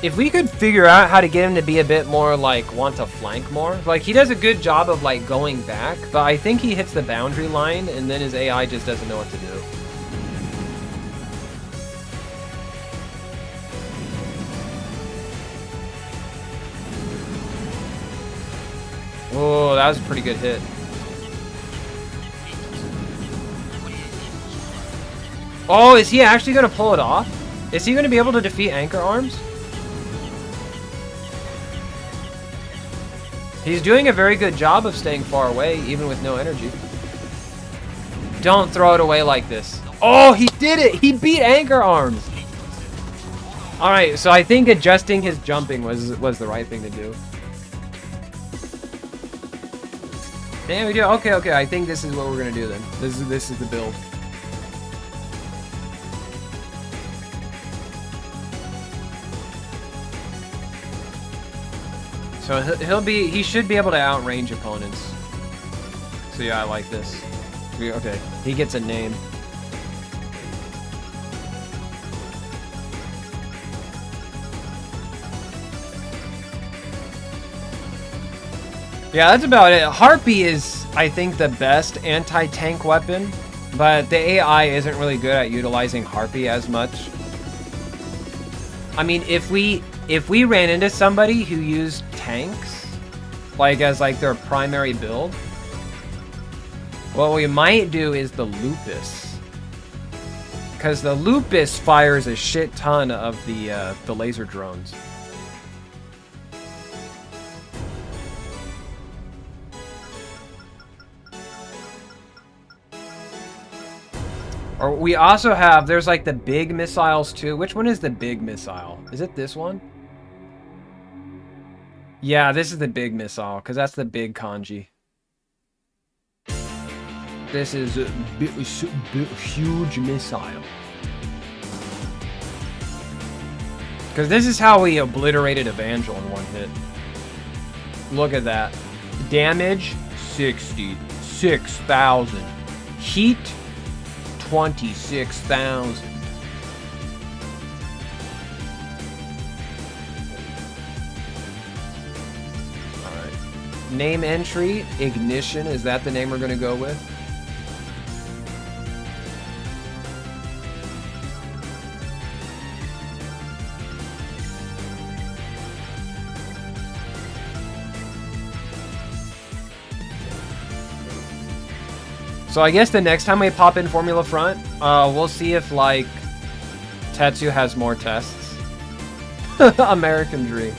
If we could figure out how to get him to be a bit more like want to flank more, like he does a good job of like going back, but I think he hits the boundary line and then his AI just doesn't know what to do. Oh, that was a pretty good hit. Oh, is he actually going to pull it off? Is he going to be able to defeat anchor arms? He's doing a very good job of staying far away, even with no energy. Don't throw it away like this. Oh, he did it! He beat anchor arms! Alright, so I think adjusting his jumping was the right thing to do. Damn, we do. Okay, I think this is what we're gonna do then. This is the build. So he should be able to outrange opponents. So yeah, I like this. Okay, he gets a name. Yeah, that's about it. Harpy is, I think, the best anti-tank weapon, but the AI isn't really good at utilizing Harpy as much. I mean, if we ran into somebody who used tanks, like as like their primary build, what we might do is the Lupus, because the Lupus fires a shit ton of the laser drones. Or we also have, there's like the big missiles too. Which one is the big missile? Is it this one? Yeah, this is the big missile, because that's the big kanji. This is a huge missile. Because this is how we obliterated Evangel in one hit. Look at that. Damage, 66,000. Heat, 26,000. Alright. Name entry, Ignition. Is that the name we're going to go with? So I guess the next time we pop in Formula Front, we'll see if, like, Tetsu has more tests. American Dream.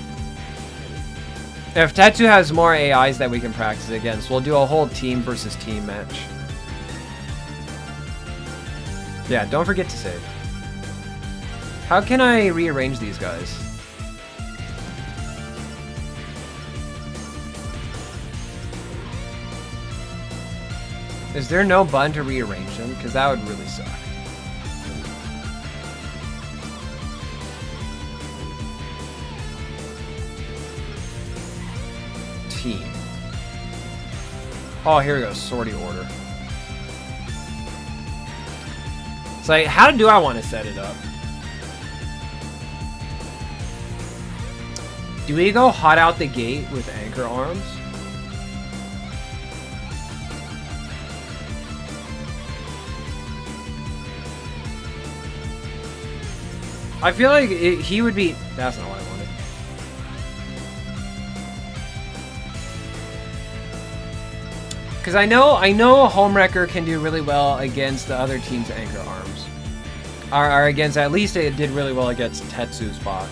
If Tetsu has more AIs that we can practice against, we'll do a whole team versus team match. Yeah, don't forget to save. How can I rearrange these guys? Is there no button to rearrange them? Because that would really suck. Team. Oh, here we go. Sortie order. It's like, how do I want to set it up? Do we go hot out the gate with anchor arms? I feel like he would be... That's not what I wanted. Because I know Homewrecker can do really well against the other team's anchor arms. Or against, at least it did really well against Tetsu's bot.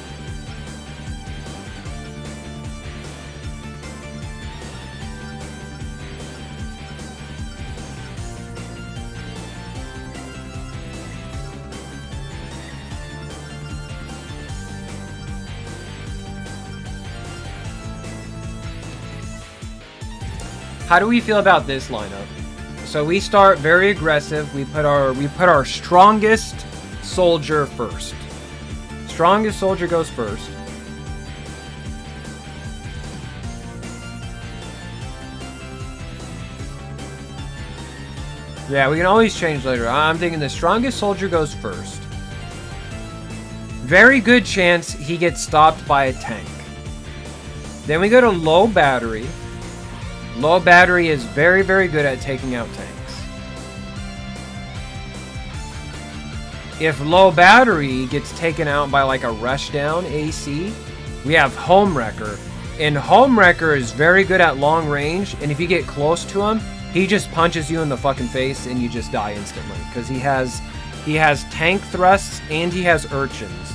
How do we feel about this lineup? So we start very aggressive. We put our strongest soldier first. Strongest soldier goes first. Yeah, we can always change later. I'm thinking the strongest soldier goes first. Very good chance he gets stopped by a tank. Then we go to low battery. Low battery is very, very good at taking out tanks. If low battery gets taken out by like a rushdown AC, we have Homewrecker. And Homewrecker is very good at long range, and if you get close to him, he just punches you in the fucking face and you just die instantly. Because he has tank thrusts and he has urchins.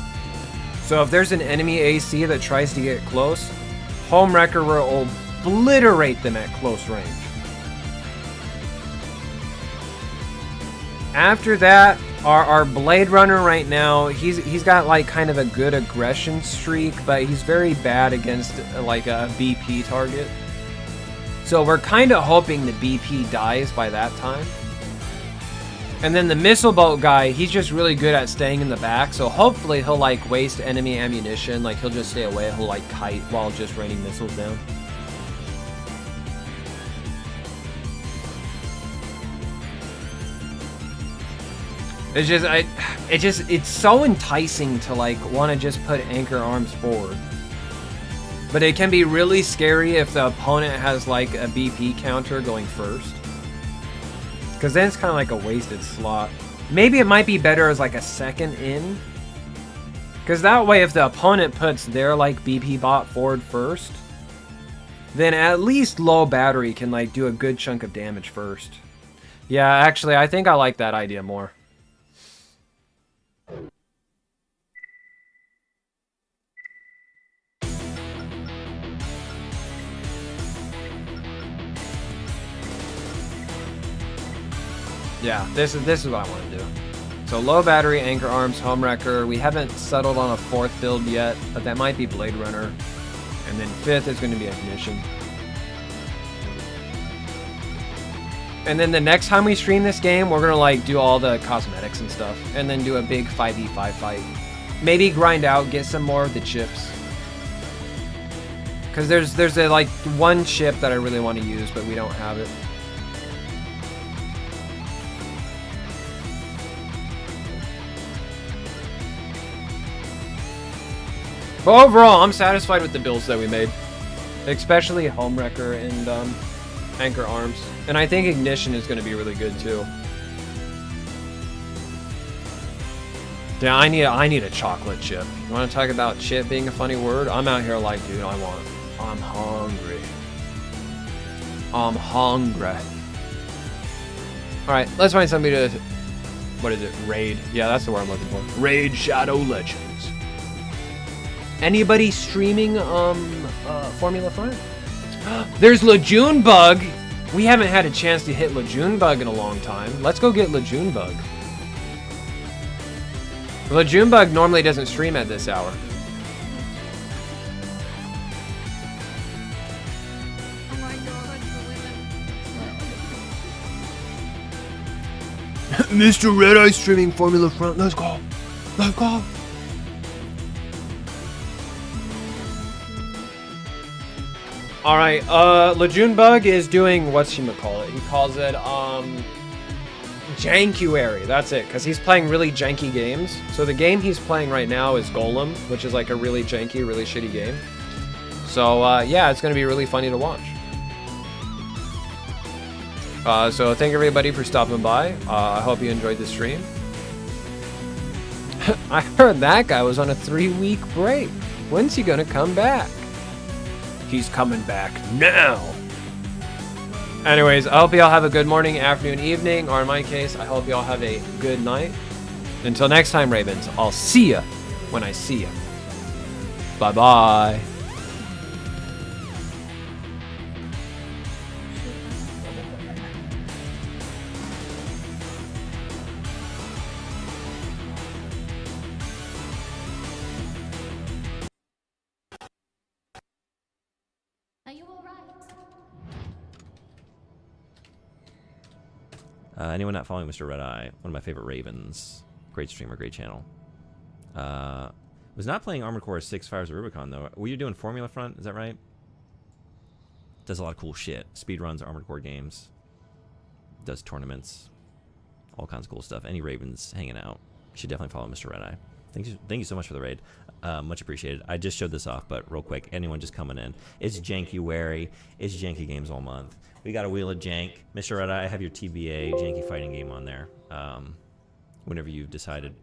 So if there's an enemy AC that tries to get close, Homewrecker will obliterate them at close range. After that, our Blade Runner right now, he's got like kind of a good aggression streak, but he's very bad against like a BP target. So we're kind of hoping the BP dies by that time. And then the missile boat guy, he's just really good at staying in the back, so hopefully he'll like waste enemy ammunition, like he'll just stay away, he'll like kite while just raining missiles down. It's so enticing to like want to just put anchor arms forward. But it can be really scary if the opponent has like a BP counter going first. Because then it's kind of like a wasted slot. Maybe it might be better as like a second in. Because that way if the opponent puts their like BP bot forward first, then at least low battery can like do a good chunk of damage first. Yeah, actually I think I like that idea more. Yeah, this is what I want to do. So low battery, anchor arms, Homewrecker. We haven't settled on a fourth build yet, but that might be Blade Runner. And then fifth is going to be Ignition. And then the next time we stream this game, we're going to like do all the cosmetics and stuff. And then do a big 5v5 fight. Maybe grind out, get some more of the chips. Because there's a like one chip that I really want to use, but we don't have it. But overall, I'm satisfied with the builds that we made. Especially Homewrecker and Anchor Arms. And I think Ignition is going to be really good too. Yeah, I need a chocolate chip. You want to talk about chip being a funny word? I'm out here like, dude, I'm hungry. I'm hungry. Alright, let's find somebody to... What is it? Raid. Yeah, that's the word I'm looking for. Raid Shadow Legends. Anybody streaming Formula Front? There's Lejeune Bug. We haven't had a chance to hit Lejeune Bug in a long time. Let's go get Lejeune Bug. Lejeune Bug normally doesn't stream at this hour. Oh my god, Mr.RedEye streaming Formula Front. Let's go. Let's go. All right, Lejunebug is doing whatchamacallit. He calls it Jankuary. That's it, because he's playing really janky games. So the game he's playing right now is Golem, which is like a really janky, really shitty game. So yeah, it's gonna be really funny to watch. So thank everybody for stopping by. I hope you enjoyed the stream. I heard that guy was on a 3-week break. When's he gonna come back? He's coming back now. Anyways, I hope y'all have a good morning, afternoon, evening, or in my case, I hope y'all have a good night. Until next time, Ravens, I'll see ya when I see ya. Bye-bye. Are you alright? Anyone not following Mr.RedEye? One of my favorite Ravens. Great streamer, great channel. Was not playing Armored Core 6 Fires of Rubicon, though. Were you doing Formula Front? Is that right? Does a lot of cool shit. Speedruns, Armored Core games. Does tournaments. All kinds of cool stuff. Any Ravens hanging out. You should definitely follow Mr.RedEye. Thank you so much for the raid. Much appreciated. I just showed this off, but real quick, anyone just coming in. It's Jankuary. It's Janky Games all month. We got a wheel of jank. Mr.RedEye, I have your TBA Janky fighting game on there. Whenever you've decided